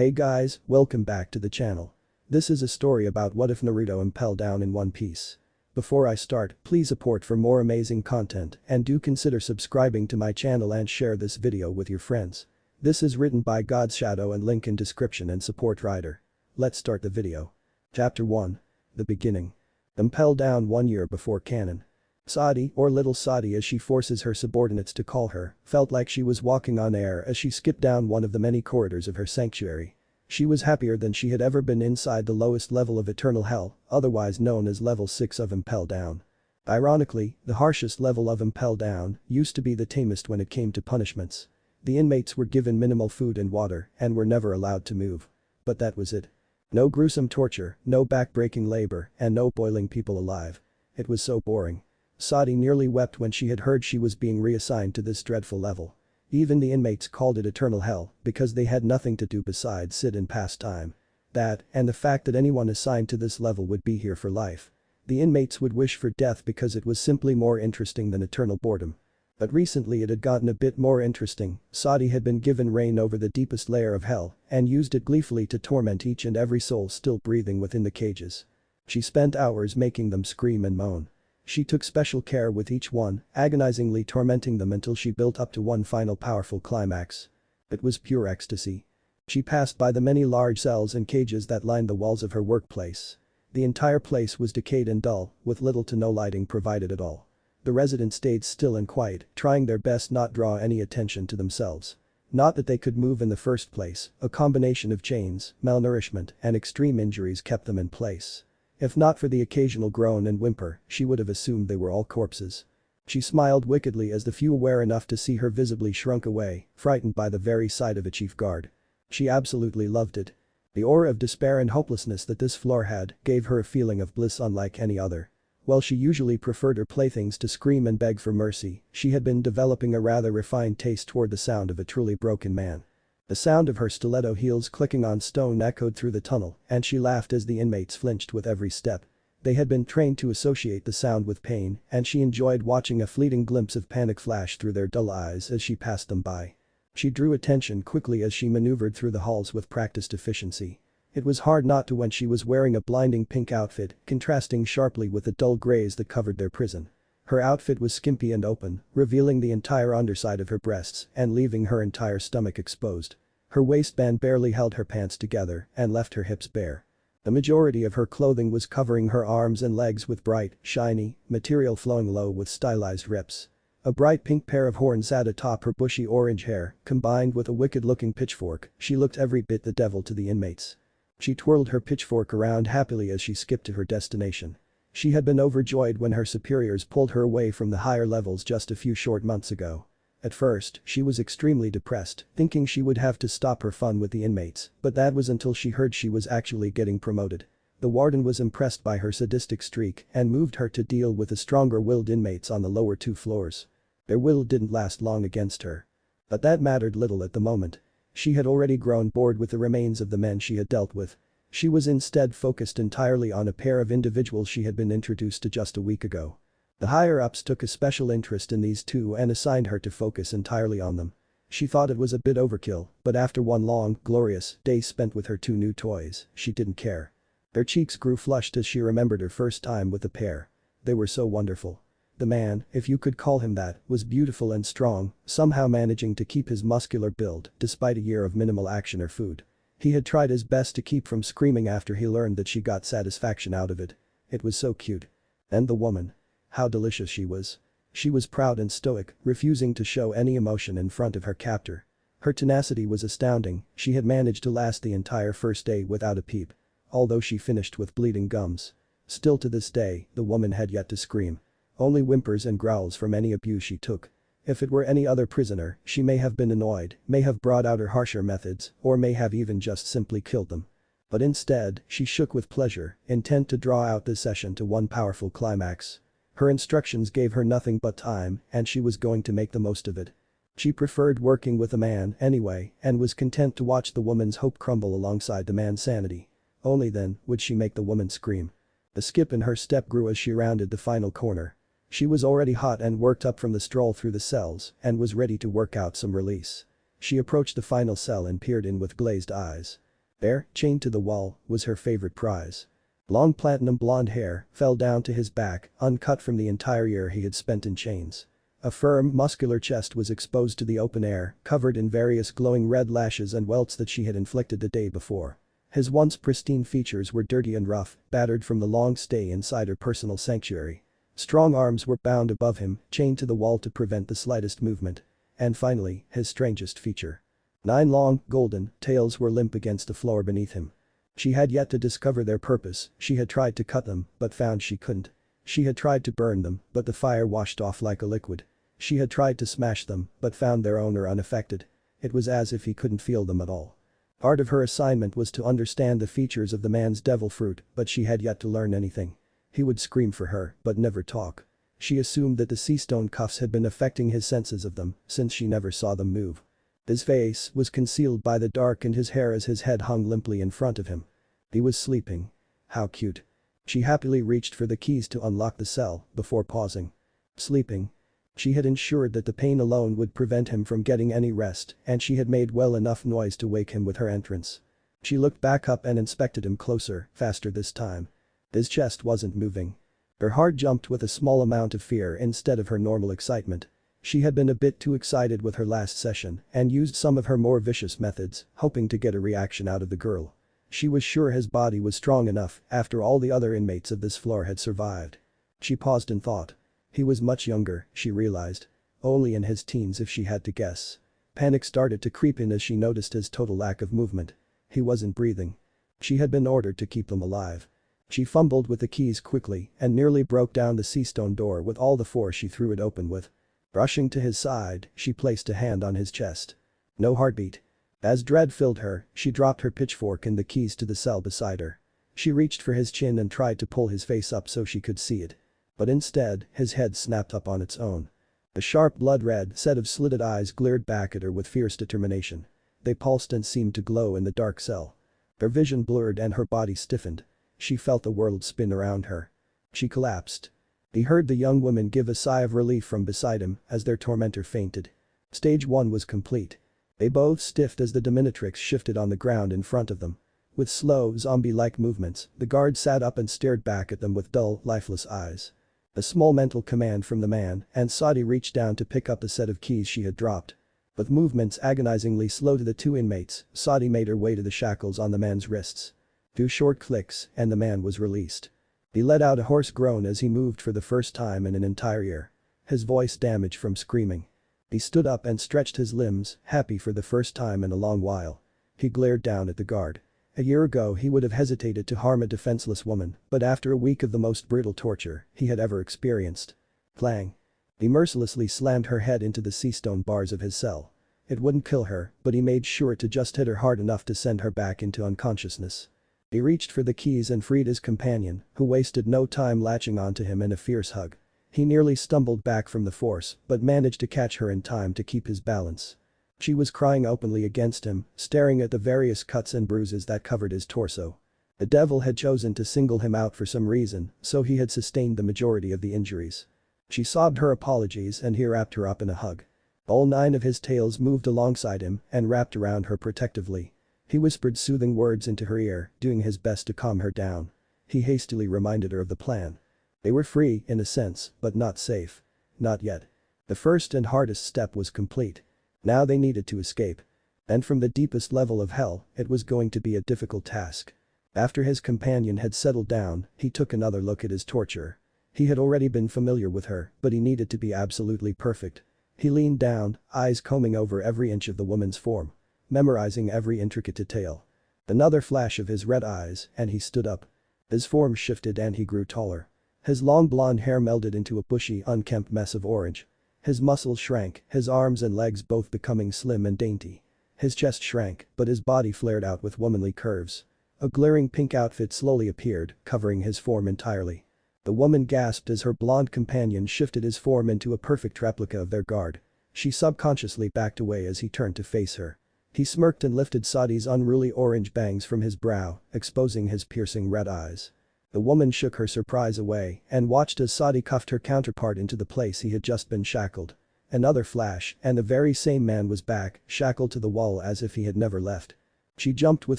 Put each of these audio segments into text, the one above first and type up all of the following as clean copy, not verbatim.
Hey guys, welcome back to the channel. This is a story about what if Naruto Impel Down in one piece. Before I start, please support for more amazing content and do consider subscribing to my channel and share this video with your friends. This is written by GodsShadow and link in description and support writer. Let's start the video. Chapter 1. The Beginning. Impel Down 1 year before canon. Sadi, or Little Sadi as she forces her subordinates to call her, felt like she was walking on air as she skipped down one of the many corridors of her sanctuary. She was happier than she had ever been inside the lowest level of eternal hell, otherwise known as level 6 of Impel Down. Ironically, the harshest level of Impel Down used to be the tamest when it came to punishments. The inmates were given minimal food and water and were never allowed to move. But that was it. No gruesome torture, no back-breaking labor, and no boiling people alive. It was so boring. Sadi nearly wept when she had heard she was being reassigned to this dreadful level. Even the inmates called it eternal hell because they had nothing to do besides sit and pass time. That, and the fact that anyone assigned to this level would be here for life. The inmates would wish for death because it was simply more interesting than eternal boredom. But recently it had gotten a bit more interesting. Sadi had been given reign over the deepest layer of hell and used it gleefully to torment each and every soul still breathing within the cages. She spent hours making them scream and moan. She took special care with each one, agonizingly tormenting them until she built up to one final powerful climax. It was pure ecstasy. She passed by the many large cells and cages that lined the walls of her workplace. The entire place was decayed and dull, with little to no lighting provided at all. The residents stayed still and quiet, trying their best not draw any attention to themselves. Not that they could move in the first place, a combination of chains, malnourishment, and extreme injuries kept them in place. If not for the occasional groan and whimper, she would have assumed they were all corpses. She smiled wickedly as the few aware enough to see her visibly shrunk away, frightened by the very sight of a chief guard. She absolutely loved it. The aura of despair and hopelessness that this floor had gave her a feeling of bliss unlike any other. While she usually preferred her playthings to scream and beg for mercy, she had been developing a rather refined taste toward the sound of a truly broken man. The sound of her stiletto heels clicking on stone echoed through the tunnel, and she laughed as the inmates flinched with every step. They had been trained to associate the sound with pain, and she enjoyed watching a fleeting glimpse of panic flash through their dull eyes as she passed them by. She drew attention quickly as she maneuvered through the halls with practiced efficiency. It was hard not to when she was wearing a blinding pink outfit, contrasting sharply with the dull grays that covered their prison. Her outfit was skimpy and open, revealing the entire underside of her breasts and leaving her entire stomach exposed. Her waistband barely held her pants together and left her hips bare. The majority of her clothing was covering her arms and legs with bright, shiny, material flowing low with stylized rips. A bright pink pair of horns sat atop her bushy orange hair, combined with a wicked-looking pitchfork. She looked every bit the devil to the inmates. She twirled her pitchfork around happily as she skipped to her destination. She had been overjoyed when her superiors pulled her away from the higher levels just a few short months ago. At first, she was extremely depressed, thinking she would have to stop her fun with the inmates, but that was until she heard she was actually getting promoted. The warden was impressed by her sadistic streak and moved her to deal with the stronger-willed inmates on the lower 2 floors. Their will didn't last long against her. But that mattered little at the moment. She had already grown bored with the remains of the men she had dealt with. She was instead focused entirely on a pair of individuals she had been introduced to just a week ago. The higher-ups took a special interest in these two and assigned her to focus entirely on them. She thought it was a bit overkill, but after one long, glorious day spent with her 2 new toys, she didn't care. Her cheeks grew flushed as she remembered her first time with the pair. They were so wonderful. The man, if you could call him that, was beautiful and strong, somehow managing to keep his muscular build despite a year of minimal action or food. He had tried his best to keep from screaming after he learned that she got satisfaction out of it. It was so cute. And the woman. How delicious she was. She was proud and stoic, refusing to show any emotion in front of her captor. Her tenacity was astounding. She had managed to last the entire first day without a peep. Although she finished with bleeding gums. Still to this day, the woman had yet to scream. Only whimpers and growls from any abuse she took. If it were any other prisoner, she may have been annoyed, may have brought out her harsher methods, or may have even just simply killed them. But instead, she shook with pleasure, intent to draw out this session to one powerful climax. Her instructions gave her nothing but time, and she was going to make the most of it. She preferred working with a man anyway and was content to watch the woman's hope crumble alongside the man's sanity. Only then would she make the woman scream. The skip in her step grew as she rounded the final corner. She was already hot and worked up from the stroll through the cells and was ready to work out some release. She approached the final cell and peered in with glazed eyes. There, chained to the wall, was her favorite prize. Long platinum blonde hair fell down to his back, uncut from the entire year he had spent in chains. A firm, muscular chest was exposed to the open air, covered in various glowing red lashes and welts that she had inflicted the day before. His once pristine features were dirty and rough, battered from the long stay inside her personal sanctuary. Strong arms were bound above him, chained to the wall to prevent the slightest movement. And finally, his strangest feature. 9 long, golden, tails were limp against the floor beneath him. She had yet to discover their purpose. She had tried to cut them, but found she couldn't. She had tried to burn them, but the fire washed off like a liquid. She had tried to smash them, but found their owner unaffected. It was as if he couldn't feel them at all. Part of her assignment was to understand the features of the man's devil fruit, but she had yet to learn anything. He would scream for her, but never talk. She assumed that the sea stone cuffs had been affecting his senses of them, since she never saw them move. His face was concealed by the dark and his hair as his head hung limply in front of him. He was sleeping. How cute. She happily reached for the keys to unlock the cell, before pausing. Sleeping. She had ensured that the pain alone would prevent him from getting any rest, and she had made well enough noise to wake him with her entrance. She looked back up and inspected him closer, faster this time. His chest wasn't moving. Her heart jumped with a small amount of fear instead of her normal excitement. She had been a bit too excited with her last session and used some of her more vicious methods, hoping to get a reaction out of the girl. She was sure his body was strong enough after all the other inmates of this floor had survived. She paused and thought. He was much younger, she realized. Only in his teens if she had to guess. Panic started to creep in as she noticed his total lack of movement. He wasn't breathing. She had been ordered to keep them alive. She fumbled with the keys quickly and nearly broke down the sea stone door with all the force she threw it open with. Rushing to his side, she placed a hand on his chest. No heartbeat. As dread filled her, she dropped her pitchfork and the keys to the cell beside her. She reached for his chin and tried to pull his face up so she could see it. But instead, his head snapped up on its own. The sharp blood-red set of slitted eyes glared back at her with fierce determination. They pulsed and seemed to glow in the dark cell. Her vision blurred and her body stiffened. She felt the world spin around her. She collapsed. He heard the young woman give a sigh of relief from beside him as their tormentor fainted. Stage 1 was complete. They both stiffed as the dominatrix shifted on the ground in front of them. With slow, zombie-like movements, the guard sat up and stared back at them with dull, lifeless eyes. A small mental command from the man, and Saudi reached down to pick up the set of keys she had dropped. With movements agonizingly slow to the 2 inmates, Saudi made her way to the shackles on the man's wrists. 2 short clicks, and the man was released. He let out a hoarse groan as he moved for the first time in an entire year. His voice damaged from screaming. He stood up and stretched his limbs, happy for the first time in a long while. He glared down at the guard. A year ago he would have hesitated to harm a defenseless woman, but after a week of the most brutal torture he had ever experienced. Clang. He mercilessly slammed her head into the sea stone bars of his cell. It wouldn't kill her, but he made sure to just hit her hard enough to send her back into unconsciousness. He reached for the keys and freed his companion, who wasted no time latching onto him in a fierce hug. He nearly stumbled back from the force, but managed to catch her in time to keep his balance. She was crying openly against him, staring at the various cuts and bruises that covered his torso. The devil had chosen to single him out for some reason, so he had sustained the majority of the injuries. She sobbed her apologies and he wrapped her up in a hug. All 9 of his tails moved alongside him and wrapped around her protectively. He whispered soothing words into her ear, doing his best to calm her down. He hastily reminded her of the plan. They were free, in a sense, but not safe. Not yet. The first and hardest step was complete. Now they needed to escape. And from the deepest level of hell, it was going to be a difficult task. After his companion had settled down, he took another look at his torturer. He had already been familiar with her, but he needed to be absolutely perfect. He leaned down, eyes combing over every inch of the woman's form. Memorizing every intricate detail. Another flash of his red eyes, and he stood up. His form shifted and he grew taller. His long blonde hair melded into a bushy, unkempt mess of orange. His muscles shrank, his arms and legs both becoming slim and dainty. His chest shrank, but his body flared out with womanly curves. A glaring pink outfit slowly appeared, covering his form entirely. The woman gasped as her blonde companion shifted his form into a perfect replica of their guard. She subconsciously backed away as he turned to face her. He smirked and lifted Saadi's unruly orange bangs from his brow, exposing his piercing red eyes. The woman shook her surprise away and watched as Saadi cuffed her counterpart into the place he had just been shackled. Another flash, and the very same man was back, shackled to the wall as if he had never left. She jumped with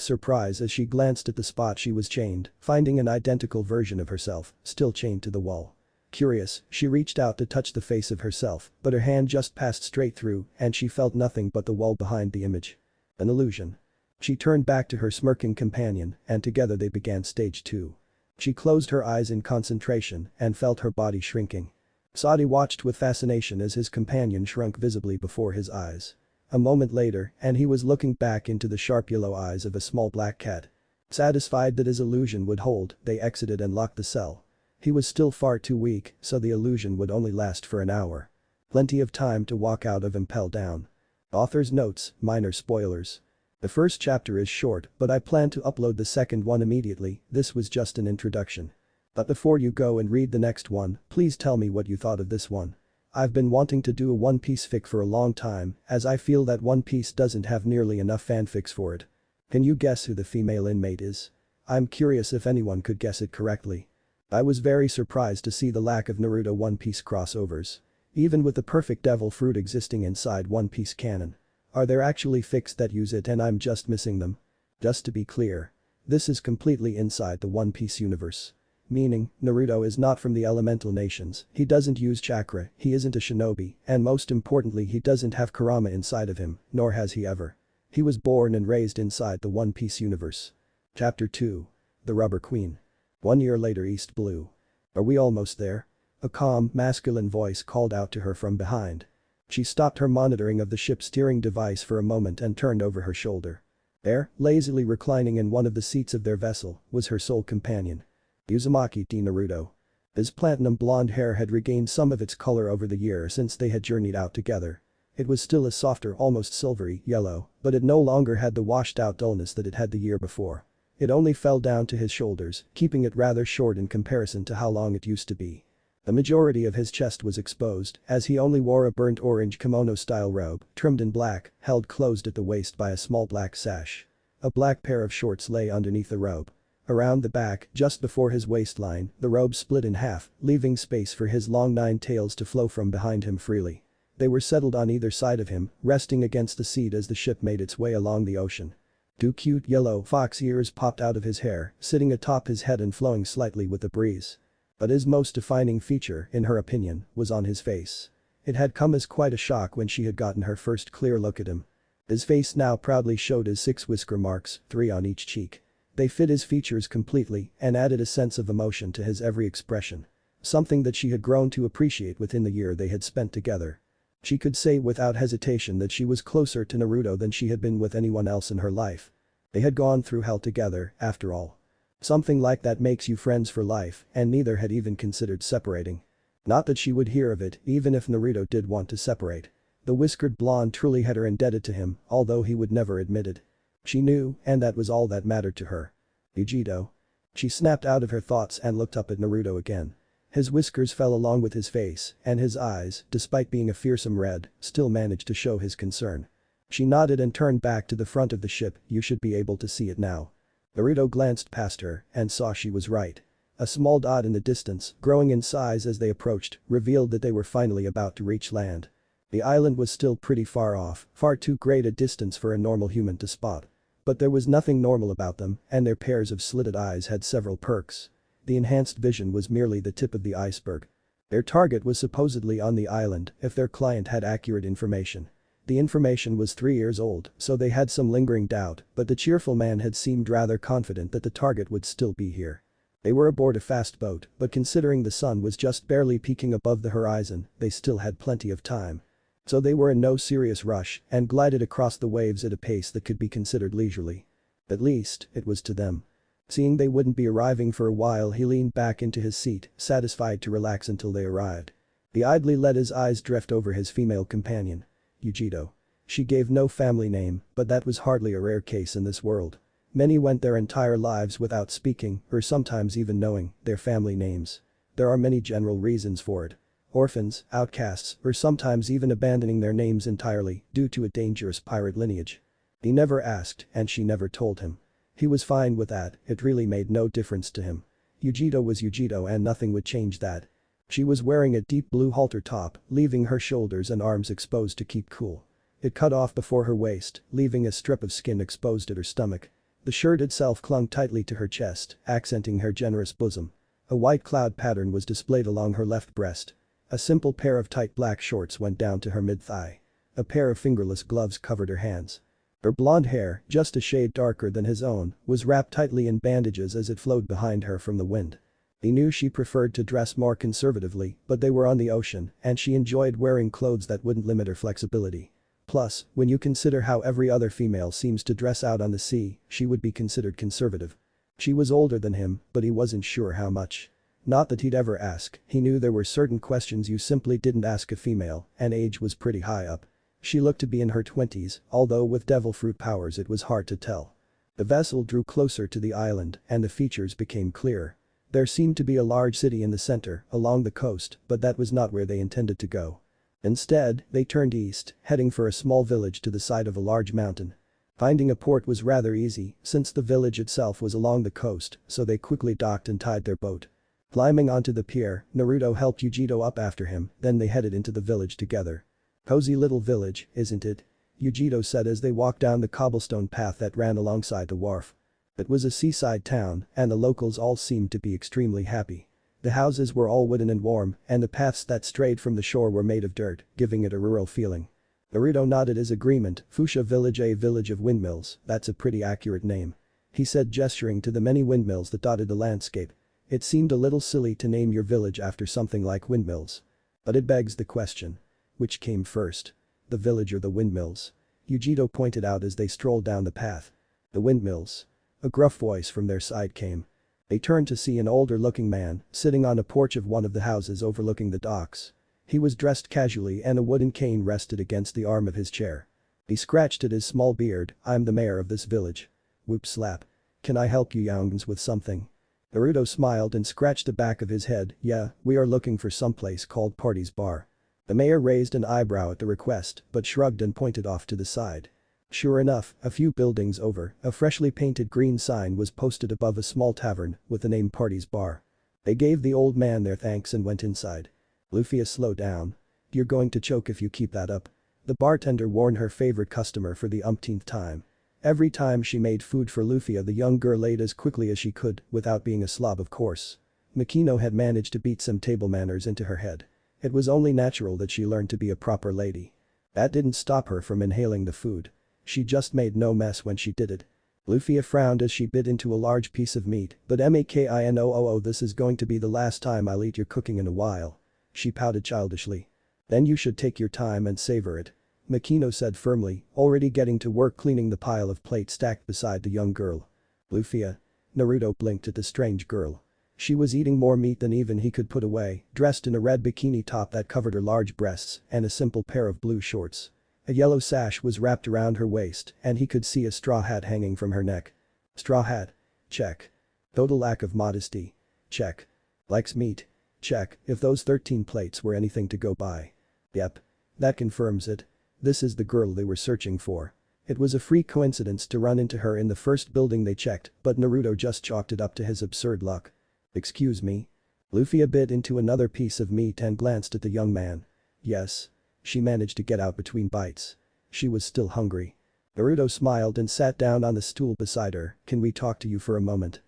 surprise as she glanced at the spot she was chained, finding an identical version of herself, still chained to the wall. Curious, she reached out to touch the face of herself, but her hand just passed straight through and she felt nothing but the wall behind the image. An illusion. She turned back to her smirking companion and together they began stage 2. She closed her eyes in concentration and felt her body shrinking. Saudi watched with fascination as his companion shrunk visibly before his eyes. A moment later, and he was looking back into the sharp yellow eyes of a small black cat. Satisfied that his illusion would hold, they exited and locked the cell. He was still far too weak, so the illusion would only last for an hour. Plenty of time to walk out of Impel Down. Author's notes, minor spoilers. The first chapter is short, but I plan to upload the second one immediately. This was just an introduction. But before you go and read the next one, please tell me what you thought of this one. I've been wanting to do a One Piece fic for a long time, as I feel that One Piece doesn't have nearly enough fanfics for it. Can you guess who the female inmate is? I'm curious if anyone could guess it correctly. I was very surprised to see the lack of Naruto One Piece crossovers. Even with the perfect devil fruit existing inside One Piece canon. Are there actually fics that use it and I'm just missing them? Just to be clear. This is completely inside the One Piece universe. Meaning, Naruto is not from the elemental nations, he doesn't use chakra, he isn't a shinobi, and most importantly he doesn't have Kurama inside of him, nor has he ever. He was born and raised inside the One Piece universe. Chapter 2. The Rubber Queen. 1 year later East Blue. Are we almost there? A calm, masculine voice called out to her from behind. She stopped her monitoring of the ship's steering device for a moment and turned over her shoulder. There, lazily reclining in one of the seats of their vessel, was her sole companion. Uzumaki D. Naruto. His platinum blonde hair had regained some of its color over the year since they had journeyed out together. It was still a softer, almost silvery, yellow, but it no longer had the washed-out dullness that it had the year before. It only fell down to his shoulders, keeping it rather short in comparison to how long it used to be. The majority of his chest was exposed, as he only wore a burnt orange kimono-style robe, trimmed in black, held closed at the waist by a small black sash. A black pair of shorts lay underneath the robe. Around the back, just before his waistline, the robe split in half, leaving space for his long 9 tails to flow from behind him freely. They were settled on either side of him, resting against the seat as the ship made its way along the ocean. 2 cute yellow fox ears popped out of his hair, sitting atop his head and flowing slightly with the breeze. But his most defining feature, in her opinion, was on his face. It had come as quite a shock when she had gotten her first clear look at him. His face now proudly showed his 6 whisker marks, 3 on each cheek. They fit his features completely and added a sense of emotion to his every expression. Something that she had grown to appreciate within the year they had spent together. She could say without hesitation that she was closer to Naruto than she had been with anyone else in her life. They had gone through hell together, after all. Something like that makes you friends for life, and neither had even considered separating. Not that she would hear of it, even if Naruto did want to separate. The whiskered blonde truly had her indebted to him, although he would never admit it. She knew, and that was all that mattered to her. Vegito. She snapped out of her thoughts and looked up at Naruto again. His whiskers fell along with his face, and his eyes, despite being a fearsome red, still managed to show his concern. She nodded and turned back to the front of the ship. You should be able to see it now. Naruto glanced past her and saw she was right. A small dot in the distance, growing in size as they approached, revealed that they were finally about to reach land. The island was still pretty far off, far too great a distance for a normal human to spot. But there was nothing normal about them, and their pairs of slitted eyes had several perks. The enhanced vision was merely the tip of the iceberg. Their target was supposedly on the island if their client had accurate information. The information was 3 years old, so they had some lingering doubt, but the cheerful man had seemed rather confident that the target would still be here. They were aboard a fast boat, but considering the sun was just barely peeking above the horizon, they still had plenty of time. So they were in no serious rush and glided across the waves at a pace that could be considered leisurely. At least, it was to them. Seeing they wouldn't be arriving for a while, he leaned back into his seat, satisfied to relax until they arrived. He idly let his eyes drift over his female companion. Yujito. She gave no family name, but that was hardly a rare case in this world. Many went their entire lives without speaking, or sometimes even knowing, their family names. There are many general reasons for it. Orphans, outcasts, or sometimes even abandoning their names entirely due to a dangerous pirate lineage. He never asked, and she never told him. He was fine with that, it really made no difference to him. Yujito was Yujito and nothing would change that. She was wearing a deep blue halter top, leaving her shoulders and arms exposed to keep cool. It cut off before her waist, leaving a strip of skin exposed at her stomach. The shirt itself clung tightly to her chest, accenting her generous bosom. A white cloud pattern was displayed along her left breast. A simple pair of tight black shorts went down to her mid-thigh. A pair of fingerless gloves covered her hands. Her blonde hair, just a shade darker than his own, was wrapped tightly in bandages as it flowed behind her from the wind. He knew she preferred to dress more conservatively, but they were on the ocean, and she enjoyed wearing clothes that wouldn't limit her flexibility. Plus, when you consider how every other female seems to dress out on the sea, she would be considered conservative. She was older than him, but he wasn't sure how much. Not that he'd ever ask, he knew there were certain questions you simply didn't ask a female, and age was pretty high up. She looked to be in her 20s, although with devil fruit powers it was hard to tell. The vessel drew closer to the island, and the features became clearer. There seemed to be a large city in the center, along the coast, but that was not where they intended to go. Instead, they turned east, heading for a small village to the side of a large mountain. Finding a port was rather easy, since the village itself was along the coast, so they quickly docked and tied their boat. Climbing onto the pier, Naruto helped Yujiro up after him, then they headed into the village together. Cozy little village, isn't it? Yujiro said as they walked down the cobblestone path that ran alongside the wharf. It was a seaside town, and the locals all seemed to be extremely happy. The houses were all wooden and warm, and the paths that strayed from the shore were made of dirt, giving it a rural feeling. Naruto nodded his agreement. Fuchsia village, a village of windmills, that's a pretty accurate name. He said, gesturing to the many windmills that dotted the landscape. It seemed a little silly to name your village after something like windmills. But it begs the question. Which came first? The village or the windmills? Yujiro pointed out as they strolled down the path. The windmills. A gruff voice from their side came. They turned to see an older-looking man sitting on a porch of one of the houses overlooking the docks. He was dressed casually and a wooden cane rested against the arm of his chair. He scratched at his small beard. I'm the mayor of this village. Whoop slap. Can I help you young'uns with something? Naruto smiled and scratched the back of his head. Yeah, we are looking for someplace called Party's Bar. The mayor raised an eyebrow at the request, but shrugged and pointed off to the side. Sure enough, a few buildings over, a freshly painted green sign was posted above a small tavern with the name Party's Bar. They gave the old man their thanks and went inside. Luffia slowed down. You're going to choke if you keep that up. The bartender warned her favorite customer for the umpteenth time. Every time she made food for Luffia, the young girl ate as quickly as she could, without being a slob of course. Makino had managed to beat some table manners into her head. It was only natural that she learned to be a proper lady. That didn't stop her from inhaling the food. She just made no mess when she did it. Luffia frowned as she bit into a large piece of meat, but Makino, this is going to be the last time I'll eat your cooking in a while. She pouted childishly. Then you should take your time and savor it. Makino said firmly, already getting to work cleaning the pile of plates stacked beside the young girl. Luffia. Naruto blinked at the strange girl. She was eating more meat than even he could put away, dressed in a red bikini top that covered her large breasts and a simple pair of blue shorts. A yellow sash was wrapped around her waist and he could see a straw hat hanging from her neck. Straw hat? Check. Total lack of modesty? Check. Likes meat? Check, if those 13 plates were anything to go by. Yep. That confirms it. This is the girl they were searching for. It was a freak coincidence to run into her in the first building they checked, but Naruto just chalked it up to his absurd luck. Excuse me? Luffia bit into another piece of meat and glanced at the young man. Yes. She managed to get out between bites. She was still hungry. Naruto smiled and sat down on the stool beside her. Can we talk to you for a moment?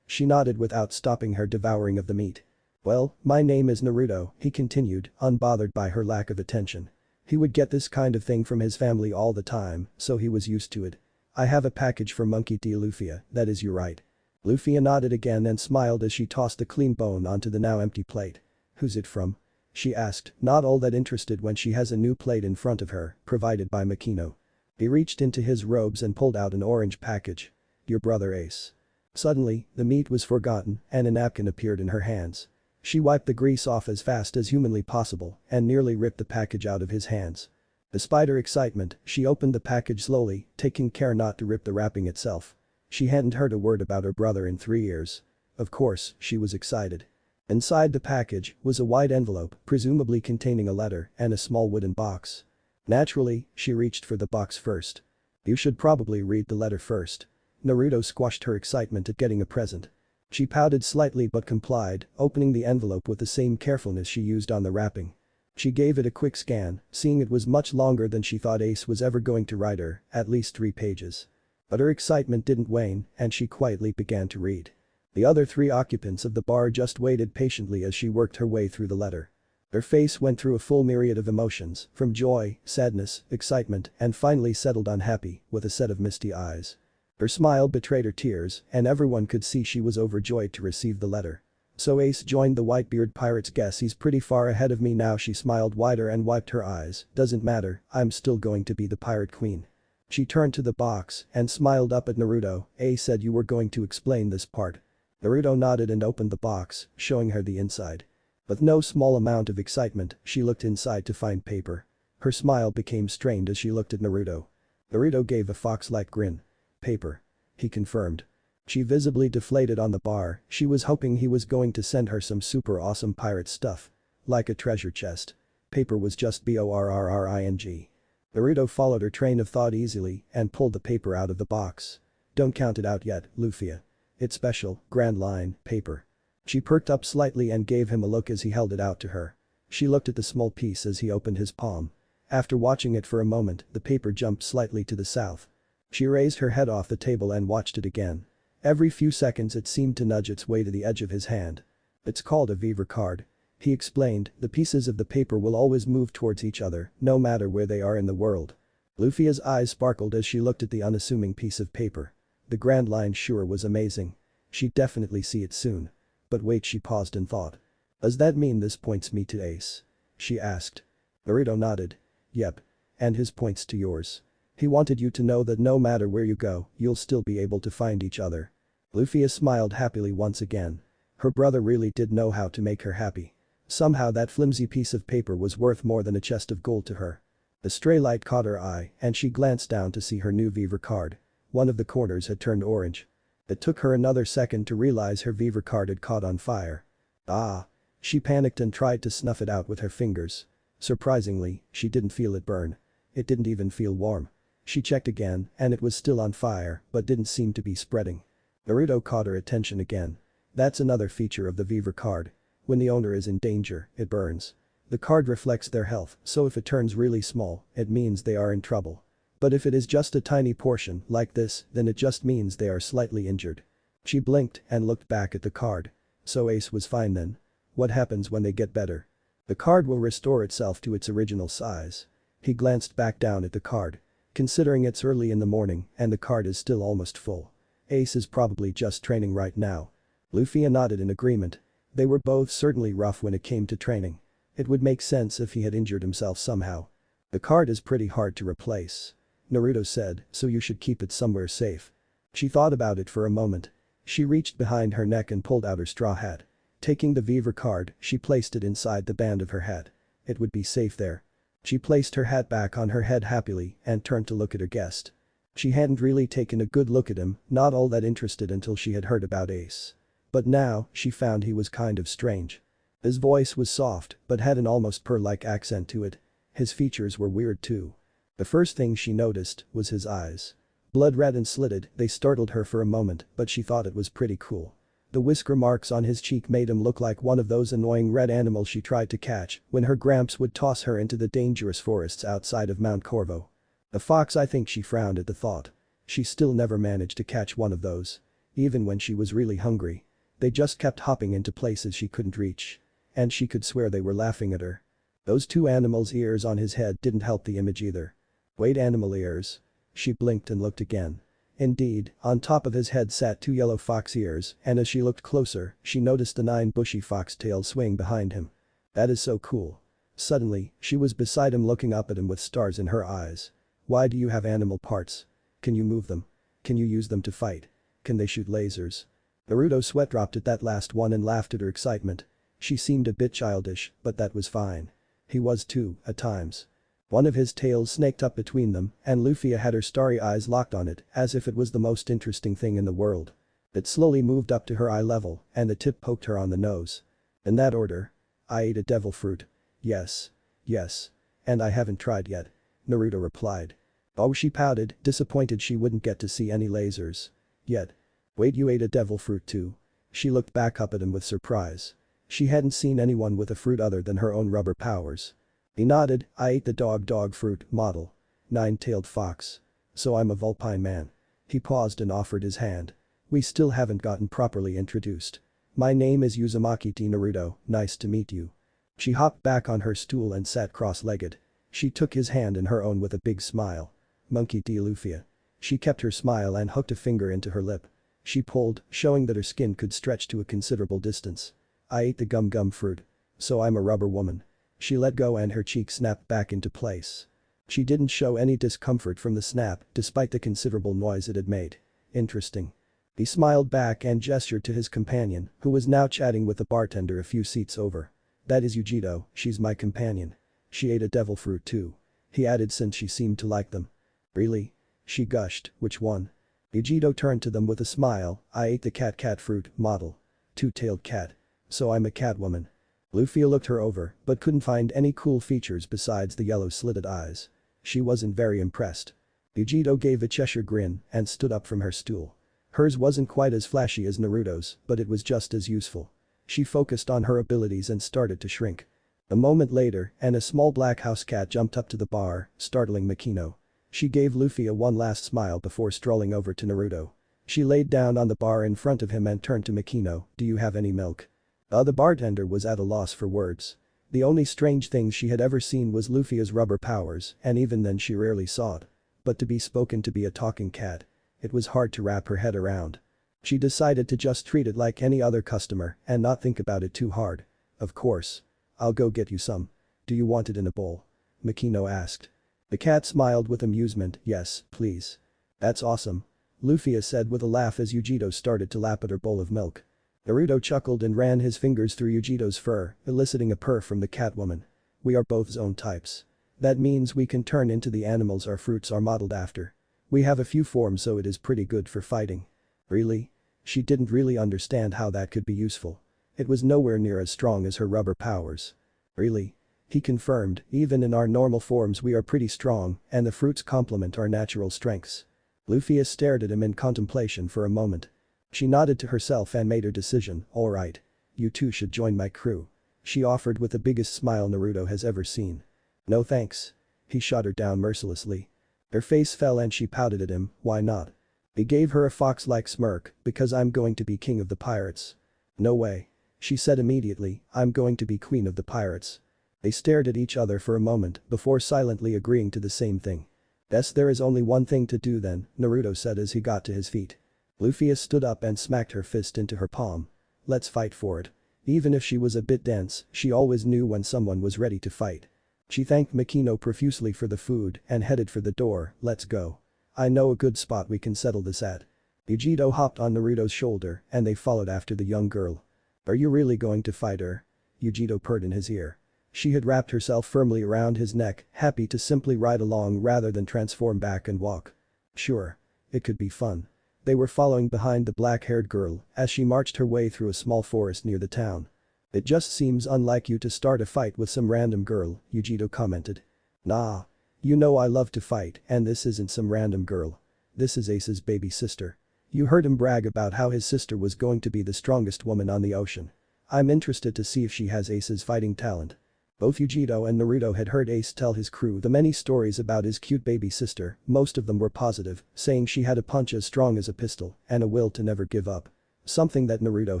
She nodded without stopping her devouring of the meat. Well, my name is Naruto, he continued, unbothered by her lack of attention. He would get this kind of thing from his family all the time, so he was used to it. I have a package for Monkey D. Luffia, that is you right. Luffia nodded again and smiled as she tossed the clean bone onto the now empty plate. Who's it from? She asked, not all that interested when she has a new plate in front of her, provided by Makino. He reached into his robes and pulled out an orange package. Your brother Ace. Suddenly, the meat was forgotten and a napkin appeared in her hands. She wiped the grease off as fast as humanly possible and nearly ripped the package out of his hands. Despite her excitement, she opened the package slowly, taking care not to rip the wrapping itself. She hadn't heard a word about her brother in 3 years. Of course, she was excited. Inside the package was a white envelope, presumably containing a letter and a small wooden box. Naturally, she reached for the box first. You should probably read the letter first. Naruto squashed her excitement at getting a present. She pouted slightly but complied, opening the envelope with the same carefulness she used on the wrapping. She gave it a quick scan, seeing it was much longer than she thought Ace was ever going to write her, at least 3 pages. But her excitement didn't wane, and she quietly began to read. The other 3 occupants of the bar just waited patiently as she worked her way through the letter. Her face went through a full myriad of emotions, from joy, sadness, excitement, and finally settled on happy, with a set of misty eyes. Her smile betrayed her tears, and everyone could see she was overjoyed to receive the letter. So Ace joined the Whitebeard pirates. Guess he's pretty far ahead of me now. She smiled wider and wiped her eyes. Doesn't matter, I'm still going to be the pirate queen. She turned to the box and smiled up at Naruto. Ace said you were going to explain this part. Naruto nodded and opened the box, showing her the inside. With no small amount of excitement, she looked inside to find paper. Her smile became strained as she looked at Naruto. Naruto gave a fox-like grin. Paper. He confirmed. She visibly deflated on the bar. She was hoping he was going to send her some super awesome pirate stuff. Like a treasure chest. Paper was just borrring. Naruto followed her train of thought easily and pulled the paper out of the box. Don't count it out yet, Luffia. It's special, grand line, paper. She perked up slightly and gave him a look as he held it out to her. She looked at the small piece as he opened his palm. After watching it for a moment, the paper jumped slightly to the south. She raised her head off the table and watched it again. Every few seconds it seemed to nudge its way to the edge of his hand. It's called a Weaver card. He explained, the pieces of the paper will always move towards each other, no matter where they are in the world. Luffia's eyes sparkled as she looked at the unassuming piece of paper. The grand line sure was amazing. She'd definitely see it soon. But wait, she paused and thought. Does that mean this points me to Ace? She asked. Naruto nodded. Yep. And his points to yours. He wanted you to know that no matter where you go, you'll still be able to find each other. Luffia smiled happily once again. Her brother really did know how to make her happy. Somehow that flimsy piece of paper was worth more than a chest of gold to her. A stray light caught her eye and she glanced down to see her new Weaver card. One of the corners had turned orange. It took her another second to realize her Weaver card had caught on fire. Ah! She panicked and tried to snuff it out with her fingers. Surprisingly, she didn't feel it burn. It didn't even feel warm. She checked again and it was still on fire but didn't seem to be spreading. Naruto caught her attention again. That's another feature of the Weaver card. When the owner is in danger, it burns. The card reflects their health, so if it turns really small, it means they are in trouble. But if it is just a tiny portion, like this, then it just means they are slightly injured. She blinked and looked back at the card. So Ace was fine then. What happens when they get better? The card will restore itself to its original size. He glanced back down at the card. Considering it's early in the morning and the card is still almost full. Ace is probably just training right now. Luffia nodded in agreement. They were both certainly rough when it came to training. It would make sense if he had injured himself somehow. The card is pretty hard to replace. Naruto said, so you should keep it somewhere safe. She thought about it for a moment. She reached behind her neck and pulled out her straw hat. Taking the Weaver card, she placed it inside the band of her hat. It would be safe there. She placed her hat back on her head happily and turned to look at her guest. She hadn't really taken a good look at him, not all that interested until she had heard about Ace. But now, she found he was kind of strange. His voice was soft but had an almost purr-like accent to it. His features were weird too. The first thing she noticed was his eyes. Blood red and slitted, they startled her for a moment but she thought it was pretty cool. The whisker marks on his cheek made him look like one of those annoying red animals she tried to catch when her gramps would toss her into the dangerous forests outside of Mount Corvo. A fox, I think. She frowned at the thought. She still never managed to catch one of those. Even when she was really hungry. They just kept hopping into places she couldn't reach. And she could swear they were laughing at her. Those 2 animals' ears on his head didn't help the image either. Wait, animal ears? She blinked and looked again. Indeed, on top of his head sat 2 yellow fox ears and as she looked closer, she noticed the 9 bushy fox tails swing behind him. That is so cool. Suddenly, she was beside him looking up at him with stars in her eyes. Why do you have animal parts? Can you move them? Can you use them to fight? Can they shoot lasers? Naruto sweat dropped at that last one and laughed at her excitement. She seemed a bit childish, but that was fine. He was too, at times. One of his tails snaked up between them and Luffia had her starry eyes locked on it as if it was the most interesting thing in the world. It slowly moved up to her eye level and the tip poked her on the nose. In that order. I ate a devil fruit. Yes. Yes. And I haven't tried yet. Naruto replied. Oh, she pouted, disappointed she wouldn't get to see any lasers. Yet. Wait, you ate a devil fruit too? She looked back up at him with surprise. She hadn't seen anyone with a fruit other than her own rubber powers. He nodded, I ate the dog fruit model. Nine-tailed fox. So I'm a vulpine man. He paused and offered his hand. We still haven't gotten properly introduced. My name is Uzumaki T. Naruto, nice to meet you. She hopped back on her stool and sat cross-legged. She took his hand in her own with a big smile. Monkey D. Luffia. She kept her smile and hooked a finger into her lip. She pulled, showing that her skin could stretch to a considerable distance. I ate the gum fruit. So I'm a rubber woman. She let go and her cheek snapped back into place. She didn't show any discomfort from the snap despite the considerable noise it had made. Interesting. He smiled back and gestured to his companion, who was now chatting with the bartender a few seats over. That is Yujito, she's my companion. She ate a devil fruit too. He added since she seemed to like them. Really? She gushed, which one? Yujito turned to them with a smile, I ate the cat fruit model. Two-tailed cat. So I'm a cat woman. Luffia looked her over, but couldn't find any cool features besides the yellow slitted eyes. She wasn't very impressed. Yujito gave a Cheshire grin and stood up from her stool. Hers wasn't quite as flashy as Naruto's, but it was just as useful. She focused on her abilities and started to shrink. A moment later, and a small black house cat jumped up to the bar, startling Makino. She gave Luffia one last smile before strolling over to Naruto. She laid down on the bar in front of him and turned to Makino, do you have any milk? The bartender was at a loss for words. The only strange thing she had ever seen was Luffia's rubber powers, and even then she rarely saw it. But to be spoken to be a talking cat. It was hard to wrap her head around. She decided to just treat it like any other customer and not think about it too hard. Of course. I'll go get you some. Do you want it in a bowl? Makino asked. The cat smiled with amusement, yes, please. That's awesome. Luffia said with a laugh as Yujito started to lap at her bowl of milk. Naruto chuckled and ran his fingers through Yujito's fur, eliciting a purr from the catwoman. We are both zone types. That means we can turn into the animals our fruits are modeled after. We have a few forms so it is pretty good for fighting. Really? She didn't really understand how that could be useful. It was nowhere near as strong as her rubber powers. Really? He confirmed, even in our normal forms we are pretty strong and the fruits complement our natural strengths. Luffia stared at him in contemplation for a moment. She nodded to herself and made her decision, alright. You two should join my crew. She offered with the biggest smile Naruto has ever seen. No thanks. He shot her down mercilessly. Her face fell and she pouted at him, why not? He gave her a fox-like smirk, because I'm going to be king of the pirates. No way. She said immediately, I'm going to be queen of the pirates. They stared at each other for a moment before silently agreeing to the same thing. Yes, there is only one thing to do then, Naruto said as he got to his feet. Luffia stood up and smacked her fist into her palm. Let's fight for it. Even if she was a bit dense, she always knew when someone was ready to fight. She thanked Makino profusely for the food and headed for the door, let's go. I know a good spot we can settle this at. Yujito hopped on Naruto's shoulder and they followed after the young girl. Are you really going to fight her? Yujito purred in his ear. She had wrapped herself firmly around his neck, happy to simply ride along rather than transform back and walk. Sure. It could be fun. They were following behind the black-haired girl as she marched her way through a small forest near the town. It just seems unlike you to start a fight with some random girl, Yujito commented. Nah. You know I love to fight and this isn't some random girl. This is Ace's baby sister. You heard him brag about how his sister was going to be the strongest woman on the ocean. I'm interested to see if she has Ace's fighting talent. Both Yujito and Naruto had heard Ace tell his crew the many stories about his cute baby sister, most of them were positive, saying she had a punch as strong as a pistol and a will to never give up. Something that Naruto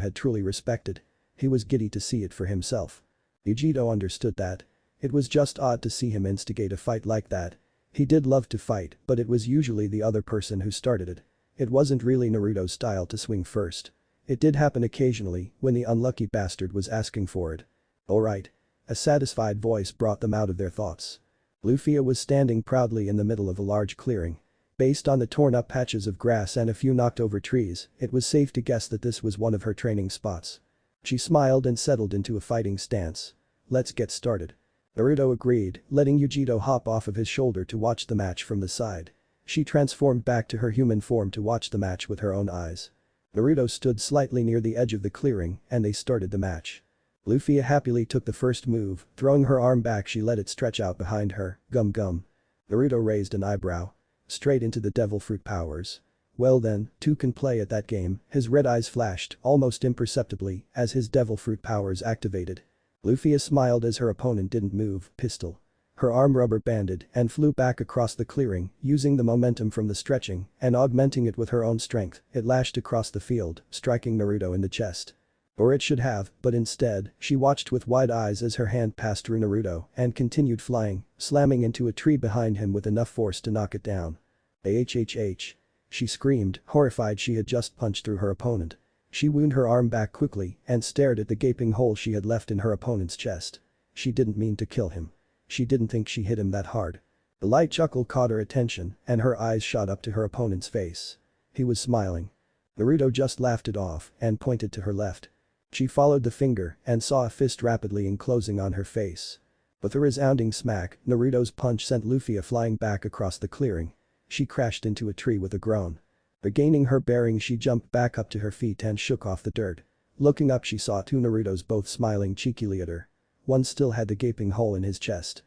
had truly respected. He was giddy to see it for himself. Yujito understood that. It was just odd to see him instigate a fight like that. He did love to fight, but it was usually the other person who started it. It wasn't really Naruto's style to swing first. It did happen occasionally when the unlucky bastard was asking for it. Alright. A satisfied voice brought them out of their thoughts. Luffia was standing proudly in the middle of a large clearing. Based on the torn-up patches of grass and a few knocked-over trees, it was safe to guess that this was one of her training spots. She smiled and settled into a fighting stance. Let's get started. Naruto agreed, letting Yujito hop off of his shoulder to watch the match from the side. She transformed back to her human form to watch the match with her own eyes. Naruto stood slightly near the edge of the clearing and they started the match. Luffia happily took the first move, throwing her arm back she let it stretch out behind her, gum gum. Naruto raised an eyebrow. Straight into the devil fruit powers. Well then, two can play at that game, his red eyes flashed almost imperceptibly as his devil fruit powers activated. Luffia smiled as her opponent didn't move, pistol. Her arm rubber banded and flew back across the clearing, using the momentum from the stretching and augmenting it with her own strength, it lashed across the field, striking Naruto in the chest. Or it should have, but instead, she watched with wide eyes as her hand passed through Naruto and continued flying, slamming into a tree behind him with enough force to knock it down. AHHH. She screamed, horrified she had just punched through her opponent. She wound her arm back quickly and stared at the gaping hole she had left in her opponent's chest. She didn't mean to kill him. She didn't think she hit him that hard. The light chuckle caught her attention and her eyes shot up to her opponent's face. He was smiling. Naruto just laughed it off and pointed to her left. She followed the finger and saw a fist rapidly enclosing on her face. With a resounding smack, Naruto's punch sent Luffia flying back across the clearing. She crashed into a tree with a groan. Regaining her bearings, she jumped back up to her feet and shook off the dirt. Looking up, she saw two Narutos both smiling cheekily at her. One still had the gaping hole in his chest.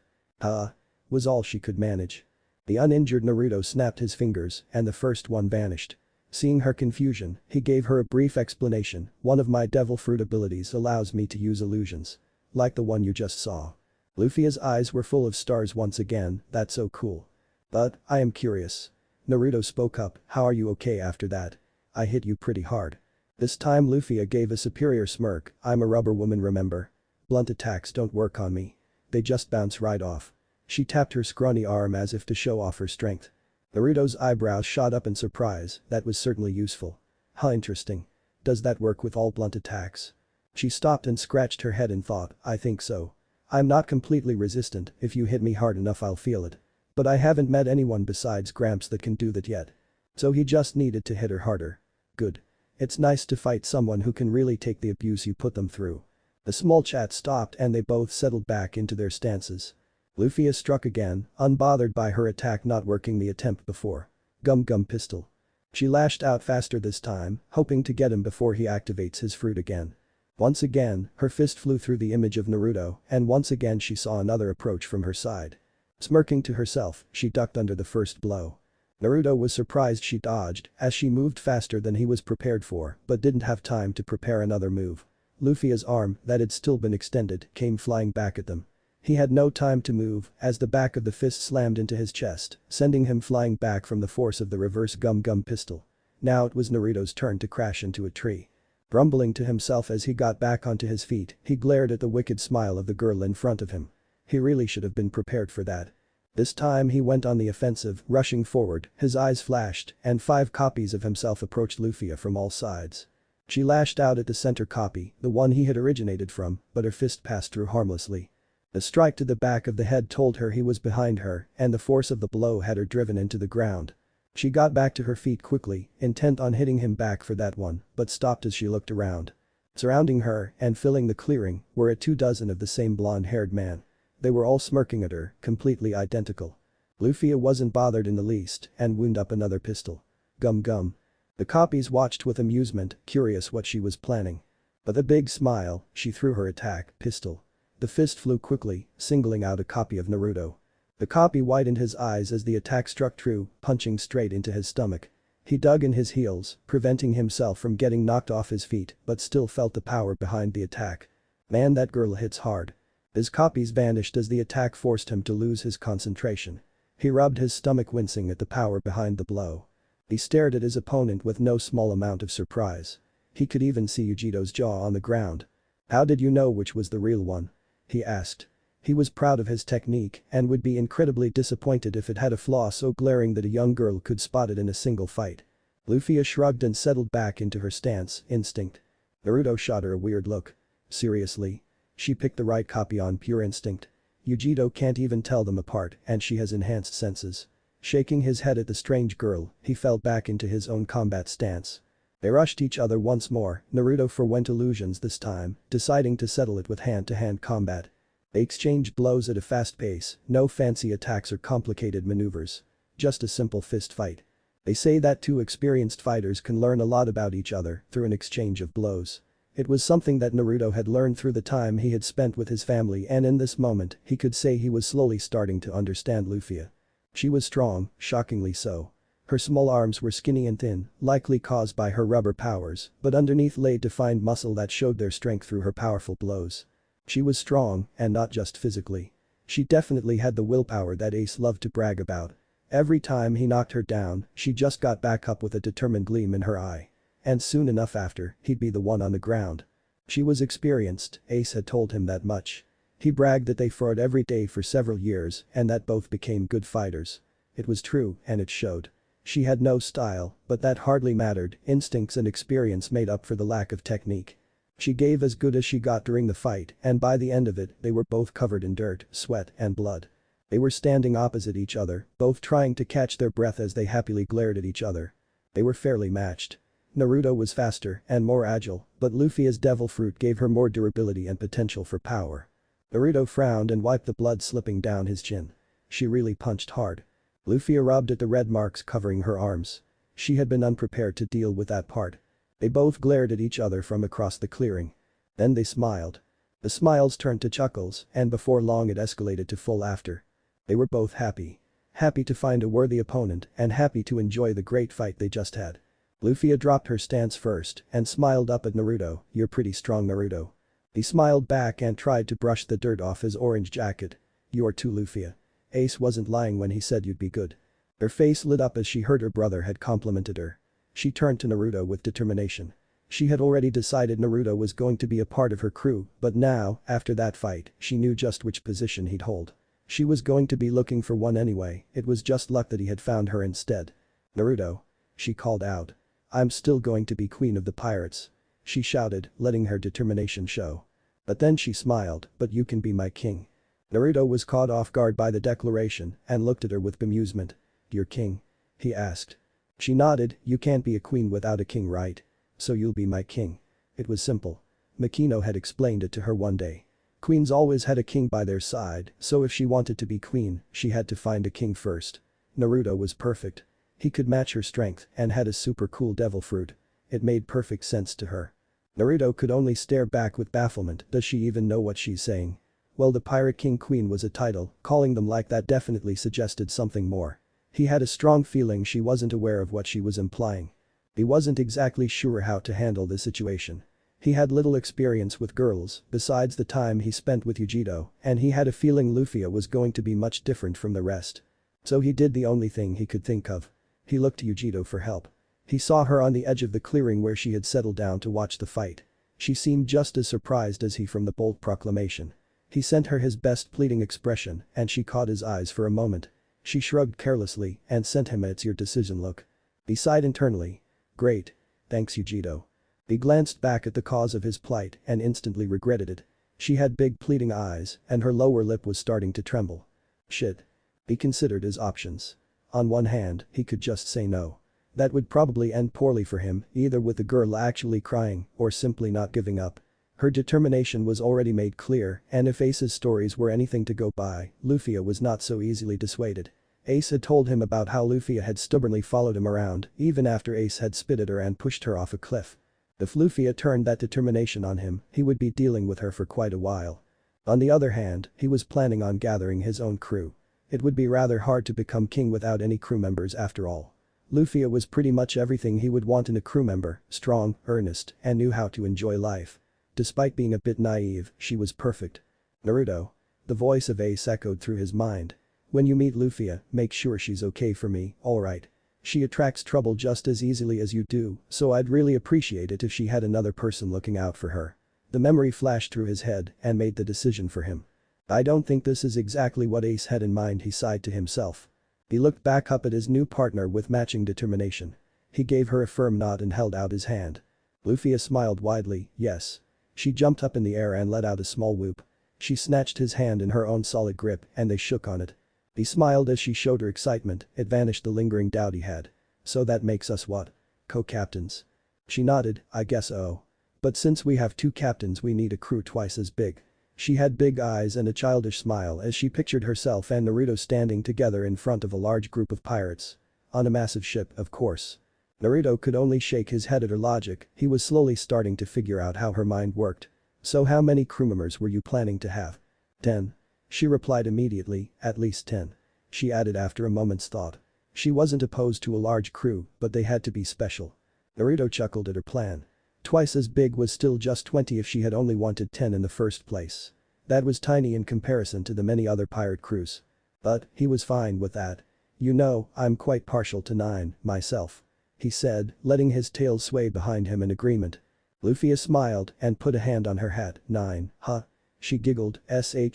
Was all she could manage. The uninjured Naruto snapped his fingers and the first one vanished. Seeing her confusion, he gave her a brief explanation. One of my devil fruit abilities allows me to use illusions. Like the one you just saw. Luffia's eyes were full of stars once again, that's so cool. But, I am curious. Naruto spoke up, how are you okay after that? I hit you pretty hard. This time Luffia gave a superior smirk, I'm a rubber woman remember. Blunt attacks don't work on me. They just bounce right off. She tapped her scrawny arm as if to show off her strength. Naruto's eyebrows shot up in surprise, that was certainly useful. How interesting. Does that work with all blunt attacks? She stopped and scratched her head in thought, I think so. I'm not completely resistant, if you hit me hard enough I'll feel it. But I haven't met anyone besides Gramps that can do that yet. So he just needed to hit her harder. Good. It's nice to fight someone who can really take the abuse you put them through. The small chat stopped and they both settled back into their stances. Luffia struck again, unbothered by her attack not working the attempt before. Gum gum pistol. She lashed out faster this time, hoping to get him before he activates his fruit again. Once again, her fist flew through the image of Naruto and once again she saw another approach from her side. Smirking to herself, she ducked under the first blow. Naruto was surprised she dodged as she moved faster than he was prepared for but didn't have time to prepare another move. Luffia's arm, that had still been extended, came flying back at them. He had no time to move as the back of the fist slammed into his chest, sending him flying back from the force of the reverse gum gum pistol. Now it was Naruto's turn to crash into a tree. Grumbling to himself as he got back onto his feet, he glared at the wicked smile of the girl in front of him. He really should have been prepared for that. This time he went on the offensive, rushing forward, his eyes flashed, and 5 copies of himself approached Luffia from all sides. She lashed out at the center copy, the one he had originated from, but her fist passed through harmlessly. A strike to the back of the head told her he was behind her and the force of the blow had her driven into the ground. She got back to her feet quickly, intent on hitting him back for that one, but stopped as she looked around. Surrounding her and filling the clearing were 24 of the same blonde-haired man. They were all smirking at her, completely identical. Luffia wasn't bothered in the least and wound up another pistol. Gum gum. The copies watched with amusement, curious what she was planning. With a big smile, she threw her attack, pistol. The fist flew quickly, singling out a copy of Naruto. The copy widened his eyes as the attack struck true, punching straight into his stomach. He dug in his heels, preventing himself from getting knocked off his feet but still felt the power behind the attack. Man, that girl hits hard. His copies vanished as the attack forced him to lose his concentration. He rubbed his stomach, wincing at the power behind the blow. He stared at his opponent with no small amount of surprise. He could even see Yujito's jaw on the ground. How did you know which was the real one? He asked. He was proud of his technique and would be incredibly disappointed if it had a flaw so glaring that a young girl could spot it in a single fight. Luffia shrugged and settled back into her stance, instinct. Naruto shot her a weird look. Seriously? She picked the right copy on pure instinct. Yujito can't even tell them apart and she has enhanced senses. Shaking his head at the strange girl, he fell back into his own combat stance. They rushed each other once more, Naruto forwent illusions this time, deciding to settle it with hand-to-hand combat. They exchanged blows at a fast pace, no fancy attacks or complicated maneuvers. Just a simple fist fight. They say that 2 experienced fighters can learn a lot about each other through an exchange of blows. It was something that Naruto had learned through the time he had spent with his family and in this moment he could say he was slowly starting to understand Luffia. She was strong, shockingly so. Her small arms were skinny and thin, likely caused by her rubber powers, but underneath lay defined muscle that showed their strength through her powerful blows. She was strong, and not just physically. She definitely had the willpower that Ace loved to brag about. Every time he knocked her down, she just got back up with a determined gleam in her eye. And soon enough after, he'd be the one on the ground. She was experienced, Ace had told him that much. He bragged that they fought every day for several years and that both became good fighters. It was true, and it showed. She had no style, but that hardly mattered, instincts and experience made up for the lack of technique. She gave as good as she got during the fight, and by the end of it, they were both covered in dirt, sweat, and blood. They were standing opposite each other, both trying to catch their breath as they happily glared at each other. They were fairly matched. Naruto was faster and more agile, but Luffia's devil fruit gave her more durability and potential for power. Naruto frowned and wiped the blood slipping down his chin. She really punched hard. Luffia rubbed at the red marks covering her arms. She had been unprepared to deal with that part. They both glared at each other from across the clearing. Then they smiled. The smiles turned to chuckles, and before long it escalated to full laughter. They were both happy. Happy to find a worthy opponent and happy to enjoy the great fight they just had. Luffia dropped her stance first and smiled up at Naruto. "You're pretty strong, Naruto." He smiled back and tried to brush the dirt off his orange jacket. "You're too, Luffia. Ace wasn't lying when he said you'd be good." Her face lit up as she heard her brother had complimented her. She turned to Naruto with determination. She had already decided Naruto was going to be a part of her crew, but now, after that fight, she knew just which position he'd hold. She was going to be looking for one anyway, it was just luck that he had found her instead. "Naruto," she called out. "I'm still going to be queen of the pirates," she shouted, letting her determination show. But then she smiled, "But you can be my king." Naruto was caught off guard by the declaration and looked at her with bemusement. "Your king?" he asked. She nodded. "You can't be a queen without a king, right? So you'll be my king." It was simple. Makino had explained it to her one day. Queens always had a king by their side, so if she wanted to be queen, she had to find a king first. Naruto was perfect. He could match her strength and had a super cool devil fruit. It made perfect sense to her. Naruto could only stare back with bafflement. Does she even know what she's saying? Well, the Pirate King Queen was a title, calling them like that definitely suggested something more. He had a strong feeling she wasn't aware of what she was implying. He wasn't exactly sure how to handle the situation. He had little experience with girls besides the time he spent with Yujiro, and he had a feeling Luffia was going to be much different from the rest. So he did the only thing he could think of. He looked to Yujiro for help. He saw her on the edge of the clearing where she had settled down to watch the fight. She seemed just as surprised as he from the bold proclamation. He sent her his best pleading expression and she caught his eyes for a moment. She shrugged carelessly and sent him a "It's your decision" look. He sighed internally. "Great. Thanks, Yujiro." He glanced back at the cause of his plight and instantly regretted it. She had big pleading eyes and her lower lip was starting to tremble. Shit. He considered his options. On one hand, he could just say no. That would probably end poorly for him, either with the girl actually crying or simply not giving up. Her determination was already made clear, and if Ace's stories were anything to go by, Luffia was not so easily dissuaded. Ace had told him about how Luffia had stubbornly followed him around even after Ace had spit at her and pushed her off a cliff. If Luffia turned that determination on him, he would be dealing with her for quite a while. On the other hand, he was planning on gathering his own crew. It would be rather hard to become king without any crew members after all. Luffia was pretty much everything he would want in a crew member, strong, earnest, and knew how to enjoy life. Despite being a bit naive, she was perfect. "Naruto." The voice of Ace echoed through his mind. "When you meet Luffia, make sure she's okay for me, alright? She attracts trouble just as easily as you do, so I'd really appreciate it if she had another person looking out for her." The memory flashed through his head and made the decision for him. "I don't think this is exactly what Ace had in mind," he sighed to himself. He looked back up at his new partner with matching determination. He gave her a firm nod and held out his hand. Luffia smiled widely. "Yes." She jumped up in the air and let out a small whoop. She snatched his hand in her own solid grip and they shook on it. He smiled as she showed her excitement, it vanished the lingering doubt he had. "So that makes us what? Co-captains?" She nodded. "I guess so. But since we have two captains we need a crew twice as big." She had big eyes and a childish smile as she pictured herself and Naruto standing together in front of a large group of pirates. On a massive ship, of course. Naruto could only shake his head at her logic, he was slowly starting to figure out how her mind worked. "So how many crew members were you planning to have?" 10. She replied immediately, "At least 10. She added after a moment's thought. She wasn't opposed to a large crew, but they had to be special. Naruto chuckled at her plan. Twice as big was still just 20 if she had only wanted 10 in the first place. That was tiny in comparison to the many other pirate crews. But he was fine with that. "You know, I'm quite partial to 9, myself," he said, letting his tail sway behind him in agreement. Luffia smiled and put a hand on her hat. 9, huh? She giggled. Shi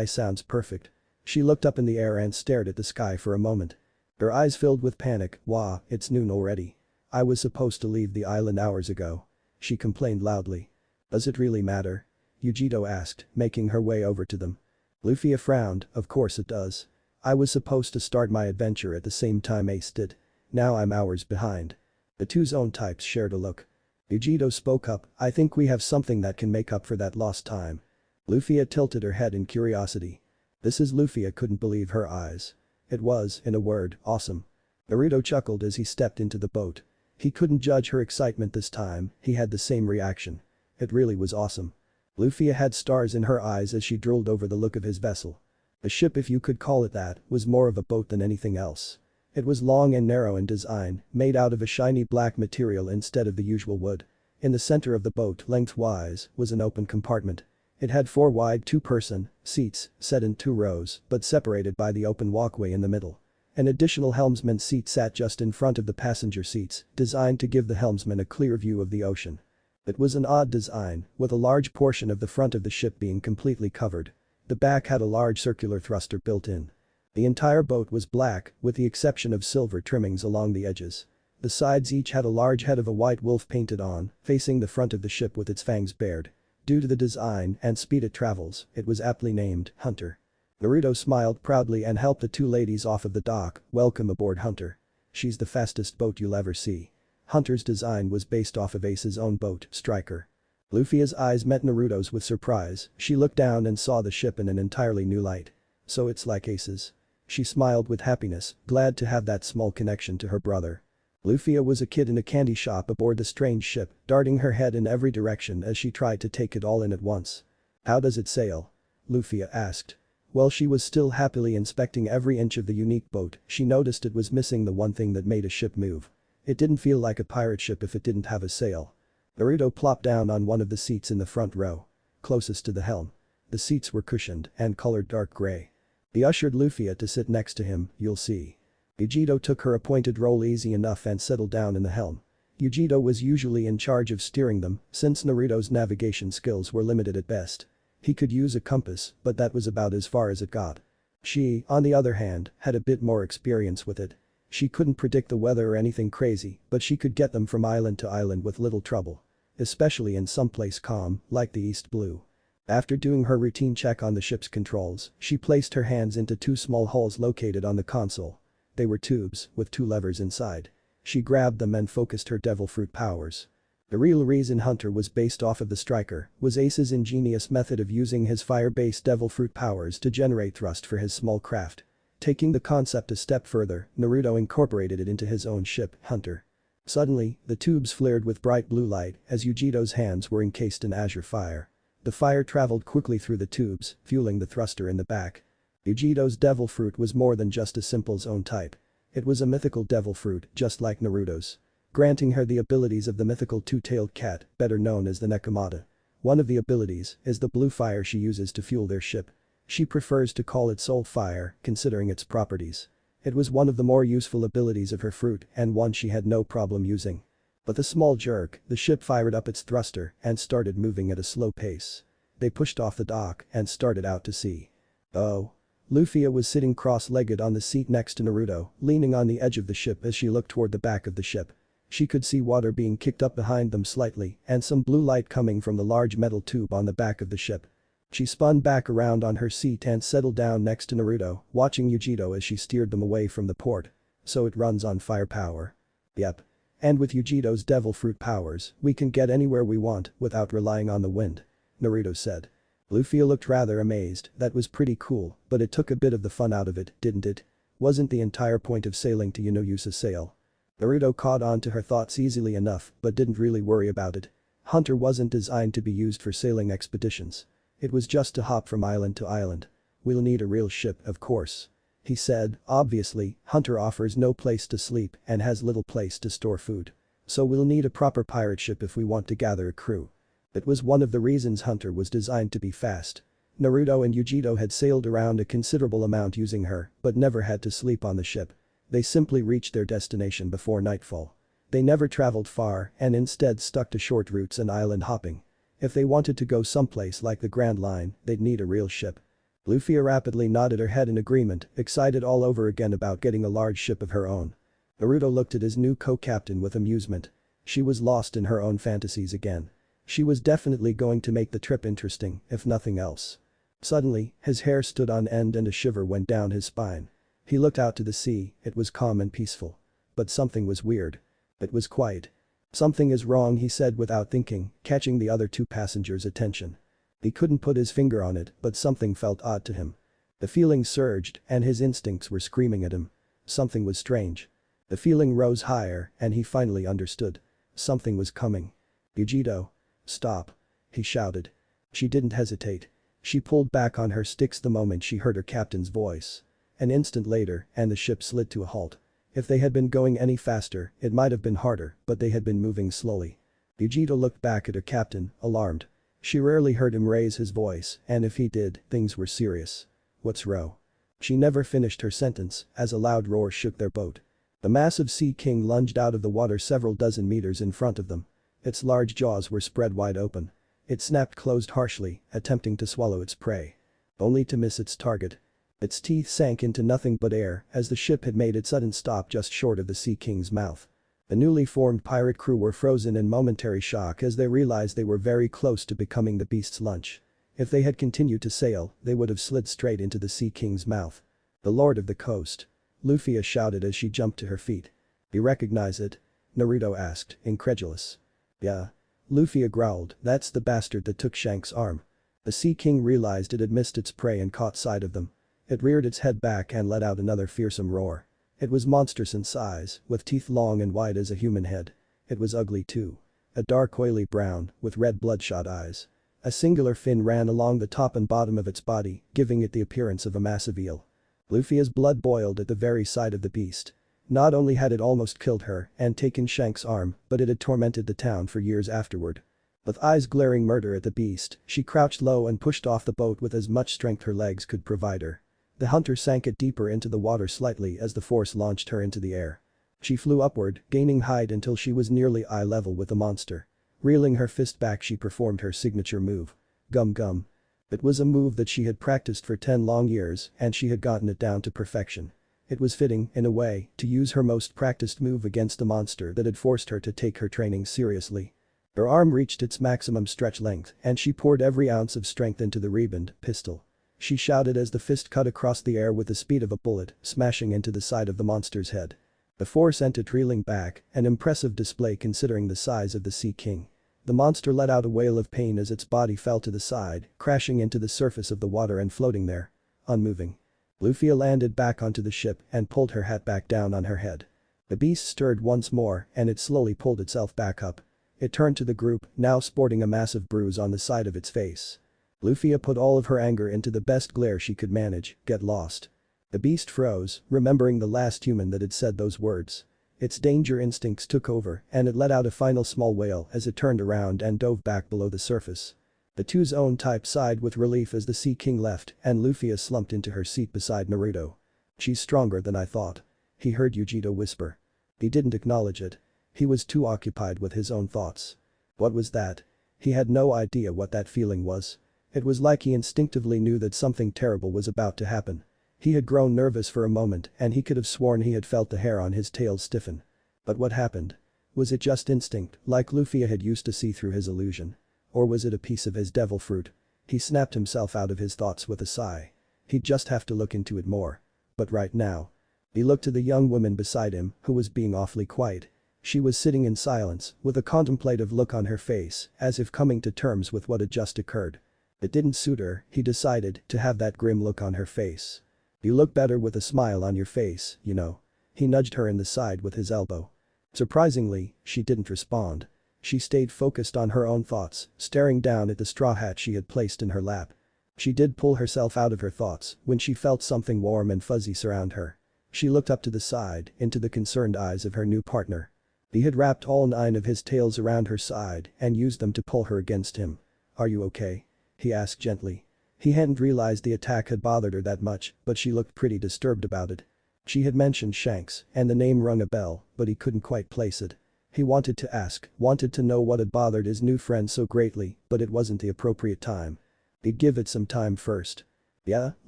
sounds perfect. She looked up in the air and stared at the sky for a moment. Her eyes filled with panic. "Wah, it's noon already. I was supposed to leave the island hours ago," she complained loudly. "Does it really matter?" Yujito asked, making her way over to them. Luffia frowned. "Of course it does. I was supposed to start my adventure at the same time Ace did. Now I'm hours behind." The two zone types shared a look. Yujito spoke up. "I think we have something that can make up for that lost time." Luffia tilted her head in curiosity. Luffia couldn't believe her eyes. It was, in a word, awesome. Naruto chuckled as he stepped into the boat. He couldn't judge her excitement this time, he had the same reaction. It really was awesome. Luffia had stars in her eyes as she drooled over the look of his vessel. The ship, if you could call it that, was more of a boat than anything else. It was long and narrow in design, made out of a shiny black material instead of the usual wood. In the center of the boat, lengthwise, was an open compartment. It had 4 wide two-person seats, set in 2 rows, but separated by the open walkway in the middle. An additional helmsman's seat sat just in front of the passenger seats, designed to give the helmsman a clear view of the ocean. It was an odd design, with a large portion of the front of the ship being completely covered. The back had a large circular thruster built in. The entire boat was black, with the exception of silver trimmings along the edges. The sides each had a large head of a white wolf painted on, facing the front of the ship with its fangs bared. Due to the design and speed it travels, it was aptly named Hunter. Naruto smiled proudly and helped the 2 ladies off of the dock. "Welcome aboard, Hunter. She's the fastest boat you'll ever see." Hunter's design was based off of Ace's own boat, Striker. Luffia's eyes met Naruto's with surprise. She looked down and saw the ship in an entirely new light. "So it's like Ace's." She smiled with happiness, glad to have that small connection to her brother. Luffia was a kid in a candy shop aboard the strange ship, darting her head in every direction as she tried to take it all in at once. "How does it sail?" Luffia asked. While she was still happily inspecting every inch of the unique boat, she noticed it was missing the one thing that made a ship move. It didn't feel like a pirate ship if it didn't have a sail. Naruto plopped down on one of the seats in the front row. Closest to the helm. The seats were cushioned and colored dark gray. He ushered Luffia to sit next to him. "You'll see." Yujito took her appointed role easy enough and settled down in the helm. Yujito was usually in charge of steering them, since Naruto's navigation skills were limited at best. He could use a compass, but that was about as far as it got. She, on the other hand, had a bit more experience with it. She couldn't predict the weather or anything crazy, but she could get them from island to island with little trouble. Especially in someplace calm, like the East Blue. After doing her routine check on the ship's controls, she placed her hands into 2 small holes located on the console. They were tubes, with 2 levers inside. She grabbed them and focused her devil fruit powers. The real reason Hunter was based off of the Striker was Ace's ingenious method of using his fire-based devil fruit powers to generate thrust for his small craft. Taking the concept a step further, Naruto incorporated it into his own ship, Hunter. Suddenly, the tubes flared with bright blue light as Yujito's hands were encased in azure fire. The fire traveled quickly through the tubes, fueling the thruster in the back. Yujito's devil fruit was more than just a simple zone type. It was a mythical devil fruit, just like Naruto's. Granting her the abilities of the mythical two-tailed cat, better known as the Nekomata. One of the abilities is the blue fire she uses to fuel their ship. She prefers to call it soul fire, considering its properties. It was one of the more useful abilities of her fruit and one she had no problem using. With a small jerk, the ship fired up its thruster and started moving at a slow pace. They pushed off the dock and started out to sea. Oh. Luffia was sitting cross-legged on the seat next to Naruto, leaning on the edge of the ship as she looked toward the back of the ship. She could see water being kicked up behind them slightly and some blue light coming from the large metal tube on the back of the ship. She spun back around on her seat and settled down next to Naruto, watching Yujito as she steered them away from the port. So it runs on firepower. Yep. And with Yujito's devil fruit powers, we can get anywhere we want without relying on the wind. Naruto said. Luffia looked rather amazed. That was pretty cool, but it took a bit of the fun out of it, didn't it? Wasn't the entire point of sailing to use a sail? Naruto caught on to her thoughts easily enough, but didn't really worry about it. Hunter wasn't designed to be used for sailing expeditions. It was just to hop from island to island. We'll need a real ship, of course. He said, obviously, Hunter offers no place to sleep and has little place to store food. So we'll need a proper pirate ship if we want to gather a crew. It was one of the reasons Hunter was designed to be fast. Naruto and Yujito had sailed around a considerable amount using her, but never had to sleep on the ship. They simply reached their destination before nightfall. They never traveled far and instead stuck to short routes and island hopping. If they wanted to go someplace like the Grand Line, they'd need a real ship. Luffia rapidly nodded her head in agreement, excited all over again about getting a large ship of her own. Naruto looked at his new co-captain with amusement. She was lost in her own fantasies again. She was definitely going to make the trip interesting, if nothing else. Suddenly, his hair stood on end and a shiver went down his spine. He looked out to the sea, it was calm and peaceful. But something was weird. It was quiet. "Something is wrong," he said without thinking, catching the other two passengers' attention. He couldn't put his finger on it, but something felt odd to him. The feeling surged, and his instincts were screaming at him. Something was strange. The feeling rose higher, and he finally understood. Something was coming. "Yujito. Stop." He shouted. She didn't hesitate. She pulled back on her sticks the moment she heard her captain's voice. An instant later, and the ship slid to a halt. If they had been going any faster, it might have been harder, but they had been moving slowly. Yujito looked back at her captain, alarmed. She rarely heard him raise his voice, and if he did, things were serious. "What's wrong?" She never finished her sentence, as a loud roar shook their boat. The massive Sea King lunged out of the water several dozen meters in front of them. Its large jaws were spread wide open. It snapped closed harshly, attempting to swallow its prey. Only to miss its target. Its teeth sank into nothing but air as the ship had made its sudden stop just short of the Sea King's mouth. The newly formed pirate crew were frozen in momentary shock as they realized they were very close to becoming the beast's lunch. If they had continued to sail, they would have slid straight into the Sea King's mouth. "The Lord of the Coast." Luffia shouted as she jumped to her feet. "You recognize it?" Naruto asked, incredulous. "Yeah." Luffia growled, "That's the bastard that took Shank's arm." The Sea King realized it had missed its prey and caught sight of them. It reared its head back and let out another fearsome roar. It was monstrous in size, with teeth long and wide as a human head. It was ugly too. A dark oily brown, with red bloodshot eyes. A singular fin ran along the top and bottom of its body, giving it the appearance of a massive eel. Luffia's blood boiled at the very sight of the beast. Not only had it almost killed her and taken Shank's arm, but it had tormented the town for years afterward. With eyes glaring murder at the beast, she crouched low and pushed off the boat with as much strength her legs could provide her. The hunter sank it deeper into the water slightly as the force launched her into the air. She flew upward, gaining height until she was nearly eye level with the monster. Reeling her fist back, she performed her signature move. Gum gum. It was a move that she had practiced for 10 long years and she had gotten it down to perfection. It was fitting, in a way, to use her most practiced move against a monster that had forced her to take her training seriously. Her arm reached its maximum stretch length and she poured every ounce of strength into the rebond pistol. She shouted as the fist cut across the air with the speed of a bullet, smashing into the side of the monster's head. The force sent it reeling back, an impressive display considering the size of the Sea King. The monster let out a wail of pain as its body fell to the side, crashing into the surface of the water and floating there. Unmoving. Luffia landed back onto the ship and pulled her hat back down on her head. The beast stirred once more and it slowly pulled itself back up. It turned to the group, now sporting a massive bruise on the side of its face. Luffia put all of her anger into the best glare she could manage, "Get lost." The beast froze, remembering the last human that had said those words. Its danger instincts took over and it let out a final small wail as it turned around and dove back below the surface. The two's own type sighed with relief as the Sea King left and Luffia slumped into her seat beside Naruto. "She's stronger than I thought," he heard Yujito whisper. He didn't acknowledge it. He was too occupied with his own thoughts. What was that? He had no idea what that feeling was. It was like he instinctively knew that something terrible was about to happen. He had grown nervous for a moment and he could have sworn he had felt the hair on his tail stiffen. But what happened? Was it just instinct, like Luffia had used to see through his illusion? Or was it a piece of his devil fruit? He snapped himself out of his thoughts with a sigh. He'd just have to look into it more. But right now. He looked to the young woman beside him, who was being awfully quiet. She was sitting in silence, with a contemplative look on her face, as if coming to terms with what had just occurred. It didn't suit her, he decided, to have that grim look on her face. "You look better with a smile on your face, you know." He nudged her in the side with his elbow. Surprisingly, she didn't respond. She stayed focused on her own thoughts, staring down at the straw hat she had placed in her lap. She did pull herself out of her thoughts when she felt something warm and fuzzy surround her. She looked up to the side, into the concerned eyes of her new partner. He had wrapped all 9 of his tails around her side and used them to pull her against him. "Are you okay?" he asked gently. He hadn't realized the attack had bothered her that much, but she looked pretty disturbed about it. She had mentioned Shanks, and the name rung a bell, but he couldn't quite place it. He wanted to ask, wanted to know what had bothered his new friend so greatly, but it wasn't the appropriate time. He'd give it some time first. "Yeah,"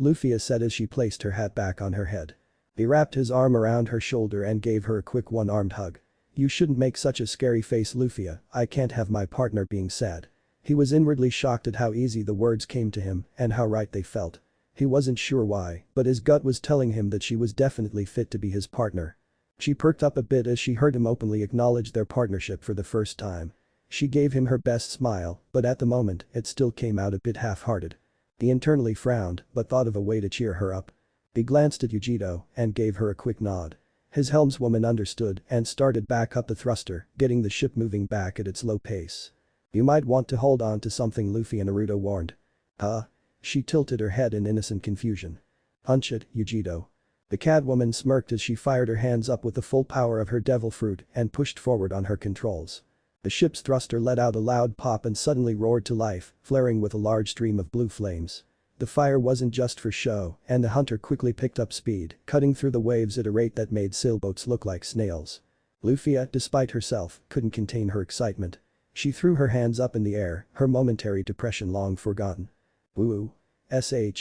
Luffia said as she placed her hat back on her head. He wrapped his arm around her shoulder and gave her a quick one-armed hug. "You shouldn't make such a scary face, Luffia, I can't have my partner being sad." He was inwardly shocked at how easy the words came to him and how right they felt. He wasn't sure why, but his gut was telling him that she was definitely fit to be his partner. She perked up a bit as she heard him openly acknowledge their partnership for the first time. She gave him her best smile, but at the moment, it still came out a bit half-hearted. He internally frowned, but thought of a way to cheer her up. He glanced at GodsShadow and gave her a quick nod. His helmswoman understood and started back up the thruster, getting the ship moving back at its low pace. "You might want to hold on to something," Luffy and Naruto warned. "Huh?" She tilted her head in innocent confusion. "Punch it, GodsShadow." The Catwoman smirked as she fired her hands up with the full power of her devil fruit and pushed forward on her controls. The ship's thruster let out a loud pop and suddenly roared to life, flaring with a large stream of blue flames. The fire wasn't just for show, and the hunter quickly picked up speed, cutting through the waves at a rate that made sailboats look like snails. Luffia, despite herself, couldn't contain her excitement. She threw her hands up in the air, her momentary depression long forgotten. "Woo! Shi.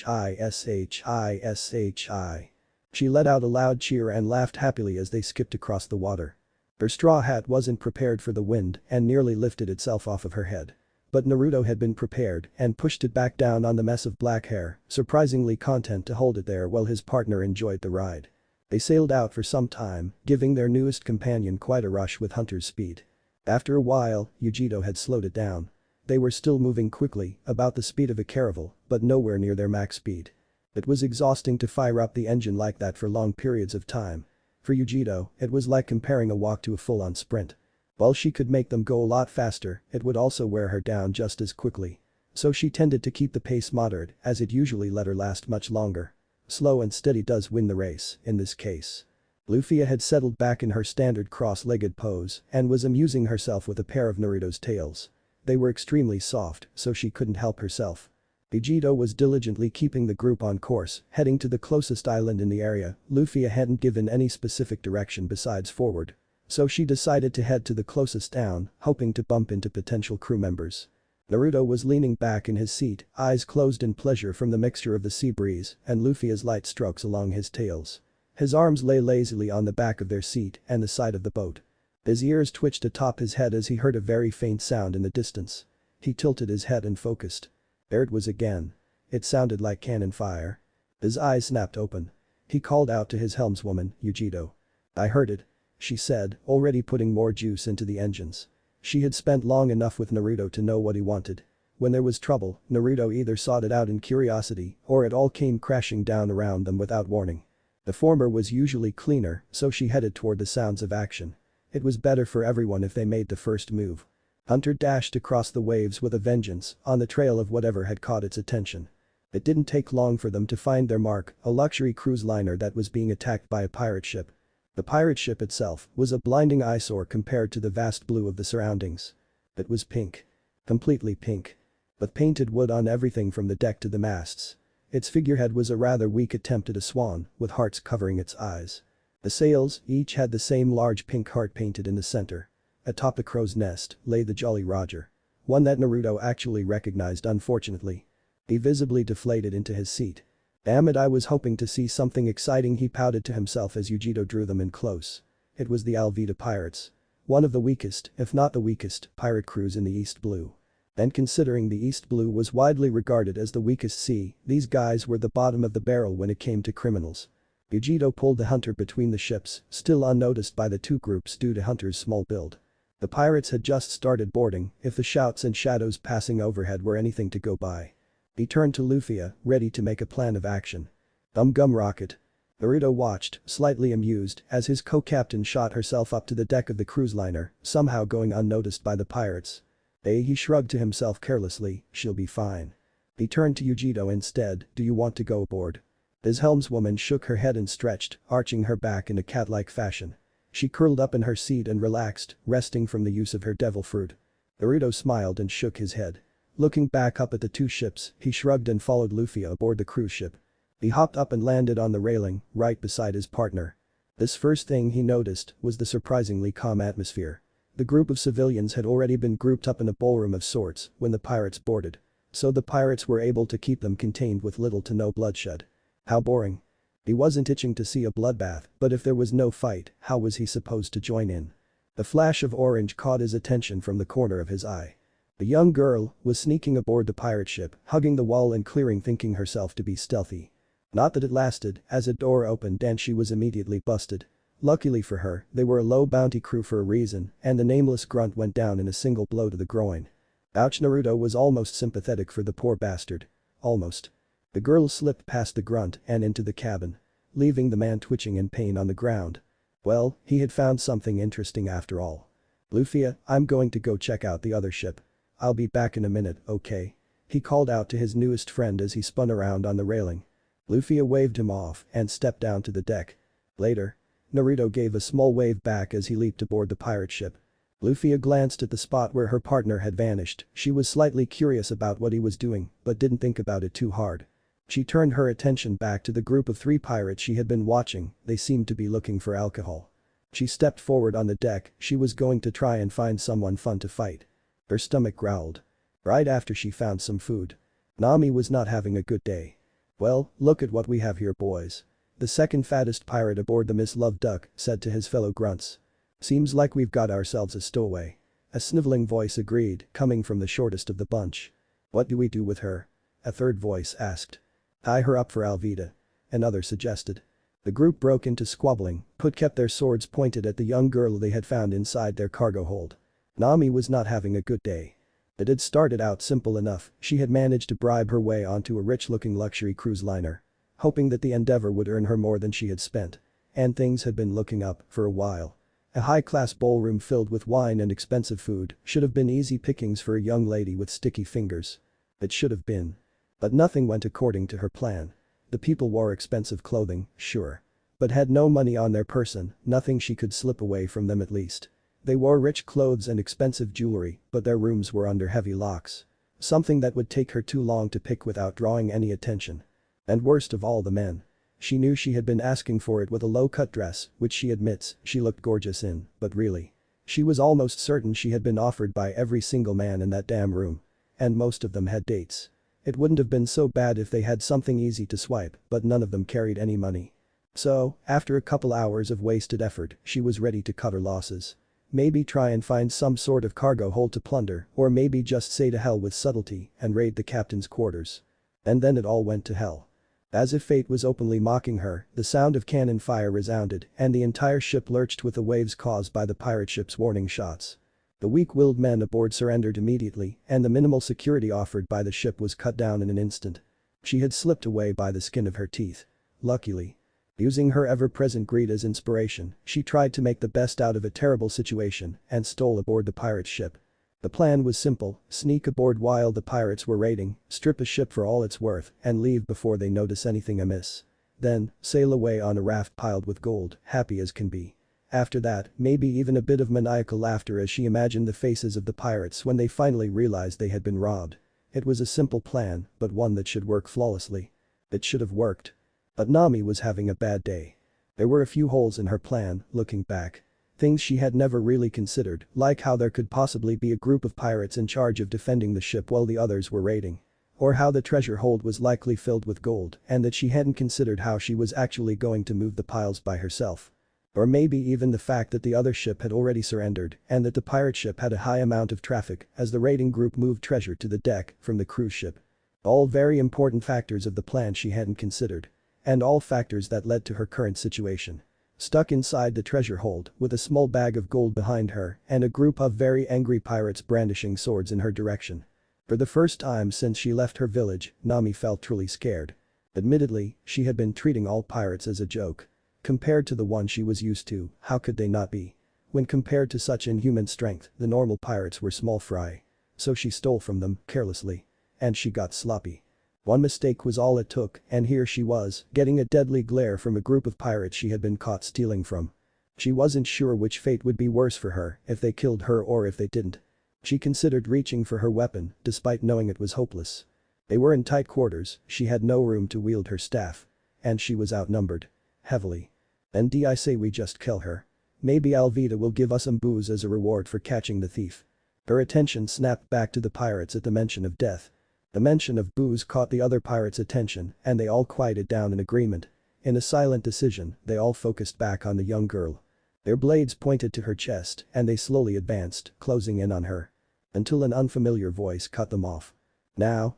She let out a loud cheer and laughed happily as they skipped across the water. Her straw hat wasn't prepared for the wind and nearly lifted itself off of her head. But Naruto had been prepared and pushed it back down on the mess of black hair, surprisingly content to hold it there while his partner enjoyed the ride. They sailed out for some time, giving their newest companion quite a rush with Hunter's speed. After a while, GodsShadow had slowed it down. They were still moving quickly, about the speed of a caravel, but nowhere near their max speed. It was exhausting to fire up the engine like that for long periods of time. For GodsShadow, it was like comparing a walk to a full-on sprint. While she could make them go a lot faster, it would also wear her down just as quickly. So she tended to keep the pace moderate, as it usually let her last much longer. Slow and steady does win the race, in this case. Luffia had settled back in her standard cross-legged pose and was amusing herself with a pair of Naruto's tails. They were extremely soft, so she couldn't help herself. GodsShadow was diligently keeping the group on course, heading to the closest island in the area. Luffia hadn't given any specific direction besides forward. So she decided to head to the closest town, hoping to bump into potential crew members. Naruto was leaning back in his seat, eyes closed in pleasure from the mixture of the sea breeze and Luffia's light strokes along his tails. His arms lay lazily on the back of their seat and the side of the boat. His ears twitched atop his head as he heard a very faint sound in the distance. He tilted his head and focused. There it was again. It sounded like cannon fire. His eyes snapped open. He called out to his helmswoman, "GodsShadow." "I heard it," she said, already putting more juice into the engines. She had spent long enough with Naruto to know what he wanted. When there was trouble, Naruto either sought it out in curiosity or it all came crashing down around them without warning. The former was usually cleaner, so she headed toward the sounds of action. It was better for everyone if they made the first move. Hunter dashed across the waves with a vengeance, on the trail of whatever had caught its attention. It didn't take long for them to find their mark, a luxury cruise liner that was being attacked by a pirate ship. The pirate ship itself was a blinding eyesore compared to the vast blue of the surroundings. It was pink. Completely pink. With painted wood on everything from the deck to the masts. Its figurehead was a rather weak attempt at a swan, with hearts covering its eyes. The sails, each had the same large pink heart painted in the center. Atop a crow's nest lay the Jolly Roger. One that Naruto actually recognized unfortunately. He visibly deflated into his seat. "Damn it, I was hoping to see something exciting," he pouted to himself as GodsShadow drew them in close. It was the Alvida pirates. One of the weakest, if not the weakest, pirate crews in the East Blue. And considering the East Blue was widely regarded as the weakest sea, these guys were the bottom of the barrel when it came to criminals. GodsShadow pulled the Hunter between the ships, still unnoticed by the two groups due to Hunter's small build. The pirates had just started boarding, if the shouts and shadows passing overhead were anything to go by. He turned to Luffia, ready to make a plan of action. Gum rocket." Naruto watched, slightly amused, as his co-captain shot herself up to the deck of the cruise liner, somehow going unnoticed by the pirates. He shrugged to himself carelessly, "She'll be fine." He turned to GodsShadow instead, "Do you want to go aboard?" His helmswoman shook her head and stretched, arching her back in a cat-like fashion. She curled up in her seat and relaxed, resting from the use of her devil fruit. Naruto smiled and shook his head. Looking back up at the two ships, he shrugged and followed Luffia aboard the cruise ship. He hopped up and landed on the railing, right beside his partner. This first thing he noticed was the surprisingly calm atmosphere. The group of civilians had already been grouped up in a ballroom of sorts when the pirates boarded. So the pirates were able to keep them contained with little to no bloodshed. How boring. He wasn't itching to see a bloodbath, but if there was no fight, how was he supposed to join in? A flash of orange caught his attention from the corner of his eye. A young girl was sneaking aboard the pirate ship, hugging the wall and clearing, thinking herself to be stealthy. Not that it lasted, as a door opened and she was immediately busted. Luckily for her, they were a low bounty crew for a reason, and the nameless grunt went down in a single blow to the groin. Ouch. Naruto was almost sympathetic for the poor bastard. Almost. The girl slipped past the grunt and into the cabin, leaving the man twitching in pain on the ground. Well, he had found something interesting after all. Luffia, I'm going to go check out the other ship. I'll be back in a minute, okay? He called out to his newest friend as he spun around on the railing. Luffia waved him off and stepped down to the deck. Later. Naruto gave a small wave back as he leaped aboard the pirate ship. Luffia glanced at the spot where her partner had vanished. She was slightly curious about what he was doing, but didn't think about it too hard. She turned her attention back to the group of 3 pirates she had been watching. They seemed to be looking for alcohol. She stepped forward on the deck. She was going to try and find someone fun to fight. Her stomach growled. Right after she found some food. Nami was not having a good day. Well, look at what we have here, boys. The second fattest pirate aboard the Miss Love Duck said to his fellow grunts. Seems like we've got ourselves a stowaway. A sniveling voice agreed, coming from the shortest of the bunch. What do we do with her? A third voice asked. Tie her up for Alvida. Another suggested. The group broke into squabbling, but kept their swords pointed at the young girl they had found inside their cargo hold. Nami was not having a good day. It had started out simple enough. She had managed to bribe her way onto a rich-looking luxury cruise liner, hoping that the endeavor would earn her more than she had spent. And things had been looking up for a while. A high-class ballroom filled with wine and expensive food should have been easy pickings for a young lady with sticky fingers. It should have been. But nothing went according to her plan. The people wore expensive clothing, sure. But had no money on their person, nothing she could slip away from them at least. They wore rich clothes and expensive jewelry, but their rooms were under heavy locks. Something that would take her too long to pick without drawing any attention. And worst of all, the men. She knew she had been asking for it with a low-cut dress, which she admits she looked gorgeous in, but really. She was almost certain she had been offered by every single man in that damn room. And most of them had dates. It wouldn't have been so bad if they had something easy to swipe, but none of them carried any money. So, after a couple hours of wasted effort, she was ready to cut her losses. Maybe try and find some sort of cargo hold to plunder, or maybe just say to hell with subtlety and raid the captain's quarters. And then it all went to hell. As if fate was openly mocking her, the sound of cannon fire resounded and the entire ship lurched with the waves caused by the pirate ship's warning shots. The weak-willed men aboard surrendered immediately and the minimal security offered by the ship was cut down in an instant. She had slipped away by the skin of her teeth. Luckily. Using her ever-present greed as inspiration, she tried to make the best out of a terrible situation and stole aboard the pirate's ship. The plan was simple: sneak aboard while the pirates were raiding, strip a ship for all it's worth, and leave before they notice anything amiss. Then, sail away on a raft piled with gold, happy as can be. After that, maybe even a bit of maniacal laughter as she imagined the faces of the pirates when they finally realized they had been robbed. It was a simple plan, but one that should work flawlessly. It should have worked. But Nami was having a bad day. There were a few holes in her plan, looking back. Things she had never really considered, like how there could possibly be a group of pirates in charge of defending the ship while the others were raiding. Or how the treasure hold was likely filled with gold and that she hadn't considered how she was actually going to move the piles by herself. Or maybe even the fact that the other ship had already surrendered and that the pirate ship had a high amount of traffic as the raiding group moved treasure to the deck from the cruise ship. All very important factors of the plan she hadn't considered. And all factors that led to her current situation. Stuck inside the treasure hold with a small bag of gold behind her and a group of very angry pirates brandishing swords in her direction. For the first time since she left her village, Nami felt truly scared. Admittedly, she had been treating all pirates as a joke. Compared to the one she was used to, how could they not be? When compared to such inhuman strength, the normal pirates were small fry. So she stole from them, carelessly. And she got sloppy. One mistake was all it took, and here she was, getting a deadly glare from a group of pirates she had been caught stealing from. She wasn't sure which fate would be worse for her, if they killed her or if they didn't. She considered reaching for her weapon, despite knowing it was hopeless. They were in tight quarters, she had no room to wield her staff. And she was outnumbered. Heavily. And I say we just kill her. Maybe Alvida will give us some booze as a reward for catching the thief. Her attention snapped back to the pirates at the mention of death. The mention of booze caught the other pirates' attention and they all quieted down in agreement. In a silent decision, they all focused back on the young girl. Their blades pointed to her chest and they slowly advanced, closing in on her. Until an unfamiliar voice cut them off. Now.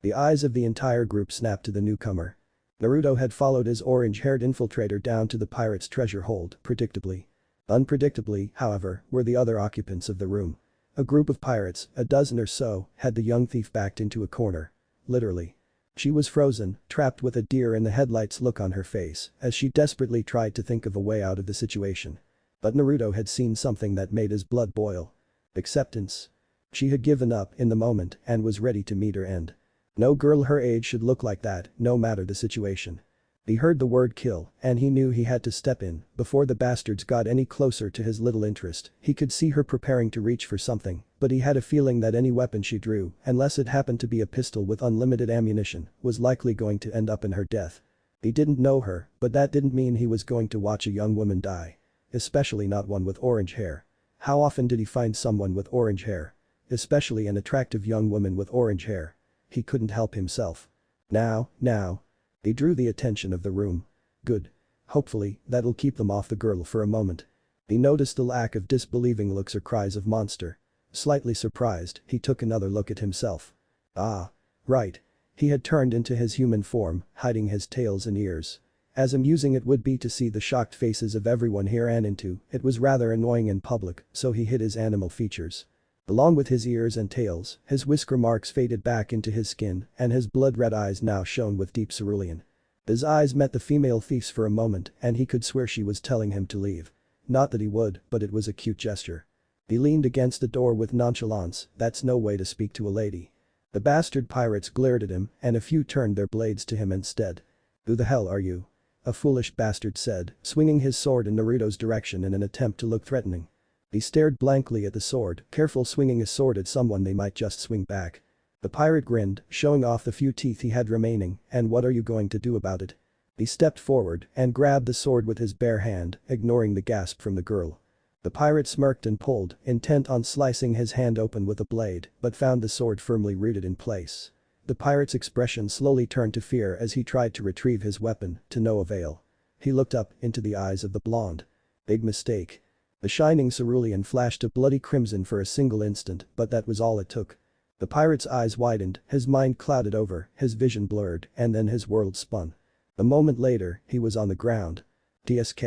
The eyes of the entire group snapped to the newcomer. Naruto had followed his orange-haired infiltrator down to the pirate's treasure hold, predictably. Unpredictably, however, were the other occupants of the room. A group of pirates, a dozen or so, had the young thief backed into a corner. Literally. She was frozen, trapped with a deer-in-the-headlights look on her face, as she desperately tried to think of a way out of the situation. But Naruto had seen something that made his blood boil. Acceptance. She had given up in the moment and was ready to meet her end. No girl her age should look like that, no matter the situation. He heard the word kill and he knew he had to step in before the bastards got any closer to his little interest. He could see her preparing to reach for something, but he had a feeling that any weapon she drew, unless it happened to be a pistol with unlimited ammunition, was likely going to end up in her death. He didn't know her, but that didn't mean he was going to watch a young woman die. Especially not one with orange hair. How often did he find someone with orange hair? Especially an attractive young woman with orange hair. He couldn't help himself. Now. He drew the attention of the room. Good. Hopefully, that'll keep them off the girl for a moment. He noticed the lack of disbelieving looks or cries of monster. Slightly surprised, he took another look at himself. Ah. Right. He had turned into his human form, hiding his tails and ears. As amusing it would be to see the shocked faces of everyone here and into, it was rather annoying in public, so he hid his animal features. Along with his ears and tails, his whisker marks faded back into his skin and his blood-red eyes now shone with deep cerulean. His eyes met the female thief's for a moment and he could swear she was telling him to leave. Not that he would, but it was a cute gesture. He leaned against the door with nonchalance, that's no way to speak to a lady. The bastard pirates glared at him and a few turned their blades to him instead. Who the hell are you? A foolish bastard said, swinging his sword in Naruto's direction in an attempt to look threatening. He stared blankly at the sword, careful swinging his sword at someone they might just swing back. The pirate grinned, showing off the few teeth he had remaining, and what are you going to do about it? He stepped forward and grabbed the sword with his bare hand, ignoring the gasp from the girl. The pirate smirked and pulled, intent on slicing his hand open with a blade, but found the sword firmly rooted in place. The pirate's expression slowly turned to fear as he tried to retrieve his weapon, to no avail. He looked up into the eyes of the blonde. Big mistake. The shining cerulean flashed a bloody crimson for a single instant, but that was all it took. The pirate's eyes widened, his mind clouded over, his vision blurred, and then his world spun. A moment later, he was on the ground. TSK.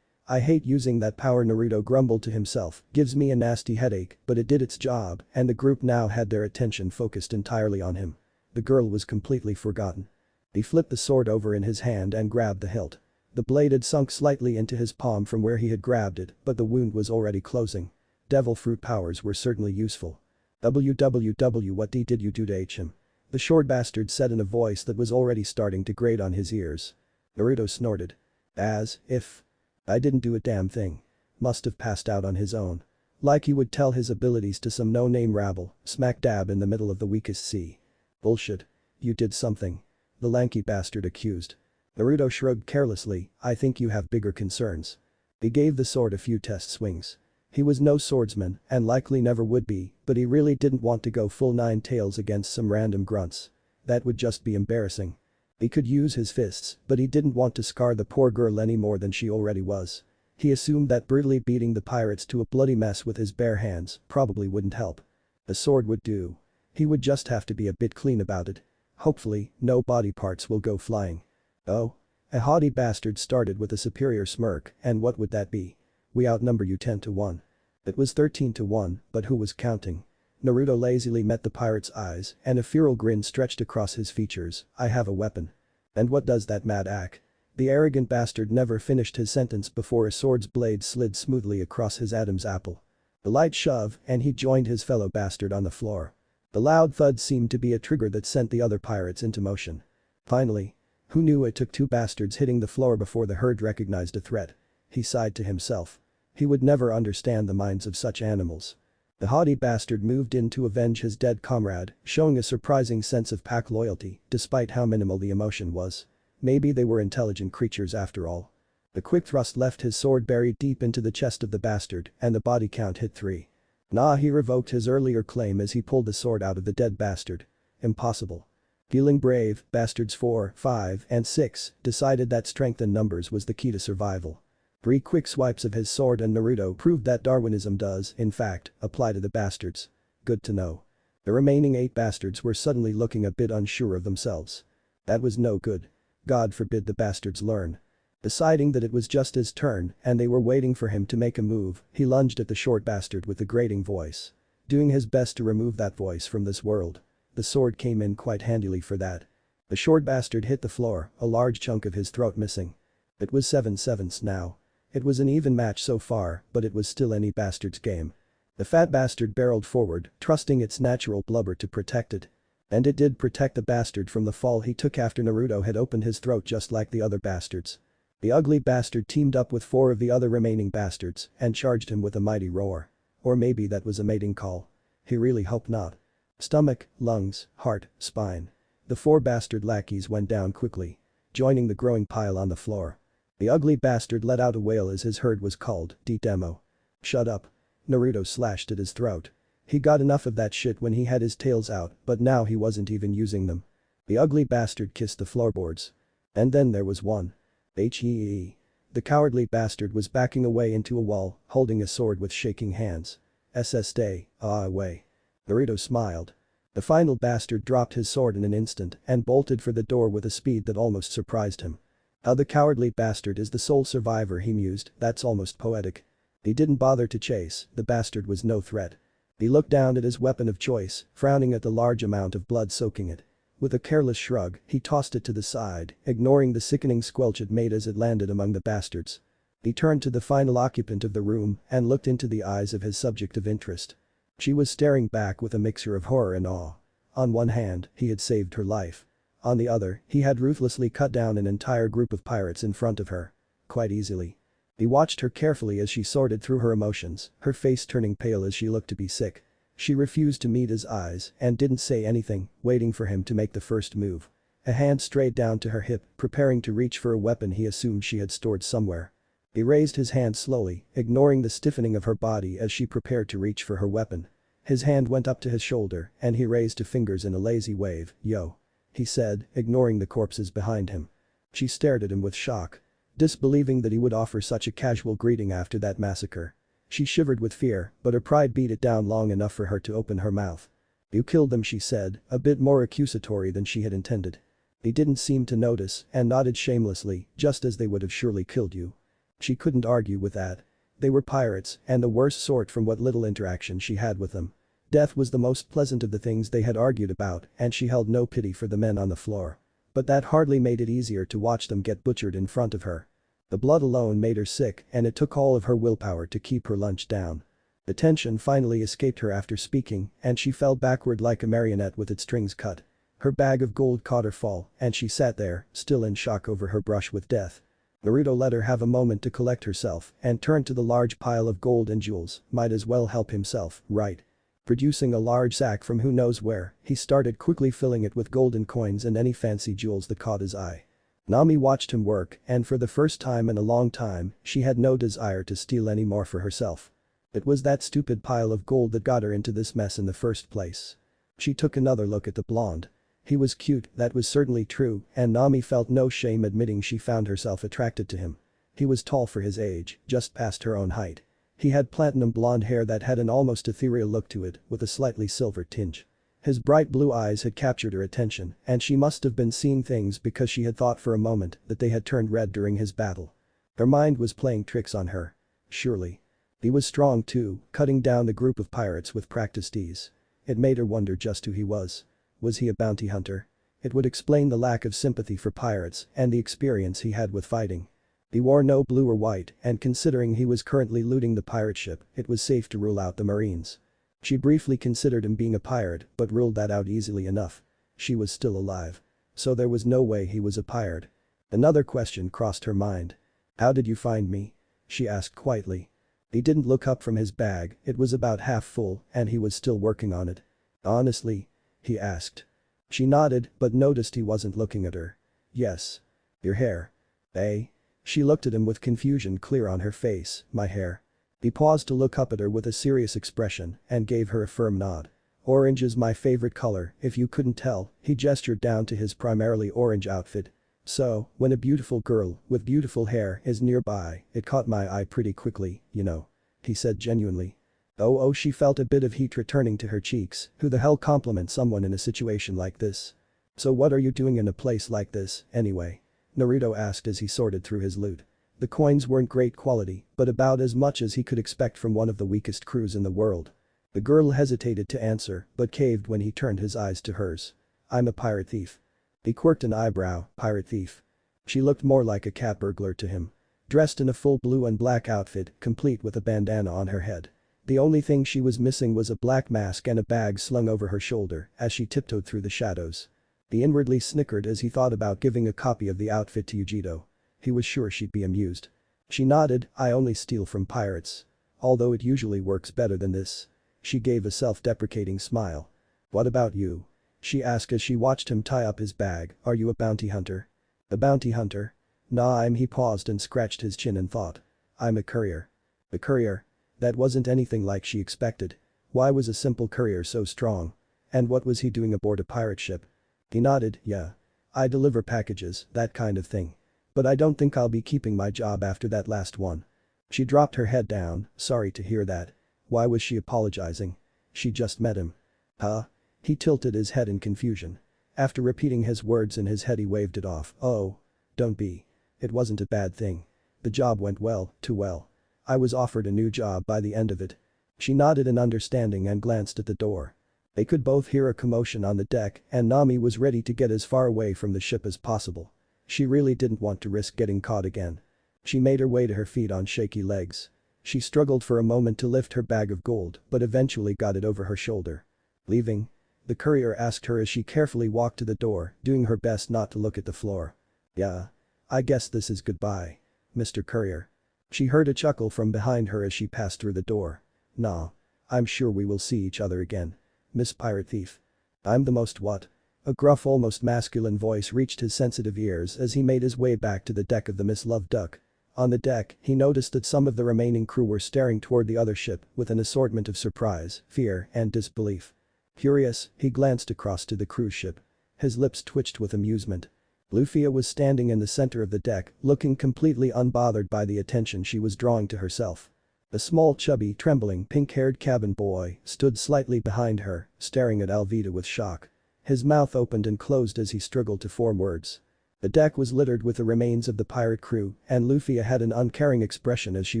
I hate using that power, Naruto grumbled to himself, gives me a nasty headache, but it did its job and the group now had their attention focused entirely on him. The girl was completely forgotten. He flipped the sword over in his hand and grabbed the hilt. The blade had sunk slightly into his palm from where he had grabbed it, but the wound was already closing. Devil fruit powers were certainly useful. WWW, what did you do to him? The short bastard said in a voice that was already starting to grate on his ears. Naruto snorted. As if. I didn't do a damn thing. Must have passed out on his own. Like he would tell his abilities to some no-name rabble, smack dab in the middle of the weakest sea. Bullshit. You did something. The lanky bastard accused. Naruto shrugged carelessly, I think you have bigger concerns. He gave the sword a few test swings. He was no swordsman and likely never would be, but he really didn't want to go full nine tails against some random grunts. That would just be embarrassing. He could use his fists, but he didn't want to scar the poor girl any more than she already was. He assumed that brutally beating the pirates to a bloody mess with his bare hands probably wouldn't help. A sword would do. He would just have to be a bit clean about it. Hopefully, no body parts will go flying. Oh? A haughty bastard started with a superior smirk, and what would that be? We outnumber you 10-1. It was 13-1, but who was counting? Naruto lazily met the pirate's eyes and a feral grin stretched across his features, I have a weapon. And what does that mad act? The arrogant bastard never finished his sentence before a sword's blade slid smoothly across his Adam's apple. A light shove and he joined his fellow bastard on the floor. The loud thud seemed to be a trigger that sent the other pirates into motion. Finally. Who knew it took two bastards hitting the floor before the herd recognized a threat? he sighed to himself. He would never understand the minds of such animals. The haughty bastard moved in to avenge his dead comrade, showing a surprising sense of pack loyalty, despite how minimal the emotion was. Maybe they were intelligent creatures after all. The quick thrust left his sword buried deep into the chest of the bastard, and the body count hit 3. Nah, he revoked his earlier claim as he pulled the sword out of the dead bastard. Impossible. Feeling brave, bastards 4, 5, and 6 decided that strength in numbers was the key to survival. 3 quick swipes of his sword and Naruto proved that Darwinism does, in fact, apply to the bastards. Good to know. The remaining 8 bastards were suddenly looking a bit unsure of themselves. That was no good. God forbid the bastards learn. Deciding that it was just his turn and they were waiting for him to make a move, he lunged at the short bastard with a grating voice. Doing his best to remove that voice from this world. The sword came in quite handily for that. The short bastard hit the floor, a large chunk of his throat missing. It was 7/7 now. It was an even match so far, but it was still any bastard's game. The fat bastard barreled forward, trusting its natural blubber to protect it. And it did protect the bastard from the fall he took after Naruto had opened his throat just like the other bastards. The ugly bastard teamed up with 4 of the other remaining bastards and charged him with a mighty roar. Or maybe that was a mating call. He really hoped not. Stomach, lungs, heart, spine. The 4 bastard lackeys went down quickly, joining the growing pile on the floor. The ugly bastard let out a wail as his herd was called, D-Demo. Shut up. Naruto slashed at his throat. He got enough of that shit when he had his tails out, but now he wasn't even using them. The ugly bastard kissed the floorboards. And then there was one. Heee. The cowardly bastard was backing away into a wall, holding a sword with shaking hands. Stay away. Naruto smiled. The final bastard dropped his sword in an instant and bolted for the door with a speed that almost surprised him. How the cowardly bastard is the sole survivor, he mused, that's almost poetic. He didn't bother to chase, the bastard was no threat. He looked down at his weapon of choice, frowning at the large amount of blood soaking it. With a careless shrug, he tossed it to the side, ignoring the sickening squelch it made as it landed among the bastards. He turned to the final occupant of the room and looked into the eyes of his subject of interest. She was staring back with a mixture of horror and awe. On one hand, he had saved her life. On the other, he had ruthlessly cut down an entire group of pirates in front of her. Quite easily. He watched her carefully as she sorted through her emotions, her face turning pale as she looked to be sick. She refused to meet his eyes and didn't say anything, waiting for him to make the first move. A hand strayed down to her hip, preparing to reach for a weapon he assumed she had stored somewhere. He raised his hand slowly, ignoring the stiffening of her body as she prepared to reach for her weapon. His hand went up to his shoulder and he raised two fingers in a lazy wave. Yo. He said, ignoring the corpses behind him. She stared at him with shock. Disbelieving that he would offer such a casual greeting after that massacre. She shivered with fear, but her pride beat it down long enough for her to open her mouth. You killed them, she said, a bit more accusatory than she had intended. He didn't seem to notice and nodded shamelessly, just as they would have surely killed you. She couldn't argue with that. They were pirates and the worst sort from what little interaction she had with them. Death was the most pleasant of the things they had argued about and she held no pity for the men on the floor. But that hardly made it easier to watch them get butchered in front of her. The blood alone made her sick and it took all of her willpower to keep her lunch down. The tension finally escaped her after speaking and she fell backward like a marionette with its strings cut. Her bag of gold caught her fall and she sat there, still in shock over her brush with death. Naruto let her have a moment to collect herself and turned to the large pile of gold and jewels, might as well help himself, right? Producing a large sack from who knows where, he started quickly filling it with golden coins and any fancy jewels that caught his eye. Nami watched him work and for the first time in a long time, she had no desire to steal any more for herself. It was that stupid pile of gold that got her into this mess in the first place. She took another look at the blonde. He was cute, that was certainly true, and Nami felt no shame admitting she found herself attracted to him. He was tall for his age, just past her own height. He had platinum blonde hair that had an almost ethereal look to it, with a slightly silver tinge. His bright blue eyes had captured her attention, and she must have been seeing things because she had thought for a moment that they had turned red during his battle. Her mind was playing tricks on her. Surely. He was strong too, cutting down the group of pirates with practiced ease. It made her wonder just who he was. Was he a bounty hunter? It would explain the lack of sympathy for pirates and the experience he had with fighting. He wore no blue or white, and considering he was currently looting the pirate ship, it was safe to rule out the Marines. She briefly considered him being a pirate, but ruled that out easily enough. She was still alive. So there was no way he was a pirate. Another question crossed her mind. How did you find me? she asked quietly. He didn't look up from his bag, it was about half full and he was still working on it. Honestly? He asked. She nodded but noticed he wasn't looking at her. Yes. Your hair. Eh? She looked at him with confusion clear on her face. My hair. He paused to look up at her with a serious expression and gave her a firm nod. Orange is my favorite color, if you couldn't tell, he gestured down to his primarily orange outfit. So, when a beautiful girl with beautiful hair is nearby, it caught my eye pretty quickly, you know. He said genuinely. Oh, she felt a bit of heat returning to her cheeks. Who the hell compliments someone in a situation like this? So what are you doing in a place like this, anyway? Naruto asked as he sorted through his loot. The coins weren't great quality, but about as much as he could expect from one of the weakest crews in the world. The girl hesitated to answer, but caved when he turned his eyes to hers. I'm a pirate thief. He quirked an eyebrow, pirate thief. She looked more like a cat burglar to him. Dressed in a full blue and black outfit, complete with a bandana on her head. The only thing she was missing was a black mask and a bag slung over her shoulder as she tiptoed through the shadows. He inwardly snickered as he thought about giving a copy of the outfit to Yujiro. He was sure she'd be amused. She nodded, I only steal from pirates. Although it usually works better than this. She gave a self-deprecating smile. What about you? She asked as she watched him tie up his bag, are you a bounty hunter? A bounty hunter? Nah, he paused and scratched his chin in thought. I'm a courier. A courier? That wasn't anything like she expected. Why was a simple courier so strong? And what was he doing aboard a pirate ship? He nodded, yeah. I deliver packages, that kind of thing. But I don't think I'll be keeping my job after that last one. She dropped her head down, sorry to hear that. Why was she apologizing? She just met him. Huh? He tilted his head in confusion. After repeating his words in his head he waved it off. Oh. Don't be. It wasn't a bad thing. The job went well, too well. I was offered a new job by the end of it. She nodded in understanding and glanced at the door. They could both hear a commotion on the deck and Nami was ready to get as far away from the ship as possible. She really didn't want to risk getting caught again. She made her way to her feet on shaky legs. She struggled for a moment to lift her bag of gold but eventually got it over her shoulder. Leaving? The courier asked her as she carefully walked to the door, doing her best not to look at the floor. Yeah. I guess this is goodbye. Mr. Courier. She heard a chuckle from behind her as she passed through the door. Nah. I'm sure we will see each other again. Miss Pirate Thief. I'm the most what? A gruff almost masculine voice reached his sensitive ears as he made his way back to the deck of the Miss Love Duck. On the deck, he noticed that some of the remaining crew were staring toward the other ship with an assortment of surprise, fear, and disbelief. Curious, he glanced across to the cruise ship. His lips twitched with amusement. Luffia was standing in the center of the deck, looking completely unbothered by the attention she was drawing to herself. A small chubby, trembling, pink-haired cabin boy stood slightly behind her, staring at Alvida with shock. His mouth opened and closed as he struggled to form words. The deck was littered with the remains of the pirate crew, and Luffia had an uncaring expression as she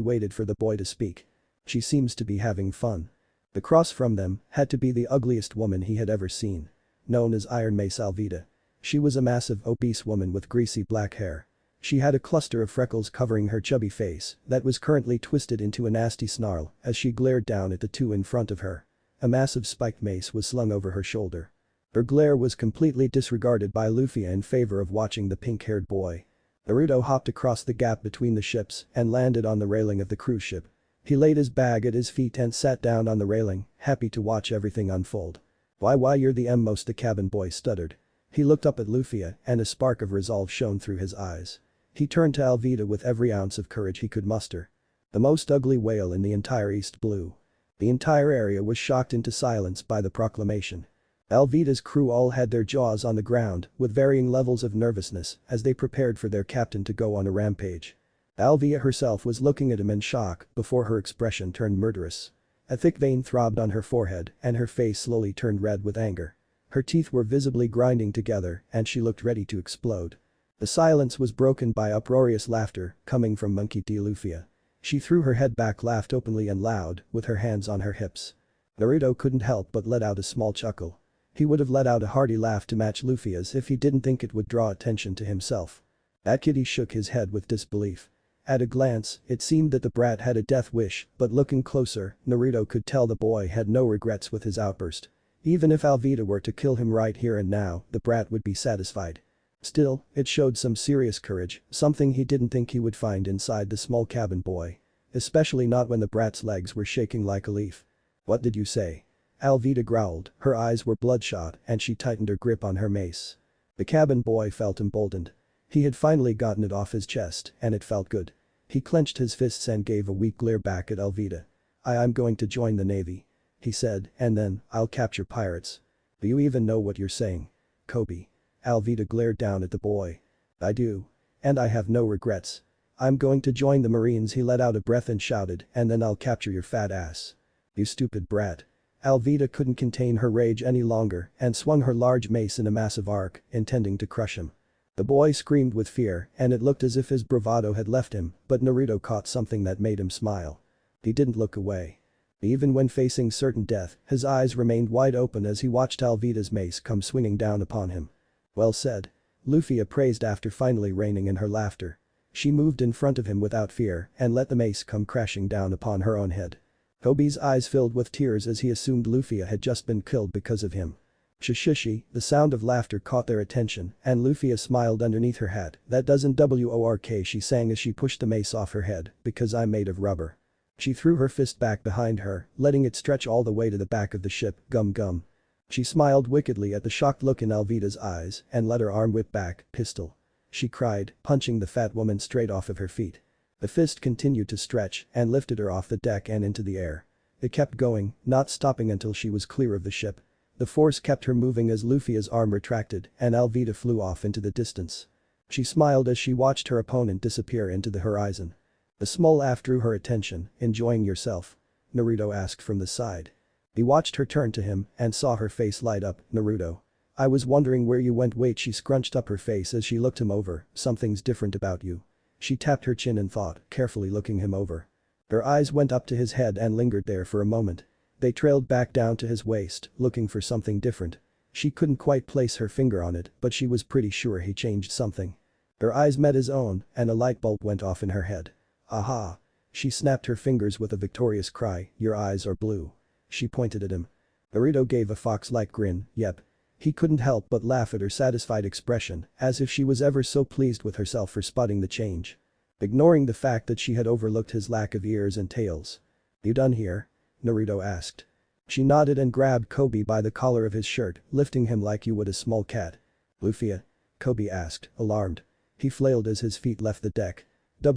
waited for the boy to speak. She seems to be having fun. Across from them had to be the ugliest woman he had ever seen. Known as Iron Mace Alvida. She was a massive, obese woman with greasy black hair. She had a cluster of freckles covering her chubby face that was currently twisted into a nasty snarl as she glared down at the two in front of her. A massive spiked mace was slung over her shoulder. Her glare was completely disregarded by Luffia in favor of watching the pink-haired boy. Naruto hopped across the gap between the ships and landed on the railing of the cruise ship. He laid his bag at his feet and sat down on the railing, happy to watch everything unfold. Why you're the most, the cabin boy stuttered. He looked up at Luffia and a spark of resolve shone through his eyes. He turned to Alvida with every ounce of courage he could muster. The most ugly whale in the entire East Blue. The entire area was shocked into silence by the proclamation. Alvida's crew all had their jaws on the ground with varying levels of nervousness as they prepared for their captain to go on a rampage. Alvida herself was looking at him in shock before her expression turned murderous. A thick vein throbbed on her forehead and her face slowly turned red with anger. Her teeth were visibly grinding together and she looked ready to explode. The silence was broken by uproarious laughter coming from Monkey D. Luffia. She threw her head back, laughed openly and loud with her hands on her hips. Naruto couldn't help but let out a small chuckle. He would have let out a hearty laugh to match Luffia's if he didn't think it would draw attention to himself. That kitty shook his head with disbelief. At a glance, it seemed that the brat had a death wish, but looking closer, Naruto could tell the boy had no regrets with his outburst. Even if Alvida were to kill him right here and now, the brat would be satisfied. Still, it showed some serious courage, something he didn't think he would find inside the small cabin boy. Especially not when the brat's legs were shaking like a leaf. "What did you say?" Alvida growled, her eyes were bloodshot and she tightened her grip on her mace. The cabin boy felt emboldened. He had finally gotten it off his chest and it felt good. He clenched his fists and gave a weak glare back at Alvida. I'm going to join the navy," he said, "and then, I'll capture pirates." "Do you even know what you're saying?" "Kobe." Alvida glared down at the boy. "I do. And I have no regrets. I'm going to join the Marines." He let out a breath and shouted, "and then I'll capture your fat ass." "You stupid brat." Alvida couldn't contain her rage any longer and swung her large mace in a massive arc, intending to crush him. The boy screamed with fear and it looked as if his bravado had left him, but Naruto caught something that made him smile. He didn't look away. Even when facing certain death, his eyes remained wide open as he watched Alvida's mace come swinging down upon him. "Well said." Luffia praised after finally reining in her laughter. She moved in front of him without fear and let the mace come crashing down upon her own head. Kobe's eyes filled with tears as he assumed Luffia had just been killed because of him. Shishishi, the sound of laughter caught their attention and Luffia smiled underneath her hat. "That doesn't work," she sang as she pushed the mace off her head, "because I'm made of rubber." She threw her fist back behind her, letting it stretch all the way to the back of the ship, gum gum. She smiled wickedly at the shocked look in Alvida's eyes and let her arm whip back, "Pistol." She cried, punching the fat woman straight off of her feet. The fist continued to stretch and lifted her off the deck and into the air. It kept going, not stopping until she was clear of the ship. The force kept her moving as Luffia's arm retracted and Alvida flew off into the distance. She smiled as she watched her opponent disappear into the horizon. A small laugh drew her attention. "Enjoying yourself?" Naruto asked from the side. He watched her turn to him and saw her face light up. "Naruto. I was wondering where you went." "Wait." She scrunched up her face as she looked him over. "Something's different about you." She tapped her chin in thought, carefully looking him over. Her eyes went up to his head and lingered there for a moment. They trailed back down to his waist, looking for something different. She couldn't quite place her finger on it, but she was pretty sure he changed something. Her eyes met his own and a light bulb went off in her head. "Aha." She snapped her fingers with a victorious cry. "Your eyes are blue." She pointed at him. Naruto gave a fox-like grin. "Yep." He couldn't help but laugh at her satisfied expression, as if she was ever so pleased with herself for spotting the change. Ignoring the fact that she had overlooked his lack of ears and tails. "You done here?" Naruto asked. She nodded and grabbed Kobe by the collar of his shirt, lifting him like you would a small cat. "Luffia?" Kobe asked, alarmed. He flailed as his feet left the deck. What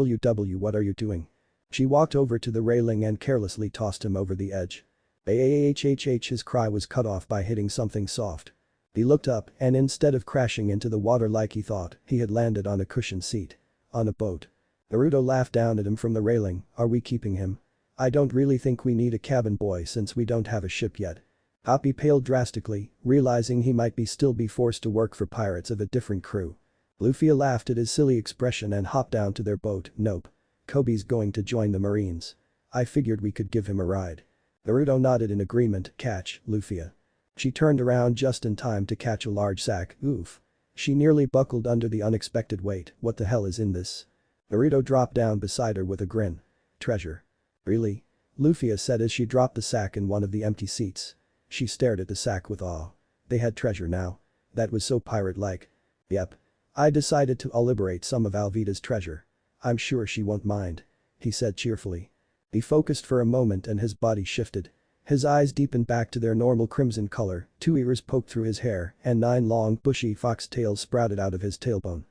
are you doing?" She walked over to the railing and carelessly tossed him over the edge. His cry was cut off by hitting something soft. He looked up and instead of crashing into the water like he thought, he had landed on a cushioned seat. On a boat. Naruto laughed down at him from the railing. "Are we keeping him?" "I don't really think we need a cabin boy since we don't have a ship yet." Hoppy paled drastically, realizing he might still be forced to work for pirates of a different crew. Luffia laughed at his silly expression and hopped down to their boat. "Nope. Kobe's going to join the Marines. I figured we could give him a ride." Naruto nodded in agreement. "Catch, Luffia." She turned around just in time to catch a large sack. Oof. She nearly buckled under the unexpected weight. "What the hell is in this?" Naruto dropped down beside her with a grin. "Treasure." "Really?" Luffia said as she dropped the sack in one of the empty seats. She stared at the sack with awe. They had treasure now. That was so pirate-like. "Yep. I decided to liberate some of Alvida's treasure. I'm sure she won't mind," he said cheerfully. He focused for a moment and his body shifted. His eyes deepened back to their normal crimson color, 2 ears poked through his hair and 9 long bushy fox tails sprouted out of his tailbone.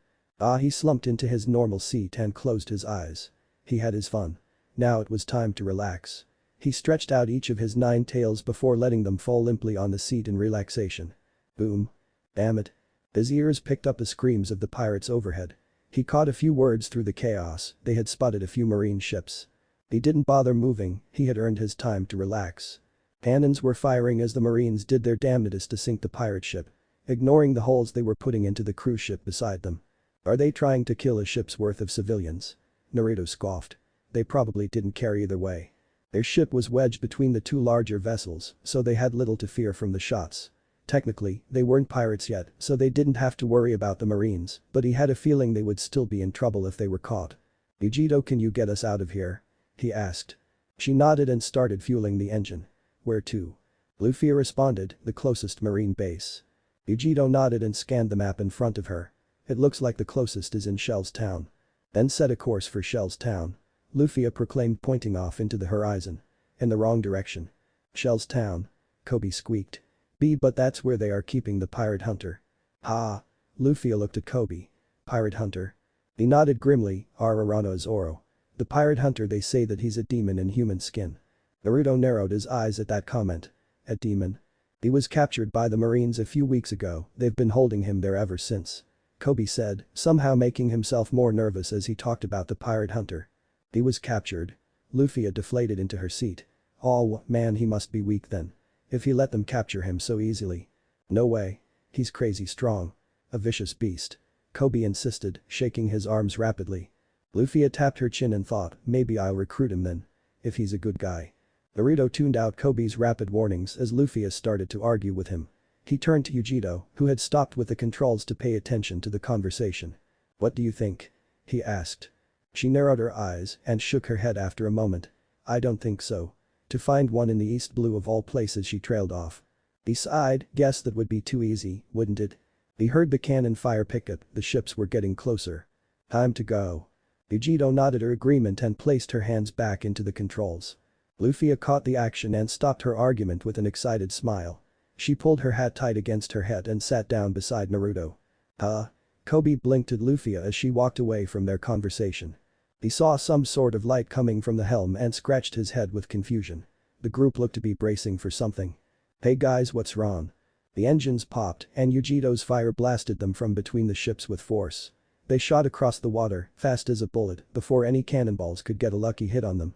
He slumped into his normal seat and closed his eyes. He had his fun. Now it was time to relax. He stretched out each of his 9 tails before letting them fall limply on the seat in relaxation. Boom. Damn it. His ears picked up the screams of the pirates overhead. He caught a few words through the chaos. They had spotted a few marine ships. He didn't bother moving, he had earned his time to relax. Cannons were firing as the Marines did their damnedest to sink the pirate ship, ignoring the holes they were putting into the cruise ship beside them. "Are they trying to kill a ship's worth of civilians?" Naruto scoffed. "They probably didn't care either way. Their ship was wedged between the 2 larger vessels, so they had little to fear from the shots. Technically, they weren't pirates yet, so they didn't have to worry about the Marines, but he had a feeling they would still be in trouble if they were caught. "Vegito, can you get us out of here?" he asked. She nodded and started fueling the engine. "Where to?" Luffia responded, "The closest Marine base." Vegito nodded and scanned the map in front of her. It looks like the closest is in Shell's Town. Then set a course for Shell's Town. Luffia proclaimed, pointing off into the horizon. In the wrong direction. Shell's Town. Kobe squeaked. But that's where they are keeping the pirate hunter. Ha! Luffia looked at Kobe. Pirate hunter? He nodded grimly, Ararano Zoro. The pirate hunter, they say that he's a demon in human skin. Naruto narrowed his eyes at that comment. A demon? He was captured by the Marines a few weeks ago, they've been holding him there ever since. Kobe said, somehow making himself more nervous as he talked about the pirate hunter. He was captured. Luffia deflated into her seat. Oh man, he must be weak then. If he let them capture him so easily. No way. He's crazy strong. A vicious beast. Kobe insisted, shaking his arms rapidly. Luffia tapped her chin and thought, maybe I'll recruit him then. If he's a good guy. Naruto tuned out Kobe's rapid warnings as Luffia started to argue with him. He turned to Yujiro, who had stopped with the controls to pay attention to the conversation. What do you think? He asked. She narrowed her eyes and shook her head after a moment. I don't think so. To find one in the East Blue of all places, she trailed off. He sighed, guess that would be too easy, wouldn't it? He heard the cannon fire pick up, the ships were getting closer. Time to go. Yujiro nodded her agreement and placed her hands back into the controls. Luffia caught the action and stopped her argument with an excited smile. She pulled her hat tight against her head and sat down beside Naruto. Kobe blinked at Luffia as she walked away from their conversation. He saw some sort of light coming from the helm and scratched his head with confusion. The group looked to be bracing for something. Hey guys, what's wrong? The engines popped and Yujiro's fire blasted them from between the ships with force. They shot across the water, fast as a bullet, before any cannonballs could get a lucky hit on them.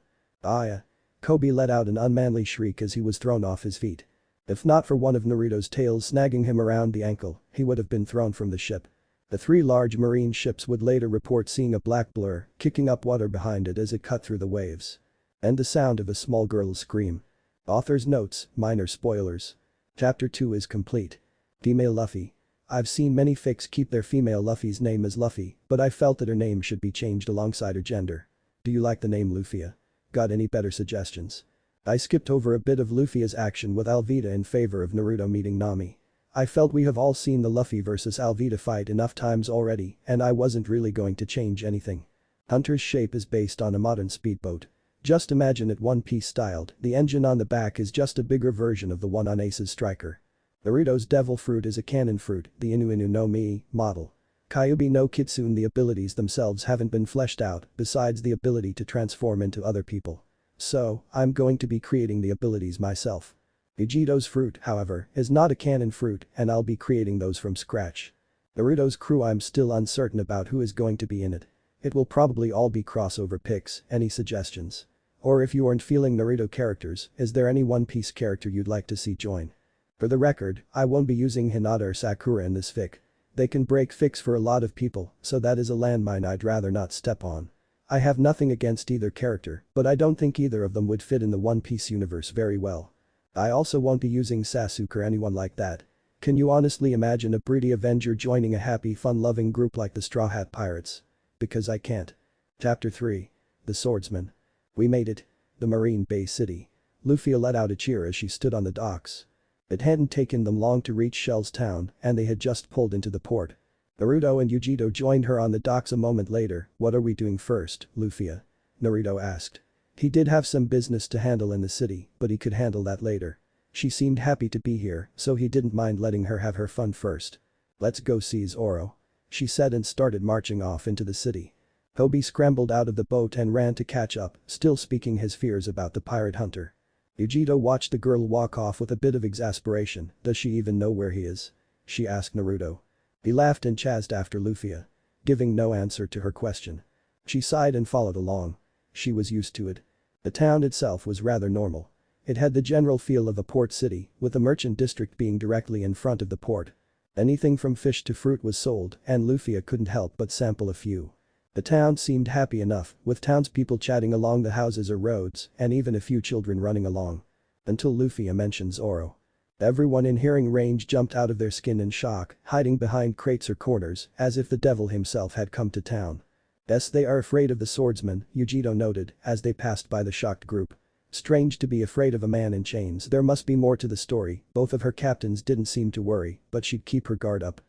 Kobe let out an unmanly shriek as he was thrown off his feet. If not for one of Naruto's tails snagging him around the ankle, he would have been thrown from the ship. The three large marine ships would later report seeing a black blur kicking up water behind it as it cut through the waves. And the sound of a small girl's scream. Author's notes, minor spoilers. Chapter 2 is complete. Female Luffy. I've seen many fics keep their female Luffy's name as Luffy, but I felt that her name should be changed alongside her gender. Do you like the name Luffia? Got any better suggestions? I skipped over a bit of Luffia's action with Alvida in favor of Naruto meeting Nami. I felt we have all seen the Luffy vs Alvida fight enough times already and I wasn't really going to change anything. Hunter's shape is based on a modern speedboat. Just imagine it One Piece styled, the engine on the back is just a bigger version of the one on Ace's striker. Naruto's devil fruit is a cannon fruit, the Inu Inu no Mi model. Kyuubi no Kitsune, the abilities themselves haven't been fleshed out besides the ability to transform into other people. So, I'm going to be creating the abilities myself. Vegito's fruit, however, is not a cannon fruit and I'll be creating those from scratch. Naruto's crew, I'm still uncertain about who is going to be in it. It will probably all be crossover pics, any suggestions? Or if you aren't feeling Naruto characters, is there any One Piece character you'd like to see join? For the record, I won't be using Hinata or Sakura in this fic. They can break fics for a lot of people, so that is a landmine I'd rather not step on. I have nothing against either character, but I don't think either of them would fit in the One Piece universe very well. I also won't be using Sasuke or anyone like that. Can you honestly imagine a broody Avenger joining a happy fun-loving group like the Straw Hat Pirates? Because I can't. Chapter 3. The Swordsman. We made it. The Marine Bay City. Luffia let out a cheer as she stood on the docks. It hadn't taken them long to reach Shell's Town and they had just pulled into the port. Naruto and Yujiro joined her on the docks a moment later. What are we doing first, Luffia? Naruto asked. He did have some business to handle in the city, but he could handle that later. She seemed happy to be here, so he didn't mind letting her have her fun first. Let's go see Zoro. She said and started marching off into the city. Kobe scrambled out of the boat and ran to catch up, still speaking his fears about the pirate hunter. Yujiro watched the girl walk off with a bit of exasperation. Does she even know where he is? She asked Naruto. He laughed and chased after Luffia. Giving no answer to her question. She sighed and followed along. She was used to it. The town itself was rather normal. It had the general feel of a port city, with the merchant district being directly in front of the port. Anything from fish to fruit was sold, and Luffia couldn't help but sample a few. The town seemed happy enough, with townspeople chatting along the houses or roads, and even a few children running along. Until Luffia mentioned Zoro. Everyone in hearing range jumped out of their skin in shock, hiding behind crates or corners, as if the devil himself had come to town. Yes, they are afraid of the swordsman, Yujiro noted, as they passed by the shocked group. Strange to be afraid of a man in chains, there must be more to the story. Both of her captains didn't seem to worry, but she'd keep her guard up.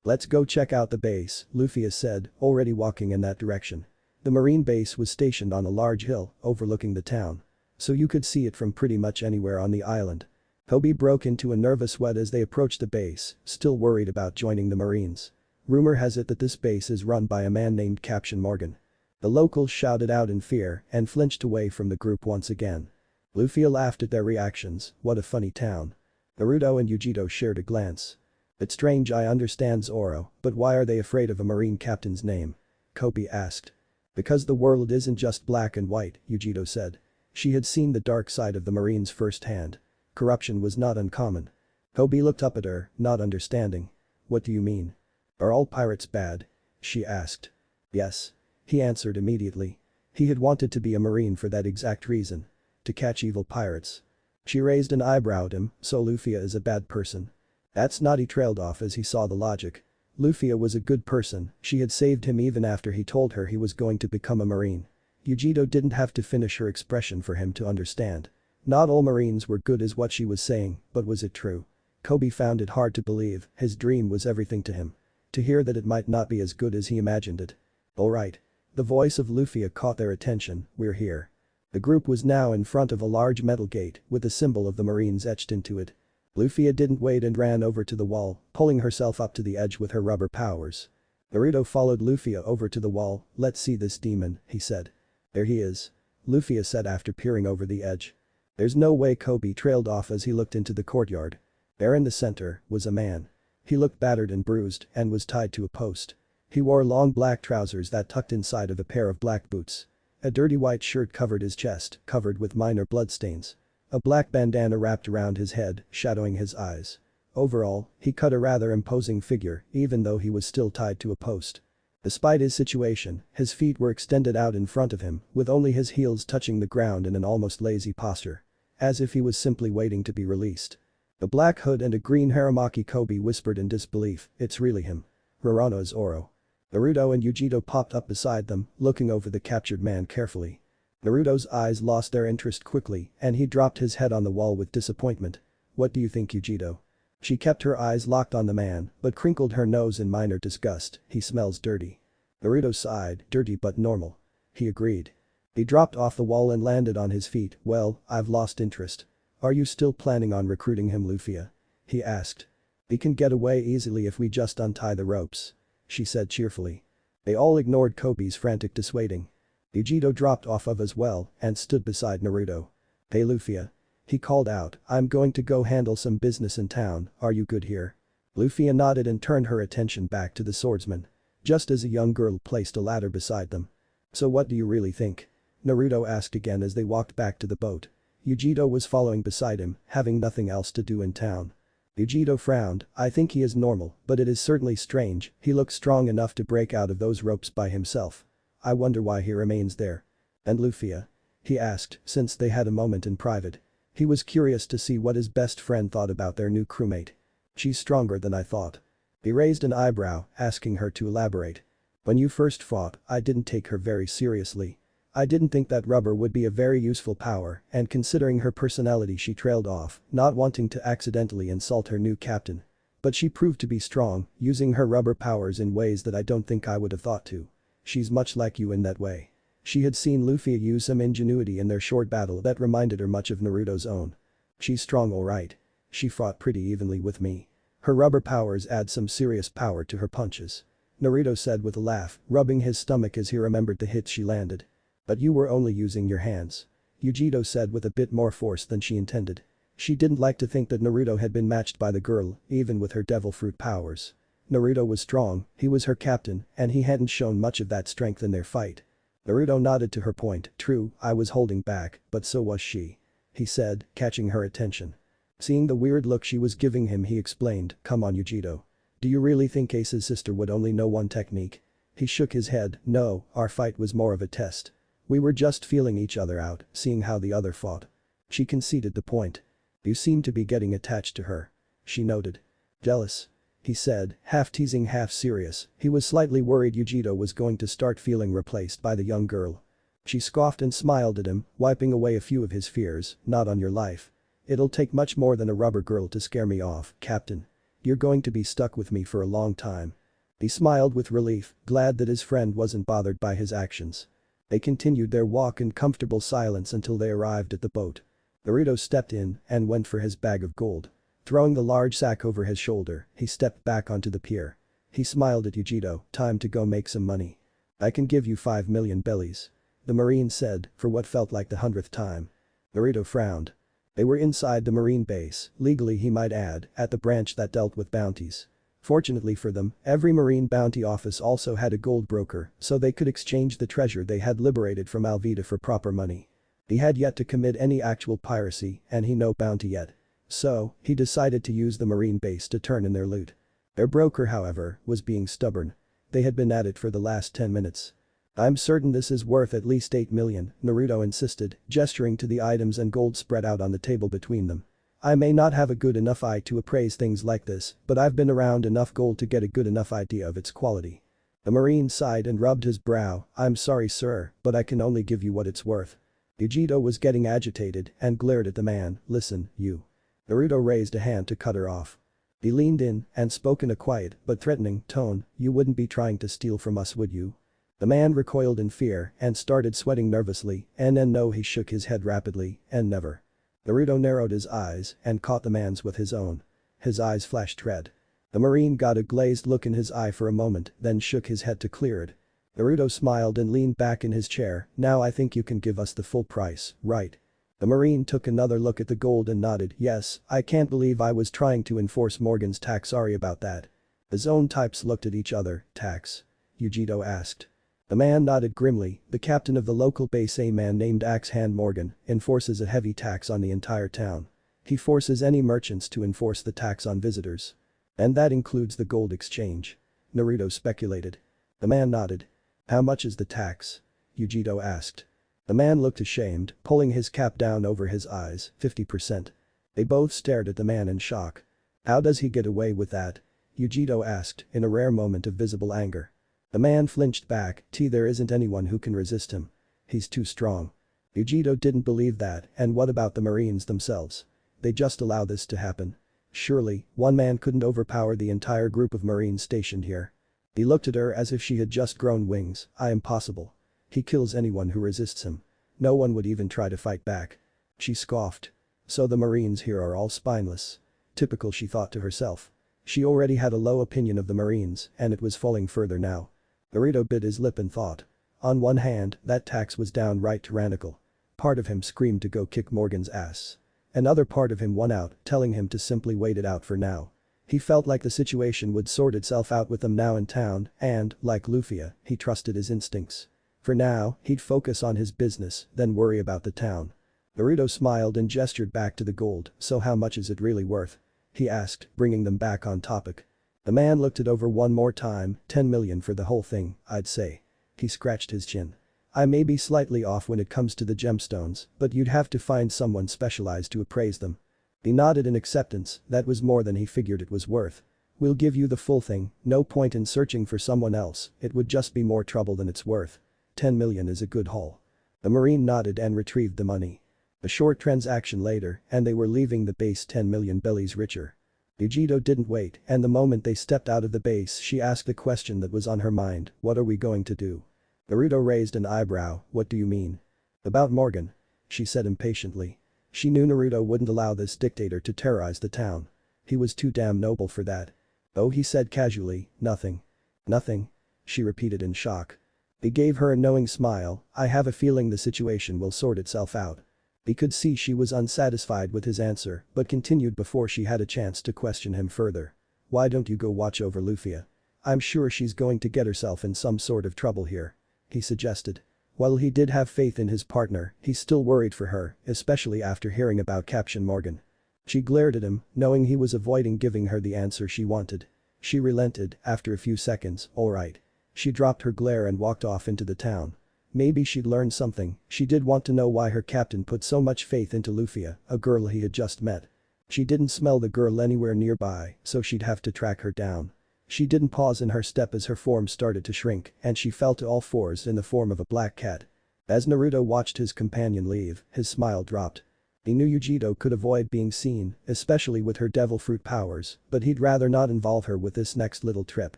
Let's go check out the base, Luffia said, already walking in that direction. The marine base was stationed on a large hill overlooking the town. So you could see it from pretty much anywhere on the island. Kobe broke into a nervous sweat as they approached the base, still worried about joining the Marines. Rumor has it that this base is run by a man named Captain Morgan. The locals shouted out in fear and flinched away from the group once again. Luffia laughed at their reactions. What a funny town. Naruto and Yujito shared a glance. It's strange, I understand, Zoro, but why are they afraid of a marine captain's name? Kobe asked. Because the world isn't just black and white, Yujito said. She had seen the dark side of the Marines firsthand. Corruption was not uncommon. Kobe looked up at her, not understanding. What do you mean? Are all pirates bad? She asked. Yes. He answered immediately. He had wanted to be a Marine for that exact reason. To catch evil pirates. She raised an eyebrow at him, so Luffia is a bad person. That's not, he trailed off as he saw the logic. Luffia was a good person, she had saved him even after he told her he was going to become a Marine. Yujito didn't have to finish her expression for him to understand. Not all Marines were good is what she was saying, but was it true? Kobe found it hard to believe, his dream was everything to him. To hear that it might not be as good as he imagined it. Alright. The voice of Luffia caught their attention, we're here. The group was now in front of a large metal gate with the symbol of the Marines etched into it. Luffia didn't wait and ran over to the wall, pulling herself up to the edge with her rubber powers. Naruto followed Luffia over to the wall. Let's see this demon, he said. There he is. Luffia said after peering over the edge. There's no way, Kobe trailed off as he looked into the courtyard. There in the center was a man. He looked battered and bruised and was tied to a post. He wore long black trousers that tucked inside of a pair of black boots. A dirty white shirt covered his chest, covered with minor bloodstains. A black bandana wrapped around his head, shadowing his eyes. Overall, he cut a rather imposing figure, even though he was still tied to a post. Despite his situation, his feet were extended out in front of him, with only his heels touching the ground in an almost lazy posture. As if he was simply waiting to be released. The black hood and a green haramaki, Kobe whispered in disbelief, it's really him. Rorano is Zoro. Naruto and Yujito popped up beside them, looking over the captured man carefully. Naruto's eyes lost their interest quickly and he dropped his head on the wall with disappointment. What do you think, Yujito? She kept her eyes locked on the man, but crinkled her nose in minor disgust. He smells dirty. Naruto sighed, dirty but normal. He agreed. He dropped off the wall and landed on his feet. Well, I've lost interest. Are you still planning on recruiting him, Luffia? He asked. He can get away easily if we just untie the ropes. She said cheerfully. They all ignored Kobe's frantic dissuading. Yujito dropped off of as well and stood beside Naruto. Hey Luffia. He called out, I'm going to go handle some business in town, are you good here? Luffia nodded and turned her attention back to the swordsman. Just as a young girl placed a ladder beside them. So what do you really think? Naruto asked again as they walked back to the boat. Yujito was following beside him, having nothing else to do in town. Yujito frowned, I think he is normal, but it is certainly strange, he looks strong enough to break out of those ropes by himself. I wonder why he remains there. And Luffia? He asked, since they had a moment in private. He was curious to see what his best friend thought about their new crewmate. She's stronger than I thought. He raised an eyebrow, asking her to elaborate. When you first fought, I didn't take her very seriously. I didn't think that rubber would be a very useful power, and considering her personality she trailed off, not wanting to accidentally insult her new captain. But she proved to be strong, using her rubber powers in ways that I don't think I would have thought to. She's much like you in that way. She had seen Luffia use some ingenuity in their short battle that reminded her much of Naruto's own. She's strong alright. She fought pretty evenly with me. Her rubber powers add some serious power to her punches. Naruto said with a laugh, rubbing his stomach as he remembered the hits she landed. But you were only using your hands. Yujito said with a bit more force than she intended. She didn't like to think that Naruto had been matched by the girl, even with her devil fruit powers. Naruto was strong, he was her captain, and he hadn't shown much of that strength in their fight. Naruto nodded to her point, true, I was holding back, but so was she. He said, catching her attention. Seeing the weird look she was giving him, he explained, come on Yujito. Do you really think Ace's sister would only know one technique? He shook his head, no, our fight was more of a test. We were just feeling each other out, seeing how the other fought. She conceded the point. You seem to be getting attached to her. She noted. Jealous? He said, half teasing half serious. He was slightly worried Yujito was going to start feeling replaced by the young girl. She scoffed and smiled at him, wiping away a few of his fears, not on your life. It'll take much more than a rubber girl to scare me off, Captain. You're going to be stuck with me for a long time." He smiled with relief, glad that his friend wasn't bothered by his actions. They continued their walk in comfortable silence until they arrived at the boat. Naruto stepped in and went for his bag of gold. Throwing the large sack over his shoulder, he stepped back onto the pier. He smiled at Yujito, "Time to go make some money. I can give you 5 million bellies." The Marine said, for what felt like the 100th time. Naruto frowned. They were inside the Marine base, legally he might add, at the branch that dealt with bounties. Fortunately for them, every Marine bounty office also had a gold broker, so they could exchange the treasure they had liberated from Alvida for proper money. He had yet to commit any actual piracy, and he no bounty yet. So, he decided to use the Marine base to turn in their loot. Their broker, however, was being stubborn. They had been at it for the last 10 minutes. "I'm certain this is worth at least 8 million, Naruto insisted, gesturing to the items and gold spread out on the table between them. "I may not have a good enough eye to appraise things like this, but I've been around enough gold to get a good enough idea of its quality." The Marine sighed and rubbed his brow. "I'm sorry sir, but I can only give you what it's worth." Yujito was getting agitated and glared at the man. "Listen, you." Naruto raised a hand to cut her off. He leaned in and spoke in a quiet but threatening tone, "You wouldn't be trying to steal from us, would you?" The man recoiled in fear and started sweating nervously, and no, he shook his head rapidly, "and never." Naruto narrowed his eyes and caught the man's with his own. His eyes flashed red. The Marine got a glazed look in his eye for a moment, then shook his head to clear it. Naruto smiled and leaned back in his chair. "Now I think you can give us the full price, right?" The Marine took another look at the gold and nodded. "Yes, I can't believe I was trying to enforce Morgan's tax, sorry about that." His own types looked at each other. "Tax?" Yujito asked. The man nodded grimly. "The captain of the local base, a man named Axe Hand Morgan, enforces a heavy tax on the entire town. He forces any merchants to enforce the tax on visitors. And that includes the gold exchange." Naruto speculated. The man nodded. "How much is the tax?" Yujito asked. The man looked ashamed, pulling his cap down over his eyes. 50%. They both stared at the man in shock. "How does he get away with that?" Yujito asked, in a rare moment of visible anger. The man flinched back. "There isn't anyone who can resist him. He's too strong." Yujito didn't believe that, and what about the Marines themselves? They just allow this to happen? Surely, one man couldn't overpower the entire group of Marines stationed here. He looked at her as if she had just grown wings. Impossible. He kills anyone who resists him. No one would even try to fight back." She scoffed. "So the Marines here are all spineless. Typical," she thought to herself. She already had a low opinion of the Marines, and it was falling further now. Naruto bit his lip and thought. On one hand, that tax was downright tyrannical. Part of him screamed to go kick Morgan's ass. Another part of him won out, telling him to simply wait it out for now. He felt like the situation would sort itself out with them now in town and, like Luffia, he trusted his instincts. For now, he'd focus on his business, then worry about the town. Naruto smiled and gestured back to the gold. "So how much is it really worth?" he asked, bringing them back on topic. The man looked it over one more time. 10 million for the whole thing, I'd say. He scratched his chin. "I may be slightly off when it comes to the gemstones, but you'd have to find someone specialized to appraise them." He nodded in acceptance. That was more than he figured it was worth. "We'll give you the full thing, no point in searching for someone else, it would just be more trouble than it's worth. 10 million is a good haul." The Marine nodded and retrieved the money. A short transaction later, and they were leaving the base 10 million bellies richer. Yujito didn't wait, and the moment they stepped out of the base she asked the question that was on her mind, "What are we going to do?" Naruto raised an eyebrow. "What do you mean?" "About Morgan," she said impatiently. She knew Naruto wouldn't allow this dictator to terrorize the town. He was too damn noble for that. "Oh," he said casually, "nothing." "Nothing?" she repeated in shock. He gave her a knowing smile. "I have a feeling the situation will sort itself out." He could see she was unsatisfied with his answer, but continued before she had a chance to question him further. "Why don't you go watch over Luffia? I'm sure she's going to get herself in some sort of trouble here," he suggested. While he did have faith in his partner, he still worried for her, especially after hearing about Captain Morgan. She glared at him, knowing he was avoiding giving her the answer she wanted. She relented after a few seconds. "All right." She dropped her glare and walked off into the town. Maybe she'd learn something. She did want to know why her captain put so much faith into Luffia, a girl he had just met. She didn't smell the girl anywhere nearby, so she'd have to track her down. She didn't pause in her step as her form started to shrink, and she fell to all fours in the form of a black cat. As Naruto watched his companion leave, his smile dropped. He knew Yujito could avoid being seen, especially with her devil fruit powers, but he'd rather not involve her with this next little trip.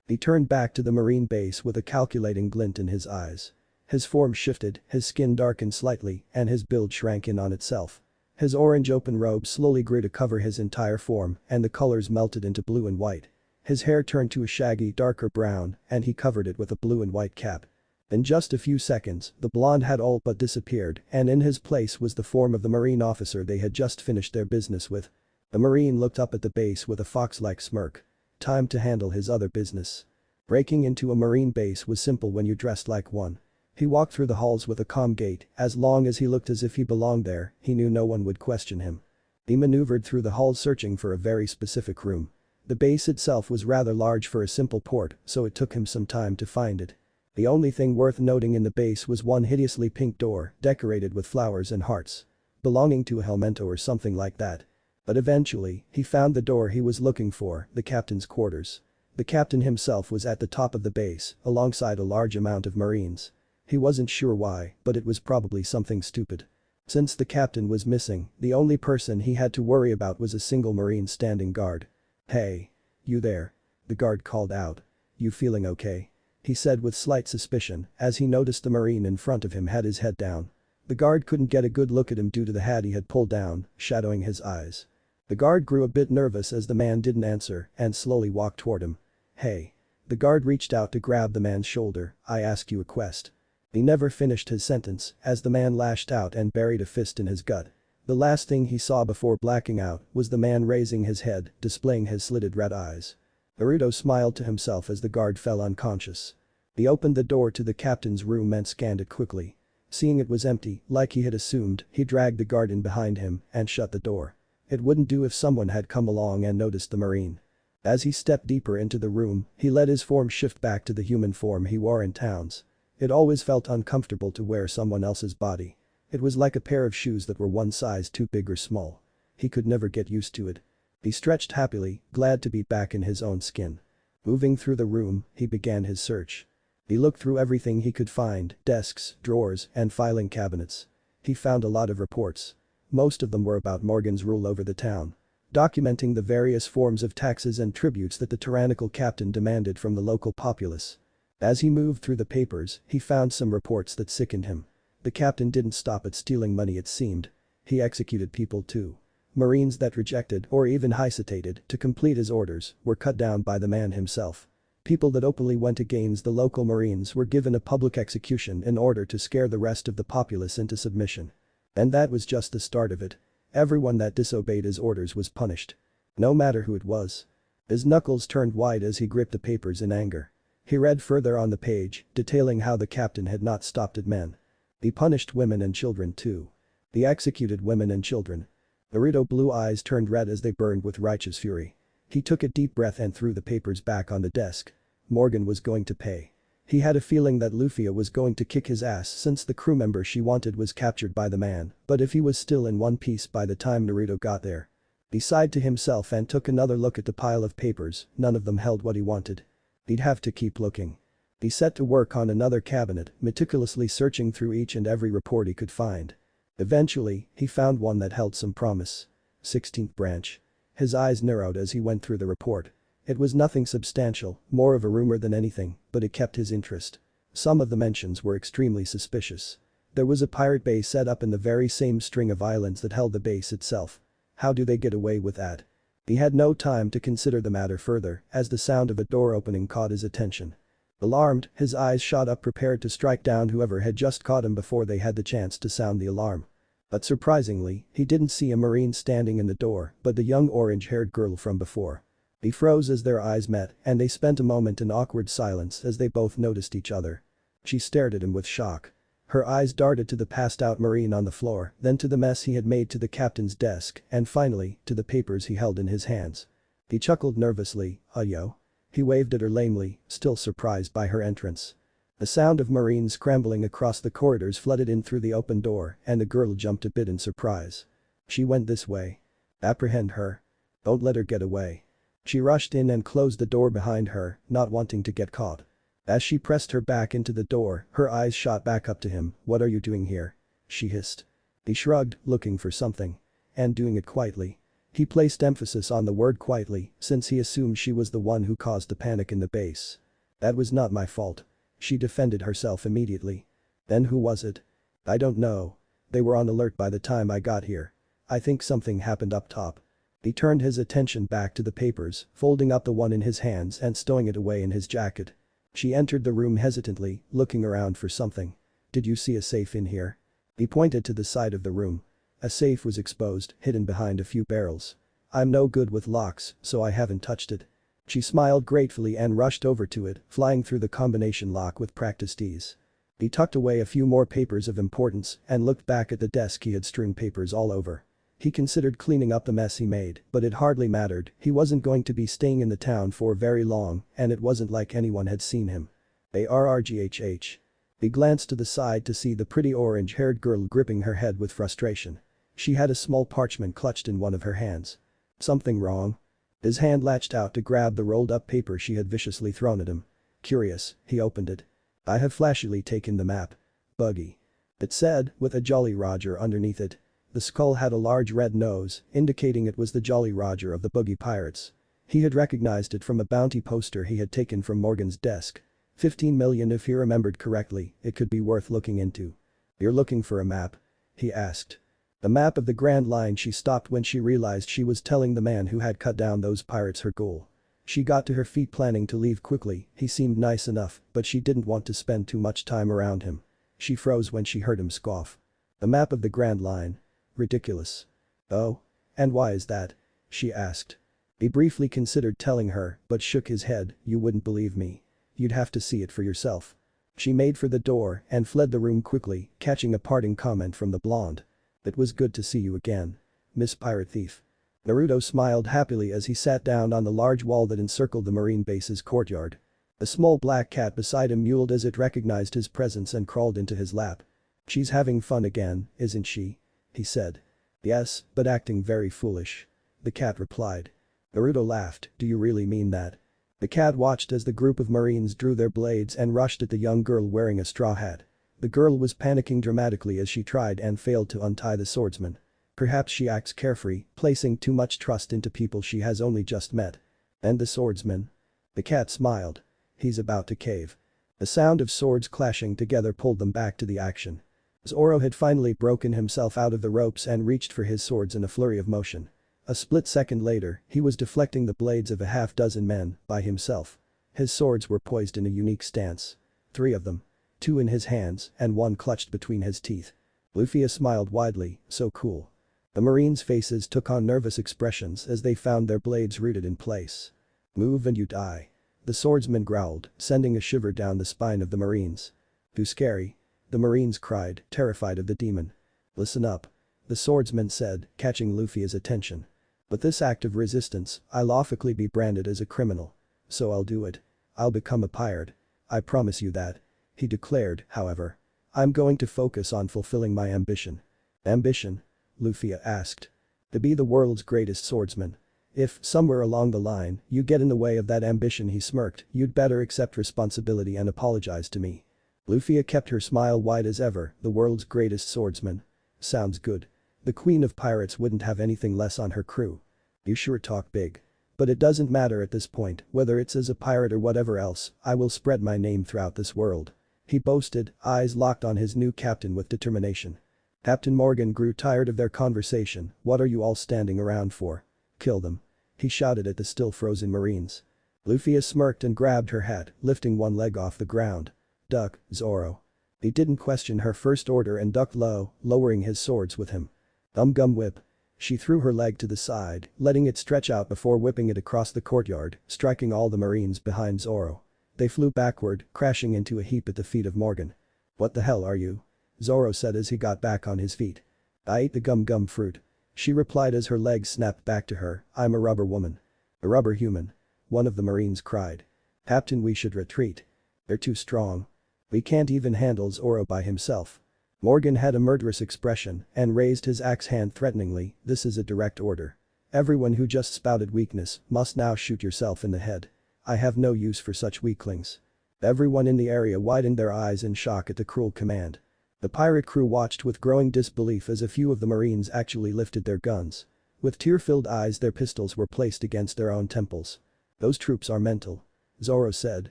He turned back to the marine base with a calculating glint in his eyes. His form shifted, his skin darkened slightly, and his build shrank in on itself. His orange open robe slowly grew to cover his entire form, and the colors melted into blue and white. His hair turned to a shaggy, darker brown, and he covered it with a blue and white cap. In just a few seconds, the blonde had all but disappeared, and in his place was the form of the marine officer they had just finished their business with. The marine looked up at the base with a fox-like smirk. Time to handle his other business. Breaking into a marine base was simple when you dressed like one. He walked through the halls with a calm gait, as long as he looked as if he belonged there, he knew no one would question him. He maneuvered through the halls searching for a very specific room. The base itself was rather large for a simple port, so it took him some time to find it. The only thing worth noting in the base was one hideously pink door, decorated with flowers and hearts. Belonging to a Helmento or something like that. But eventually, he found the door he was looking for, the captain's quarters. The captain himself was at the top of the base, alongside a large amount of marines. He wasn't sure why, but it was probably something stupid. Since the captain was missing, the only person he had to worry about was a single marine standing guard. "Hey. You there?" the guard called out. "You feeling okay?" he said with slight suspicion, as he noticed the marine in front of him had his head down. The guard couldn't get a good look at him due to the hat he had pulled down, shadowing his eyes. The guard grew a bit nervous as the man didn't answer and slowly walked toward him. "Hey." The guard reached out to grab the man's shoulder. "I ask you a quest." He never finished his sentence as the man lashed out and buried a fist in his gut. The last thing he saw before blacking out was the man raising his head, displaying his slitted red eyes. Naruto smiled to himself as the guard fell unconscious. He opened the door to the captain's room and scanned it quickly. Seeing it was empty, like he had assumed, he dragged the guard in behind him and shut the door. It wouldn't do if someone had come along and noticed the marine. As he stepped deeper into the room, he let his form shift back to the human form he wore in towns. It always felt uncomfortable to wear someone else's body. It was like a pair of shoes that were one size too big or small. He could never get used to it. He stretched happily, glad to be back in his own skin. Moving through the room, he began his search. He looked through everything he could find, desks, drawers, and filing cabinets. He found a lot of reports. Most of them were about Morgan's rule over the town. Documenting the various forms of taxes and tributes that the tyrannical captain demanded from the local populace. As he moved through the papers, he found some reports that sickened him. The captain didn't stop at stealing money it seemed. He executed people too. Marines that rejected or even hesitated to complete his orders were cut down by the man himself. People that openly went against the local marines were given a public execution in order to scare the rest of the populace into submission. And that was just the start of it. Everyone that disobeyed his orders was punished. No matter who it was. His knuckles turned white as he gripped the papers in anger. He read further on the page, detailing how the captain had not stopped at men. He punished women and children too. He executed women and children. Naruto's blue eyes turned red as they burned with righteous fury. He took a deep breath and threw the papers back on the desk. Morgan was going to pay. He had a feeling that Luffia was going to kick his ass since the crew member she wanted was captured by the man, but if he was still in one piece by the time Naruto got there. He sighed to himself and took another look at the pile of papers, none of them held what he wanted. He'd have to keep looking. He set to work on another cabinet, meticulously searching through each and every report he could find. Eventually, he found one that held some promise. 16th branch. His eyes narrowed as he went through the report. It was nothing substantial, more of a rumor than anything, but it kept his interest. Some of the mentions were extremely suspicious. There was a pirate base set up in the very same string of islands that held the base itself. How do they get away with that? He had no time to consider the matter further as the sound of a door opening caught his attention. Alarmed, his eyes shot up prepared to strike down whoever had just caught him before they had the chance to sound the alarm. But surprisingly, he didn't see a marine standing in the door, but the young orange-haired girl from before. He froze as their eyes met, and they spent a moment in awkward silence as they both noticed each other. She stared at him with shock. Her eyes darted to the passed-out marine on the floor, then to the mess he had made to the captain's desk, and finally, to the papers he held in his hands. He chuckled nervously, yo. He waved at her lamely, still surprised by her entrance. The sound of marines scrambling across the corridors flooded in through the open door, and the girl jumped a bit in surprise. She went this way. Apprehend her. Don't let her get away. She rushed in and closed the door behind her, not wanting to get caught. As she pressed her back into the door, her eyes shot back up to him. What are you doing here? She hissed. He shrugged, looking for something. And doing it quietly. He placed emphasis on the word quietly, since he assumed she was the one who caused the panic in the base. That was not my fault. She defended herself immediately. Then who was it? I don't know. They were on alert by the time I got here. I think something happened up top. He turned his attention back to the papers, folding up the one in his hands and stowing it away in his jacket. She entered the room hesitantly, looking around for something. Did you see a safe in here? He pointed to the side of the room. A safe was exposed, hidden behind a few barrels. I'm no good with locks, so I haven't touched it. She smiled gratefully and rushed over to it, flying through the combination lock with practiced ease. He tucked away a few more papers of importance and looked back at the desk he had strewn papers all over. He considered cleaning up the mess he made, but it hardly mattered, he wasn't going to be staying in the town for very long and it wasn't like anyone had seen him. ARRGHH. He glanced to the side to see the pretty orange-haired girl gripping her head with frustration. She had a small parchment clutched in one of her hands. Something wrong? His hand latched out to grab the rolled-up paper she had viciously thrown at him. Curious, he opened it. I have flashily taken the map. Buggy. It said, with a Jolly Roger underneath it. The skull had a large red nose, indicating it was the Jolly Roger of the Buggy Pirates. He had recognized it from a bounty poster he had taken from Morgan's desk. 15 million if he remembered correctly, it could be worth looking into. You're looking for a map? He asked. The map of the Grand Line. She stopped when she realized she was telling the man who had cut down those pirates her goal. She got to her feet planning to leave quickly, he seemed nice enough, but she didn't want to spend too much time around him. She froze when she heard him scoff. The map of the Grand Line. Ridiculous. Oh? And why is that? She asked. He briefly considered telling her, but shook his head. You wouldn't believe me. You'd have to see it for yourself. She made for the door and fled the room quickly, catching a parting comment from the blonde. It was good to see you again. Miss Pirate Thief. Naruto smiled happily as he sat down on the large wall that encircled the marine base's courtyard. A small black cat beside him mewled as it recognized his presence and crawled into his lap. She's having fun again, isn't she? He said. Yes, but acting very foolish. The cat replied. Naruto laughed, do you really mean that? The cat watched as the group of marines drew their blades and rushed at the young girl wearing a straw hat. The girl was panicking dramatically as she tried and failed to untie the swordsman. Perhaps she acts carefree, placing too much trust into people she has only just met. And the swordsman? The cat smiled. He's about to cave. The sound of swords clashing together pulled them back to the action. Zoro had finally broken himself out of the ropes and reached for his swords in a flurry of motion. A split second later, he was deflecting the blades of a half-dozen men, by himself. His swords were poised in a unique stance. 3 of them. 2 in his hands and 1 clutched between his teeth. Luffia smiled widely, so cool. The marines' faces took on nervous expressions as they found their blades rooted in place. Move and you die. The swordsman growled, sending a shiver down the spine of the marines. Too scary. The marines cried, terrified of the demon. Listen up. The swordsman said, catching Luffia's attention. But this act of resistance, I'll lawfully be branded as a criminal. So I'll do it. I'll become a pirate. I promise you that. He declared, however. I'm going to focus on fulfilling my ambition. Ambition? Luffia asked. To be the world's greatest swordsman. If, somewhere along the line, you get in the way of that ambition, he smirked, you'd better accept responsibility and apologize to me. Luffia kept her smile wide as ever, the world's greatest swordsman. Sounds good. The Queen of Pirates wouldn't have anything less on her crew. You sure talk big. But it doesn't matter at this point, whether it's as a pirate or whatever else, I will spread my name throughout this world. He boasted, eyes locked on his new captain with determination. Captain Morgan grew tired of their conversation. What are you all standing around for? Kill them. He shouted at the still frozen marines. Luffia smirked and grabbed her hat, lifting one leg off the ground. Duck, Zoro. He didn't question her first order and ducked low, lowering his swords with him. Gum whip. She threw her leg to the side, letting it stretch out before whipping it across the courtyard, striking all the marines behind Zoro. They flew backward, crashing into a heap at the feet of Morgan. What the hell are you? Zoro said as he got back on his feet. I ate the gum fruit. She replied as her legs snapped back to her, I'm a rubber woman. A rubber human. One of the marines cried. Captain, we should retreat. They're too strong. We can't even handle Zoro by himself. Morgan had a murderous expression and raised his axe hand threateningly, this is a direct order. Everyone who just spouted weakness must now shoot yourself in the head. I have no use for such weaklings. Everyone in the area widened their eyes in shock at the cruel command. The pirate crew watched with growing disbelief as a few of the Marines actually lifted their guns. With tear-filled eyes their pistols were placed against their own temples. "Those troops are mental," Zoro said,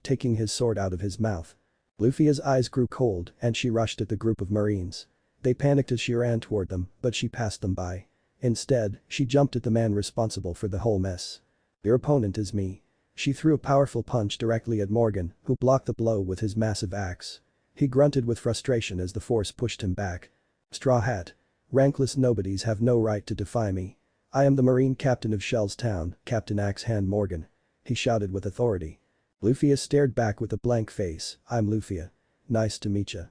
taking his sword out of his mouth. Luffia's eyes grew cold and she rushed at the group of Marines. They panicked as she ran toward them, but she passed them by. Instead, she jumped at the man responsible for the whole mess. "Your opponent is me." She threw a powerful punch directly at Morgan, who blocked the blow with his massive axe. He grunted with frustration as the force pushed him back. "Straw Hat. Rankless nobodies have no right to defy me. I am the Marine Captain of Shell's Town, Captain Axe Hand Morgan," he shouted with authority. Luffia stared back with a blank face. "I'm Luffia. Nice to meet ya."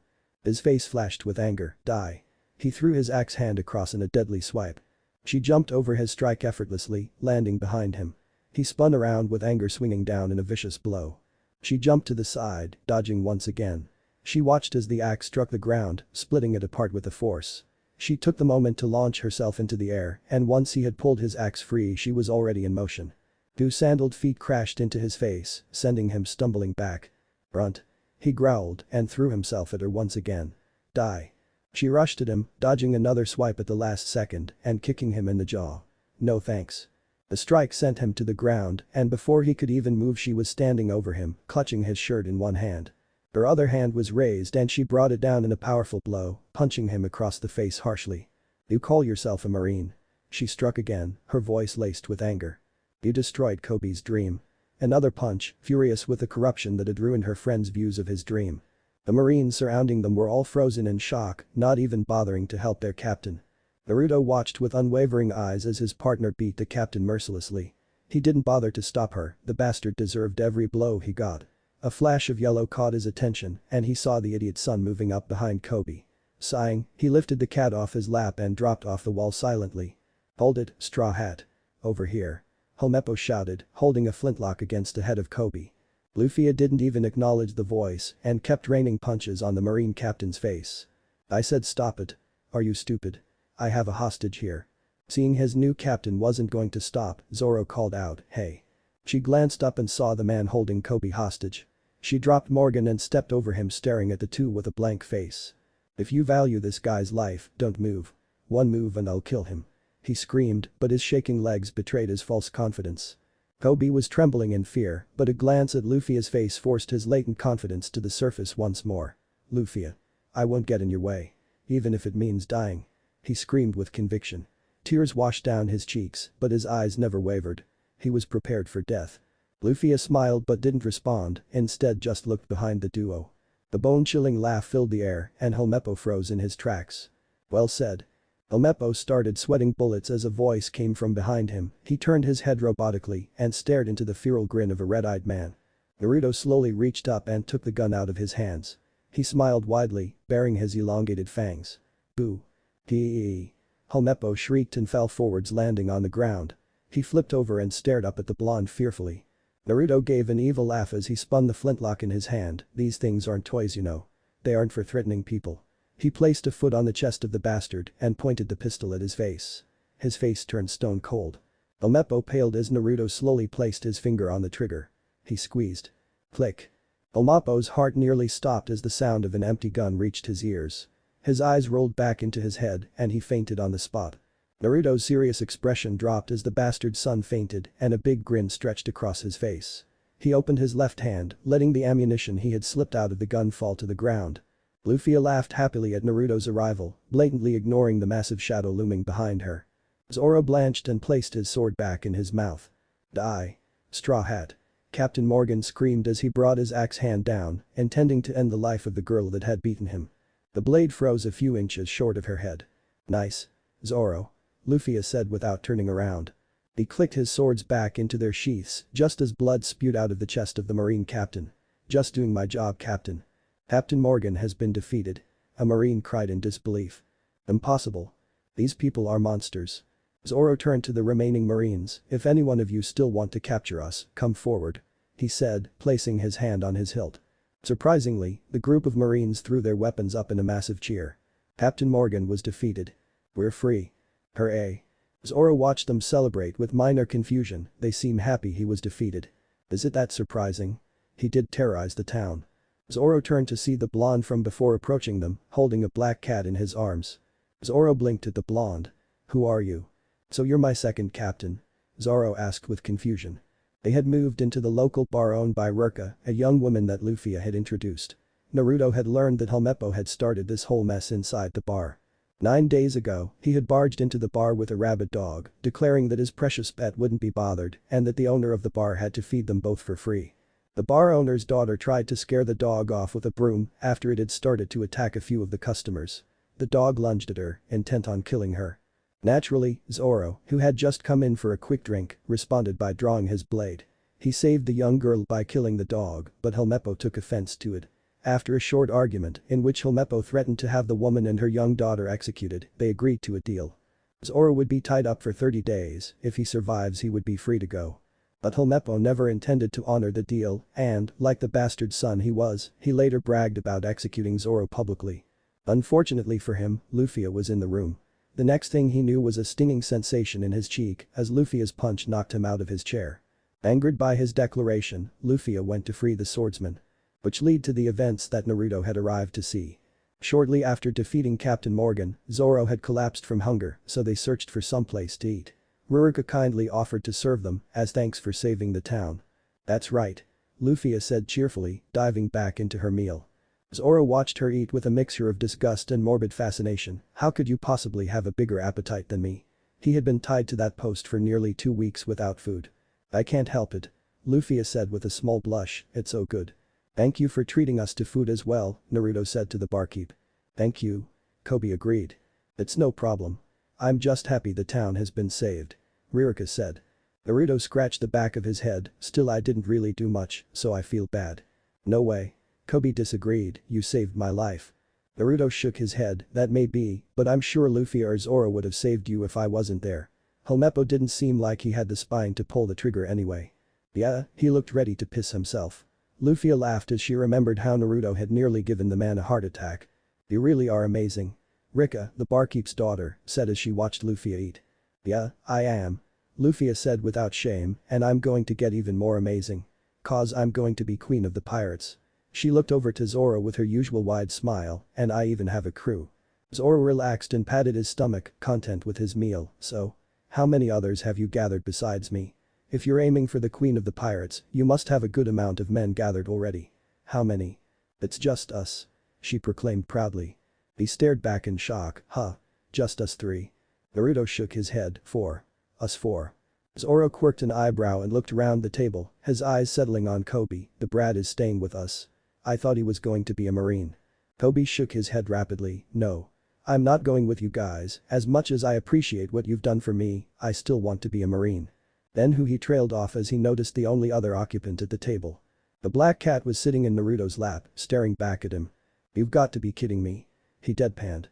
His face flashed with anger. "Die." He threw his axe hand across in a deadly swipe. She jumped over his strike effortlessly, landing behind him. He spun around with anger swinging down in a vicious blow. She jumped to the side, dodging once again. She watched as the axe struck the ground, splitting it apart with a force. She took the moment to launch herself into the air, and once he had pulled his axe free she was already in motion. 2 sandaled feet crashed into his face, sending him stumbling back. "Runt." He growled and threw himself at her once again. "Die." She rushed at him, dodging another swipe at the last second and kicking him in the jaw. "No thanks." The strike sent him to the ground and before he could even move she was standing over him, clutching his shirt in one hand. Her other hand was raised and she brought it down in a powerful blow, punching him across the face harshly. "You call yourself a Marine?" She struck again, her voice laced with anger. "You destroyed Kobe's dream." Another punch, furious with the corruption that had ruined her friend's views of his dream. The Marines surrounding them were all frozen in shock, not even bothering to help their captain. Naruto watched with unwavering eyes as his partner beat the captain mercilessly. He didn't bother to stop her, the bastard deserved every blow he got. A flash of yellow caught his attention and he saw the idiot sun moving up behind Kobe. Sighing, he lifted the cat off his lap and dropped off the wall silently. "Hold it, Straw Hat. Over here." Helmeppo shouted, holding a flintlock against the head of Kobe. Luffia didn't even acknowledge the voice and kept raining punches on the Marine captain's face. "I said stop it. Are you stupid? I have a hostage here." Seeing his new captain wasn't going to stop, Zoro called out, "Hey." She glanced up and saw the man holding Kobe hostage. She dropped Morgan and stepped over him staring at the two with a blank face. "If you value this guy's life, don't move. One move and I'll kill him." He screamed, but his shaking legs betrayed his false confidence. Kobe was trembling in fear, but a glance at Luffia's face forced his latent confidence to the surface once more. "Luffia. I won't get in your way. Even if it means dying." He screamed with conviction. Tears washed down his cheeks, but his eyes never wavered. He was prepared for death. Luffia smiled but didn't respond, instead just looked behind the duo. The bone-chilling laugh filled the air and Helmeppo froze in his tracks. "Well said." Helmeppo started sweating bullets as a voice came from behind him. He turned his head robotically and stared into the feral grin of a red-eyed man. Naruto slowly reached up and took the gun out of his hands. He smiled widely, baring his elongated fangs. "Boo." "Hee." Helmeppo shrieked and fell forwards landing on the ground. He flipped over and stared up at the blonde fearfully. Naruto gave an evil laugh as he spun the flintlock in his hand. "These things aren't toys, you know. They aren't for threatening people." He placed a foot on the chest of the bastard and pointed the pistol at his face. His face turned stone cold. Helmeppo paled as Naruto slowly placed his finger on the trigger. He squeezed. Click. Helmeppo's heart nearly stopped as the sound of an empty gun reached his ears. His eyes rolled back into his head and he fainted on the spot. Naruto's serious expression dropped as the bastard's son fainted and a big grin stretched across his face. He opened his left hand, letting the ammunition he had slipped out of the gun fall to the ground. Luffia laughed happily at Naruto's arrival, blatantly ignoring the massive shadow looming behind her. Zoro blanched and placed his sword back in his mouth. "Die. Straw Hat." Captain Morgan screamed as he brought his axe hand down, intending to end the life of the girl that had beaten him. The blade froze a few inches short of her head. "Nice. Zoro," Luffia said without turning around. He clicked his swords back into their sheaths just as blood spewed out of the chest of the Marine captain. "Just doing my job, Captain." "Captain Morgan has been defeated," a Marine cried in disbelief. "Impossible. These people are monsters." Zoro turned to the remaining Marines. "If any one of you still want to capture us, come forward," he said, placing his hand on his hilt. Surprisingly, the group of Marines threw their weapons up in a massive cheer. Captain Morgan was defeated. "We're free. Hooray." Zoro watched them celebrate with minor confusion. They seem happy he was defeated. Is it that surprising? He did terrorize the town. Zoro turned to see the blonde from before approaching them, holding a black cat in his arms. Zoro blinked at the blonde. "Who are you?" "So you're my second captain?" Zoro asked with confusion. They had moved into the local bar owned by Ruka, a young woman that Luffia had introduced. Naruto had learned that Helmeppo had started this whole mess inside the bar. 9 days ago, he had barged into the bar with a rabid dog, declaring that his precious pet wouldn't be bothered and that the owner of the bar had to feed them both for free. The bar owner's daughter tried to scare the dog off with a broom after it had started to attack a few of the customers. The dog lunged at her, intent on killing her. Naturally, Zoro, who had just come in for a quick drink, responded by drawing his blade. He saved the young girl by killing the dog, but Helmeppo took offense to it. After a short argument in which Helmeppo threatened to have the woman and her young daughter executed, they agreed to a deal. Zoro would be tied up for 30 days, if he survives he would be free to go. But Helmeppo never intended to honor the deal and, like the bastard son he was, he later bragged about executing Zoro publicly. Unfortunately for him, Luffia was in the room. The next thing he knew was a stinging sensation in his cheek as Luffia's punch knocked him out of his chair. Angered by his declaration, Luffia went to free the swordsman. Which led to the events that Naruto had arrived to see. Shortly after defeating Captain Morgan, Zoro had collapsed from hunger, so they searched for someplace to eat. Ruka kindly offered to serve them as thanks for saving the town. "That's right," Luffia said cheerfully, diving back into her meal. Zoro watched her eat with a mixture of disgust and morbid fascination. "How could you possibly have a bigger appetite than me?" He had been tied to that post for nearly 2 weeks without food. "I can't help it," Luffia said with a small blush, "it's so good." "Thank you for treating us to food as well," Naruto said to the barkeep. "Thank you," Kobe agreed. "It's no problem. I'm just happy the town has been saved," Ririka said. Naruto scratched the back of his head. "Still, I didn't really do much, so I feel bad." "No way," Kobe disagreed, "you saved my life." Naruto shook his head. "That may be, but I'm sure Luffy or Zoro would have saved you if I wasn't there." Helmeppo didn't seem like he had the spine to pull the trigger anyway. "Yeah," he looked ready to piss himself. Luffia laughed as she remembered how Naruto had nearly given the man a heart attack. "You really are amazing," Rika, the barkeep's daughter, said as she watched Luffia eat. "Yeah, I am," Luffia said without shame, "and I'm going to get even more amazing. 'Cause I'm going to be queen of the pirates." She looked over to Zoro with her usual wide smile, "And I even have a crew." Zoro relaxed and patted his stomach, content with his meal. "So? How many others have you gathered besides me? If you're aiming for the queen of the pirates, you must have a good amount of men gathered already." "How many?" "It's just us," she proclaimed proudly. He stared back in shock. "Huh? Just us 3?" Naruto shook his head. "4. Us 4. Zoro quirked an eyebrow and looked around the table, his eyes settling on Kobe. "The brat is staying with us. I thought he was going to be a marine." Kobe shook his head rapidly. "No. I'm not going with you guys. As much as I appreciate what you've done for me, I still want to be a marine." Then he trailed off as he noticed the only other occupant at the table. The black cat was sitting in Naruto's lap, staring back at him. "You've got to be kidding me," he deadpanned.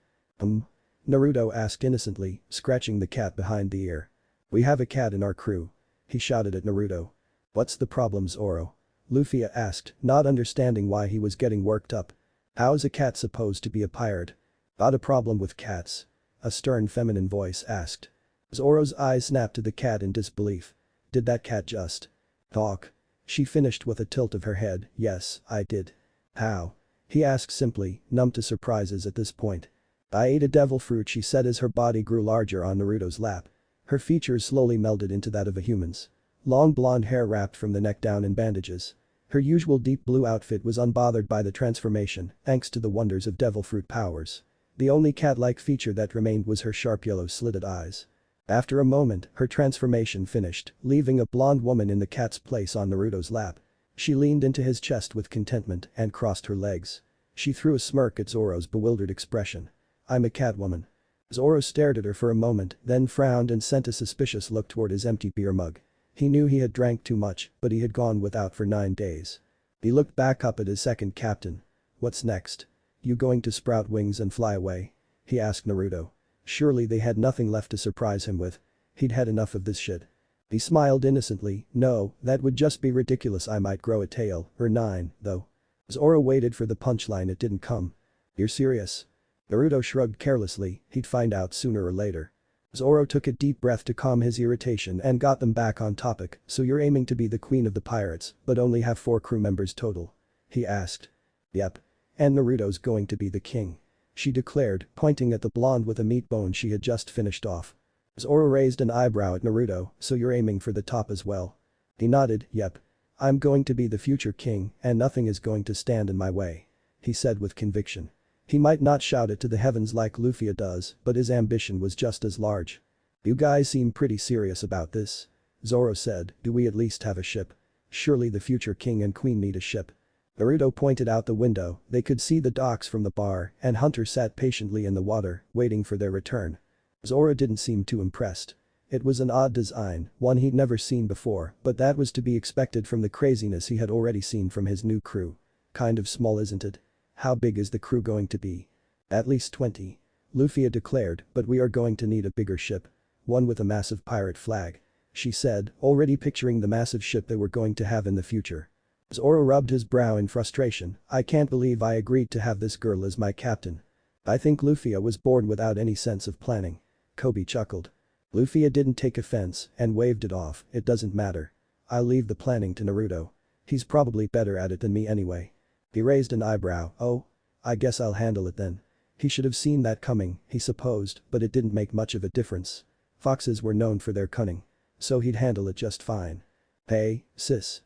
Naruto asked innocently, scratching the cat behind the ear. "We have a cat in our crew," he shouted at Naruto. "What's the problem, Zoro?" Luffia asked, not understanding why he was getting worked up. "How's a cat supposed to be a pirate?" "Got a problem with cats?" a stern feminine voice asked. Zoro's eyes snapped to the cat in disbelief. "Did that cat just talk?" She finished with a tilt of her head. "Yes, I did." "How?" he asked simply, numb to surprises at this point. "I ate a devil fruit," she said as her body grew larger on Naruto's lap. Her features slowly melded into that of a human's. Long blonde hair wrapped from the neck down in bandages. Her usual deep blue outfit was unbothered by the transformation, thanks to the wonders of devil fruit powers. The only cat-like feature that remained was her sharp yellow slitted eyes. After a moment, her transformation finished, leaving a blonde woman in the cat's place on Naruto's lap. She leaned into his chest with contentment and crossed her legs. She threw a smirk at Zoro's bewildered expression. "I'm a catwoman." Zoro stared at her for a moment, then frowned and sent a suspicious look toward his empty beer mug. He knew he had drank too much, but he had gone without for 9 days. He looked back up at his second captain. "What's next? You going to sprout wings and fly away?" he asked Naruto. Surely they had nothing left to surprise him with. He'd had enough of this shit. He smiled innocently. "No, that would just be ridiculous. I might grow a tail, or 9, though." Zoro waited for the punchline. It didn't come. "You're serious?" Naruto shrugged carelessly, he'd find out sooner or later. Zoro took a deep breath to calm his irritation and got them back on topic. "So you're aiming to be the queen of the pirates, but only have 4 crew members total?" he asked. Yep. And Naruto's going to be the king. She declared, pointing at the blonde with a meat bone she had just finished off. Zoro raised an eyebrow at Naruto, so you're aiming for the top as well. He nodded, yep. I'm going to be the future king and nothing is going to stand in my way. He said with conviction. He might not shout it to the heavens like Luffia does, but his ambition was just as large. You guys seem pretty serious about this. Zoro said, do we at least have a ship? Surely the future king and queen need a ship. Naruto pointed out the window, they could see the docks from the bar and Hunter sat patiently in the water, waiting for their return. Zoro didn't seem too impressed. It was an odd design, one he'd never seen before, but that was to be expected from the craziness he had already seen from his new crew. Kind of small isn't it? How big is the crew going to be? At least 20. Luffia declared, but we are going to need a bigger ship. One with a massive pirate flag. She said, already picturing the massive ship they were going to have in the future. Zoro rubbed his brow in frustration, I can't believe I agreed to have this girl as my captain. I think Luffia was born without any sense of planning. Kobe chuckled. Luffia didn't take offense and waved it off, it doesn't matter. I'll leave the planning to Naruto. He's probably better at it than me anyway. He raised an eyebrow, oh? I guess I'll handle it then. He should have seen that coming, he supposed, but it didn't make much of a difference. Foxes were known for their cunning. So he'd handle it just fine. Hey, sis.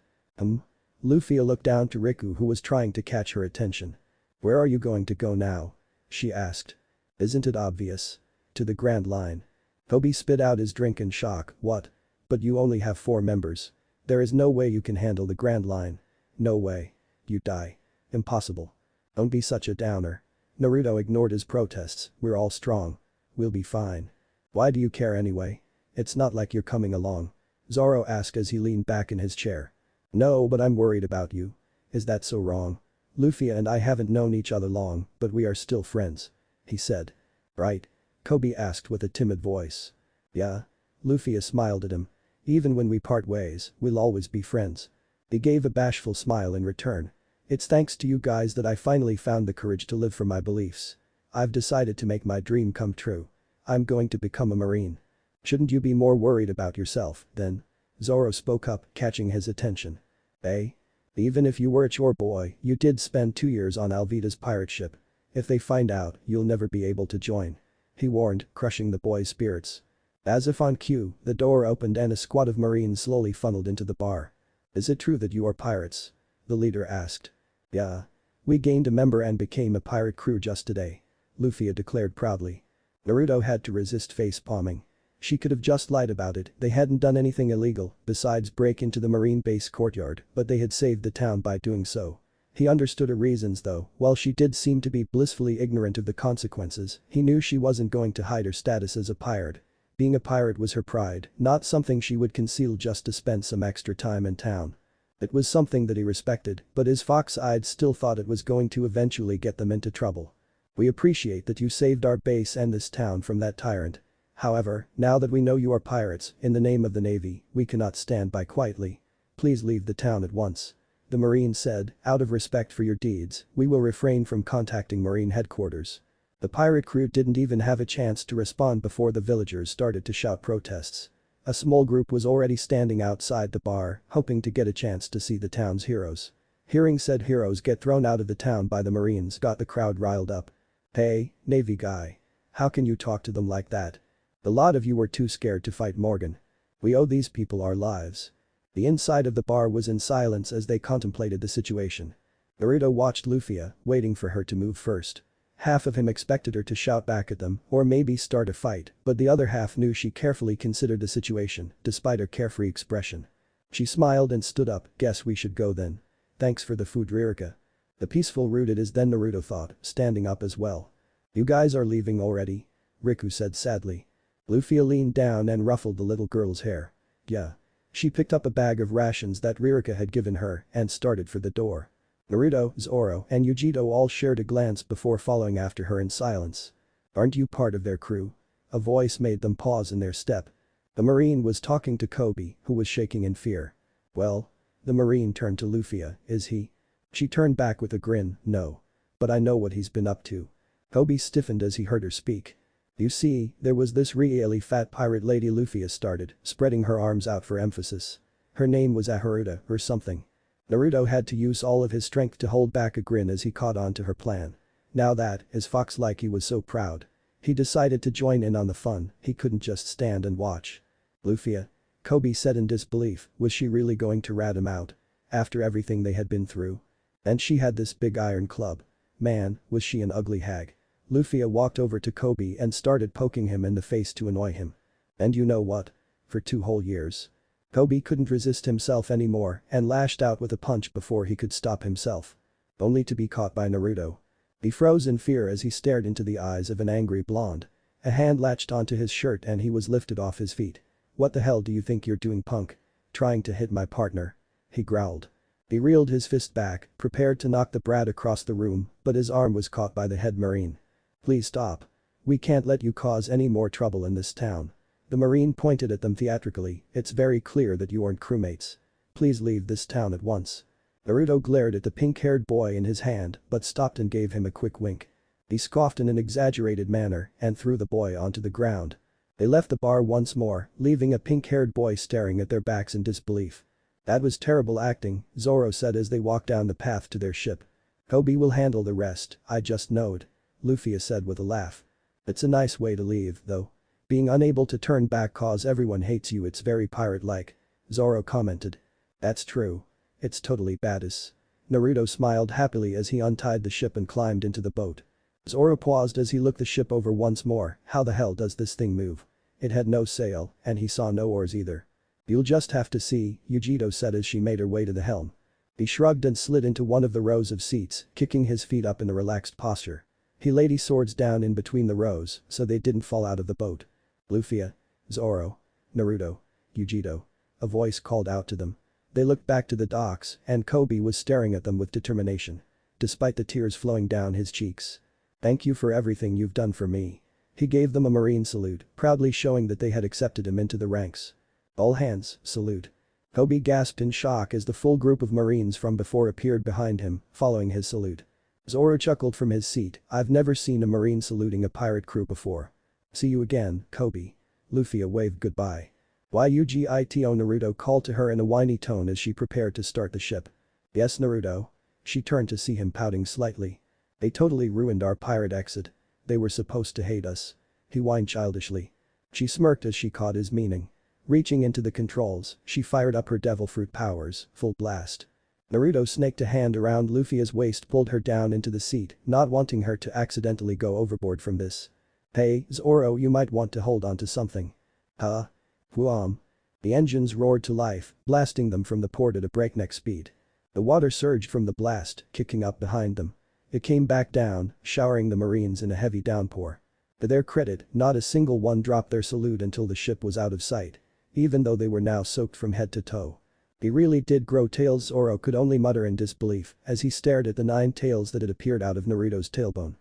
Luffia looked down to Riku who was trying to catch her attention. Where are you going to go now? She asked. Isn't it obvious? To the Grand Line. Kobe spit out his drink in shock, what? But you only have 4 members. There is no way you can handle the Grand Line. No way. You die. Impossible. Don't be such a downer. Naruto ignored his protests, we're all strong. We'll be fine. Why do you care anyway? It's not like you're coming along. Zoro asked as he leaned back in his chair. No, but I'm worried about you. Is that so wrong? Luffia and I haven't known each other long, but we are still friends. He said. Right? Kobe asked with a timid voice. Yeah? Luffia smiled at him. Even when we part ways, we'll always be friends. He gave a bashful smile in return. It's thanks to you guys that I finally found the courage to live for my beliefs. I've decided to make my dream come true. I'm going to become a Marine. Shouldn't you be more worried about yourself, then? Zoro spoke up, catching his attention. Eh? Even if you were a chore boy, you did spend 2 years on Alvida's pirate ship. If they find out, you'll never be able to join. He warned, crushing the boy's spirits. As if on cue, the door opened and a squad of Marines slowly funneled into the bar. Is it true that you are pirates? The leader asked. Yeah. We gained a member and became a pirate crew just today. Luffia declared proudly. Naruto had to resist face-palming. She could have just lied about it, they hadn't done anything illegal besides break into the Marine base courtyard, but they had saved the town by doing so. He understood her reasons though, while she did seem to be blissfully ignorant of the consequences, he knew she wasn't going to hide her status as a pirate. Being a pirate was her pride, not something she would conceal just to spend some extra time in town. It was something that he respected, but his fox-eyed still thought it was going to eventually get them into trouble. We appreciate that you saved our base and this town from that tyrant. However, now that we know you are pirates, in the name of the Navy, we cannot stand by quietly. Please leave the town at once. The Marine said, out of respect for your deeds, we will refrain from contacting Marine headquarters. The pirate crew didn't even have a chance to respond before the villagers started to shout protests. A small group was already standing outside the bar, hoping to get a chance to see the town's heroes. Hearing said heroes get thrown out of the town by the Marines got the crowd riled up. Hey, Navy guy. How can you talk to them like that? The lot of you were too scared to fight Morgan. We owe these people our lives. The inside of the bar was in silence as they contemplated the situation. Naruto watched Luffia, waiting for her to move first. Half of him expected her to shout back at them or maybe start a fight, but the other half knew she carefully considered the situation, despite her carefree expression. She smiled and stood up, guess we should go then. Thanks for the food Ririka. The peaceful rooted is then Naruto thought, standing up as well. You guys are leaving already? Riku said sadly. Luffia leaned down and ruffled the little girl's hair. Yeah. She picked up a bag of rations that Ririka had given her and started for the door. Naruto, Zoro, and Yujito all shared a glance before following after her in silence. Aren't you part of their crew? A voice made them pause in their step. The Marine was talking to Kobe, who was shaking in fear. Well? The Marine turned to Luffia, is he? She turned back with a grin, no. But I know what he's been up to. Kobe stiffened as he heard her speak. You see, there was this really fat pirate lady Luffia started, spreading her arms out for emphasis. Her name was Aharuta or something. Naruto had to use all of his strength to hold back a grin as he caught on to her plan. Now that, as fox-like, he was so proud. He decided to join in on the fun, he couldn't just stand and watch. Luffia. Kobe said in disbelief, was she really going to rat him out? After everything they had been through? And she had this big iron club. Man, was she an ugly hag. Luffia walked over to Kobe and started poking him in the face to annoy him. And you know what? For 2 whole years. Kobe couldn't resist himself anymore and lashed out with a punch before he could stop himself. Only to be caught by Naruto. He froze in fear as he stared into the eyes of an angry blonde. A hand latched onto his shirt and he was lifted off his feet. What the hell do you think you're doing, punk? Trying to hit my partner? He growled. He reeled his fist back, prepared to knock the brat across the room, but his arm was caught by the head marine. Please stop. We can't let you cause any more trouble in this town. The marine pointed at them theatrically, it's very clear that you aren't crewmates. Please leave this town at once. Naruto glared at the pink-haired boy in his hand but stopped and gave him a quick wink. He scoffed in an exaggerated manner and threw the boy onto the ground. They left the bar once more, leaving a pink-haired boy staring at their backs in disbelief. That was terrible acting, Zoro said as they walked down the path to their ship. Kobe will handle the rest, I just knowed. Luffia said with a laugh. It's a nice way to leave, though. Being unable to turn back cause everyone hates you, it's very pirate-like. Zoro commented. That's true. It's totally badass. Naruto smiled happily as he untied the ship and climbed into the boat. Zoro paused as he looked the ship over once more, how the hell does this thing move? It had no sail, and he saw no oars either. You'll just have to see, Yujito said as she made her way to the helm. He shrugged and slid into one of the rows of seats, kicking his feet up in a relaxed posture. He laid his swords down in between the rows so they didn't fall out of the boat. Luffia. Zoro. Naruto. Yujito. A voice called out to them. They looked back to the docks and Kobe was staring at them with determination. Despite the tears flowing down his cheeks. Thank you for everything you've done for me. He gave them a marine salute, proudly showing that they had accepted him into the ranks. All hands, salute. Kobe gasped in shock as the full group of marines from before appeared behind him, following his salute. Zoro chuckled from his seat, I've never seen a marine saluting a pirate crew before. See you again, Kobe. Luffia waved goodbye. Yugito Naruto called to her in a whiny tone as she prepared to start the ship. Yes, Naruto. She turned to see him pouting slightly. They totally ruined our pirate exit. They were supposed to hate us. He whined childishly. She smirked as she caught his meaning. Reaching into the controls, she fired up her devil fruit powers, full blast. Naruto snaked a hand around Luffia's waist, pulled her down into the seat, not wanting her to accidentally go overboard from this. Hey, Zoro, you might want to hold on to something. Huh? Whoom. The engines roared to life, blasting them from the port at a breakneck speed. The water surged from the blast, kicking up behind them. It came back down, showering the marines in a heavy downpour. To their credit, not a single one dropped their salute until the ship was out of sight. Even though they were now soaked from head to toe. He really did grow tails, Zoro could only mutter in disbelief as he stared at the 9 tails that had appeared out of Naruto's tailbone.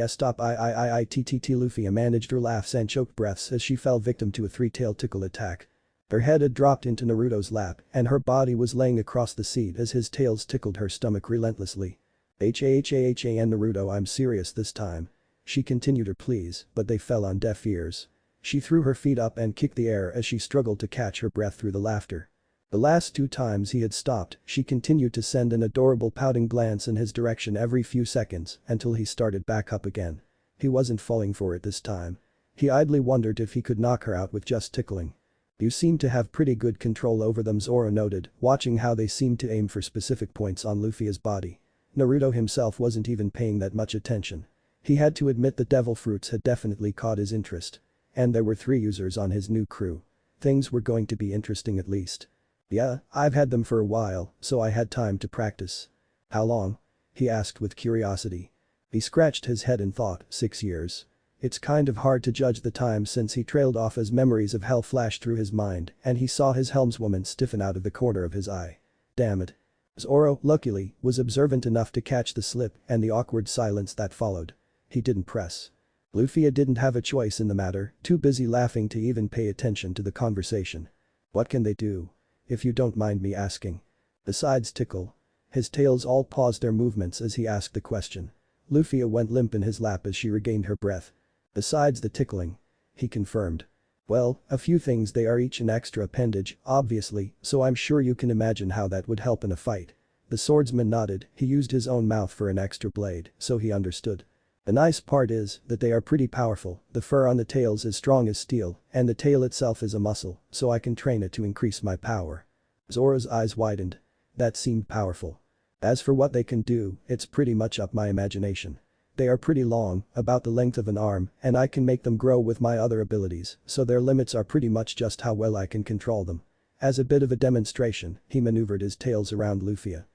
Stop Luffia managed her laughs and choked breaths as she fell victim to a 3-tail tickle attack. Her head had dropped into Naruto's lap and her body was laying across the seat as his tails tickled her stomach relentlessly. And Naruto, I'm serious this time. She continued her pleas, but they fell on deaf ears. She threw her feet up and kicked the air as she struggled to catch her breath through the laughter. The last 2 times he had stopped, she continued to send an adorable pouting glance in his direction every few seconds until he started back up again. He wasn't falling for it this time. He idly wondered if he could knock her out with just tickling. You seem to have pretty good control over them, Zoro noted, watching how they seemed to aim for specific points on Luffia's body. Naruto himself wasn't even paying that much attention. He had to admit the devil fruits had definitely caught his interest. And there were 3 users on his new crew. Things were going to be interesting at least. Yeah, I've had them for a while, so I had time to practice. How long? He asked with curiosity. He scratched his head and thought, 6 years. It's kind of hard to judge the time since he trailed off as memories of hell flashed through his mind and he saw his helmswoman stiffen out of the corner of his eye. Damn it. Zoro, luckily, was observant enough to catch the slip and the awkward silence that followed. He didn't press. Luffia didn't have a choice in the matter, too busy laughing to even pay attention to the conversation. What can they do? If you don't mind me asking. Besides tickle. His tails all paused their movements as he asked the question. Luffia went limp in his lap as she regained her breath. Besides the tickling. He confirmed. Well, a few things, they are each an extra appendage, obviously, so I'm sure you can imagine how that would help in a fight. The swordsman nodded, he used his own mouth for an extra blade, so he understood. The nice part is that they are pretty powerful, the fur on the tails is strong as steel, and the tail itself is a muscle, so I can train it to increase my power. Zoro's eyes widened. That seemed powerful. As for what they can do, it's pretty much up my imagination. They are pretty long, about the length of an arm, and I can make them grow with my other abilities, so their limits are pretty much just how well I can control them. As a bit of a demonstration, he maneuvered his tails around Luffia.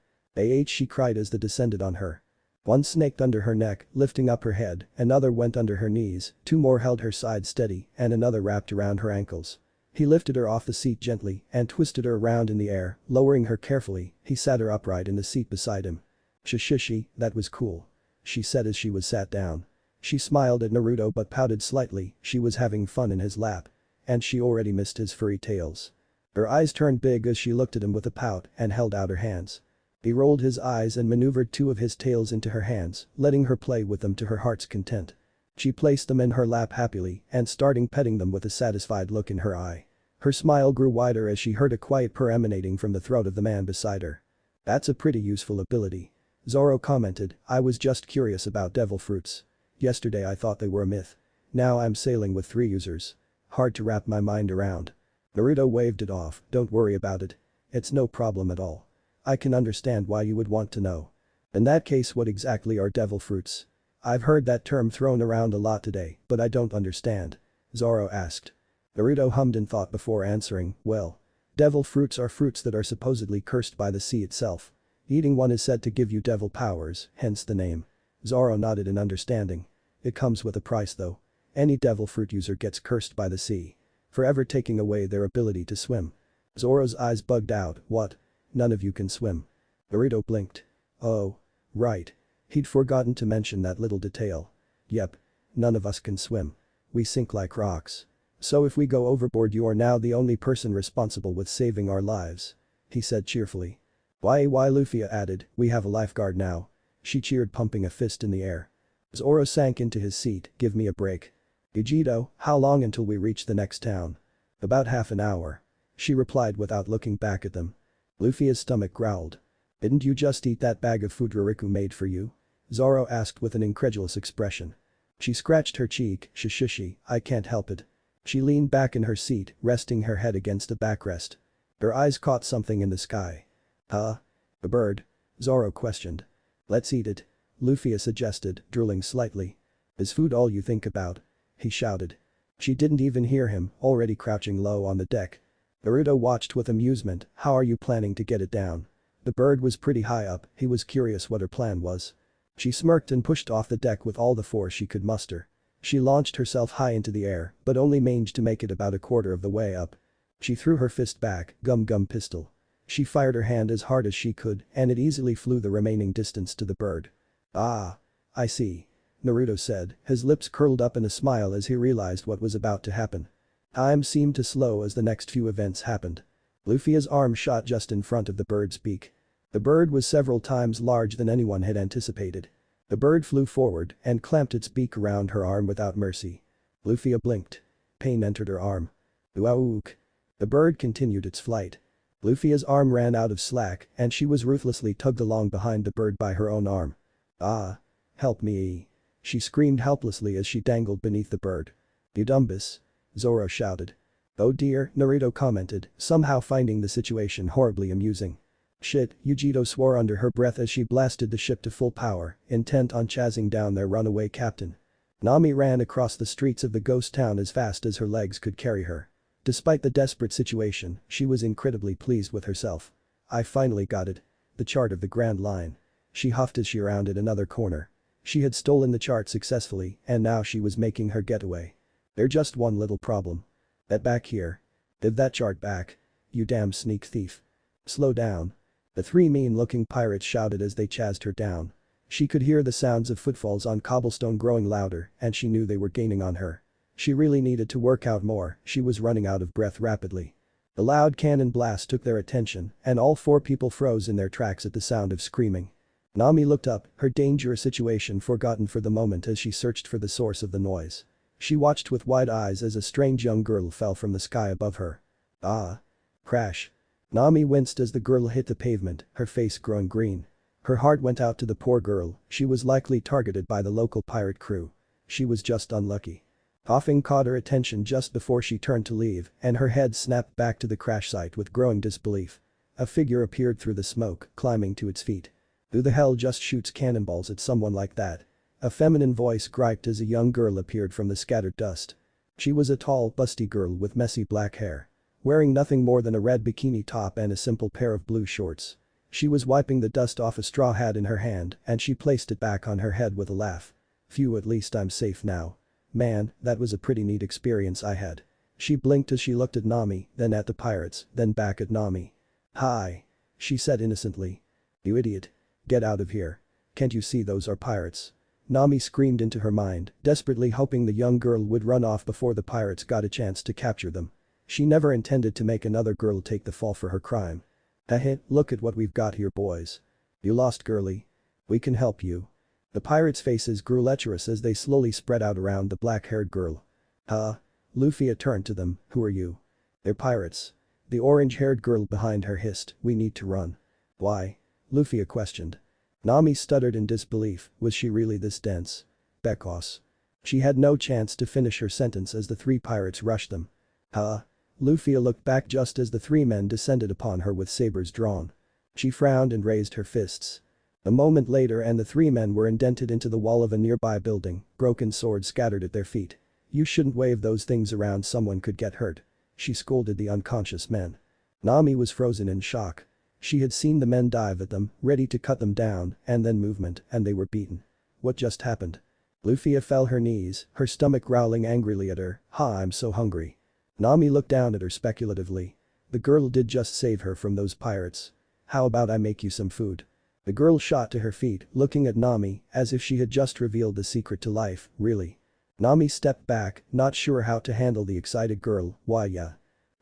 She cried as they descended on her. One snaked under her neck, lifting up her head, another went under her knees, two more held her side steady, and another wrapped around her ankles. He lifted her off the seat gently and twisted her around in the air, lowering her carefully, he sat her upright in the seat beside him. Shishishi, that was cool. She said as she was sat down. She smiled at Naruto but pouted slightly, she was having fun in his lap. And she already missed his furry tails. Her eyes turned big as she looked at him with a pout and held out her hands. He rolled his eyes and maneuvered two of his tails into her hands, letting her play with them to her heart's content. She placed them in her lap happily and starting petting them with a satisfied look in her eye. Her smile grew wider as she heard a quiet purr emanating from the throat of the man beside her. That's a pretty useful ability. Zoro commented, I was just curious about devil fruits. Yesterday I thought they were a myth. Now I'm sailing with 3 users. Hard to wrap my mind around. Naruto waved it off, don't worry about it. It's no problem at all. I can understand why you would want to know. In that case, what exactly are devil fruits? I've heard that term thrown around a lot today, but I don't understand. Zoro asked. Naruto hummed in thought before answering, well. Devil fruits are fruits that are supposedly cursed by the sea itself. Eating one is said to give you devil powers, hence the name. Zoro nodded in understanding. It comes with a price though. Any devil fruit user gets cursed by the sea. Forever taking away their ability to swim. Zoro's eyes bugged out, what? None of you can swim. Naruto blinked. Oh. Right. He'd forgotten to mention that little detail. Yep. None of us can swim. We sink like rocks. So if we go overboard you are now the only person responsible with saving our lives. He said cheerfully. Why Luffia added, we have a lifeguard now. She cheered pumping a fist in the air. Zoro sank into his seat, give me a break. Vegito, how long until we reach the next town? About half an hour. She replied without looking back at them. Luffia's stomach growled. Didn't you just eat that bag of food Ruriku made for you? Zoro asked with an incredulous expression. She scratched her cheek, shishishi, I can't help it. She leaned back in her seat, resting her head against the backrest. Her eyes caught something in the sky. Huh? A bird? Zoro questioned. Let's eat it. Luffia suggested, drooling slightly. Is food all you think about? He shouted. She didn't even hear him, already crouching low on the deck. Naruto watched with amusement, how are you planning to get it down? The bird was pretty high up, he was curious what her plan was. She smirked and pushed off the deck with all the force she could muster. She launched herself high into the air, but only managed to make it about a quarter of the way up. She threw her fist back, gum pistol. She fired her hand as hard as she could, and it easily flew the remaining distance to the bird. Ah. I see. Naruto said, his lips curled up in a smile as he realized what was about to happen. Time seemed to slow as the next few events happened. Luffia's arm shot just in front of the bird's beak. The bird was several times larger than anyone had anticipated. The bird flew forward and clamped its beak around her arm without mercy. Luffia blinked. Pain entered her arm. Uauk. The bird continued its flight. Luffia's arm ran out of slack and she was ruthlessly tugged along behind the bird by her own arm. Ah. Help me. She screamed helplessly as she dangled beneath the bird. Udumbus. Zoro shouted. Oh dear, Naruto commented, somehow finding the situation horribly amusing. Shit, Yujito swore under her breath as she blasted the ship to full power, intent on chasing down their runaway captain. Nami ran across the streets of the ghost town as fast as her legs could carry her. Despite the desperate situation, she was incredibly pleased with herself. I finally got it. The chart of the Grand Line. She huffed as she rounded another corner. She had stolen the chart successfully and now she was making her getaway. There's just one little problem. That back here. Give that chart back. You damn sneak thief. Slow down. The 3 mean-looking pirates shouted as they chased her down. She could hear the sounds of footfalls on cobblestone growing louder and she knew they were gaining on her. She really needed to work out more, she was running out of breath rapidly. The loud cannon blast took their attention and all 4 people froze in their tracks at the sound of screaming. Nami looked up, her dangerous situation forgotten for the moment as she searched for the source of the noise. She watched with wide eyes as a strange young girl fell from the sky above her. Ah. Crash. Nami winced as the girl hit the pavement, her face growing green. Her heart went out to the poor girl, she was likely targeted by the local pirate crew. She was just unlucky. Coughing caught her attention just before she turned to leave, and her head snapped back to the crash site with growing disbelief. A figure appeared through the smoke, climbing to its feet. Who the hell just shoots cannonballs at someone like that? A feminine voice griped as a young girl appeared from the scattered dust. She was a tall, busty girl with messy black hair. Wearing nothing more than a red bikini top and a simple pair of blue shorts. She was wiping the dust off a straw hat in her hand and she placed it back on her head with a laugh. Phew, at least I'm safe now. Man, that was a pretty neat experience I had. She blinked as she looked at Nami, then at the pirates, then back at Nami. Hi. She said innocently. You idiot. Get out of here. Can't you see those are pirates? Nami screamed into her mind, desperately hoping the young girl would run off before the pirates got a chance to capture them. She never intended to make another girl take the fall for her crime. Heh, look at what we've got here, boys. You lost, girlie. We can help you. The pirates' faces grew lecherous as they slowly spread out around the black-haired girl. Huh? Luffia turned to them, who are you? They're pirates. The orange-haired girl behind her hissed, we need to run. Why? Luffia questioned. Nami stuttered in disbelief, was she really this dense? Because. She had no chance to finish her sentence as the three pirates rushed them. Huh? Luffia looked back just as the three men descended upon her with sabers drawn. She frowned and raised her fists. A moment later and the three men were indented into the wall of a nearby building, broken swords scattered at their feet. You shouldn't wave those things around, someone could get hurt. She scolded the unconscious men. Nami was frozen in shock. She had seen the men dive at them, ready to cut them down, and then movement, and they were beaten. What just happened? Luffia fell her knees, her stomach growling angrily at her, I'm so hungry. Nami looked down at her speculatively. The girl did just save her from those pirates. How about I make you some food? The girl shot to her feet, looking at Nami as if she had just revealed the secret to life, really. Nami stepped back, not sure how to handle the excited girl, why yeah.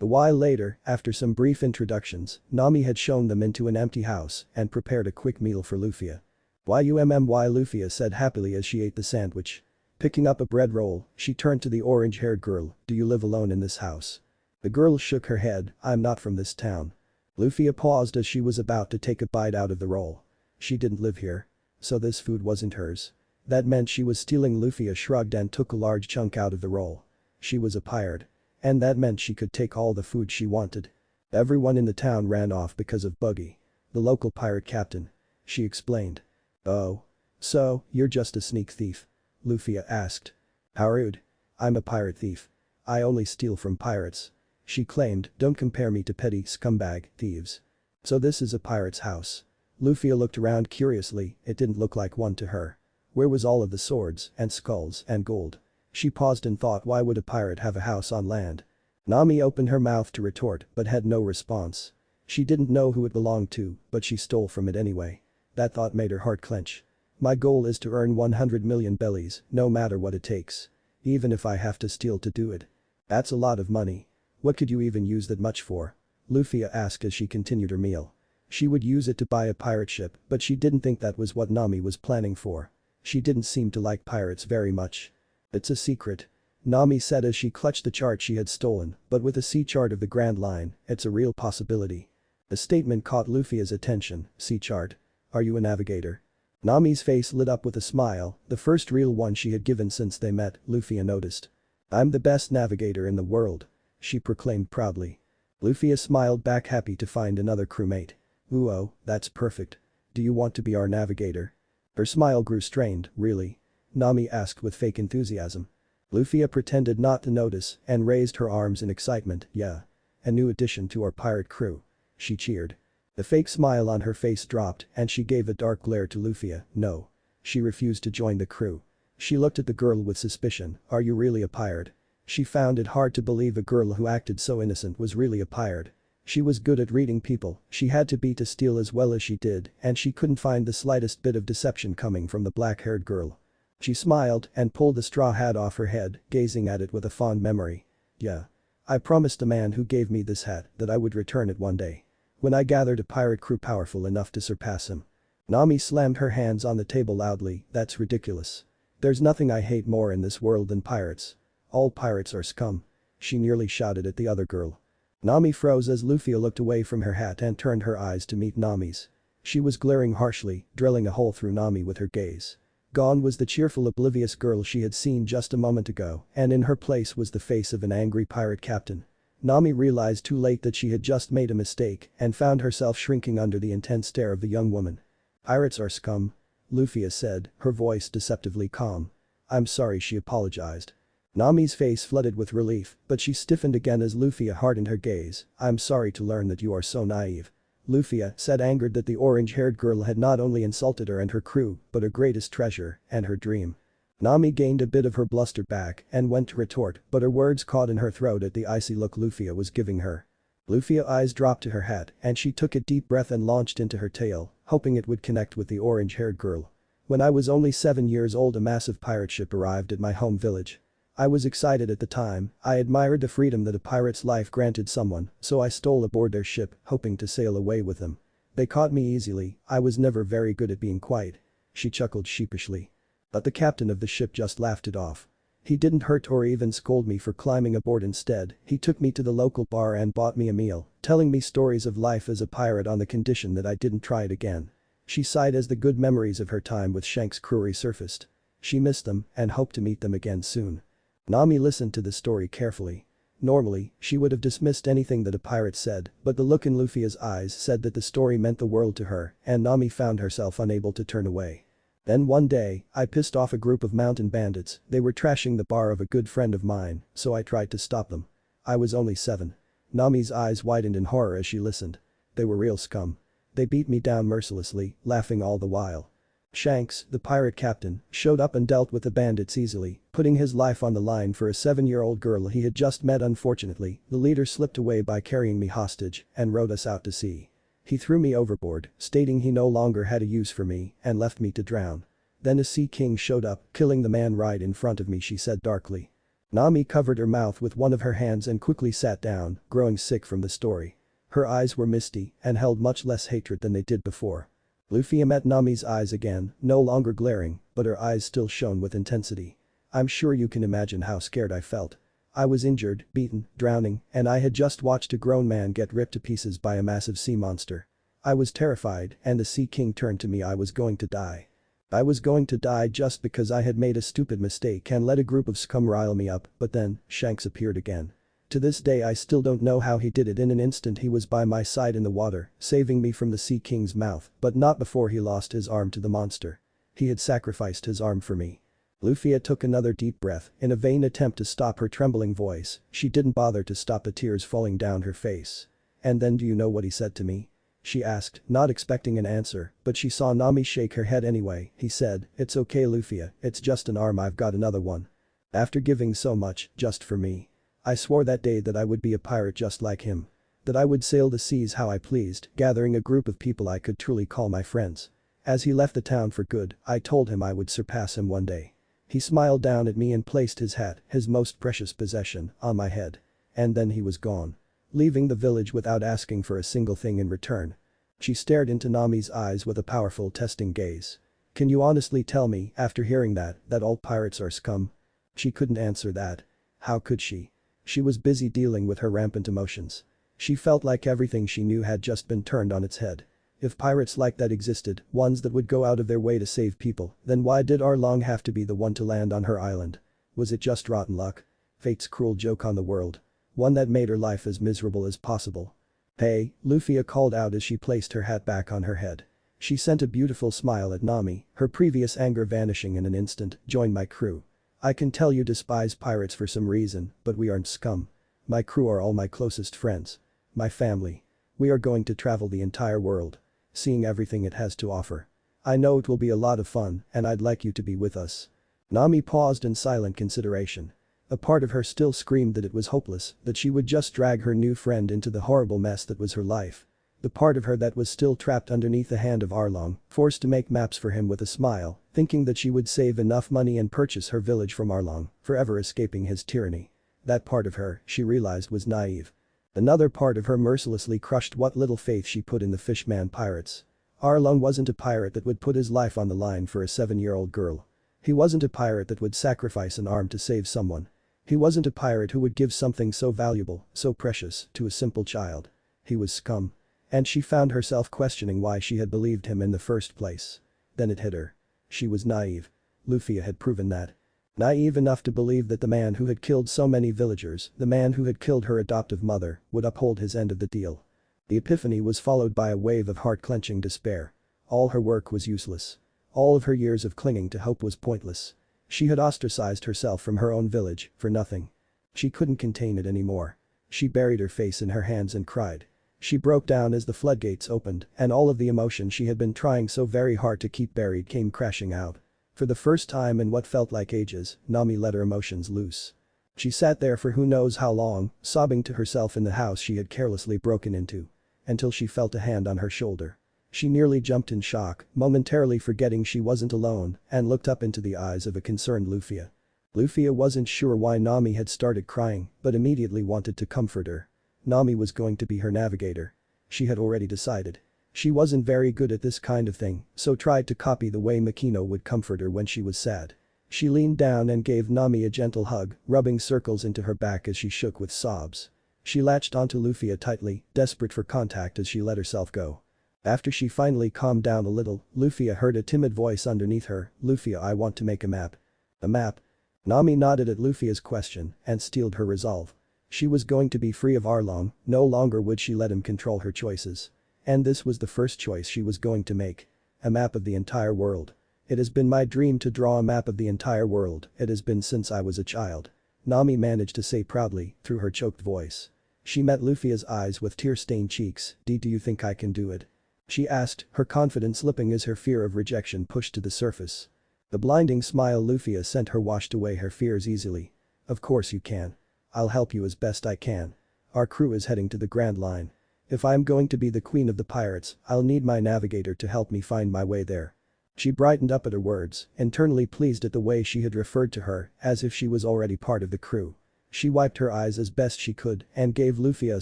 A while later, after some brief introductions, Nami had shown them into an empty house and prepared a quick meal for Luffia. Why Luffia said happily as she ate the sandwich. Picking up a bread roll, she turned to the orange-haired girl, do you live alone in this house? The girl shook her head, I'm not from this town. Luffia paused as she was about to take a bite out of the roll. She didn't live here. So this food wasn't hers. That meant she was stealing. Luffia shrugged and took a large chunk out of the roll. She was a pirate. And that meant she could take all the food she wanted. Everyone in the town ran off because of Buggy. The local pirate captain. She explained. Oh. So, you're just a sneak thief? Luffia asked. How rude. I'm a pirate thief. I only steal from pirates. She claimed, don't compare me to petty scumbag thieves. So this is a pirate's house. Luffia looked around curiously, it didn't look like one to her. Where was all of the swords and skulls and gold? She paused and thought, why would a pirate have a house on land? Nami opened her mouth to retort but had no response. She didn't know who it belonged to, but she stole from it anyway. That thought made her heart clench. My goal is to earn 100 million bellies, no matter what it takes. Even if I have to steal to do it. That's a lot of money. What could you even use that much for? Luffia asked as she continued her meal. She would use it to buy a pirate ship, but she didn't think that was what Nami was planning for. She didn't seem to like pirates very much. It's a secret. Nami said as she clutched the chart she had stolen, but with a sea chart of the Grand Line, it's a real possibility. The statement caught Luffia's attention, sea chart. Are you a navigator? Nami's face lit up with a smile, the first real one she had given since they met, Luffia noticed. I'm the best navigator in the world. She proclaimed proudly. Luffia smiled back, happy to find another crewmate. Ooh, oh, that's perfect. Do you want to be our navigator? Her smile grew strained, really? Nami asked with fake enthusiasm. Luffia pretended not to notice and raised her arms in excitement, yeah. A new addition to our pirate crew. She cheered. The fake smile on her face dropped and she gave a dark glare to Luffia, no. She refused to join the crew. She looked at the girl with suspicion, are you really a pirate? She found it hard to believe a girl who acted so innocent was really a pirate. She was good at reading people, she had to be to steal as well as she did and she couldn't find the slightest bit of deception coming from the black-haired girl. She smiled and pulled the straw hat off her head, gazing at it with a fond memory. Yeah. I promised the man who gave me this hat that I would return it one day. When I gathered a pirate crew powerful enough to surpass him. Nami slammed her hands on the table loudly, that's ridiculous. There's nothing I hate more in this world than pirates. All pirates are scum. She nearly shouted at the other girl. Nami froze as Luffia looked away from her hat and turned her eyes to meet Nami's. She was glaring harshly, drilling a hole through Nami with her gaze. Gone was the cheerful oblivious girl she had seen just a moment ago, and in her place was the face of an angry pirate captain. Nami realized too late that she had just made a mistake and found herself shrinking under the intense stare of the young woman. "Pirates are scum," Luffia said, her voice deceptively calm. "I'm sorry," she apologized. Nami's face flooded with relief, but she stiffened again as Luffia hardened her gaze. "I'm sorry to learn that you are so naive." Luffia said, angered that the orange-haired girl had not only insulted her and her crew, but her greatest treasure and her dream. Nami gained a bit of her bluster back and went to retort, but her words caught in her throat at the icy look Luffia was giving her. Luffia's eyes dropped to her hat and she took a deep breath and launched into her tale, hoping it would connect with the orange-haired girl. "When I was only 7 years old, a massive pirate ship arrived at my home village. I was excited at the time, I admired the freedom that a pirate's life granted someone, so I stole aboard their ship, hoping to sail away with them. They caught me easily, I was never very good at being quiet." She chuckled sheepishly. But the captain of the ship just laughed it off. "He didn't hurt or even scold me for climbing aboard. Instead, he took me to the local bar and bought me a meal, telling me stories of life as a pirate on the condition that I didn't try it again." She sighed as the good memories of her time with Shanks' crew resurfaced. She missed them and hoped to meet them again soon. Nami listened to the story carefully. Normally, she would have dismissed anything that a pirate said, but the look in Luffia's eyes said that the story meant the world to her, and Nami found herself unable to turn away. "Then one day, I pissed off a group of mountain bandits. They were trashing the bar of a good friend of mine, so I tried to stop them. I was only 7. Nami's eyes widened in horror as she listened. "They were real scum. They beat me down mercilessly, laughing all the while. Shanks, the pirate captain, showed up and dealt with the bandits easily, putting his life on the line for a 7-year-old girl he had just met. Unfortunately, the leader slipped away by carrying me hostage and rowed us out to sea. He threw me overboard, stating he no longer had a use for me and left me to drown. Then a sea king showed up, killing the man right in front of me," she said darkly. Nami covered her mouth with one of her hands and quickly sat down, growing sick from the story. Her eyes were misty and held much less hatred than they did before. Luffia met Nami's eyes again, no longer glaring, but her eyes still shone with intensity. "I'm sure you can imagine how scared I felt. I was injured, beaten, drowning, and I had just watched a grown man get ripped to pieces by a massive sea monster. I was terrified and the Sea King turned to me. I was going to die. I was going to die just because I had made a stupid mistake and let a group of scum rile me up, but then, Shanks appeared again. To this day I still don't know how he did it. In an instant he was by my side in the water, saving me from the Sea King's mouth, but not before he lost his arm to the monster. He had sacrificed his arm for me." Luffia took another deep breath in a vain attempt to stop her trembling voice. She didn't bother to stop the tears falling down her face. "And then do you know what he said to me?" she asked, not expecting an answer, but she saw Nami shake her head anyway. "He said, 'It's okay Luffia, it's just an arm, I've got another one.' After giving so much, just for me. I swore that day that I would be a pirate just like him. That I would sail the seas how I pleased, gathering a group of people I could truly call my friends. As he left the town for good, I told him I would surpass him one day. He smiled down at me and placed his hat, his most precious possession, on my head. And then he was gone. Leaving the village without asking for a single thing in return." She stared into Nami's eyes with a powerful testing gaze. "Can you honestly tell me, after hearing that all pirates are scum?" She couldn't answer that. How could she? She was busy dealing with her rampant emotions. She felt like everything she knew had just been turned on its head. If pirates like that existed, ones that would go out of their way to save people, then why did Arlong have to be the one to land on her island? Was it just rotten luck? Fate's cruel joke on the world? One that made her life as miserable as possible? "Hey," Luffia called out as she placed her hat back on her head. She sent a beautiful smile at Nami, her previous anger vanishing in an instant. "Join my crew. I can tell you despise pirates for some reason, but we aren't scum. My crew are all my closest friends. My family. We are going to travel the entire world. Seeing everything it has to offer. I know it will be a lot of fun and I'd like you to be with us." Nami paused in silent consideration. A part of her still screamed that it was hopeless, that she would just drag her new friend into the horrible mess that was her life. The part of her that was still trapped underneath the hand of Arlong, forced to make maps for him with a smile, thinking that she would save enough money and purchase her village from Arlong, forever escaping his tyranny. That part of her, she realized, was naive. Another part of her mercilessly crushed what little faith she put in the Fishman pirates. Arlong wasn't a pirate that would put his life on the line for a 7-year-old girl. He wasn't a pirate that would sacrifice an arm to save someone. He wasn't a pirate who would give something so valuable, so precious, to a simple child. He was scum. And she found herself questioning why she had believed him in the first place. Then it hit her. She was naive. Luffia had proven that. Naive enough to believe that the man who had killed so many villagers, the man who had killed her adoptive mother, would uphold his end of the deal. The epiphany was followed by a wave of heart-clenching despair. All her work was useless. All of her years of clinging to hope was pointless. She had ostracized herself from her own village, for nothing. She couldn't contain it anymore. She buried her face in her hands and cried. She broke down as the floodgates opened, and all of the emotion she had been trying so very hard to keep buried came crashing out. For the first time in what felt like ages, Nami let her emotions loose. She sat there for who knows how long, sobbing to herself in the house she had carelessly broken into. Until she felt a hand on her shoulder. She nearly jumped in shock, momentarily forgetting she wasn't alone, and looked up into the eyes of a concerned Luffia. Luffia wasn't sure why Nami had started crying, but immediately wanted to comfort her. Nami was going to be her navigator. She had already decided. She wasn't very good at this kind of thing, so tried to copy the way Makino would comfort her when she was sad. She leaned down and gave Nami a gentle hug, rubbing circles into her back as she shook with sobs. She latched onto Luffia tightly, desperate for contact as she let herself go. After she finally calmed down a little, Luffia heard a timid voice underneath her, "Luffia, I want to make a map." A map? Nami nodded at Luffia's question and steeled her resolve. She was going to be free of Arlong, no longer would she let him control her choices. And this was the first choice she was going to make. A map of the entire world. It has been my dream to draw a map of the entire world, it has been since I was a child. Nami managed to say proudly, through her choked voice. She met Luffia's eyes with tear-stained cheeks. Do you think I can do it?" she asked, her confidence slipping as her fear of rejection pushed to the surface. The blinding smile Luffia sent her washed away her fears easily. "Of course you can. I'll help you as best I can. Our crew is heading to the Grand Line. If I'm going to be the queen of the pirates, I'll need my navigator to help me find my way there." She brightened up at her words, internally pleased at the way she had referred to her, as if she was already part of the crew. She wiped her eyes as best she could and gave Luffia a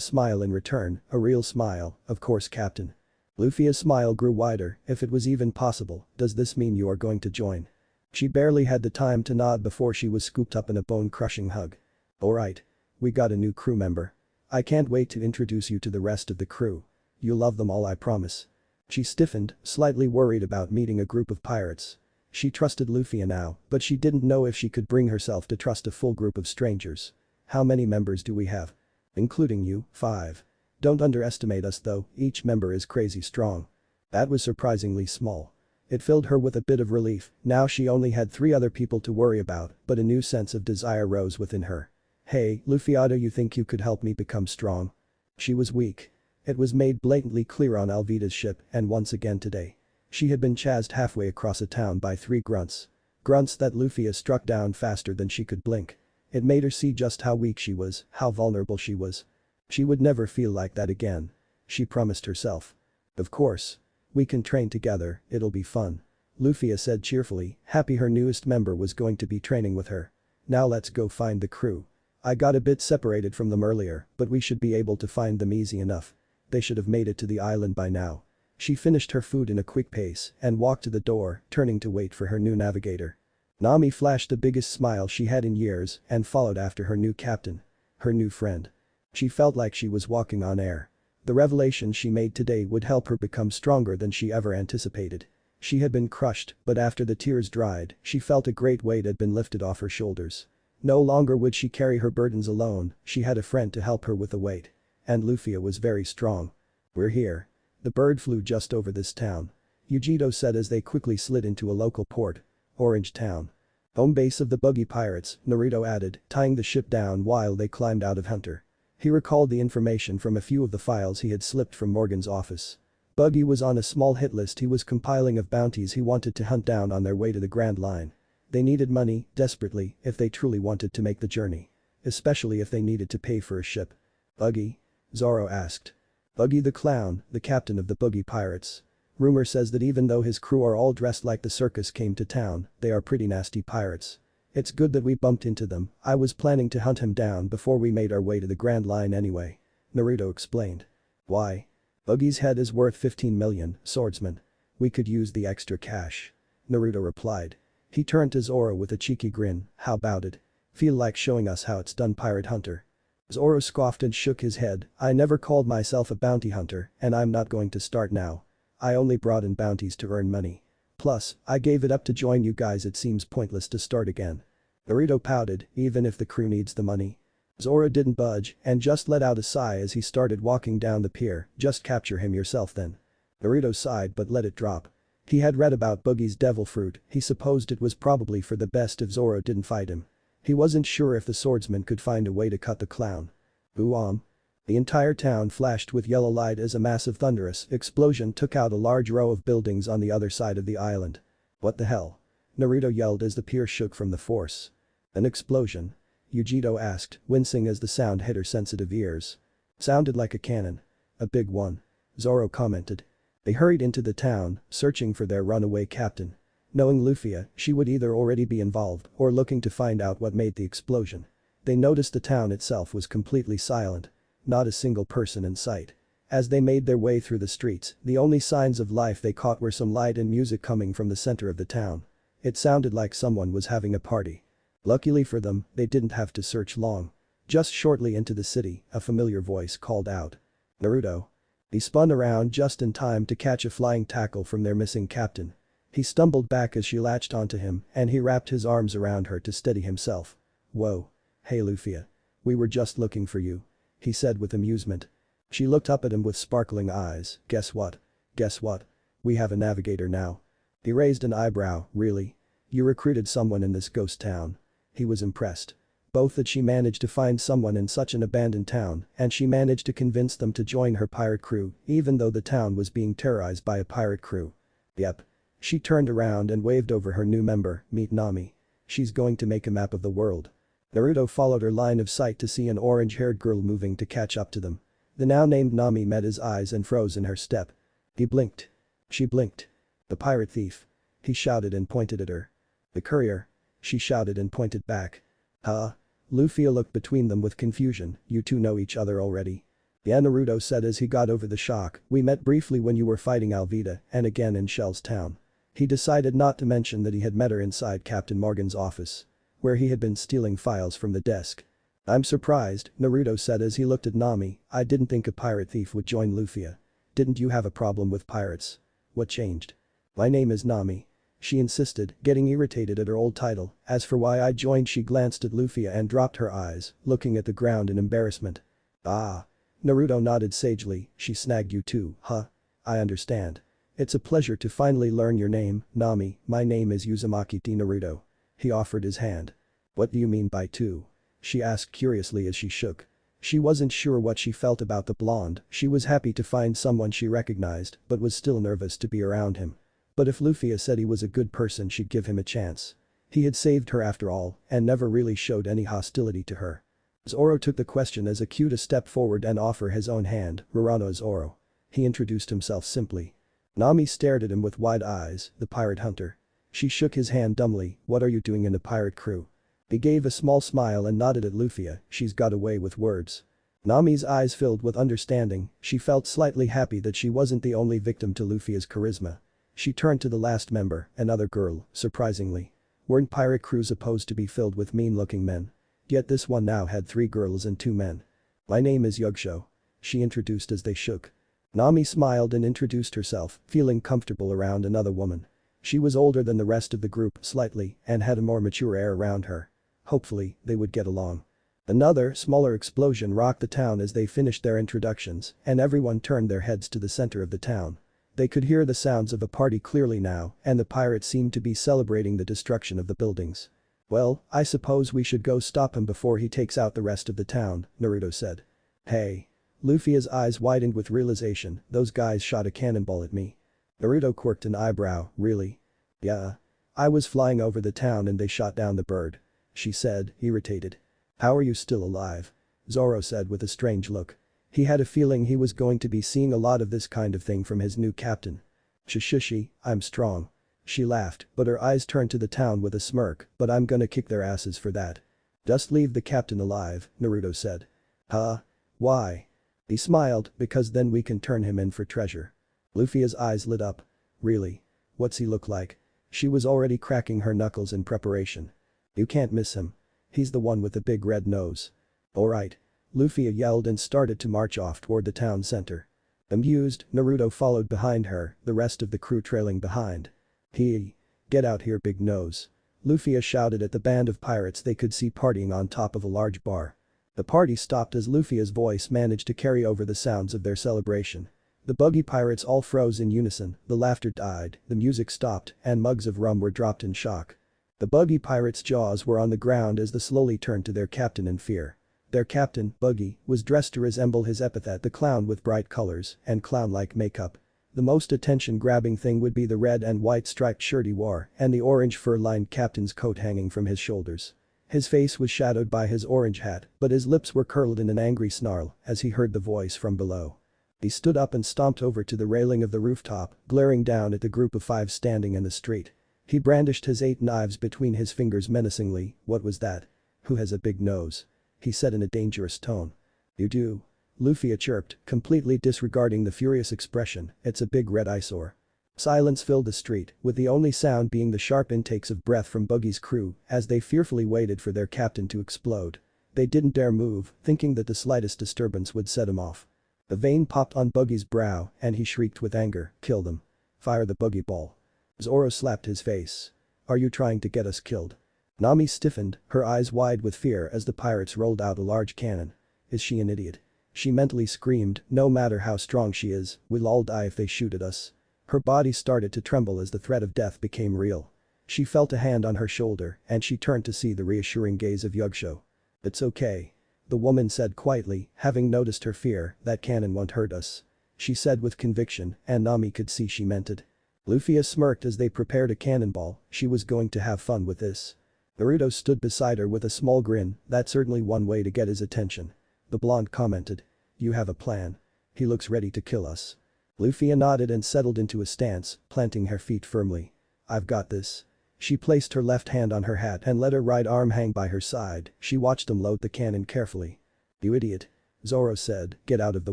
smile in return, a real smile, "Of course, Captain." Luffia's smile grew wider, "If it was even possible, does this mean you are going to join?" She barely had the time to nod before she was scooped up in a bone-crushing hug. "Alright. We got a new crew member. I can't wait to introduce you to the rest of the crew. You'll love them all, I promise." She stiffened, slightly worried about meeting a group of pirates. She trusted Luffia now, but she didn't know if she could bring herself to trust a full group of strangers. "How many members do we have?" "Including you, 5. Don't underestimate us though, each member is crazy strong." That was surprisingly small. It filled her with a bit of relief, now she only had 3 other people to worry about, but a new sense of desire rose within her. "Hey, Luffia, do you think you could help me become strong?" She was weak. It was made blatantly clear on Alvida's ship, and once again today. She had been chased halfway across a town by 3 grunts. Grunts that Luffia struck down faster than she could blink. It made her see just how weak she was, how vulnerable she was. She would never feel like that again. She promised herself. "Of course. We can train together, it'll be fun." Luffia said cheerfully, happy her newest member was going to be training with her. "Now let's go find the crew. I got a bit separated from them earlier, but we should be able to find them easy enough. They should have made it to the island by now." She finished her food in a quick pace and walked to the door, turning to wait for her new navigator. Nami flashed the biggest smile she had in years and followed after her new captain. Her new friend. She felt like she was walking on air. The revelation she made today would help her become stronger than she ever anticipated. She had been crushed, but after the tears dried, she felt a great weight had been lifted off her shoulders. No longer would she carry her burdens alone, she had a friend to help her with the weight. And Luffia was very strong. "We're here." The bird flew just over this town. Yujito said as they quickly slid into a local port. "Orange Town. Home base of the Buggy pirates," Naruto added, tying the ship down while they climbed out of Hunter. He recalled the information from a few of the files he had slipped from Morgan's office. Buggy was on a small hit list he was compiling of bounties he wanted to hunt down on their way to the Grand Line. They needed money, desperately, if they truly wanted to make the journey. Especially if they needed to pay for a ship. "Buggy?" Zoro asked. "Buggy the clown, the captain of the Buggy pirates. Rumor says that even though his crew are all dressed like the circus came to town, they are pretty nasty pirates. It's good that we bumped into them, I was planning to hunt him down before we made our way to the Grand Line anyway." Naruto explained. "Why?" "Buggy's head is worth 15 million, swordsman. We could use the extra cash." Naruto replied. He turned to Zoro with a cheeky grin, "How about it?" Feel like showing us how it's done, pirate hunter? Zoro scoffed and shook his head. I never called myself a bounty hunter, and I'm not going to start now. I only brought in bounties to earn money. Plus, I gave it up to join you guys, it seems pointless to start again. Naruto pouted, even if the crew needs the money. Zoro didn't budge and just let out a sigh as he started walking down the pier. Just capture him yourself then. Naruto sighed but let it drop. He had read about Buggy's devil fruit, he supposed it was probably for the best if Zoro didn't fight him. He wasn't sure if the swordsman could find a way to cut the clown. Boom. The entire town flashed with yellow light as a massive thunderous explosion took out a large row of buildings on the other side of the island. What the hell? Naruto yelled as the pier shook from the force. An explosion? Yujiro asked, wincing as the sound hit her sensitive ears. Sounded like a cannon. A big one. Zoro commented. They hurried into the town, searching for their runaway captain. Knowing Luffia, she would either already be involved or looking to find out what made the explosion. They noticed the town itself was completely silent. Not a single person in sight. As they made their way through the streets, the only signs of life they caught were some light and music coming from the center of the town. It sounded like someone was having a party. Luckily for them, they didn't have to search long. Just shortly into the city, a familiar voice called out. Naruto. He spun around just in time to catch a flying tackle from their missing captain. He stumbled back as she latched onto him and he wrapped his arms around her to steady himself. Whoa. Hey Luffia. We were just looking for you. He said with amusement. She looked up at him with sparkling eyes. Guess what? Guess what? We have a navigator now. He raised an eyebrow. Really? You recruited someone in this ghost town? He was impressed. Both that she managed to find someone in such an abandoned town and she managed to convince them to join her pirate crew even though the town was being terrorized by a pirate crew. Yep. She turned around and waved over her new member, meet Nami. She's going to make a map of the world. Naruto followed her line of sight to see an orange-haired girl moving to catch up to them. The now-named Nami met his eyes and froze in her step. He blinked. She blinked. The pirate thief. He shouted and pointed at her. The courier. She shouted and pointed back. Huh? Luffia looked between them with confusion. You two know each other already? Yeah, Naruto said as he got over the shock. We met briefly when you were fighting Alvida and again in Shell's town. He decided not to mention that he had met her inside Captain Morgan's office, where he had been stealing files from the desk. I'm surprised, Naruto said as he looked at Nami. I didn't think a pirate thief would join Luffia. Didn't you have a problem with pirates? What changed? My name is Nami. She insisted, getting irritated at her old title. As for why I joined, she glanced at Luffia and dropped her eyes, looking at the ground in embarrassment. Ah. Naruto nodded sagely. She snagged you too, huh? I understand. It's a pleasure to finally learn your name, Nami. My name is Uzumaki D. Naruto. He offered his hand. What do you mean by two? She asked curiously as she shook. She wasn't sure what she felt about the blonde. She was happy to find someone she recognized but was still nervous to be around him. But if Luffia said he was a good person, she'd give him a chance. He had saved her after all and never really showed any hostility to her. Zoro took the question as a cue to step forward and offer his own hand. Rurano Zoro. He introduced himself simply. Nami stared at him with wide eyes. The pirate hunter. She shook his hand dumbly. What are you doing in the pirate crew? He gave a small smile and nodded at Luffia. She's got away with words. Nami's eyes filled with understanding. She felt slightly happy that she wasn't the only victim to Luffia's charisma. She turned to the last member, another girl, surprisingly. Weren't pirate crews supposed to be filled with mean-looking men? Yet this one now had 3 girls and 2 men. My name is Yugsho. She introduced as they shook. Nami smiled and introduced herself, feeling comfortable around another woman. She was older than the rest of the group slightly and had a more mature air around her. Hopefully, they would get along. Another, smaller explosion rocked the town as they finished their introductions and everyone turned their heads to the center of the town. They could hear the sounds of a party clearly now and the pirates seemed to be celebrating the destruction of the buildings. Well, I suppose we should go stop him before he takes out the rest of the town, Naruto said. Hey. Luffia's eyes widened with realization. Those guys shot a cannonball at me. Naruto quirked an eyebrow. Really? Yeah. I was flying over the town and they shot down the bird. She said, irritated. How are you still alive? Zoro said with a strange look. He had a feeling he was going to be seeing a lot of this kind of thing from his new captain. Shushi, I'm strong. She laughed, but her eyes turned to the town with a smirk, but I'm gonna kick their asses for that. Just leave the captain alive, Naruto said. Huh? Why? He smiled, because then we can turn him in for treasure. Luffia's eyes lit up. Really? What's he look like? She was already cracking her knuckles in preparation. You can't miss him. He's the one with the big red nose. Alright. Luffia yelled and started to march off toward the town center. Amused, Naruto followed behind her, the rest of the crew trailing behind. Hey! Get out here, big nose. Luffia shouted at the band of pirates they could see partying on top of a large bar. The party stopped as Luffia's voice managed to carry over the sounds of their celebration. The Buggy pirates all froze in unison, the laughter died, the music stopped, and mugs of rum were dropped in shock. The Buggy pirates' jaws were on the ground as they slowly turned to their captain in fear. Their captain, Buggy, was dressed to resemble his epithet, the clown, with bright colors and clown-like makeup. The most attention-grabbing thing would be the red and white striped shirt he wore and the orange fur-lined captain's coat hanging from his shoulders. His face was shadowed by his orange hat, but his lips were curled in an angry snarl as he heard the voice from below. He stood up and stomped over to the railing of the rooftop, glaring down at the group of 5 standing in the street. He brandished his 8 knives between his fingers menacingly. What was that? Who has a big nose? He said in a dangerous tone. You do? Luffia chirped, completely disregarding the furious expression. It's a big red eyesore. Silence filled the street, with the only sound being the sharp intakes of breath from Buggy's crew as they fearfully waited for their captain to explode. They didn't dare move, thinking that the slightest disturbance would set him off. The vein popped on Buggy's brow and he shrieked with anger, "Kill them. Fire the Buggy ball." Zoro slapped his face. "Are you trying to get us killed?" Nami stiffened, her eyes wide with fear as the pirates rolled out a large cannon. Is she an idiot? She mentally screamed, no matter how strong she is, we'll all die if they shoot at us. Her body started to tremble as the threat of death became real. She felt a hand on her shoulder and she turned to see the reassuring gaze of Yugsho. It's okay. The woman said quietly, having noticed her fear, that cannon won't hurt us. She said with conviction, and Nami could see she meant it. Luffia smirked as they prepared a cannonball. She was going to have fun with this. Naruto stood beside her with a small grin. That's certainly one way to get his attention. The blonde commented. You have a plan. He looks ready to kill us. Luffia nodded and settled into a stance, planting her feet firmly. I've got this. She placed her left hand on her hat and let her right arm hang by her side. She watched them load the cannon carefully. You idiot. Zoro said, get out of the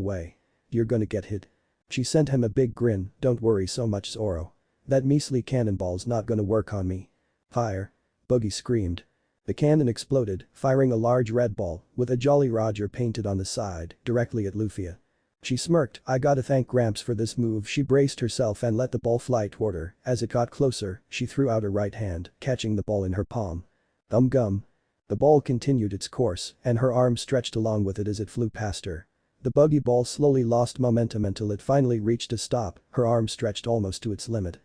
way. You're gonna get hit. She sent him a big grin. Don't worry so much, Zoro. That measly cannonball's not gonna work on me. Fire. Buggy screamed. The cannon exploded, firing a large red ball, with a Jolly Roger painted on the side, directly at Luffia. She smirked. I gotta thank Gramps for this move. She braced herself and let the ball fly toward her. As it got closer, she threw out her right hand, catching the ball in her palm. Gum. The ball continued its course, and her arm stretched along with it as it flew past her. The Buggy ball slowly lost momentum until it finally reached a stop, her arm stretched almost to its limit.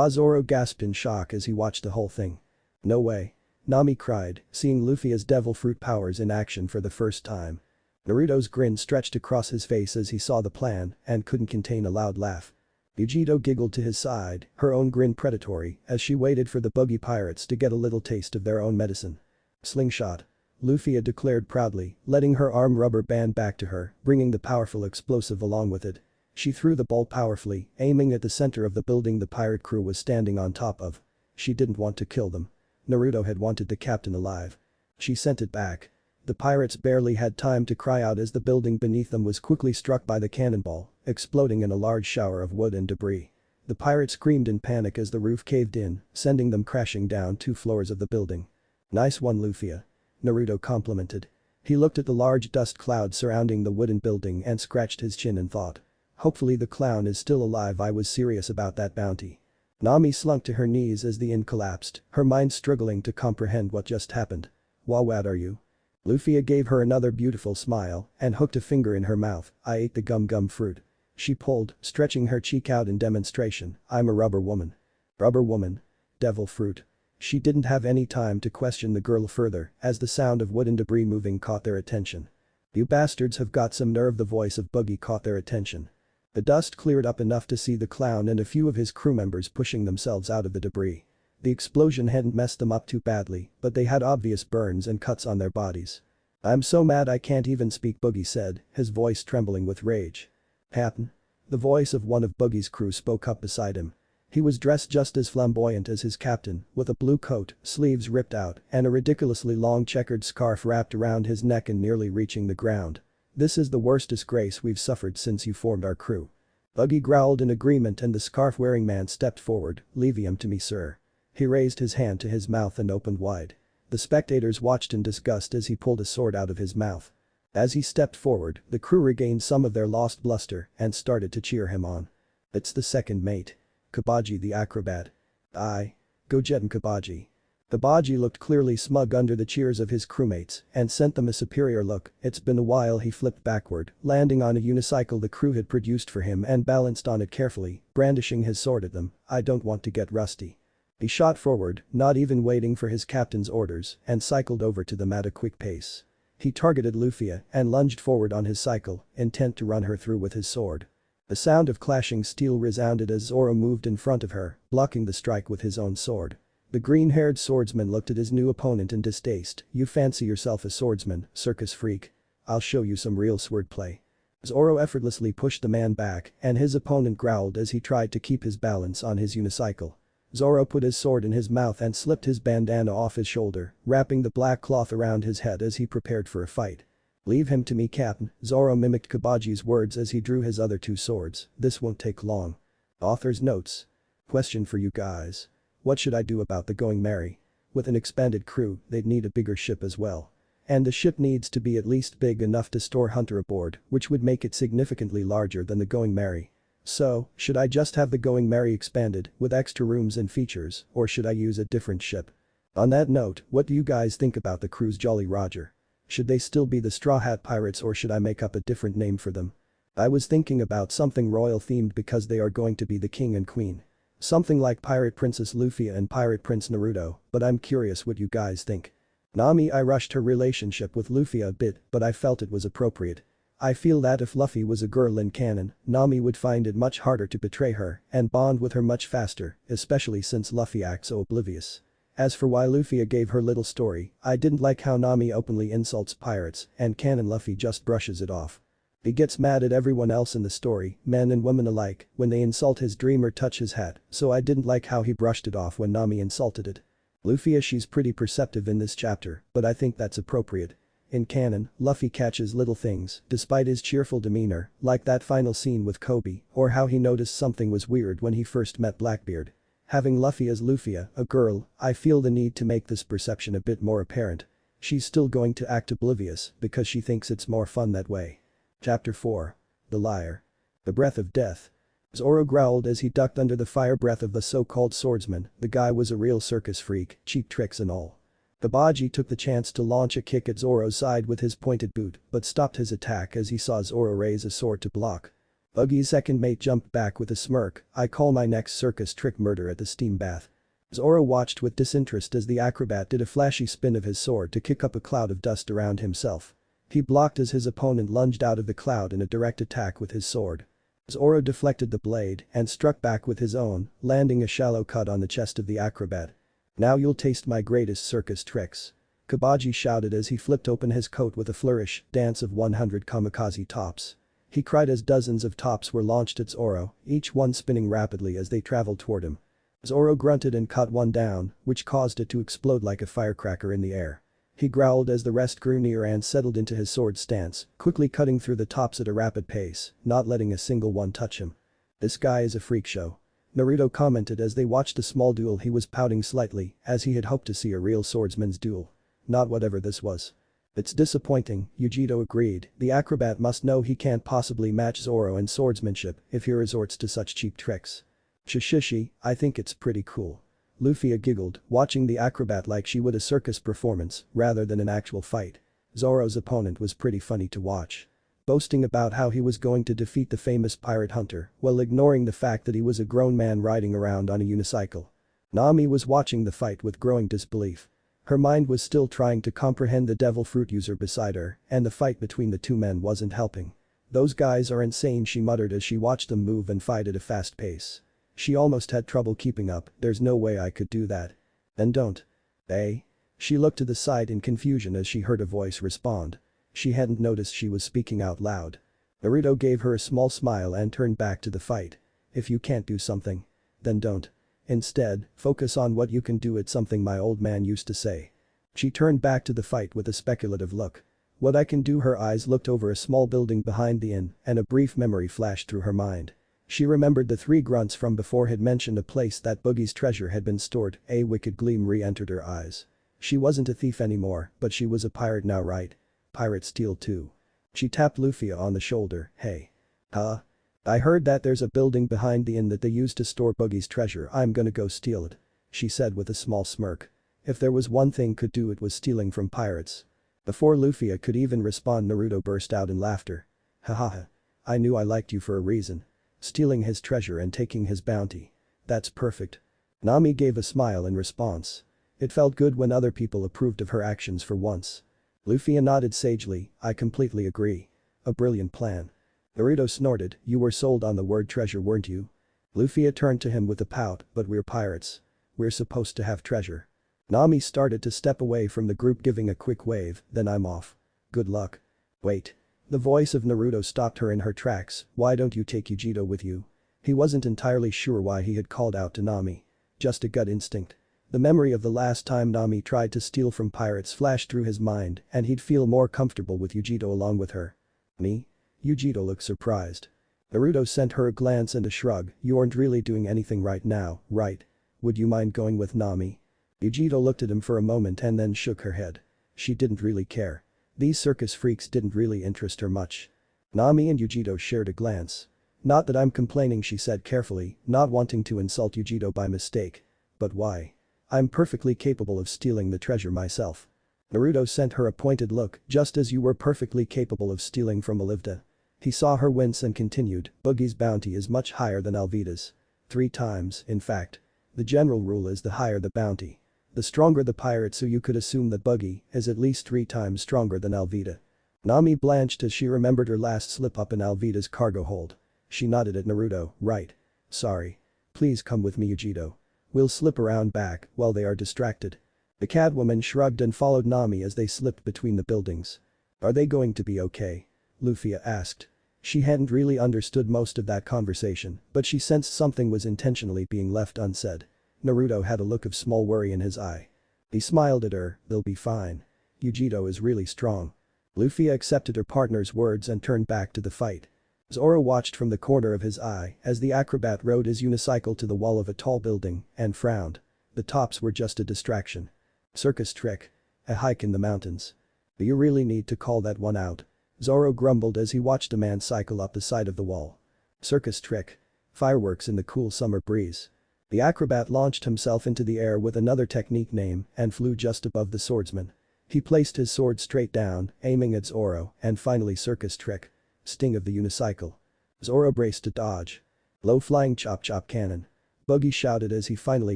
Zoro gasped in shock as he watched the whole thing. No way. Nami cried, seeing Luffia's devil fruit powers in action for the first time. Naruto's grin stretched across his face as he saw the plan and couldn't contain a loud laugh. Yujito giggled to his side, her own grin predatory, as she waited for the Buggy pirates to get a little taste of their own medicine. Slingshot. Luffia declared proudly, letting her arm rubber band back to her, bringing the powerful explosive along with it. She threw the ball powerfully, aiming at the center of the building the pirate crew was standing on top of. She didn't want to kill them. Naruto had wanted the captain alive. She sent it back. The pirates barely had time to cry out as the building beneath them was quickly struck by the cannonball, exploding in a large shower of wood and debris. The pirates screamed in panic as the roof caved in, sending them crashing down 2 floors of the building. Nice one, Luffia. Naruto complimented. He looked at the large dust cloud surrounding the wooden building and scratched his chin in thought. Hopefully the clown is still alive. I was serious about that bounty. Nami slunk to her knees as the inn collapsed, her mind struggling to comprehend what just happened. What are you? Luffia gave her another beautiful smile and hooked a finger in her mouth. I ate the gum fruit. She pulled, stretching her cheek out in demonstration. I'm a rubber woman. Rubber woman. Devil fruit. She didn't have any time to question the girl further as the sound of wood and debris moving caught their attention. You bastards have got some nerve. The voice of Buggy caught their attention. The dust cleared up enough to see the clown and a few of his crew members pushing themselves out of the debris. The explosion hadn't messed them up too badly, but they had obvious burns and cuts on their bodies. I'm so mad I can't even speak, Buggy said, his voice trembling with rage. Happen? The voice of one of Buggy's crew spoke up beside him. He was dressed just as flamboyant as his captain, with a blue coat, sleeves ripped out, and a ridiculously long checkered scarf wrapped around his neck and nearly reaching the ground. This is the worst disgrace we've suffered since you formed our crew. Buggy growled in agreement and the scarf-wearing man stepped forward. Leave him to me, sir. He raised his hand to his mouth and opened wide. The spectators watched in disgust as he pulled a sword out of his mouth. As he stepped forward, the crew regained some of their lost bluster and started to cheer him on. It's the second mate. Kabaji the acrobat. Go get him, Kabaji. Kabaji looked clearly smug under the cheers of his crewmates and sent them a superior look. It's been a while. He flipped backward, landing on a unicycle the crew had produced for him and balanced on it carefully, brandishing his sword at them. I don't want to get rusty. He shot forward, not even waiting for his captain's orders, and cycled over to them at a quick pace. He targeted Luffia and lunged forward on his cycle, intent to run her through with his sword. The sound of clashing steel resounded as Zoro moved in front of her, blocking the strike with his own sword. The green-haired swordsman looked at his new opponent in distaste. You fancy yourself a swordsman, circus freak? I'll show you some real swordplay. Zoro effortlessly pushed the man back and his opponent growled as he tried to keep his balance on his unicycle. Zoro put his sword in his mouth and slipped his bandana off his shoulder, wrapping the black cloth around his head as he prepared for a fight. Leave him to me, Captain. Zoro mimicked Kabaji's words as he drew his other two swords. This won't take long. Author's notes. Question for you guys. What should I do about the Going Merry? With an expanded crew, they'd need a bigger ship as well. And the ship needs to be at least big enough to store Hunter aboard, which would make it significantly larger than the Going Merry. So, should I just have the Going Merry expanded, with extra rooms and features, or should I use a different ship? On that note, what do you guys think about the crew's Jolly Roger? Should they still be the Straw Hat Pirates or should I make up a different name for them? I was thinking about something royal themed because they are going to be the king and queen. Something like Pirate Princess Luffia and Pirate Prince Naruto, but I'm curious what you guys think. Nami, I rushed her relationship with Luffia a bit, but I felt it was appropriate. I feel that if Luffy was a girl in canon, Nami would find it much harder to betray her and bond with her much faster, especially since Luffy acts so oblivious. As for why Luffia gave her little story, I didn't like how Nami openly insults pirates and canon Luffy just brushes it off. He gets mad at everyone else in the story, men and women alike, when they insult his dream or touch his hat, so I didn't like how he brushed it off when Nami insulted it. Luffia, she's pretty perceptive in this chapter, but I think that's appropriate. In canon, Luffy catches little things, despite his cheerful demeanor, like that final scene with Kobe, or how he noticed something was weird when he first met Blackbeard. Having Luffy as Luffia, a girl, I feel the need to make this perception a bit more apparent. She's still going to act oblivious because she thinks it's more fun that way. Chapter 4. The Liar. The Breath of Death. Zoro growled as he ducked under the fire breath of the so-called swordsman. The guy was a real circus freak, cheap tricks and all. Kabaji took the chance to launch a kick at Zoro's side with his pointed boot, but stopped his attack as he saw Zoro raise a sword to block. Buggy's second mate jumped back with a smirk. I call my next circus trick murder at the steam bath. Zoro watched with disinterest as the acrobat did a flashy spin of his sword to kick up a cloud of dust around himself. He blocked as his opponent lunged out of the cloud in a direct attack with his sword. Zoro deflected the blade and struck back with his own, landing a shallow cut on the chest of the acrobat. Now you'll taste my greatest circus tricks. Kabaji shouted as he flipped open his coat with a flourish, dance of 100 kamikaze tops. He cried as dozens of tops were launched at Zoro, each one spinning rapidly as they traveled toward him. Zoro grunted and cut one down, which caused it to explode like a firecracker in the air. He growled as the rest grew near and settled into his sword stance, quickly cutting through the tops at a rapid pace, not letting a single one touch him. This guy is a freak show. Naruto commented as they watched a small duel. He was pouting slightly, as he had hoped to see a real swordsman's duel. Not whatever this was. It's disappointing, Yujito agreed. The acrobat must know he can't possibly match Zoro in swordsmanship if he resorts to such cheap tricks. Shishishi, I think it's pretty cool. Luffia giggled, watching the acrobat like she would a circus performance rather than an actual fight. Zoro's opponent was pretty funny to watch. Boasting about how he was going to defeat the famous pirate hunter while ignoring the fact that he was a grown man riding around on a unicycle. Nami was watching the fight with growing disbelief. Her mind was still trying to comprehend the devil fruit user beside her, and the fight between the two men wasn't helping. Those guys are insane, she muttered as she watched them move and fight at a fast pace. She almost had trouble keeping up. There's no way I could do that. Then don't. Eh? She looked to the side in confusion as she heard a voice respond. She hadn't noticed she was speaking out loud. Naruto gave her a small smile and turned back to the fight. If you can't do something, then don't. Instead, focus on what you can do. It's something my old man used to say. She turned back to the fight with a speculative look. What I can do? Her eyes looked over a small building behind the inn and a brief memory flashed through her mind. She remembered the three grunts from before had mentioned a place that Buggy's treasure had been stored. A wicked gleam re-entered her eyes. She wasn't a thief anymore, but she was a pirate now, right? Pirate steal too. She tapped Luffia on the shoulder. Hey. Huh? I heard that there's a building behind the inn that they used to store Buggy's treasure. I'm gonna go steal it. She said with a small smirk. If there was one thing could do, it was stealing from pirates. Before Luffia could even respond, Naruto burst out in laughter. Hahaha. I knew I liked you for a reason. Stealing his treasure and taking his bounty. That's perfect. Nami gave a smile in response. It felt good when other people approved of her actions for once. Luffia nodded sagely. I completely agree. A brilliant plan. Naruto snorted. You were sold on the word treasure, weren't you? Luffia turned to him with a pout. But we're pirates. We're supposed to have treasure. Nami started to step away from the group, giving a quick wave. Then I'm off. Good luck. Wait. The voice of Naruto stopped her in her tracks. Why don't you take Yujiro with you? He wasn't entirely sure why he had called out to Nami. Just a gut instinct. The memory of the last time Nami tried to steal from pirates flashed through his mind, and he'd feel more comfortable with Yujiro along with her. Me? Yujiro looked surprised. Naruto sent her a glance and a shrug. You aren't really doing anything right now, right? Would you mind going with Nami? Yujiro looked at him for a moment and then shook her head. She didn't really care. These circus freaks didn't really interest her much. Nami and Yujiro shared a glance. Not that I'm complaining, she said carefully, not wanting to insult Yujiro by mistake. But why? I'm perfectly capable of stealing the treasure myself. Naruto sent her a pointed look, just as you were perfectly capable of stealing from Alvida. He saw her wince and continued, Buggy's bounty is much higher than Alvida's. 3 times, in fact. The general rule is the higher the bounty, the stronger the pirate, so you could assume that Buggy is at least 3 times stronger than Alvida. Nami blanched as she remembered her last slip-up in Alvida's cargo hold. She nodded at Naruto. Right. Sorry. Please come with me, Yujiro. We'll slip around back while they are distracted. The Catwoman shrugged and followed Nami as they slipped between the buildings. Are they going to be okay? Luffia asked. She hadn't really understood most of that conversation, but she sensed something was intentionally being left unsaid. Naruto had a look of small worry in his eye. He smiled at her. They'll be fine. Yujiro is really strong. Luffia accepted her partner's words and turned back to the fight. Zoro watched from the corner of his eye as the acrobat rode his unicycle to the wall of a tall building and frowned. The tops were just a distraction. Circus trick. A hike in the mountains. Do you really need to call that one out? Zoro grumbled as he watched a man cycle up the side of the wall. Circus trick. Fireworks in the cool summer breeze. The acrobat launched himself into the air with another technique name and flew just above the swordsman. He placed his sword straight down, aiming at Zoro, and finally circus trick. Sting of the unicycle. Zoro braced to dodge. Low-flying chop-chop cannon. Buggy shouted as he finally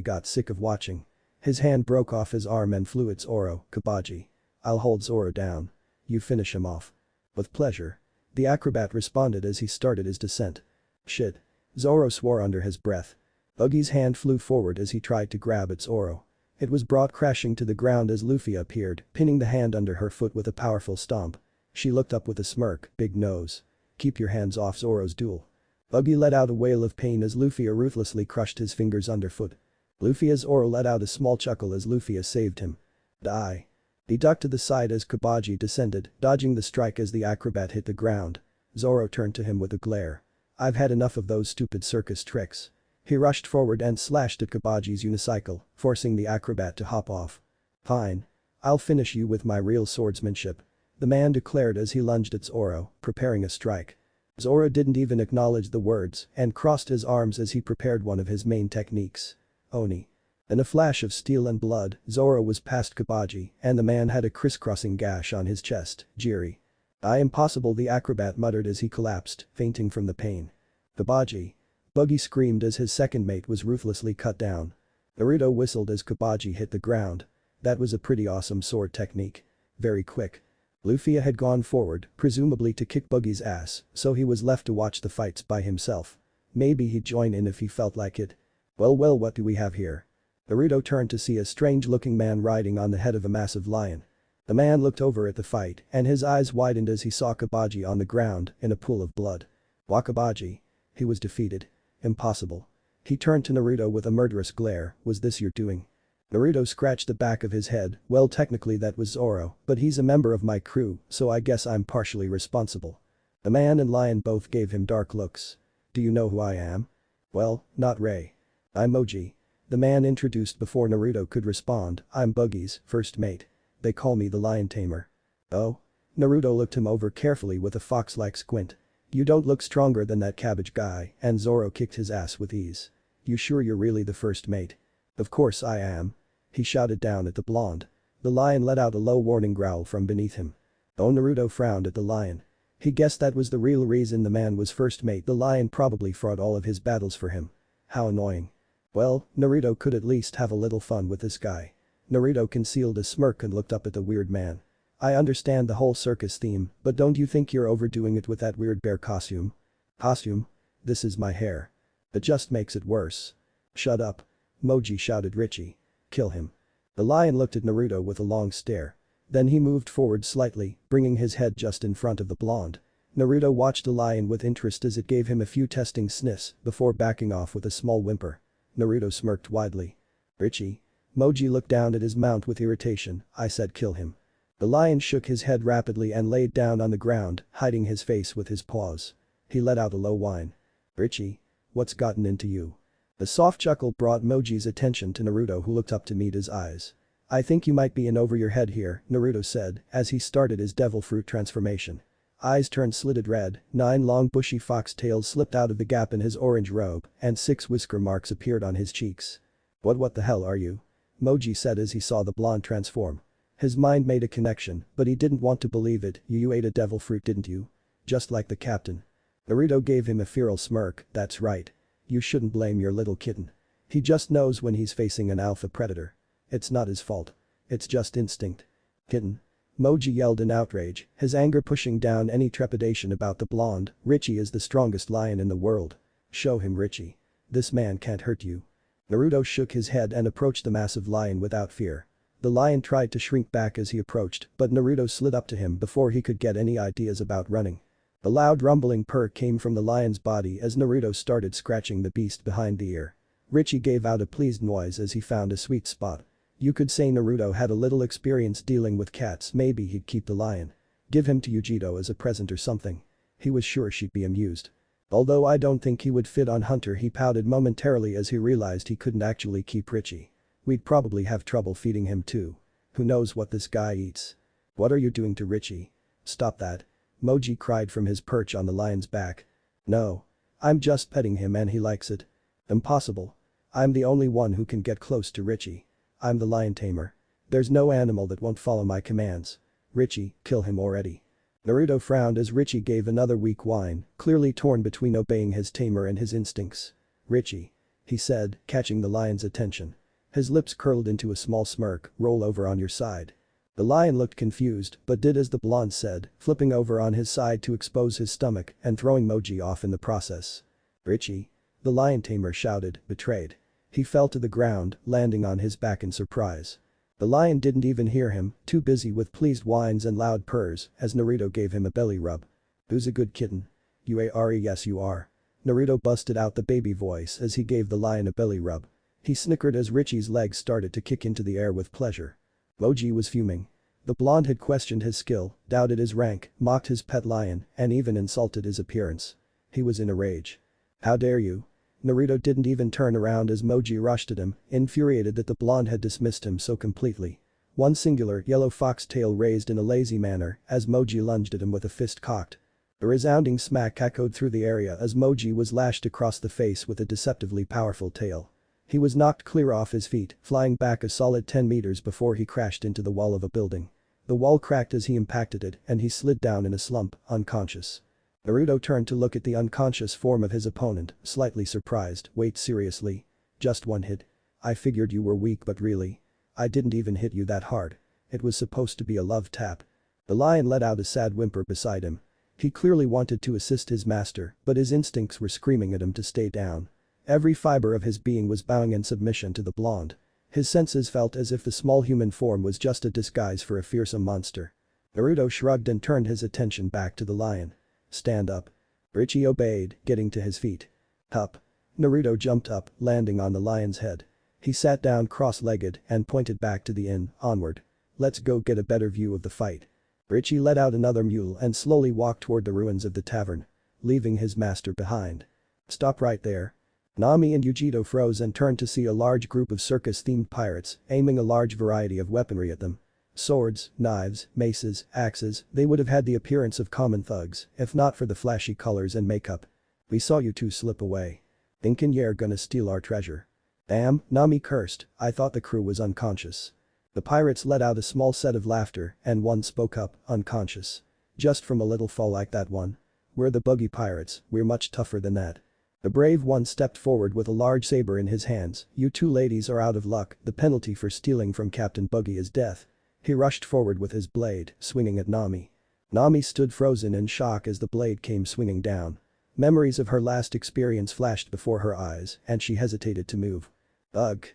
got sick of watching. His hand broke off his arm and flew at Zoro. Kabaji. I'll hold Zoro down. You finish him off. With pleasure. The acrobat responded as he started his descent. Shit. Zoro swore under his breath. Buggy's hand flew forward as he tried to grab at Zoro. It was brought crashing to the ground as Luffia appeared, pinning the hand under her foot with a powerful stomp. She looked up with a smirk. Big nose. Keep your hands off Zoro's duel. Buggy let out a wail of pain as Luffia ruthlessly crushed his fingers underfoot. Luffia's Zoro let out a small chuckle as Luffia saved him. Die. He ducked to the side as Kabaji descended, dodging the strike as the acrobat hit the ground. Zoro turned to him with a glare. I've had enough of those stupid circus tricks. He rushed forward and slashed at Kabaji's unicycle, forcing the acrobat to hop off. Fine. I'll finish you with my real swordsmanship. The man declared as he lunged at Zoro, preparing a strike. Zoro didn't even acknowledge the words and crossed his arms as he prepared one of his main techniques. Oni. In a flash of steel and blood, Zoro was past Kabaji and the man had a crisscrossing gash on his chest. Jiri. Impossible, the acrobat muttered as he collapsed, fainting from the pain. Kabaji. Buggy screamed as his second mate was ruthlessly cut down. Naruto whistled as Kabaji hit the ground. That was a pretty awesome sword technique. Very quick. Luffia had gone forward, presumably to kick Buggy's ass, so he was left to watch the fights by himself. Maybe he'd join in if he felt like it. Well, what do we have here? Naruto turned to see a strange-looking man riding on the head of a massive lion. The man looked over at the fight and his eyes widened as he saw Kabaji on the ground in a pool of blood. Wakabaji. He was defeated. Impossible. He turned to Naruto with a murderous glare. Was this your doing? Naruto scratched the back of his head. Well, technically that was Zoro, but he's a member of my crew, so I guess I'm partially responsible. The man and lion both gave him dark looks. Do you know who I am? Well, not Ray. I'm Moji. The man introduced before Naruto could respond, "I'm Buggy's first mate. They call me the lion tamer." "Oh?" Naruto looked him over carefully with a fox-like squint. "You don't look stronger than that cabbage guy," and Zoro kicked his ass with ease. "You sure you're really the first mate?" "Of course I am." He shouted down at the blonde. The lion let out a low warning growl from beneath him. Oh, Naruto frowned at the lion. He guessed that was the real reason the man was first mate. The lion probably fought all of his battles for him. How annoying. Well, Naruto could at least have a little fun with this guy. Naruto concealed a smirk and looked up at the weird man. "I understand the whole circus theme, but don't you think you're overdoing it with that weird bear costume?" "Costume? This is my hair. It just makes it worse." "Shut up." Moji shouted Richie. "Kill him." The lion looked at Naruto with a long stare. Then he moved forward slightly, bringing his head just in front of the blonde. Naruto watched the lion with interest as it gave him a few testing sniffs before backing off with a small whimper. Naruto smirked widely. "Richie?" Moji looked down at his mount with irritation. "I said kill him." The lion shook his head rapidly and laid down on the ground, hiding his face with his paws. He let out a low whine. "Richie? What's gotten into you?" A soft chuckle brought Moji's attention to Naruto, who looked up to meet his eyes. "I think you might be in over your head here," Naruto said as he started his devil fruit transformation. Eyes turned slitted red, 9 long bushy fox tails slipped out of the gap in his orange robe, and 6 whisker marks appeared on his cheeks. What the hell are you?" Moji said as he saw the blonde transform. His mind made a connection, but he didn't want to believe it. You ate a devil fruit, didn't you? Just like the captain." Naruto gave him a feral smirk. "That's right. You shouldn't blame your little kitten. He just knows when he's facing an alpha predator. It's not his fault. It's just instinct." "Kitten?" Moji yelled in outrage, his anger pushing down any trepidation about the blonde. "Richie is the strongest lion in the world. Show him, Richie. This man can't hurt you." Naruto shook his head and approached the massive lion without fear. The lion tried to shrink back as he approached, but Naruto slid up to him before he could get any ideas about running. A loud rumbling purr came from the lion's body as Naruto started scratching the beast behind the ear. Richie gave out a pleased noise as he found a sweet spot. You could say Naruto had a little experience dealing with cats. Maybe he'd keep the lion. Give him to Yujito as a present or something. He was sure she'd be amused. "Although I don't think he would fit on Hunter," he pouted momentarily as he realized he couldn't actually keep Richie. "We'd probably have trouble feeding him too. Who knows what this guy eats?" "What are you doing to Richie?" "Stop that." Moji cried from his perch on the lion's back. "No. I'm just petting him and he likes it." "Impossible. I'm the only one who can get close to Richie. I'm the lion tamer. There's no animal that won't follow my commands. Richie, kill him already." Naruto frowned as Richie gave another weak whine, clearly torn between obeying his tamer and his instincts. "Richie," he said, catching the lion's attention. His lips curled into a small smirk. "Roll over on your side." The lion looked confused but did as the blonde said, flipping over on his side to expose his stomach and throwing Moji off in the process. "Richie?" the lion tamer shouted, betrayed. He fell to the ground, landing on his back in surprise. The lion didn't even hear him, too busy with pleased whines and loud purrs as Naruto gave him a belly rub. "Who's a good kitten?" "You are, yes you are." Naruto busted out the baby voice as he gave the lion a belly rub. He snickered as Richie's legs started to kick into the air with pleasure. Moji was fuming. The blonde had questioned his skill, doubted his rank, mocked his pet lion, and even insulted his appearance. He was in a rage. "How dare you?" Naruto didn't even turn around as Moji rushed at him, infuriated that the blonde had dismissed him so completely. One singular yellow fox tail raised in a lazy manner as Moji lunged at him with a fist cocked. A resounding smack echoed through the area as Moji was lashed across the face with a deceptively powerful tail. He was knocked clear off his feet, flying back a solid 10 meters before he crashed into the wall of a building. The wall cracked as he impacted it and he slid down in a slump, unconscious. Naruto turned to look at the unconscious form of his opponent, slightly surprised. "Wait, seriously? Just one hit? I figured you were weak, but really? I didn't even hit you that hard. It was supposed to be a love tap." The lion let out a sad whimper beside him. He clearly wanted to assist his master, but his instincts were screaming at him to stay down. Every fiber of his being was bowing in submission to the blonde. His senses felt as if the small human form was just a disguise for a fearsome monster. Naruto shrugged and turned his attention back to the lion. "Stand up." Richie obeyed, getting to his feet. "Hup." Naruto jumped up, landing on the lion's head. He sat down cross-legged and pointed back to the inn, onward. "Let's go get a better view of the fight." Richie let out another mewl and slowly walked toward the ruins of the tavern, leaving his master behind. "Stop right there." Nami and Yujito froze and turned to see a large group of circus-themed pirates aiming a large variety of weaponry at them. Swords, knives, maces, axes, they would have had the appearance of common thugs if not for the flashy colors and makeup. "We saw you two slip away. Thinkin' you're gonna steal our treasure." "Damn," Nami cursed, "I thought the crew was unconscious." The pirates let out a small set of laughter and one spoke up, "Unconscious. Just from a little fall like that one. We're the Buggy pirates, we're much tougher than that." The brave one stepped forward with a large saber in his hands. "You two ladies are out of luck, the penalty for stealing from Captain Buggy is death." He rushed forward with his blade, swinging at Nami. Nami stood frozen in shock as the blade came swinging down. Memories of her last experience flashed before her eyes and she hesitated to move. Ugh.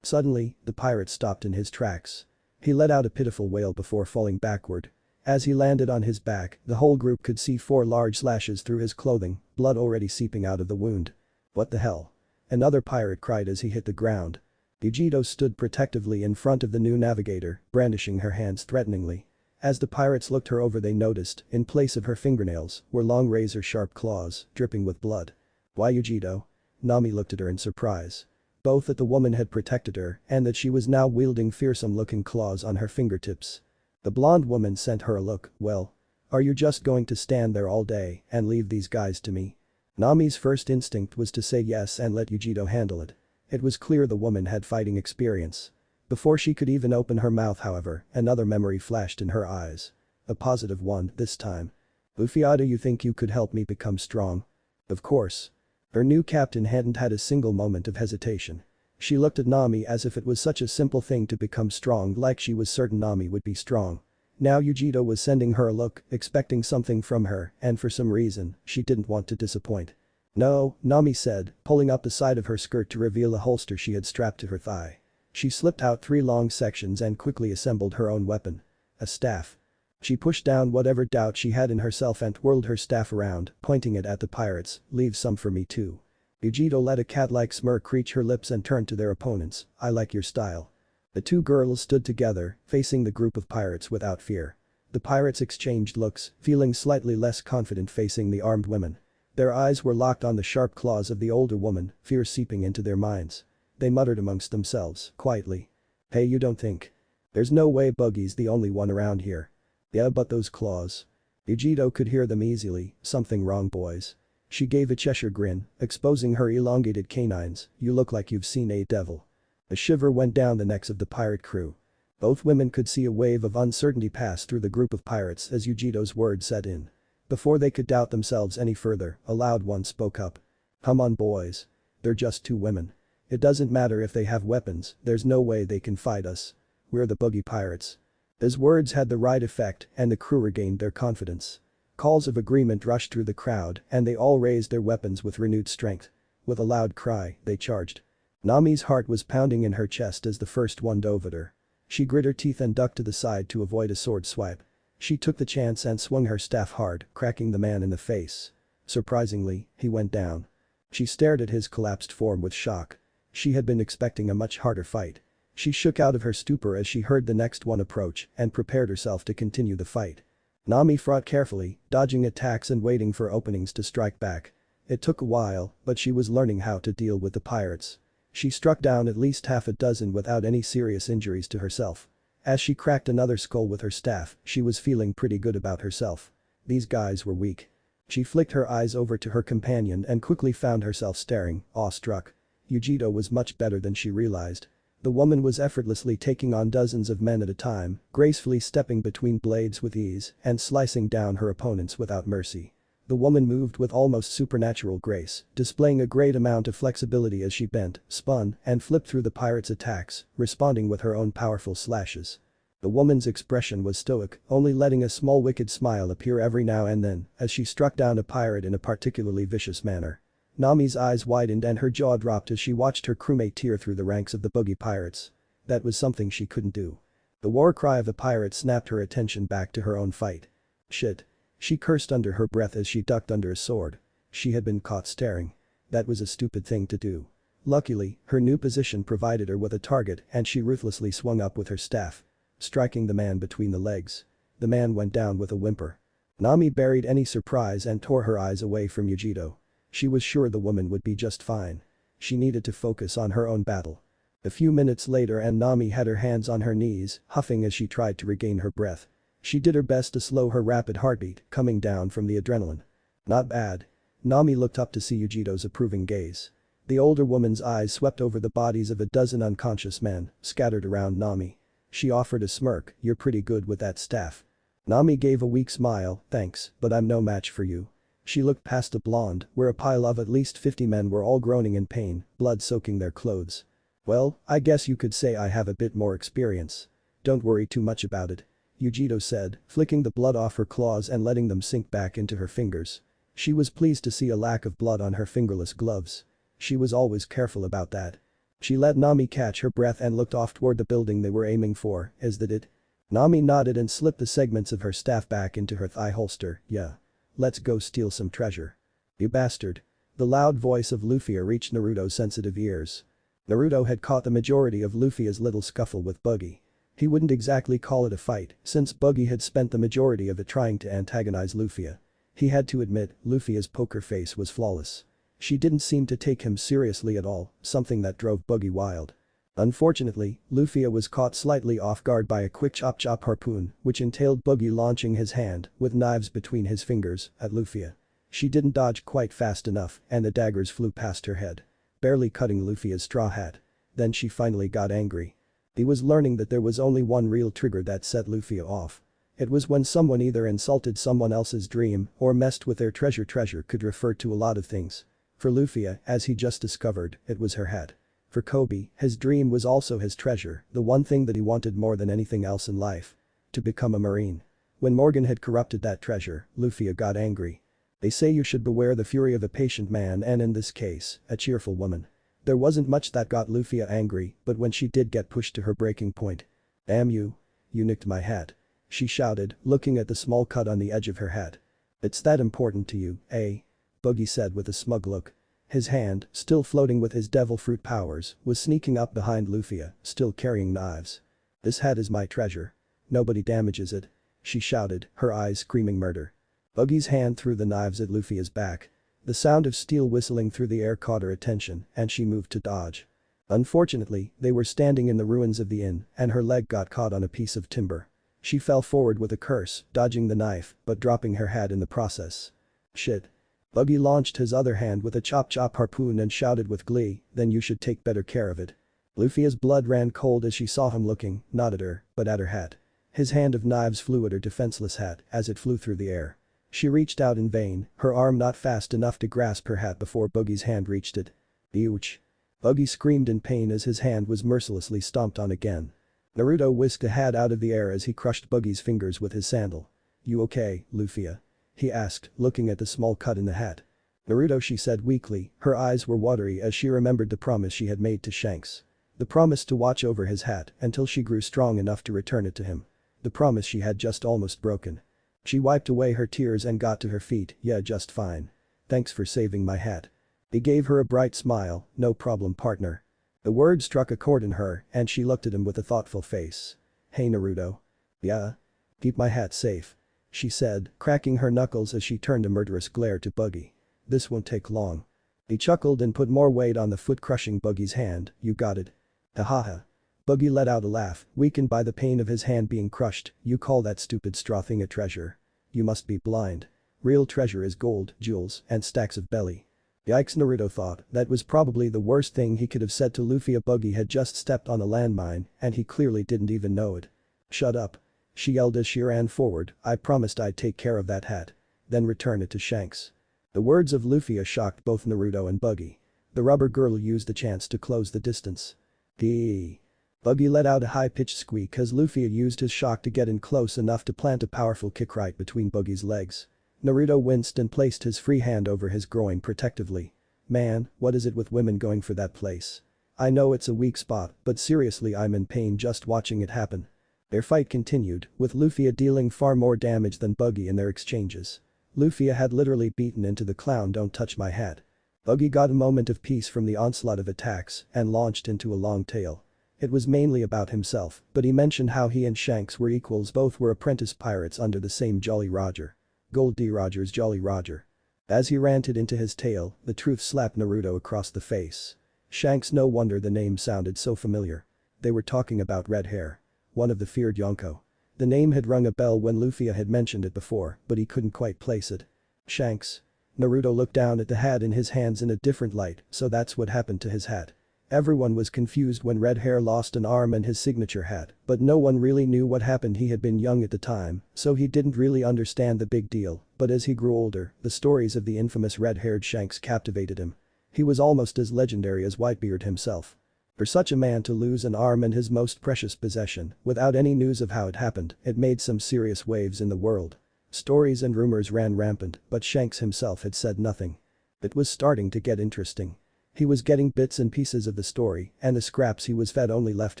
Suddenly, the pirate stopped in his tracks. He let out a pitiful wail before falling backward. As he landed on his back, the whole group could see 4 large slashes through his clothing, blood already seeping out of the wound. "What the hell?" Another pirate cried as he hit the ground. Yujito stood protectively in front of the new navigator, brandishing her hands threateningly. As the pirates looked her over they noticed, in place of her fingernails, were long razor-sharp claws, dripping with blood. "Why Yujito?" Nami looked at her in surprise. Both that the woman had protected her and that she was now wielding fearsome-looking claws on her fingertips. The blonde woman sent her a look. "Well. Are you just going to stand there all day and leave these guys to me?" Nami's first instinct was to say yes and let Yujito handle it. It was clear the woman had fighting experience. Before she could even open her mouth however, another memory flashed in her eyes. A positive one this time. "Luffia, do you think you could help me become strong?" Of course. Her new captain hadn't had a single moment of hesitation. She looked at Nami as if it was such a simple thing to become strong, like she was certain Nami would be strong. Now Yujito was sending her a look, expecting something from her, and for some reason, she didn't want to disappoint. "No," Nami said, pulling up the side of her skirt to reveal a holster she had strapped to her thigh. She slipped out 3 long sections and quickly assembled her own weapon. A staff. She pushed down whatever doubt she had in herself and whirled her staff around, pointing it at the pirates. "Leave some for me too." Yujito let a cat-like smirk reach her lips and turned to their opponents. "I like your style." The two girls stood together, facing the group of pirates without fear. The pirates exchanged looks, feeling slightly less confident facing the armed women. Their eyes were locked on the sharp claws of the older woman, fear seeping into their minds. They muttered amongst themselves, quietly. "Hey, you don't think? There's no way Buggy's the only one around here." "Yeah, but those claws." Yujito could hear them easily. "Something wrong, boys." She gave a Cheshire grin, exposing her elongated canines. "You look like you've seen a devil." A shiver went down the necks of the pirate crew. Both women could see a wave of uncertainty pass through the group of pirates as Yujito's words set in. Before they could doubt themselves any further, a loud one spoke up. "Come on, boys. They're just 2 women. It doesn't matter if they have weapons, there's no way they can fight us. We're the Buggy pirates." His words had the right effect and the crew regained their confidence. Calls of agreement rushed through the crowd and they all raised their weapons with renewed strength. With a loud cry, they charged. Nami's heart was pounding in her chest as the first one dove at her. She grit her teeth and ducked to the side to avoid a sword swipe. She took the chance and swung her staff hard, cracking the man in the face. Surprisingly, he went down. She stared at his collapsed form with shock. She had been expecting a much harder fight. She shook out of her stupor as she heard the next one approach and prepared herself to continue the fight. Nami fought carefully, dodging attacks and waiting for openings to strike back. It took a while, but she was learning how to deal with the pirates. She struck down at least half a dozen without any serious injuries to herself. As she cracked another skull with her staff, she was feeling pretty good about herself. These guys were weak. She flicked her eyes over to her companion and quickly found herself staring, awestruck. Yujito was much better than she realized. The woman was effortlessly taking on dozens of men at a time, gracefully stepping between blades with ease and slicing down her opponents without mercy. The woman moved with almost supernatural grace, displaying a great amount of flexibility as she bent, spun, and flipped through the pirates' attacks, responding with her own powerful slashes. The woman's expression was stoic, only letting a small wicked smile appear every now and then as she struck down a pirate in a particularly vicious manner. Nami's eyes widened and her jaw dropped as she watched her crewmate tear through the ranks of the Buggy pirates. That was something she couldn't do. The war cry of the pirate snapped her attention back to her own fight. Shit. She cursed under her breath as she ducked under a sword. She had been caught staring. That was a stupid thing to do. Luckily, her new position provided her with a target and she ruthlessly swung up with her staff, striking the man between the legs. The man went down with a whimper. Nami buried any surprise and tore her eyes away from Yujito. She was sure the woman would be just fine. She needed to focus on her own battle. A few minutes later and Nami had her hands on her knees, huffing as she tried to regain her breath. She did her best to slow her rapid heartbeat, coming down from the adrenaline. Not bad. Nami looked up to see Yujito's approving gaze. The older woman's eyes swept over the bodies of a dozen unconscious men, scattered around Nami. She offered a smirk, "You're pretty good with that staff." Nami gave a weak smile, "Thanks, but I'm no match for you." She looked past the blonde, where a pile of at least 50 men were all groaning in pain, blood soaking their clothes. "Well, I guess you could say I have a bit more experience. Don't worry too much about it," Yujito said, flicking the blood off her claws and letting them sink back into her fingers. She was pleased to see a lack of blood on her fingerless gloves. She was always careful about that. She let Nami catch her breath and looked off toward the building they were aiming for. "Is that it?" Nami nodded and slipped the segments of her staff back into her thigh holster. "Yeah. Let's go steal some treasure." "You bastard." The loud voice of Luffia reached Naruto's sensitive ears. Naruto had caught the majority of Luffia's little scuffle with Buggy. He wouldn't exactly call it a fight, since Buggy had spent the majority of it trying to antagonize Luffia. He had to admit, Luffia's poker face was flawless. She didn't seem to take him seriously at all, something that drove Buggy wild. Unfortunately, Luffia was caught slightly off guard by a quick chop-chop harpoon, which entailed Buggy launching his hand, with knives between his fingers, at Luffia. She didn't dodge quite fast enough, and the daggers flew past her head, barely cutting Luffia's straw hat. Then she finally got angry. He was learning that there was only one real trigger that set Luffia off. It was when someone either insulted someone else's dream or messed with their treasure. Treasure could refer to a lot of things. For Luffia, as he just discovered, it was her hat. For Kobe, his dream was also his treasure, the one thing that he wanted more than anything else in life. To become a marine. When Morgan had corrupted that treasure, Luffia got angry. They say you should beware the fury of a patient man and in this case, a cheerful woman. There wasn't much that got Luffia angry, but when she did get pushed to her breaking point. "Damn you. You nicked my hat," she shouted, looking at the small cut on the edge of her hat. "It's that important to you, eh?" Buggy said with a smug look. His hand, still floating with his devil fruit powers, was sneaking up behind Luffia, still carrying knives. "This hat is my treasure. Nobody damages it," she shouted, her eyes screaming murder. Buggy's hand threw the knives at Luffia's back. The sound of steel whistling through the air caught her attention, and she moved to dodge. Unfortunately, they were standing in the ruins of the inn, and her leg got caught on a piece of timber. She fell forward with a curse, dodging the knife, but dropping her hat in the process. "Shit." Buggy launched his other hand with a chop-chop harpoon and shouted with glee, "Then you should take better care of it." Luffia's blood ran cold as she saw him looking, not at her, but at her hat. His hand of knives flew at her defenseless hat as it flew through the air. She reached out in vain, her arm not fast enough to grasp her hat before Buggy's hand reached it. "Ouch." Buggy screamed in pain as his hand was mercilessly stomped on again. Naruto whisked a hat out of the air as he crushed Buggy's fingers with his sandal. "You okay, Luffia?" he asked, looking at the small cut in the hat. "Naruto," she said weakly, her eyes were watery as she remembered the promise she had made to Shanks. The promise to watch over his hat until she grew strong enough to return it to him. The promise she had just almost broken. She wiped away her tears and got to her feet. "Yeah, just fine. Thanks for saving my hat." He gave her a bright smile. "No problem, partner." The word struck a chord in her and she looked at him with a thoughtful face. "Hey Naruto." "Yeah?" "Keep my hat safe," she said, cracking her knuckles as she turned a murderous glare to Buggy. "This won't take long." He chuckled and put more weight on the foot-crushing Buggy's hand. "You got it." "Ha-ha-ha." Buggy let out a laugh, weakened by the pain of his hand being crushed. "You call that stupid straw thing a treasure? You must be blind. Real treasure is gold, jewels, and stacks of belly." Yikes, Naruto thought, that was probably the worst thing he could have said to Luffia. Buggy had just stepped on a landmine and he clearly didn't even know it. "Shut up," she yelled as she ran forward. "I promised I'd take care of that hat. Then return it to Shanks." The words of Luffia shocked both Naruto and Buggy. The rubber girl used the chance to close the distance. "Gee." Buggy let out a high-pitched squeak as Luffia used his shock to get in close enough to plant a powerful kick right between Buggy's legs. Naruto winced and placed his free hand over his groin protectively. "Man, what is it with women going for that place? I know it's a weak spot, but seriously I'm in pain just watching it happen." Their fight continued, with Luffia dealing far more damage than Buggy in their exchanges. Luffia had literally beaten into the clown "Don't touch my hat." Buggy got a moment of peace from the onslaught of attacks and launched into a long tale. It was mainly about himself, but he mentioned how he and Shanks were equals, both were apprentice pirates under the same Jolly Roger. Gold D. Roger's Jolly Roger. As he ranted into his tale, the truth slapped Naruto across the face. Shanks, no wonder the name sounded so familiar. They were talking about red hair. One of the feared Yonko. The name had rung a bell when Luffia had mentioned it before, but he couldn't quite place it. Shanks. Naruto looked down at the hat in his hands in a different light, so that's what happened to his hat. Everyone was confused when red hair lost an arm and his signature hat, but no one really knew what happened. He had been young at the time, so he didn't really understand the big deal, but as he grew older, the stories of the infamous red-haired Shanks captivated him. He was almost as legendary as Whitebeard himself. For such a man to lose an arm and his most precious possession, without any news of how it happened, it made some serious waves in the world. Stories and rumors ran rampant, but Shanks himself had said nothing. It was starting to get interesting. He was getting bits and pieces of the story, and the scraps he was fed only left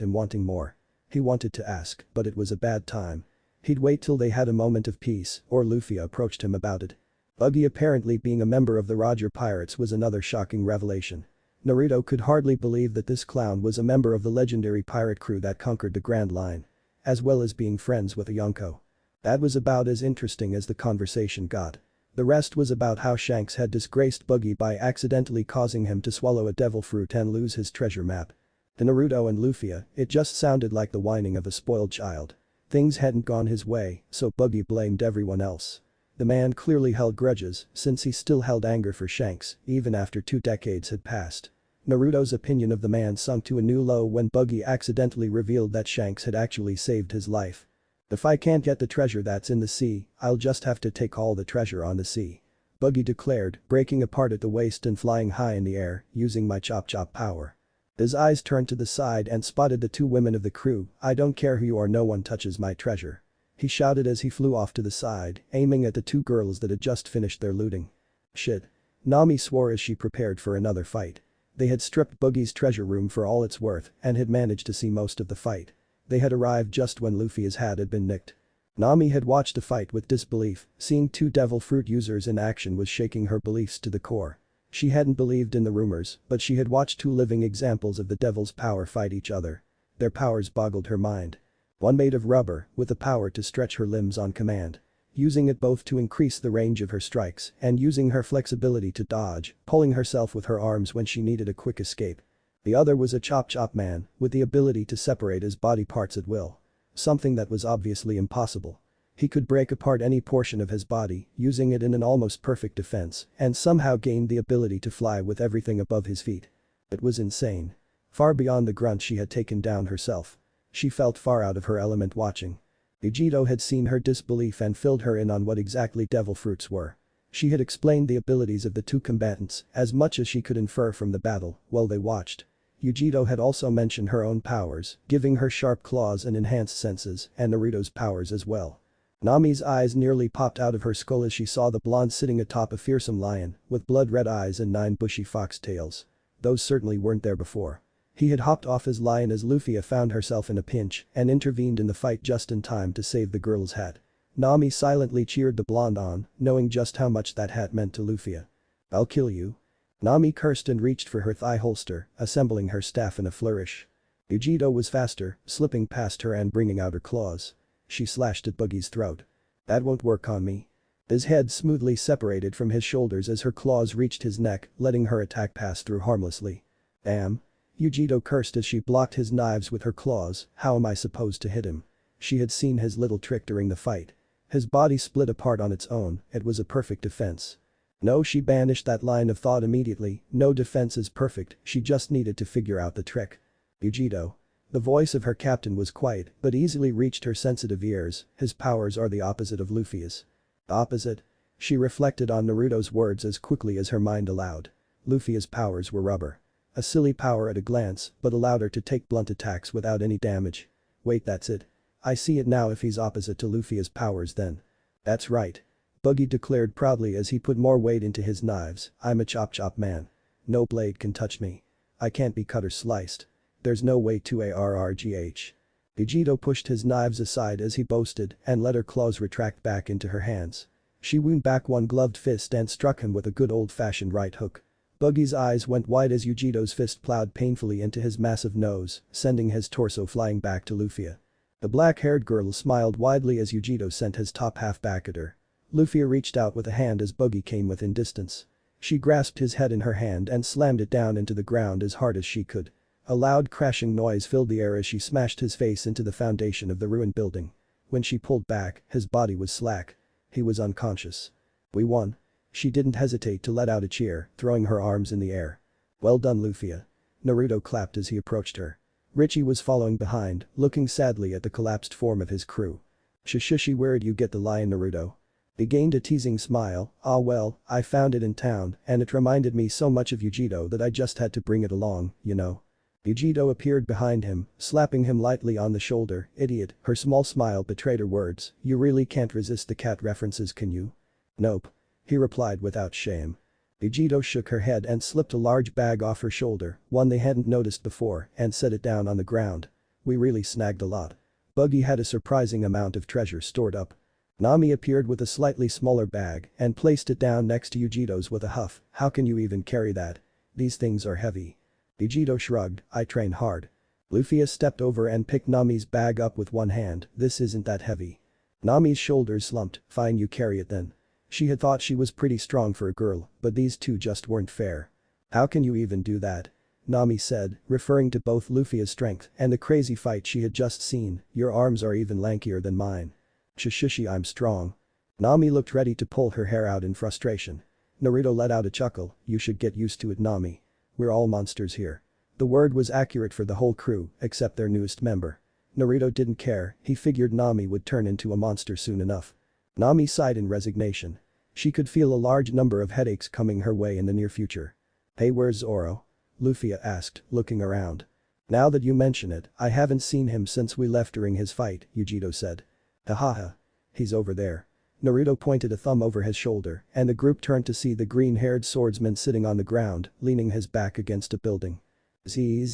him wanting more. He wanted to ask, but it was a bad time. He'd wait till they had a moment of peace, or Luffia approached him about it. Buggy apparently being a member of the Roger Pirates was another shocking revelation. Naruto could hardly believe that this clown was a member of the legendary pirate crew that conquered the Grand Line. As well as being friends with a Yonko. That was about as interesting as the conversation got. The rest was about how Shanks had disgraced Buggy by accidentally causing him to swallow a devil fruit and lose his treasure map. To Naruto and Luffia, it just sounded like the whining of a spoiled child. Things hadn't gone his way, so Buggy blamed everyone else. The man clearly held grudges, since he still held anger for Shanks, even after 2 decades had passed. Naruto's opinion of the man sunk to a new low when Buggy accidentally revealed that Shanks had actually saved his life. "If I can't get the treasure that's in the sea, I'll just have to take all the treasure on the sea," Buggy declared, breaking apart at the waist and flying high in the air, using my chop chop power. His eyes turned to the side and spotted the 2 women of the crew. "I don't care who you are, no one touches my treasure," he shouted as he flew off to the side, aiming at the 2 girls that had just finished their looting. "Shit." Nami swore as she prepared for another fight. They had stripped Buggy's treasure room for all it's worth and had managed to see most of the fight. They had arrived just when Luffy's hat had been nicked. Nami had watched the fight with disbelief. Seeing 2 devil fruit users in action was shaking her beliefs to the core. She hadn't believed in the rumors, but she had watched 2 living examples of the devil's power fight each other. Their powers boggled her mind. One made of rubber, with the power to stretch her limbs on command. Using it both to increase the range of her strikes and using her flexibility to dodge, pulling herself with her arms when she needed a quick escape. The other was a chop-chop man, with the ability to separate his body parts at will. Something that was obviously impossible. He could break apart any portion of his body, using it in an almost perfect defense, and somehow gained the ability to fly with everything above his feet. It was insane. Far beyond the grunt she had taken down herself. She felt far out of her element watching. Vegito had seen her disbelief and filled her in on what exactly devil fruits were. She had explained the abilities of the 2 combatants, as much as she could infer from the battle, while they watched. Vegito had also mentioned her own powers, giving her sharp claws and enhanced senses, and Naruto's powers as well. Nami's eyes nearly popped out of her skull as she saw the blonde sitting atop a fearsome lion, with blood-red eyes and 9 bushy fox tails. Those certainly weren't there before. He had hopped off his lion as Luffia found herself in a pinch and intervened in the fight just in time to save the girl's hat. Nami silently cheered the blonde on, knowing just how much that hat meant to Luffia. "I'll kill you." Nami cursed and reached for her thigh holster, assembling her staff in a flourish. Vegito was faster, slipping past her and bringing out her claws. She slashed at Buggy's throat. "That won't work on me." His head smoothly separated from his shoulders as her claws reached his neck, letting her attack pass through harmlessly. "Damn." Vegito cursed as she blocked his knives with her claws. "How am I supposed to hit him?" She had seen his little trick during the fight. His body split apart on its own, it was a perfect defense. No, she banished that line of thought immediately. No defense is perfect, she just needed to figure out the trick. "Vegito." The voice of her captain was quiet, but easily reached her sensitive ears. "His powers are the opposite of Luffy's." "Opposite?" She reflected on Naruto's words as quickly as her mind allowed. Luffy's powers were rubber. A silly power at a glance, but allowed her to take blunt attacks without any damage. "Wait, that's it. I see it now. If he's opposite to Luffy's powers then." "That's right." Buggy declared proudly as he put more weight into his knives. "I'm a chop-chop man. No blade can touch me. I can't be cut or sliced. There's no way to arrgh." Vegito pushed his knives aside as he boasted and let her claws retract back into her hands. She wound back one gloved fist and struck him with a good old-fashioned right hook. Buggy's eyes went wide as Vegito's fist plowed painfully into his massive nose, sending his torso flying back to Luffia. The black-haired girl smiled widely as Vegito sent his top half back at her. Luffia reached out with a hand as Buggy came within distance. She grasped his head in her hand and slammed it down into the ground as hard as she could. A loud crashing noise filled the air as she smashed his face into the foundation of the ruined building. When she pulled back, his body was slack. He was unconscious. We won. She didn't hesitate to let out a cheer, throwing her arms in the air. Well done, Luffia. Naruto clapped as he approached her. Richie was following behind, looking sadly at the collapsed form of his crew. Shushi, where'd you get the lion, Naruto? He gained a teasing smile. Ah well, I found it in town and it reminded me so much of Yujito that I just had to bring it along, you know. Yujito appeared behind him, slapping him lightly on the shoulder. Idiot, her small smile betrayed her words. You really can't resist the cat references, can you? Nope. He replied without shame. Yujito shook her head and slipped a large bag off her shoulder, one they hadn't noticed before, and set it down on the ground. We really snagged a lot. Buggy had a surprising amount of treasure stored up. Nami appeared with a slightly smaller bag and placed it down next to Yujito's with a huff. How can you even carry that? These things are heavy. Yujito shrugged, I train hard. Luffia stepped over and picked Nami's bag up with one hand. This isn't that heavy. Nami's shoulders slumped. Fine, you carry it then. She had thought she was pretty strong for a girl, but these two just weren't fair. How can you even do that? Nami said, referring to both Luffia's strength and the crazy fight she had just seen. Your arms are even lankier than mine. Shushi, I'm strong. Nami looked ready to pull her hair out in frustration. Naruto let out a chuckle. You should get used to it, Nami. We're all monsters here. The word was accurate for the whole crew, except their newest member. Naruto didn't care, he figured Nami would turn into a monster soon enough. Nami sighed in resignation. She could feel a large number of headaches coming her way in the near future. Hey, where's Zoro? Luffia asked, looking around. Now that you mention it, I haven't seen him since we left during his fight, Yujito said. Hahaha. He's over there. Naruto pointed a thumb over his shoulder, and the group turned to see the green-haired swordsman sitting on the ground, leaning his back against a building. Z.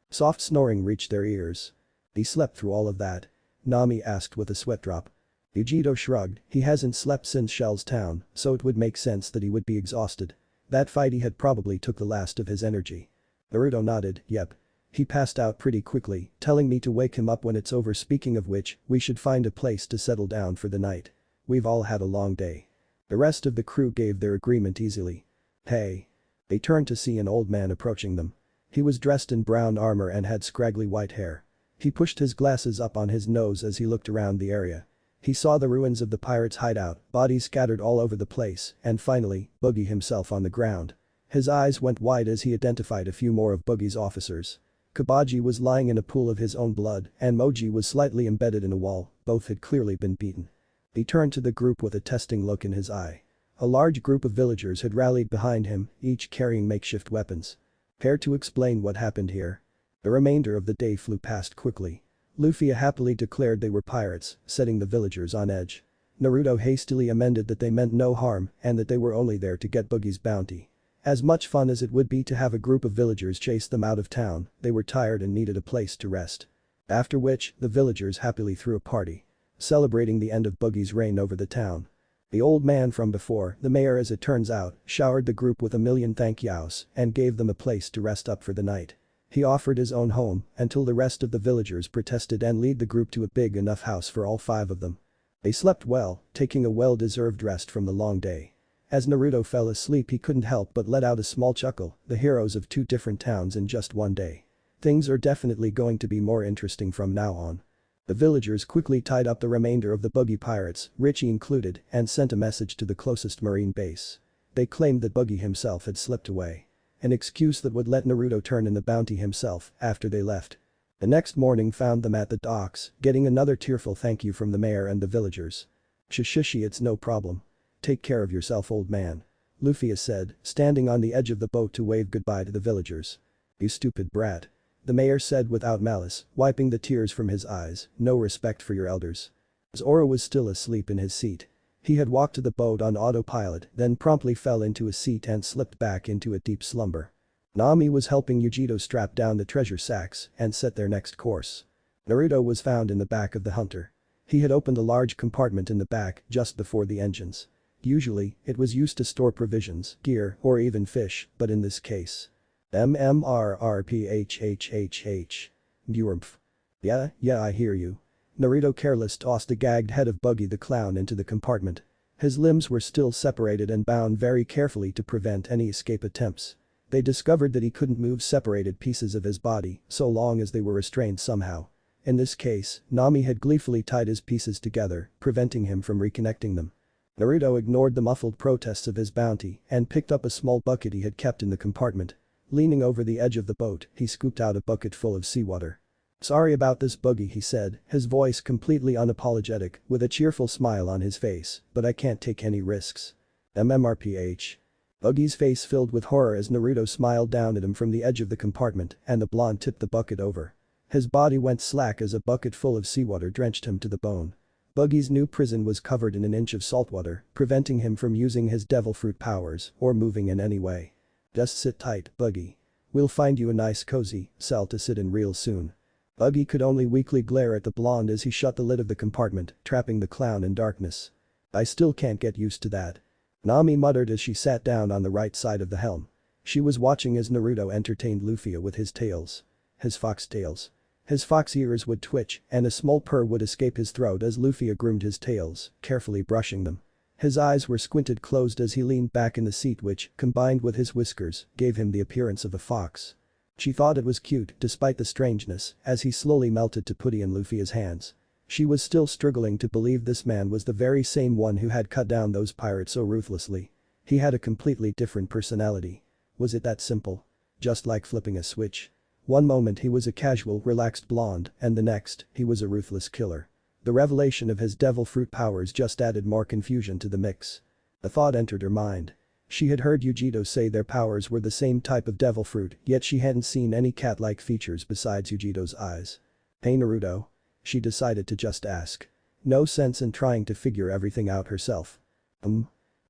Soft snoring reached their ears. He slept through all of that? Nami asked with a sweat drop. Yujito shrugged, he hasn't slept since Shell's town, so it would make sense that he would be exhausted. That fight he had probably took the last of his energy. Naruto nodded, yep. He passed out pretty quickly, telling me to wake him up when it's over. Speaking of which, we should find a place to settle down for the night. We've all had a long day. The rest of the crew gave their agreement easily. Hey. They turned to see an old man approaching them. He was dressed in brown armor and had scraggly white hair. He pushed his glasses up on his nose as he looked around the area. He saw the ruins of the pirates' hideout, bodies scattered all over the place, and finally, Buggy himself on the ground. His eyes went wide as he identified a few more of Buggy's officers. Kabaji was lying in a pool of his own blood, and Moji was slightly embedded in a wall, both had clearly been beaten. He turned to the group with a testing look in his eye. A large group of villagers had rallied behind him, each carrying makeshift weapons. Care to explain what happened here? The remainder of the day flew past quickly. Luffia happily declared they were pirates, setting the villagers on edge. Naruto hastily amended that they meant no harm and that they were only there to get Buggy's bounty. As much fun as it would be to have a group of villagers chase them out of town, they were tired and needed a place to rest. After which, the villagers happily threw a party. Celebrating the end of Buggy's reign over the town. The old man from before, the mayor as it turns out, showered the group with 1,000,000 thank yous and gave them a place to rest up for the night. He offered his own home until the rest of the villagers protested and led the group to a big enough house for all 5 of them. They slept well, taking a well-deserved rest from the long day. As Naruto fell asleep he couldn't help but let out a small chuckle, the heroes of 2 different towns in just one day. Things are definitely going to be more interesting from now on. The villagers quickly tied up the remainder of the Buggy pirates, Richie included, and sent a message to the closest marine base. They claimed that Buggy himself had slipped away. An excuse that would let Naruto turn in the bounty himself after they left. The next morning found them at the docks, getting another tearful thank you from the mayor and the villagers. Shushi, it's no problem. Take care of yourself, old man. Luffia said, standing on the edge of the boat to wave goodbye to the villagers. You stupid brat. The mayor said without malice, wiping the tears from his eyes, no respect for your elders. Zoro was still asleep in his seat. He had walked to the boat on autopilot, then promptly fell into a seat and slipped back into a deep slumber. Nami was helping Yujito strap down the treasure sacks and set their next course. Naruto was found in the back of the hunter. He had opened a large compartment in the back just before the engines. Usually, it was used to store provisions, gear, or even fish, but in this case. MMRRPHHHH. Gwrmph. Yeah, I hear you. Naruto careless tossed the gagged head of Buggy the clown into the compartment. His limbs were still separated and bound very carefully to prevent any escape attempts. They discovered that he couldn't move separated pieces of his body so long as they were restrained somehow. In this case, Nami had gleefully tied his pieces together, preventing him from reconnecting them. Naruto ignored the muffled protests of his bounty and picked up a small bucket he had kept in the compartment. Leaning over the edge of the boat, he scooped out a bucket full of seawater. "Sorry about this, Buggy," he said, his voice completely unapologetic, with a cheerful smile on his face, "but I can't take any risks." MMRPH. Buggy's face filled with horror as Naruto smiled down at him from the edge of the compartment and the blonde tipped the bucket over. His body went slack as a bucket full of seawater drenched him to the bone. Buggy's new prison was covered in an inch of saltwater, preventing him from using his devil fruit powers or moving in any way. "Just sit tight, Buggy. We'll find you a nice cozy cell to sit in real soon." Buggy could only weakly glare at the blonde as he shut the lid of the compartment, trapping the clown in darkness. "I still can't get used to that," Nami muttered as she sat down on the right side of the helm. She was watching as Naruto entertained Luffia with his tails. His fox tails. His fox ears would twitch and a small purr would escape his throat as Luffia groomed his tails, carefully brushing them. His eyes were squinted closed as he leaned back in the seat which, combined with his whiskers, gave him the appearance of a fox. She thought it was cute despite the strangeness as he slowly melted to putty in Luffia's hands. She was still struggling to believe this man was the very same one who had cut down those pirates so ruthlessly. He had a completely different personality. Was it that simple? Just like flipping a switch. One moment he was a casual, relaxed blonde and the next, he was a ruthless killer. The revelation of his devil fruit powers just added more confusion to the mix. A thought entered her mind. She had heard Yujito say their powers were the same type of devil fruit, yet she hadn't seen any cat-like features besides Yujito's eyes. "Hey Naruto?" She decided to just ask. No sense in trying to figure everything out herself.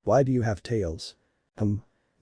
Why do you have tails?"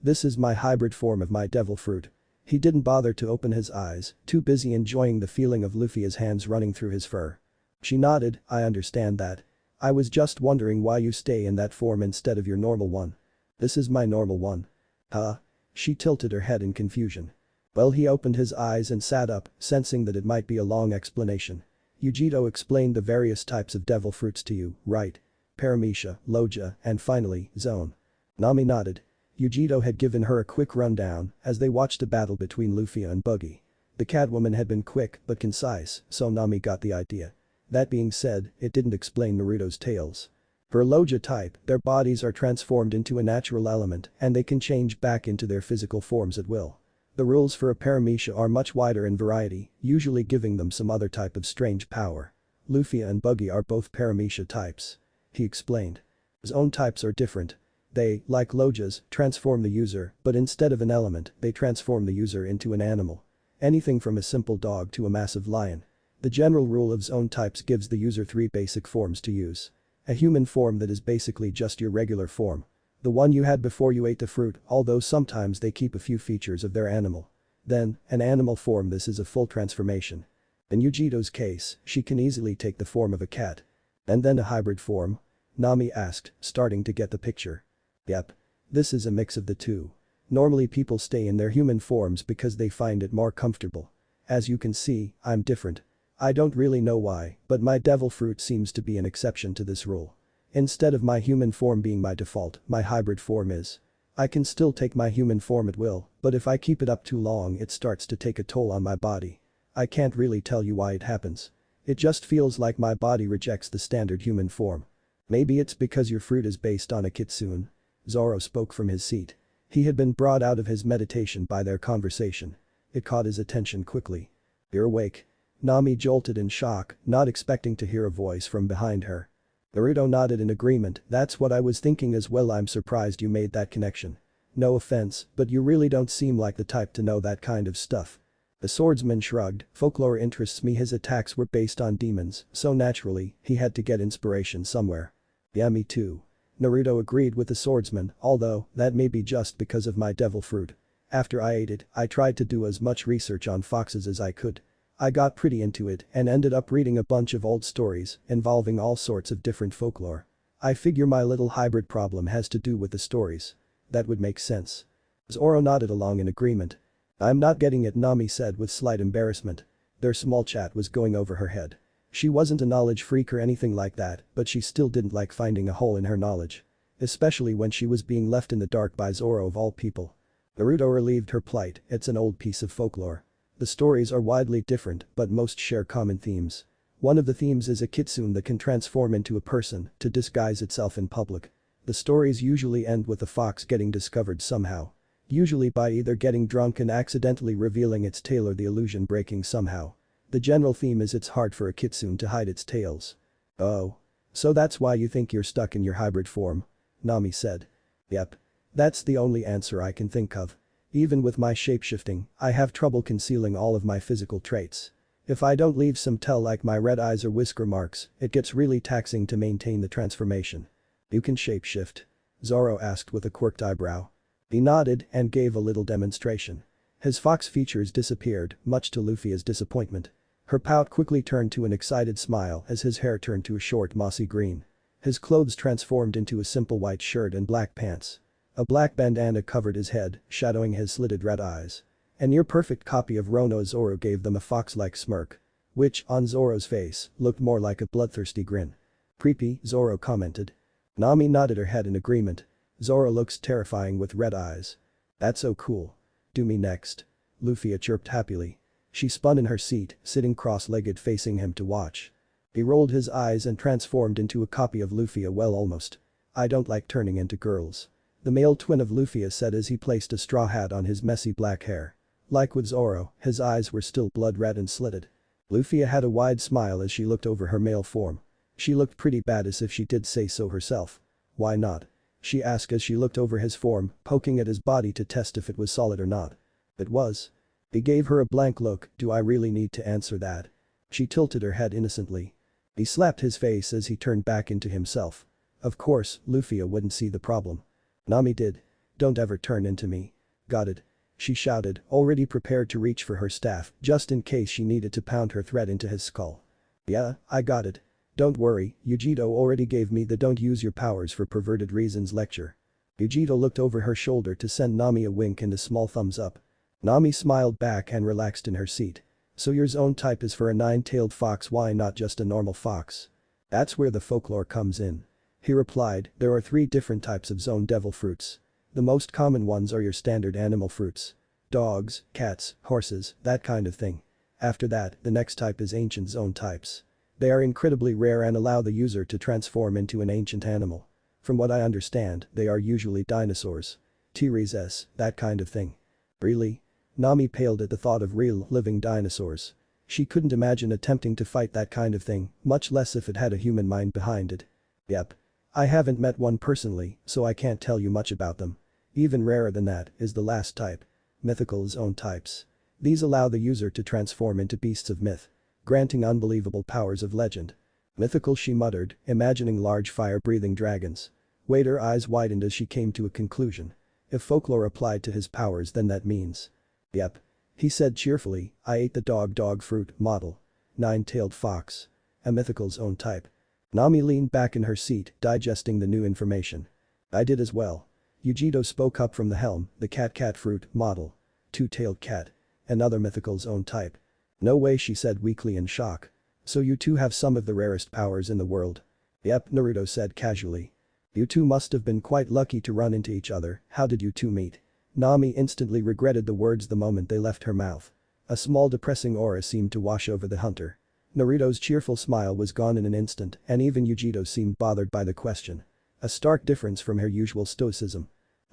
This is my hybrid form of my devil fruit." He didn't bother to open his eyes, too busy enjoying the feeling of Luffia's hands running through his fur. She nodded, "I understand that. I was just wondering why you stay in that form instead of your normal one." "This is my normal one." "Huh?" She tilted her head in confusion. Well, he opened his eyes and sat up, sensing that it might be a long explanation. "Yujito explained the various types of devil fruits to you, right? Paramecia, Loja, and finally, Zone." Nami nodded. Yujito had given her a quick rundown as they watched a battle between Luffia and Buggy. The Catwoman had been quick but concise, so Nami got the idea. That being said, it didn't explain Naruto's tails. For Loja type, their bodies are transformed into a natural element and they can change back into their physical forms at will. The rules for a Paramecia are much wider in variety, usually giving them some other type of strange power. Luffia and Buggy are both Paramecia types. He explained. Zone types are different. They, like Lojas, transform the user, but instead of an element, they transform the user into an animal. Anything from a simple dog to a massive lion. The general rule of zone types gives the user 3 basic forms to use. A human form that is basically just your regular form. The one you had before you ate the fruit, although sometimes they keep a few features of their animal. Then, an animal form. This is a full transformation. In Yujito's case, she can easily take the form of a cat. And then a hybrid form? Nami asked, starting to get the picture. Yep. This is a mix of the two. Normally people stay in their human forms because they find it more comfortable. As you can see, I'm different. I don't really know why, but my devil fruit seems to be an exception to this rule. Instead of my human form being my default, my hybrid form is. I can still take my human form at will, but if I keep it up too long it starts to take a toll on my body. I can't really tell you why it happens. It just feels like my body rejects the standard human form. Maybe it's because your fruit is based on a kitsune. Zoro spoke from his seat. He had been brought out of his meditation by their conversation. It caught his attention quickly. "You're awake?" Nami jolted in shock, not expecting to hear a voice from behind her. Naruto nodded in agreement. "That's what I was thinking as well. I'm surprised you made that connection. No offense, but you really don't seem like the type to know that kind of stuff." The swordsman shrugged. "Folklore interests me. His attacks were based on demons, so naturally, he had to get inspiration somewhere." "Yeah, me too." Naruto agreed with the swordsman, although, that may be just because of my devil fruit. After I ate it, I tried to do as much research on foxes as I could. I got pretty into it and ended up reading a bunch of old stories involving all sorts of different folklore. I figure my little hybrid problem has to do with the stories. That would make sense. Zoro nodded along in agreement. "I'm not getting it," Nami said with slight embarrassment. Their small chat was going over her head. She wasn't a knowledge freak or anything like that, but she still didn't like finding a hole in her knowledge. Especially when she was being left in the dark by Zoro of all people. Naruto relieved her plight, it's an old piece of folklore. The stories are widely different but most share common themes. One of the themes is a kitsune that can transform into a person to disguise itself in public. The stories usually end with the fox getting discovered somehow. Usually by either getting drunk and accidentally revealing its tail or the illusion breaking somehow. The general theme is it's hard for a kitsune to hide its tails. Oh. So that's why you think you're stuck in your hybrid form? Nami said. Yep. That's the only answer I can think of. Even with my shapeshifting, I have trouble concealing all of my physical traits. If I don't leave some tell like my red eyes or whisker marks, it gets really taxing to maintain the transformation. You can shapeshift? Zoro asked with a quirked eyebrow. He nodded and gave a little demonstration. His fox features disappeared, much to Luffia's disappointment. Her pout quickly turned to an excited smile as his hair turned to a short mossy green. His clothes transformed into a simple white shirt and black pants. A black bandana covered his head, shadowing his slitted red eyes. A near-perfect copy of Rono Zoro gave them a fox-like smirk. Which, on Zoro's face, looked more like a bloodthirsty grin. Creepy, Zoro commented. Nami nodded her head in agreement. Zoro looks terrifying with red eyes. That's so cool. Do me next. Luffia chirped happily. She spun in her seat, sitting cross-legged facing him to watch. He rolled his eyes and transformed into a copy of Luffia. Well, almost. I don't like turning into girls. The male twin of Luffia said as he placed a straw hat on his messy black hair. Like with Zoro, his eyes were still blood red and slitted. Luffia had a wide smile as she looked over her male form. She looked pretty badass if she did say so herself. Why not? She asked as she looked over his form, poking at his body to test if it was solid or not. It was. He gave her a blank look. Do I really need to answer that? She tilted her head innocently. He slapped his face as he turned back into himself. Of course, Luffia wouldn't see the problem. Nami did. Don't ever turn into me. Got it? She shouted, already prepared to reach for her staff just in case she needed to pound her threat into his skull. Yeah, I got it. Don't worry, Yujito already gave me the don't use your powers for perverted reasons lecture. Yujito looked over her shoulder to send Nami a wink and a small thumbs up. Nami smiled back and relaxed in her seat. So your zone type is for a nine-tailed fox, why not just a normal fox? That's where the folklore comes in. He replied, there are 3 different types of zone devil fruits. The most common ones are your standard animal fruits. Dogs, cats, horses, that kind of thing. After that, the next type is ancient zone types. They are incredibly rare and allow the user to transform into an ancient animal. From what I understand, they are usually dinosaurs. T-Rex, that kind of thing. Really? Nami paled at the thought of real, living dinosaurs. She couldn't imagine attempting to fight that kind of thing, much less if it had a human mind behind it. Yep. I haven't met one personally, so I can't tell you much about them. Even rarer than that is the last type. Mythical zone types. These allow the user to transform into beasts of myth, granting unbelievable powers of legend. Mythical, she muttered, imagining large fire-breathing dragons. Wait, her eyes widened as she came to a conclusion. If folklore applied to his powers, then that means. Yep. He said cheerfully, I ate the dog fruit model. Nine-tailed fox. A mythical zone type. Nami leaned back in her seat, digesting the new information. I did as well. Yujito spoke up from the helm, the cat fruit model. Two-tailed cat. Another mythical zone type. No way, she said weakly in shock. So you two have some of the rarest powers in the world. Yep, Naruto said casually. You two must have been quite lucky to run into each other. How did you two meet? Nami instantly regretted the words the moment they left her mouth. A small depressing aura seemed to wash over the hunter. Naruto's cheerful smile was gone in an instant and even Yujito seemed bothered by the question. A stark difference from her usual stoicism.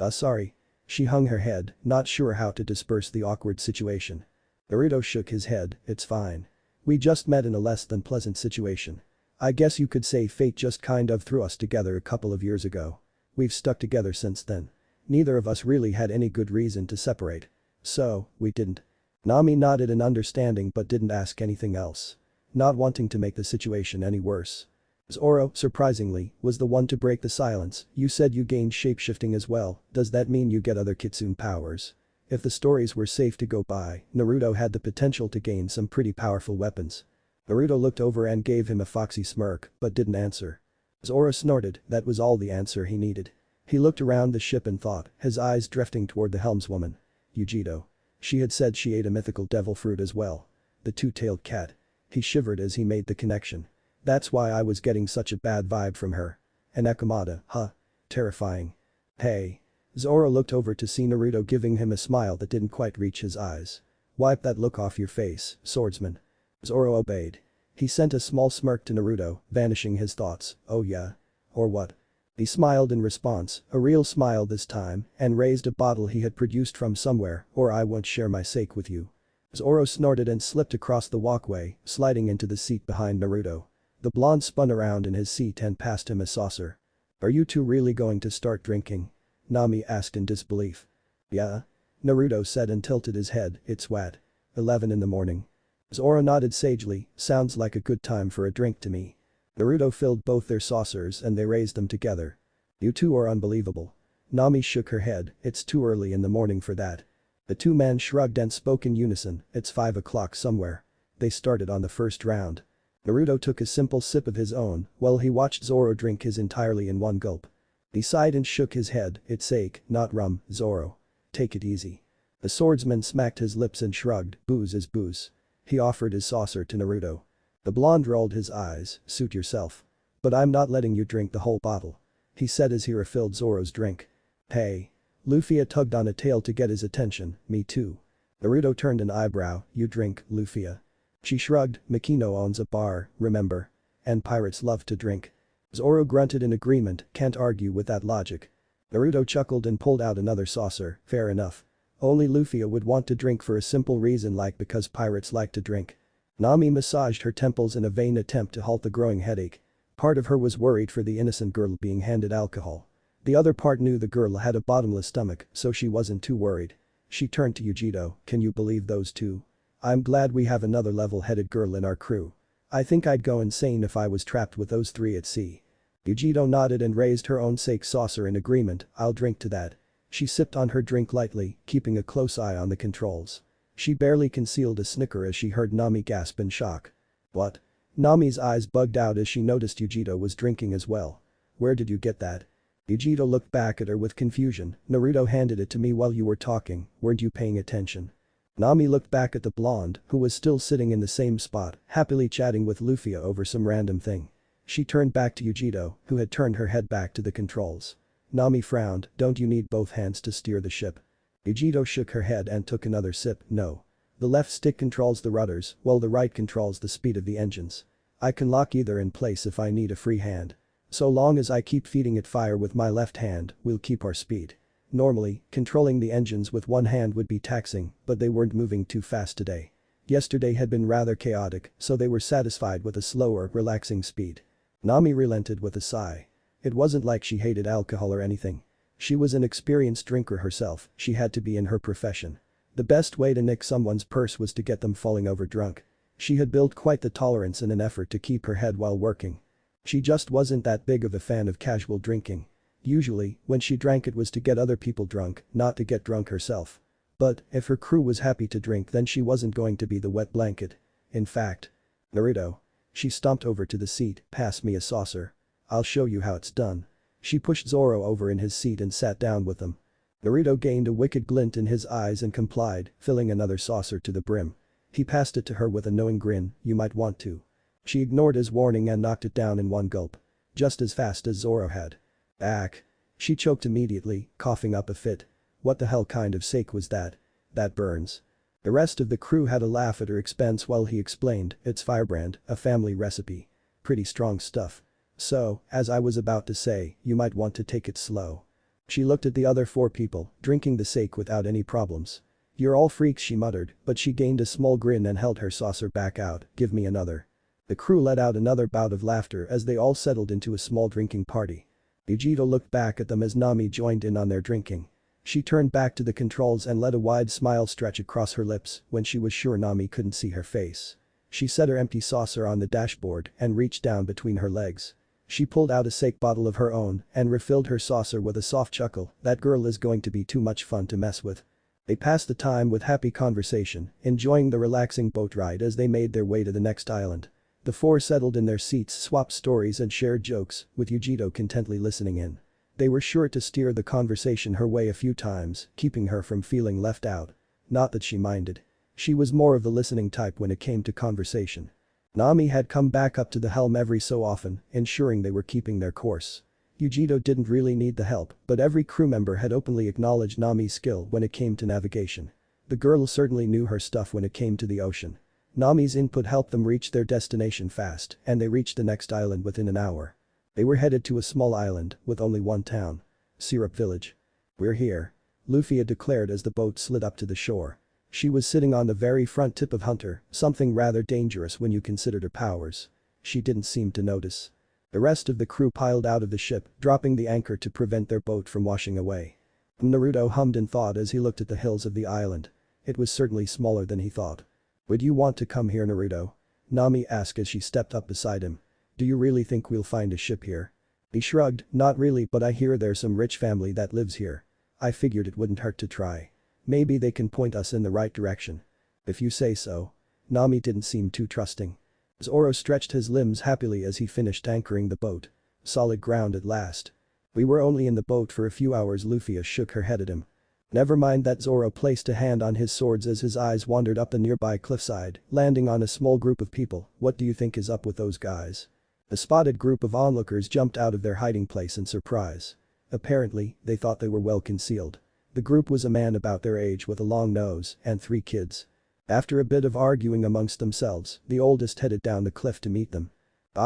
Sorry. She hung her head, not sure how to disperse the awkward situation. Naruto shook his head, it's fine. We just met in a less than pleasant situation. I guess you could say fate just kind of threw us together a couple of years ago. We've stuck together since then. Neither of us really had any good reason to separate. So, we didn't. Nami nodded in understanding but didn't ask anything else. Not wanting to make the situation any worse. Zoro, surprisingly, was the one to break the silence. You said you gained shapeshifting as well, does that mean you get other kitsune powers? If the stories were safe to go by, Naruto had the potential to gain some pretty powerful weapons. Naruto looked over and gave him a foxy smirk, but didn't answer. Zoro snorted, that was all the answer he needed. He looked around the ship and thought, his eyes drifting toward the helmswoman. Yujito. She had said she ate a mythical devil fruit as well. The two-tailed cat. He shivered as he made the connection. That's why I was getting such a bad vibe from her. And Ekamada, huh? terrifying. Hey. Zoro looked over to see Naruto giving him a smile that didn't quite reach his eyes. Wipe that look off your face, swordsman. Zoro obeyed. He sent a small smirk to Naruto, vanishing his thoughts. Oh yeah? Or what? He smiled in response, a real smile this time, and raised a bottle he had produced from somewhere, or I won't share my sake with you. Zoro snorted and slipped across the walkway, sliding into the seat behind Naruto. The blonde spun around in his seat and passed him a saucer. Are you two really going to start drinking? Nami asked in disbelief. Yeah? Naruto said and tilted his head, it's wet. 11 in the morning. Zoro nodded sagely, sounds like a good time for a drink to me. Naruto filled both their saucers and they raised them together. You two are unbelievable. Nami shook her head, it's too early in the morning for that. The two men shrugged and spoke in unison, it's 5 o'clock somewhere. They started on the first round. Naruto took a simple sip of his own while he watched Zoro drink his entirely in one gulp. He sighed and shook his head, it's sake, not rum, Zoro. Take it easy. The swordsman smacked his lips and shrugged, booze is booze. He offered his saucer to Naruto. The blonde rolled his eyes, suit yourself. But I'm not letting you drink the whole bottle. He said as he refilled Zoro's drink. Hey. Luffia tugged on a tail to get his attention, me too. Naruto turned an eyebrow, you drink, Luffia. She shrugged, Makino owns a bar, remember? And pirates love to drink. Zoro grunted in agreement, can't argue with that logic. Naruto chuckled and pulled out another saucer, fair enough. Only Luffia would want to drink for a simple reason like because pirates like to drink. Nami massaged her temples in a vain attempt to halt the growing headache. Part of her was worried for the innocent girl being handed alcohol. The other part knew the girl had a bottomless stomach, so she wasn't too worried. She turned to Yujiro, can you believe those two? I'm glad we have another level-headed girl in our crew. I think I'd go insane if I was trapped with those three at sea. Yujiro nodded and raised her own sake saucer in agreement, I'll drink to that. She sipped on her drink lightly, keeping a close eye on the controls. She barely concealed a snicker as she heard Nami gasp in shock. What? Nami's eyes bugged out as she noticed Yujiro was drinking as well. Where did you get that? Yujiro looked back at her with confusion, Naruto handed it to me while you were talking, weren't you paying attention? Nami looked back at the blonde, who was still sitting in the same spot, happily chatting with Luffia over some random thing. She turned back to Yujiro, who had turned her head back to the controls. Nami frowned, don't you need both hands to steer the ship? Yujiro shook her head and took another sip, no. The left stick controls the rudders, while the right controls the speed of the engines. I can lock either in place if I need a free hand. So long as I keep feeding it fire with my left hand, we'll keep our speed. Normally, controlling the engines with one hand would be taxing, but they weren't moving too fast today. Yesterday had been rather chaotic, so they were satisfied with a slower, relaxing speed. Nami relented with a sigh. It wasn't like she hated alcohol or anything. She was an experienced drinker herself, she had to be in her profession. The best way to nick someone's purse was to get them falling over drunk. She had built quite the tolerance in an effort to keep her head while working. She just wasn't that big of a fan of casual drinking. Usually, when she drank it was to get other people drunk, not to get drunk herself. But, if her crew was happy to drink then she wasn't going to be the wet blanket. In fact. Naruto. She stomped over to the seat, pass me a saucer. I'll show you how it's done. She pushed Zoro over in his seat and sat down with him. Naruto gained a wicked glint in his eyes and complied, filling another saucer to the brim. He passed it to her with a knowing grin, you might want to. She ignored his warning and knocked it down in one gulp. Just as fast as Zoro had. Ack. She choked immediately, coughing up a fit. What the hell kind of sake was that? That burns. The rest of the crew had a laugh at her expense while he explained, it's firebrand, a family recipe. Pretty strong stuff. So, as I was about to say, you might want to take it slow. She looked at the other four people, drinking the sake without any problems. You're all freaks, she muttered, but she gained a small grin and held her saucer back out, give me another. The crew let out another bout of laughter as they all settled into a small drinking party. Yujiro looked back at them as Nami joined in on their drinking. She turned back to the controls and let a wide smile stretch across her lips when she was sure Nami couldn't see her face. She set her empty saucer on the dashboard and reached down between her legs. She pulled out a sake bottle of her own and refilled her saucer with a soft chuckle, that girl is going to be too much fun to mess with. They passed the time with happy conversation, enjoying the relaxing boat ride as they made their way to the next island. The four settled in their seats, swapped stories and shared jokes, with Yujiro contently listening in. They were sure to steer the conversation her way a few times, keeping her from feeling left out. Not that she minded. She was more of the listening type when it came to conversation. Nami had come back up to the helm every so often, ensuring they were keeping their course. Yujiro didn't really need the help, but every crew member had openly acknowledged Nami's skill when it came to navigation. The girl certainly knew her stuff when it came to the ocean. Nami's input helped them reach their destination fast, and they reached the next island within an hour. They were headed to a small island with only one town. Syrup Village. "We're here," Luffia declared as the boat slid up to the shore. She was sitting on the very front tip of Hunter, something rather dangerous when you considered her powers. She didn't seem to notice. The rest of the crew piled out of the ship, dropping the anchor to prevent their boat from washing away. Naruto hummed in thought as he looked at the hills of the island. It was certainly smaller than he thought. "Would you want to come here, Naruto?" Nami asked as she stepped up beside him. "Do you really think we'll find a ship here?" He shrugged, "Not really, but I hear there's some rich family that lives here. I figured it wouldn't hurt to try. Maybe they can point us in the right direction." "If you say so." Nami didn't seem too trusting. Zoro stretched his limbs happily as he finished anchoring the boat. "Solid ground at last." "We were only in the boat for a few hours." Luffia shook her head at him. "Never mind that." Zoro placed a hand on his swords as his eyes wandered up the nearby cliffside, landing on a small group of people. "What do you think is up with those guys?" A spotted group of onlookers jumped out of their hiding place in surprise. Apparently, they thought they were well concealed. The group was a man about their age with a long nose and 3 kids. After a bit of arguing amongst themselves, the oldest headed down the cliff to meet them.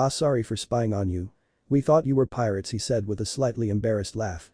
Sorry for spying on you. We thought you were pirates," he said with a slightly embarrassed laugh.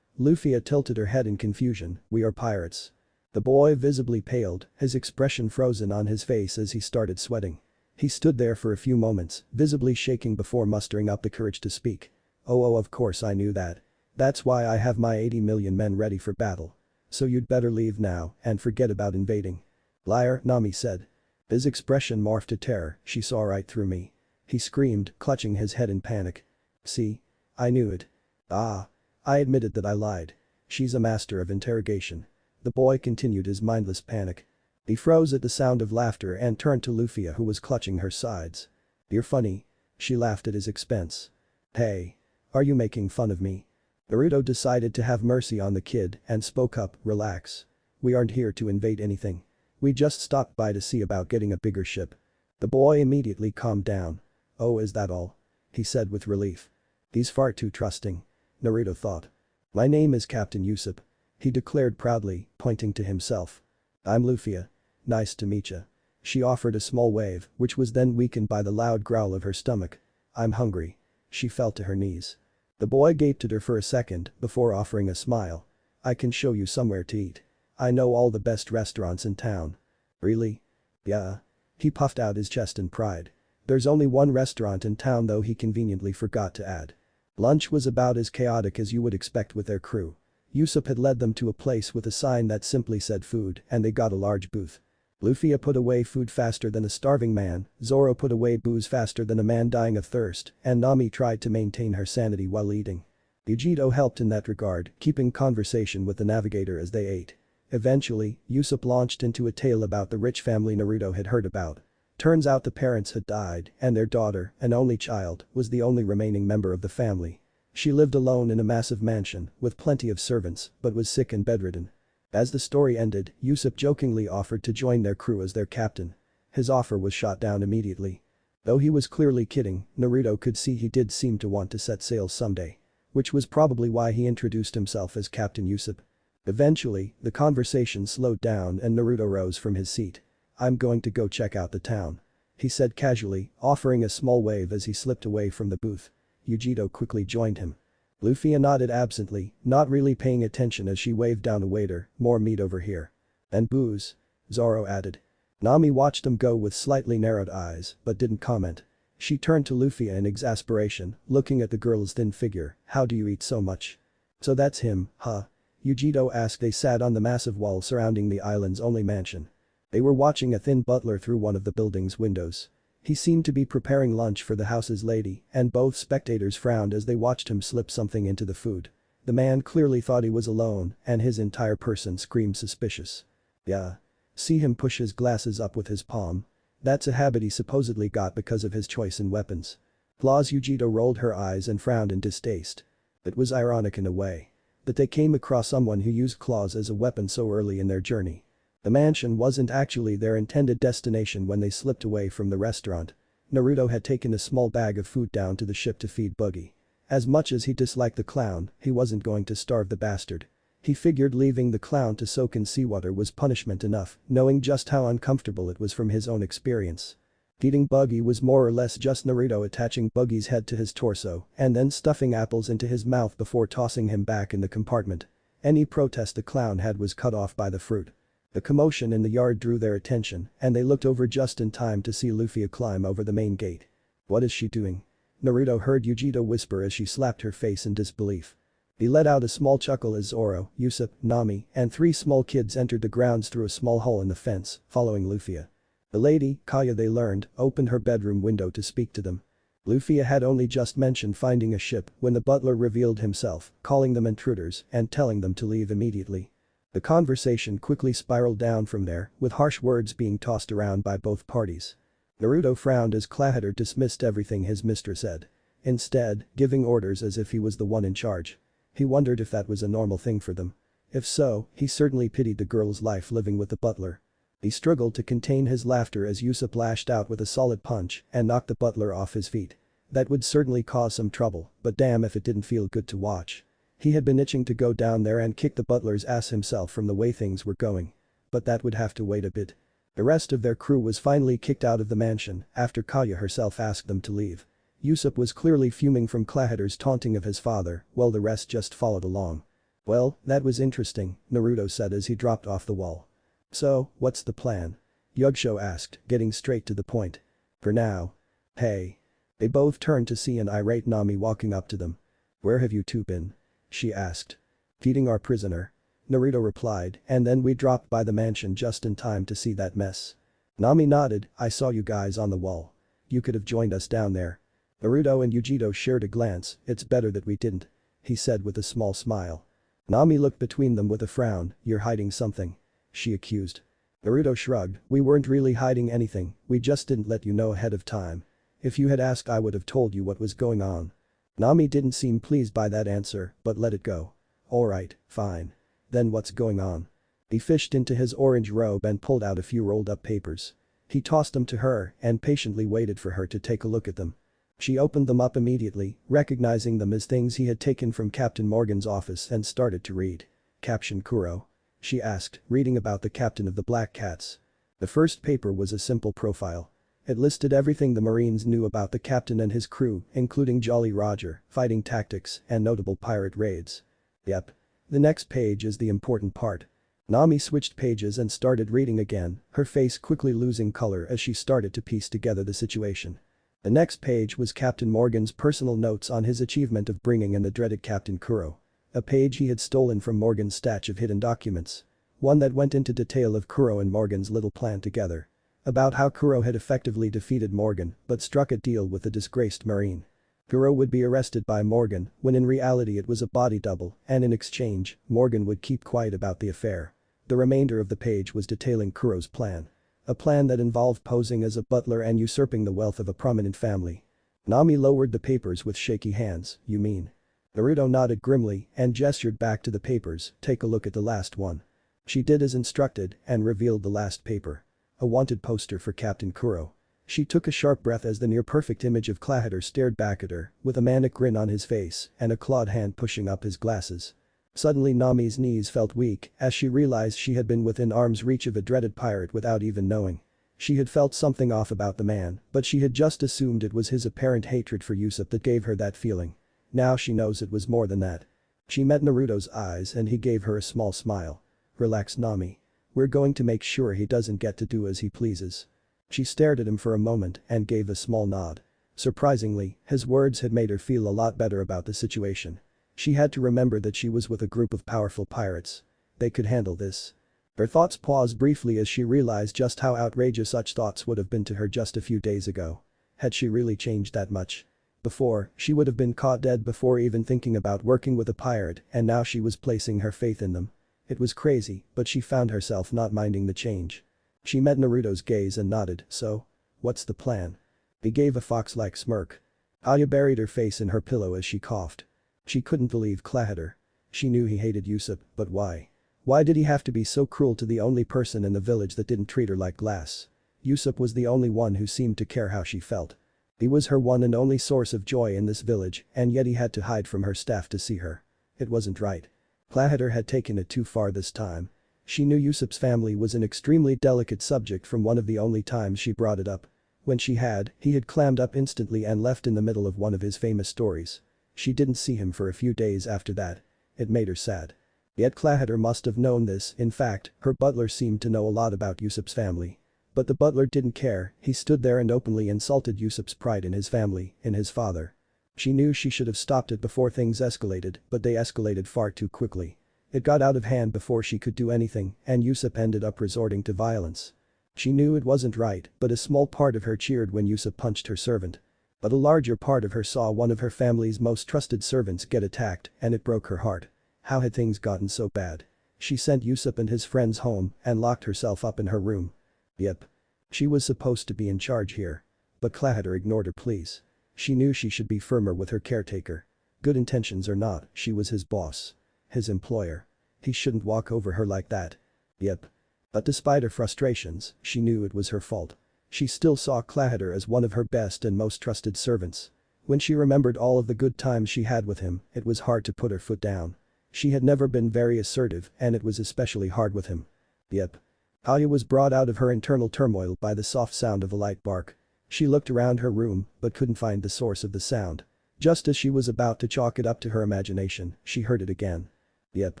Luffia tilted her head in confusion. "We are pirates." The boy visibly paled, his expression frozen on his face as he started sweating. He stood there for a few moments, visibly shaking before mustering up the courage to speak. Oh, of course I knew that. That's why I have my 80 million men ready for battle. So you'd better leave now and forget about invading." "Liar," Nami said. His expression morphed to terror. "She saw right through me." He screamed, clutching his head in panic. "See? I knew it. I admitted that I lied. She's a master of interrogation." The boy continued his mindless panic. He froze at the sound of laughter and turned to Luffia, who was clutching her sides. "You're funny." She laughed at his expense. "Hey. Are you making fun of me?" Naruto decided to have mercy on the kid and spoke up. "Relax. We aren't here to invade anything. We just stopped by to see about getting a bigger ship." The boy immediately calmed down. "Oh, is that all?" he said with relief. He's far too trusting, Naruto thought. "My name is Captain Usopp," he declared proudly, pointing to himself. "I'm Luffia. Nice to meet ya." She offered a small wave, which was then weakened by the loud growl of her stomach. "I'm hungry." She fell to her knees. The boy gaped at her for a second before offering a smile. "I can show you somewhere to eat. I know all the best restaurants in town." "Really?" "Yeah." He puffed out his chest in pride. "There's only one restaurant in town though," he conveniently forgot to add. Lunch was about as chaotic as you would expect with their crew. Usopp had led them to a place with a sign that simply said food and they got a large booth. Luffia put away food faster than a starving man, Zoro put away booze faster than a man dying of thirst, and Nami tried to maintain her sanity while eating. Yujiro helped in that regard, keeping conversation with the navigator as they ate. Eventually, Usopp launched into a tale about the rich family Naruto had heard about. Turns out the parents had died, and their daughter, an only child, was the only remaining member of the family. She lived alone in a massive mansion, with plenty of servants, but was sick and bedridden. As the story ended, Usopp jokingly offered to join their crew as their captain. His offer was shot down immediately. Though he was clearly kidding, Naruto could see he did seem to want to set sail someday. Which was probably why he introduced himself as Captain Usopp. Eventually, the conversation slowed down and Naruto rose from his seat. "I'm going to go check out the town," he said casually, offering a small wave as he slipped away from the booth. Yujiro quickly joined him. Luffia nodded absently, not really paying attention as she waved down a waiter. "More meat over here." "And booze," Zoro added. Nami watched them go with slightly narrowed eyes, but didn't comment. She turned to Luffia in exasperation, looking at the girl's thin figure. "How do you eat so much?" "So that's him, huh?" Yujiro asked. They sat on the massive wall surrounding the island's only mansion. They were watching a thin butler through one of the building's windows. He seemed to be preparing lunch for the house's lady, and both spectators frowned as they watched him slip something into the food. The man clearly thought he was alone, and his entire person screamed suspicious. "Yeah. See him push his glasses up with his palm? That's a habit he supposedly got because of his choice in weapons." Claws. Yujiro rolled her eyes and frowned in distaste. It was ironic in a way. That they came across someone who used claws as a weapon so early in their journey. The mansion wasn't actually their intended destination when they slipped away from the restaurant. Naruto had taken a small bag of food down to the ship to feed Buggy. As much as he disliked the clown, he wasn't going to starve the bastard. He figured leaving the clown to soak in seawater was punishment enough, knowing just how uncomfortable it was from his own experience. Feeding Buggy was more or less just Naruto attaching Buggy's head to his torso and then stuffing apples into his mouth before tossing him back in the compartment. Any protest the clown had was cut off by the fruit. The commotion in the yard drew their attention and they looked over just in time to see Luffia climb over the main gate. "What is she doing?" Naruto heard Yujito whisper as she slapped her face in disbelief. He let out a small chuckle as Zoro, Usopp, Nami, and 3 small kids entered the grounds through a small hole in the fence, following Luffia. The lady, Kaya they learned, opened her bedroom window to speak to them. Luffia had only just mentioned finding a ship when the butler revealed himself, calling them intruders and telling them to leave immediately. The conversation quickly spiraled down from there, with harsh words being tossed around by both parties. Naruto frowned as Clahitter dismissed everything his mistress said, instead giving orders as if he was the one in charge. He wondered if that was a normal thing for them. If so, he certainly pitied the girl's life living with the butler. He struggled to contain his laughter as Usopp lashed out with a solid punch and knocked the butler off his feet. That would certainly cause some trouble, but damn if it didn't feel good to watch. He had been itching to go down there and kick the butler's ass himself from the way things were going. But that would have to wait a bit. The rest of their crew was finally kicked out of the mansion after Kaya herself asked them to leave. Usopp was clearly fuming from Clahitter's taunting of his father, while the rest just followed along. "Well, that was interesting," Naruto said as he dropped off the wall. "So, what's the plan?" Yugsho asked, getting straight to the point. "For now." "Hey." They both turned to see an irate Nami walking up to them. "Where have you two been?" she asked. "Feeding our prisoner," Naruto replied, and then we dropped by the mansion just in time to see that mess. Nami nodded. "I saw you guys on the wall. You could have joined us down there." Naruto and Yujito shared a glance. "It's better that we didn't," he said with a small smile. Nami looked between them with a frown. "You're hiding something," she accused. Naruto shrugged. "We weren't really hiding anything, we just didn't let you know ahead of time. If you had asked I would have told you what was going on." Nami didn't seem pleased by that answer, but let it go. "Alright, fine. Then what's going on?" He fished into his orange robe and pulled out a few rolled up papers. He tossed them to her and patiently waited for her to take a look at them. She opened them up immediately, recognizing them as things he had taken from Captain Morgan's office and started to read. "Caption Kuro?" she asked, reading about the captain of the Black Cats. The first paper was a simple profile. It listed everything the Marines knew about the captain and his crew, including Jolly Roger, fighting tactics, and notable pirate raids. Yep. The next page is the important part. Nami switched pages and started reading again, her face quickly losing color as she started to piece together the situation. The next page was Captain Morgan's personal notes on his achievement of bringing in the dreaded Captain Kuro. A page he had stolen from Morgan's stash of hidden documents. One that went into detail of Kuro and Morgan's little plan together. About how Kuro had effectively defeated Morgan but struck a deal with the disgraced Marine. Kuro would be arrested by Morgan when in reality it was a body double and in exchange, Morgan would keep quiet about the affair. The remainder of the page was detailing Kuro's plan. A plan that involved posing as a butler and usurping the wealth of a prominent family. Nami lowered the papers with shaky hands. "You mean?" Naruto nodded grimly and gestured back to the papers. "Take a look at the last one." She did as instructed and revealed the last paper. A wanted poster for Captain Kuro. She took a sharp breath as the near-perfect image of Clahitter stared back at her, with a manic grin on his face and a clawed hand pushing up his glasses. Suddenly Nami's knees felt weak as she realized she had been within arm's reach of a dreaded pirate without even knowing. She had felt something off about the man, but she had just assumed it was his apparent hatred for Usopp that gave her that feeling. Now she knows it was more than that. She met Naruto's eyes and he gave her a small smile. "Relax, Nami. We're going to make sure he doesn't get to do as he pleases." She stared at him for a moment and gave a small nod. Surprisingly, his words had made her feel a lot better about the situation. She had to remember that she was with a group of powerful pirates. They could handle this. Her thoughts paused briefly as she realized just how outrageous such thoughts would have been to her just a few days ago. Had she really changed that much? Before, she would have been caught dead before even thinking about working with a pirate, and now she was placing her faith in them. It was crazy, but she found herself not minding the change. She met Naruto's gaze and nodded. "So? What's the plan?" He gave a fox-like smirk. Aya buried her face in her pillow as she coughed. She couldn't believe Clahitter. She knew he hated Usopp, but why? Why did he have to be so cruel to the only person in the village that didn't treat her like glass? Usopp was the only one who seemed to care how she felt. He was her one and only source of joy in this village, and yet he had to hide from her staff to see her. It wasn't right. Clahater had taken it too far this time. She knew Yusup's family was an extremely delicate subject from one of the only times she brought it up. When she had, he had clammed up instantly and left in the middle of one of his famous stories. She didn't see him for a few days after that. It made her sad. Yet Clahater must have known this, in fact, her butler seemed to know a lot about Yusup's family. But the butler didn't care, he stood there and openly insulted Yusup's pride in his family, in his father. She knew she should have stopped it before things escalated, but they escalated far too quickly. It got out of hand before she could do anything, and Yusup ended up resorting to violence. She knew it wasn't right, but a small part of her cheered when Yusup punched her servant. But a larger part of her saw one of her family's most trusted servants get attacked, and it broke her heart. How had things gotten so bad? She sent Yusup and his friends home and locked herself up in her room. Yep. She was supposed to be in charge here. But Clahater ignored her pleas. She knew she should be firmer with her caretaker. Good intentions or not, she was his boss. His employer. He shouldn't walk over her like that. Yep. But despite her frustrations, she knew it was her fault. She still saw Clahater as one of her best and most trusted servants. When she remembered all of the good times she had with him, it was hard to put her foot down. She had never been very assertive, and it was especially hard with him. Yep. Aya was brought out of her internal turmoil by the soft sound of a light bark. She looked around her room, but couldn't find the source of the sound. Just as she was about to chalk it up to her imagination, she heard it again. Yep.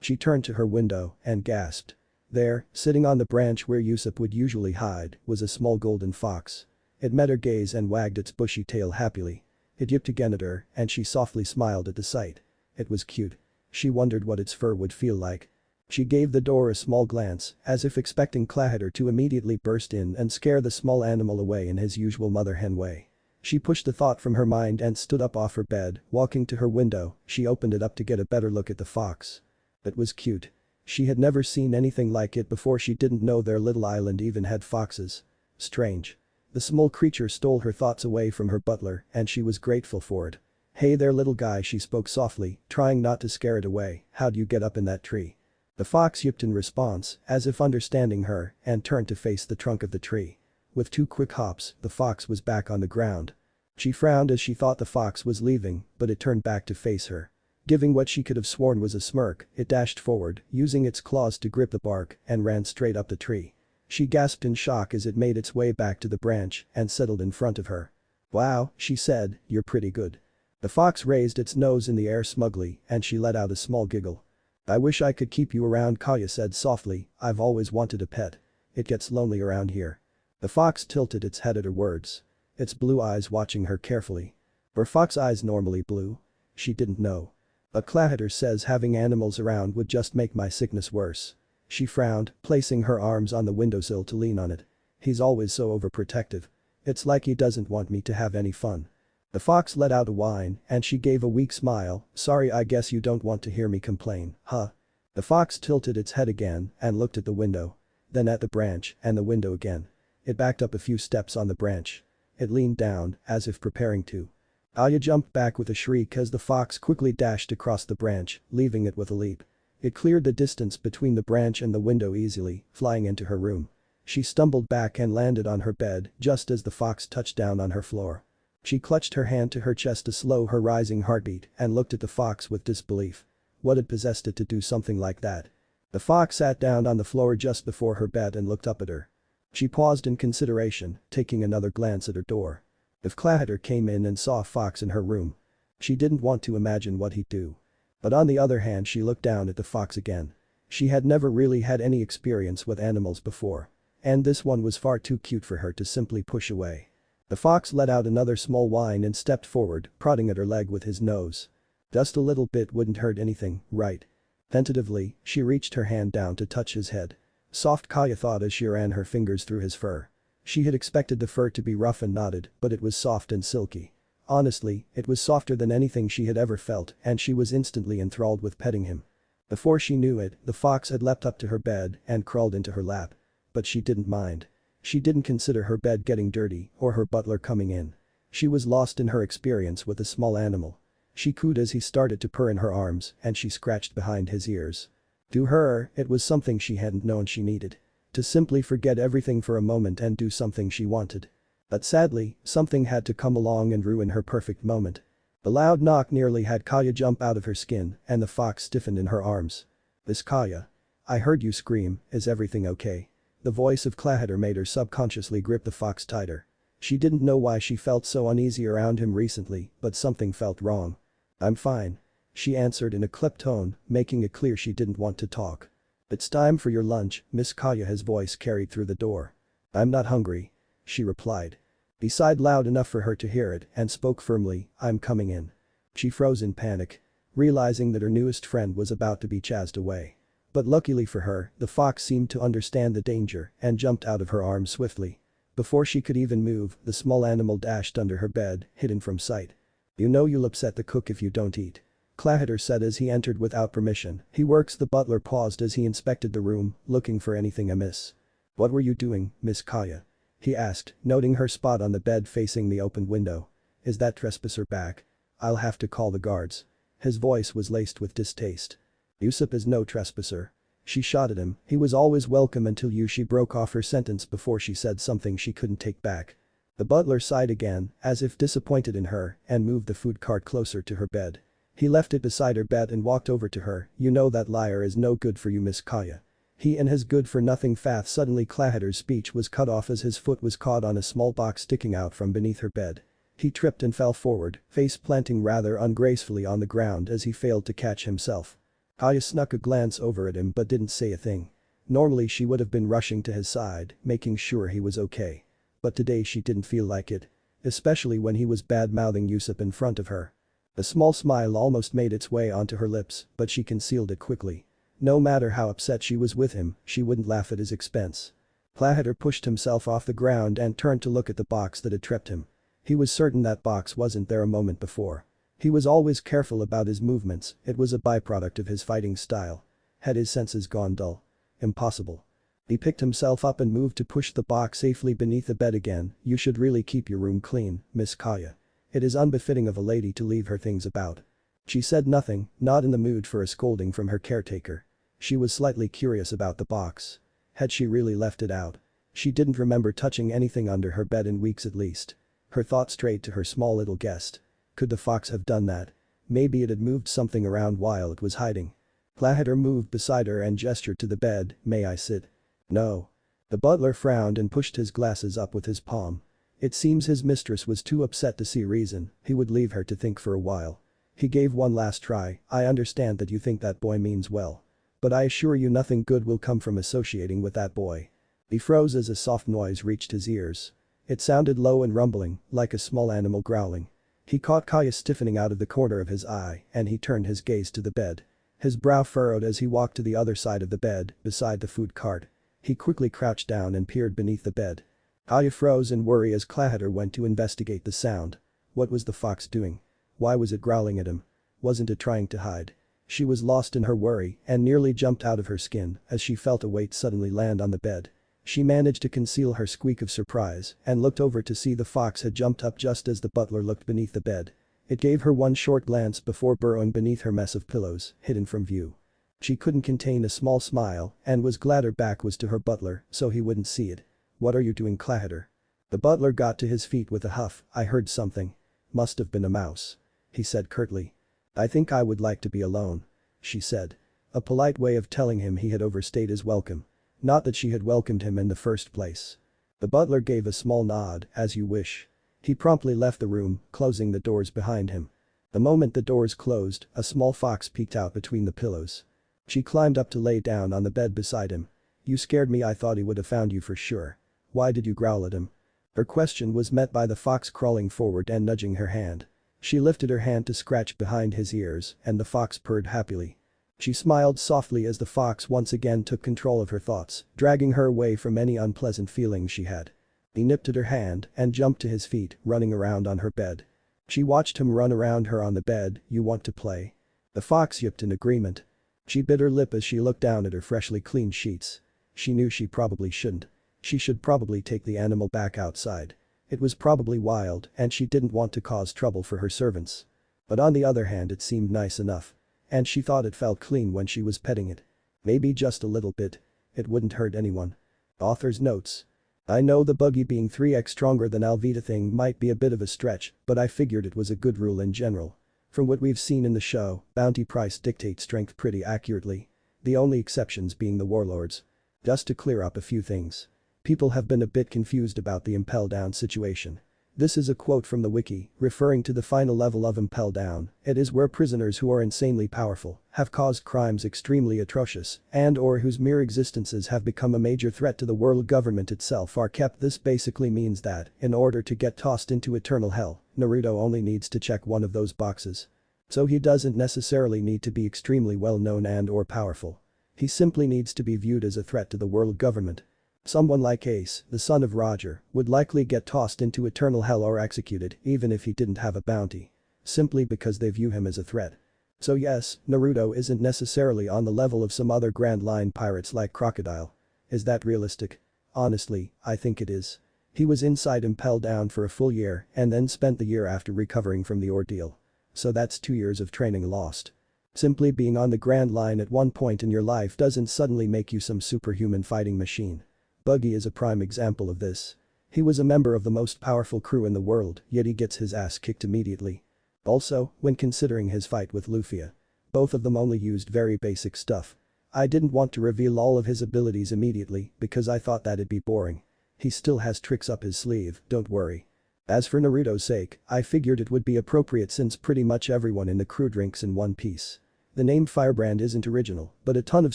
She turned to her window and gasped. There, sitting on the branch where Yusup would usually hide, was a small golden fox. It met her gaze and wagged its bushy tail happily. It yipped again at her, and she softly smiled at the sight. It was cute. She wondered what its fur would feel like. She gave the door a small glance, as if expecting Clahater to immediately burst in and scare the small animal away in his usual mother hen way. She pushed the thought from her mind and stood up off her bed, walking to her window, she opened it up to get a better look at the fox. It was cute. She had never seen anything like it before. She didn't know their little island even had foxes. Strange. The small creature stole her thoughts away from her butler, and she was grateful for it. "Hey there little guy," she spoke softly, trying not to scare it away, "how'd you get up in that tree?" The fox yipped in response, as if understanding her, and turned to face the trunk of the tree. With 2 quick hops, the fox was back on the ground. She frowned as she thought the fox was leaving, but it turned back to face her. Giving what she could have sworn was a smirk, it dashed forward, using its claws to grip the bark, and ran straight up the tree. She gasped in shock as it made its way back to the branch and settled in front of her. "Wow," she said, "you're pretty good." The fox raised its nose in the air smugly, and she let out a small giggle. "I wish I could keep you around," Kaya said softly, "I've always wanted a pet. It gets lonely around here." The fox tilted its head at her words. Its blue eyes watching her carefully. Were fox eyes normally blue? She didn't know. But Clahater says having animals around would just make my sickness worse. She frowned, placing her arms on the windowsill to lean on it. "He's always so overprotective. It's like he doesn't want me to have any fun." The fox let out a whine, and she gave a weak smile. "Sorry, I guess you don't want to hear me complain, huh?" The fox tilted its head again and looked at the window. Then at the branch and the window again. It backed up a few steps on the branch. It leaned down, as if preparing to. Aya jumped back with a shriek as the fox quickly dashed across the branch, leaving it with a leap. It cleared the distance between the branch and the window easily, flying into her room. She stumbled back and landed on her bed just as the fox touched down on her floor. She clutched her hand to her chest to slow her rising heartbeat and looked at the fox with disbelief. What had possessed it to do something like that? The fox sat down on the floor just before her bed and looked up at her. She paused in consideration, taking another glance at her door. If Clahater came in and saw a fox in her room, she didn't want to imagine what he'd do. But on the other hand, she looked down at the fox again. She had never really had any experience with animals before. And this one was far too cute for her to simply push away. The fox let out another small whine and stepped forward, prodding at her leg with his nose. "Just a little bit wouldn't hurt anything, right?" Tentatively, she reached her hand down to touch his head. Soft, Kaya thought as she ran her fingers through his fur. She had expected the fur to be rough and knotted, but it was soft and silky. Honestly, it was softer than anything she had ever felt, and she was instantly enthralled with petting him. Before she knew it, the fox had leapt up to her bed and crawled into her lap. But she didn't mind. She didn't consider her bed getting dirty or her butler coming in. She was lost in her experience with the small animal. She cooed as he started to purr in her arms, and she scratched behind his ears. To her, it was something she hadn't known she needed. To simply forget everything for a moment and do something she wanted. But sadly, something had to come along and ruin her perfect moment. The loud knock nearly had Kaya jump out of her skin and the fox stiffened in her arms. "Miss Kaya. I heard you scream, is everything okay?" The voice of Clahater made her subconsciously grip the fox tighter. She didn't know why she felt so uneasy around him recently, but something felt wrong. "I'm fine," she answered in a clipped tone, making it clear she didn't want to talk. "It's time for your lunch, Miss Kaya." His voice carried through the door. "I'm not hungry," she replied. He sighed loud enough for her to hear it and spoke firmly, "I'm coming in." She froze in panic, realizing that her newest friend was about to be chased away. But luckily for her, the fox seemed to understand the danger and jumped out of her arms swiftly. Before she could even move, the small animal dashed under her bed, hidden from sight. "You know you'll upset the cook if you don't eat," Clahater said as he entered without permission. He works. The butler paused as he inspected the room, looking for anything amiss. "What were you doing, Miss Kaya?" he asked, noting her spot on the bed facing the open window. "Is that trespasser back? I'll have to call the guards." His voice was laced with distaste. "Yusuf is no trespasser." She shot at him. "He was always welcome until you." She broke off her sentence before she said something she couldn't take back. The butler sighed again, as if disappointed in her, and moved the food cart closer to her bed. He left it beside her bed and walked over to her. "You know that liar is no good for you, Miss Kaya." He and his good-for-nothing fath. Suddenly Clahater's speech was cut off as his foot was caught on a small box sticking out from beneath her bed. He tripped and fell forward, face planting rather ungracefully on the ground as he failed to catch himself. Kaya snuck a glance over at him but didn't say a thing. Normally she would have been rushing to his side, making sure he was okay. But today she didn't feel like it. Especially when he was bad-mouthing Yusuf in front of her. A small smile almost made its way onto her lips, but she concealed it quickly. No matter how upset she was with him, she wouldn't laugh at his expense. Clahater pushed himself off the ground and turned to look at the box that had tripped him. He was certain that box wasn't there a moment before. He was always careful about his movements. It was a byproduct of his fighting style. Had his senses gone dull? Impossible. He picked himself up and moved to push the box safely beneath the bed again. "You should really keep your room clean, Miss Kaya. It is unbefitting of a lady to leave her things about." She said nothing, not in the mood for a scolding from her caretaker. She was slightly curious about the box. Had she really left it out? She didn't remember touching anything under her bed in weeks at least. Her thought strayed to her small little guest. Could the fox have done that? Maybe it had moved something around while it was hiding. Clahater moved beside her and gestured to the bed. "May I sit?" "No." The butler frowned and pushed his glasses up with his palm. It seems his mistress was too upset to see reason. He would leave her to think for a while. He gave one last try. "I understand that you think that boy means well. But I assure you nothing good will come from associating with that boy." He froze as a soft noise reached his ears. It sounded low and rumbling, like a small animal growling. He caught Kaya stiffening out of the corner of his eye and he turned his gaze to the bed. His brow furrowed as he walked to the other side of the bed, beside the food cart. He quickly crouched down and peered beneath the bed. Kaya froze in worry as Clahater went to investigate the sound. What was the fox doing? Why was it growling at him? Wasn't it trying to hide? She was lost in her worry and nearly jumped out of her skin as she felt a weight suddenly land on the bed. She managed to conceal her squeak of surprise and looked over to see the fox had jumped up just as the butler looked beneath the bed. It gave her one short glance before burrowing beneath her mess of pillows, hidden from view. She couldn't contain a small smile and was glad her back was to her butler so he wouldn't see it. "What are you doing, Clahater?" The butler got to his feet with a huff. "I heard something. Must have been a mouse," he said curtly. "I think I would like to be alone," she said. A polite way of telling him he had overstayed his welcome. Not that she had welcomed him in the first place. The butler gave a small nod. "As you wish." He promptly left the room, closing the doors behind him. The moment the doors closed, a small fox peeked out between the pillows. She climbed up to lay down on the bed beside him. "You scared me. I thought he would have found you for sure. Why did you growl at him?" Her question was met by the fox crawling forward and nudging her hand. She lifted her hand to scratch behind his ears and the fox purred happily. She smiled softly as the fox once again took control of her thoughts, dragging her away from any unpleasant feelings she had. He nipped at her hand and jumped to his feet, running around on her bed. She watched him run around her on the bed. "You want to play?" The fox yipped in agreement. She bit her lip as she looked down at her freshly cleaned sheets. She knew she probably shouldn't. She should probably take the animal back outside. It was probably wild and she didn't want to cause trouble for her servants. But on the other hand it seemed nice enough. And she thought it felt clean when she was petting it. Maybe just a little bit. It wouldn't hurt anyone. Author's notes. I know the Buggy being 3x stronger than Alvida thing might be a bit of a stretch, but I figured it was a good rule in general. From what we've seen in the show, bounty price dictates strength pretty accurately. The only exceptions being the warlords. Just to clear up a few things. People have been a bit confused about the Impel Down situation. This is a quote from the wiki, referring to the final level of Impel Down. It is where prisoners who are insanely powerful, have caused crimes extremely atrocious, and/or whose mere existences have become a major threat to the world government itself are kept. This basically means that, in order to get tossed into eternal hell, Naruto only needs to check one of those boxes. So he doesn't necessarily need to be extremely well known and/or powerful. He simply needs to be viewed as a threat to the world government. Someone like Ace, the son of Roger, would likely get tossed into eternal hell or executed even if he didn't have a bounty. Simply because they view him as a threat. So yes, Naruto isn't necessarily on the level of some other Grand Line pirates like Crocodile. Is that realistic? Honestly, I think it is. He was inside Impel Down for a full year and then spent the year after recovering from the ordeal. So that's 2 years of training lost. Simply being on the Grand Line at one point in your life doesn't suddenly make you some superhuman fighting machine. Buggy is a prime example of this. He was a member of the most powerful crew in the world, yet he gets his ass kicked immediately. Also, when considering his fight with Luffia. Both of them only used very basic stuff. I didn't want to reveal all of his abilities immediately because I thought that'd be boring. He still has tricks up his sleeve, don't worry. As for Naruto's sake, I figured it would be appropriate since pretty much everyone in the crew drinks in One Piece. The name Firebrand isn't original, but a ton of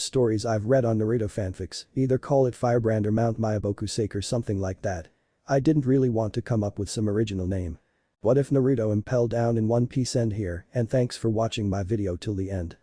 stories I've read on Naruto fanfics either call it Firebrand or Mount Myaboku's sake or something like that. I didn't really want to come up with some original name. What if Naruto Impel Down in One Piece end here, and thanks for watching my video till the end.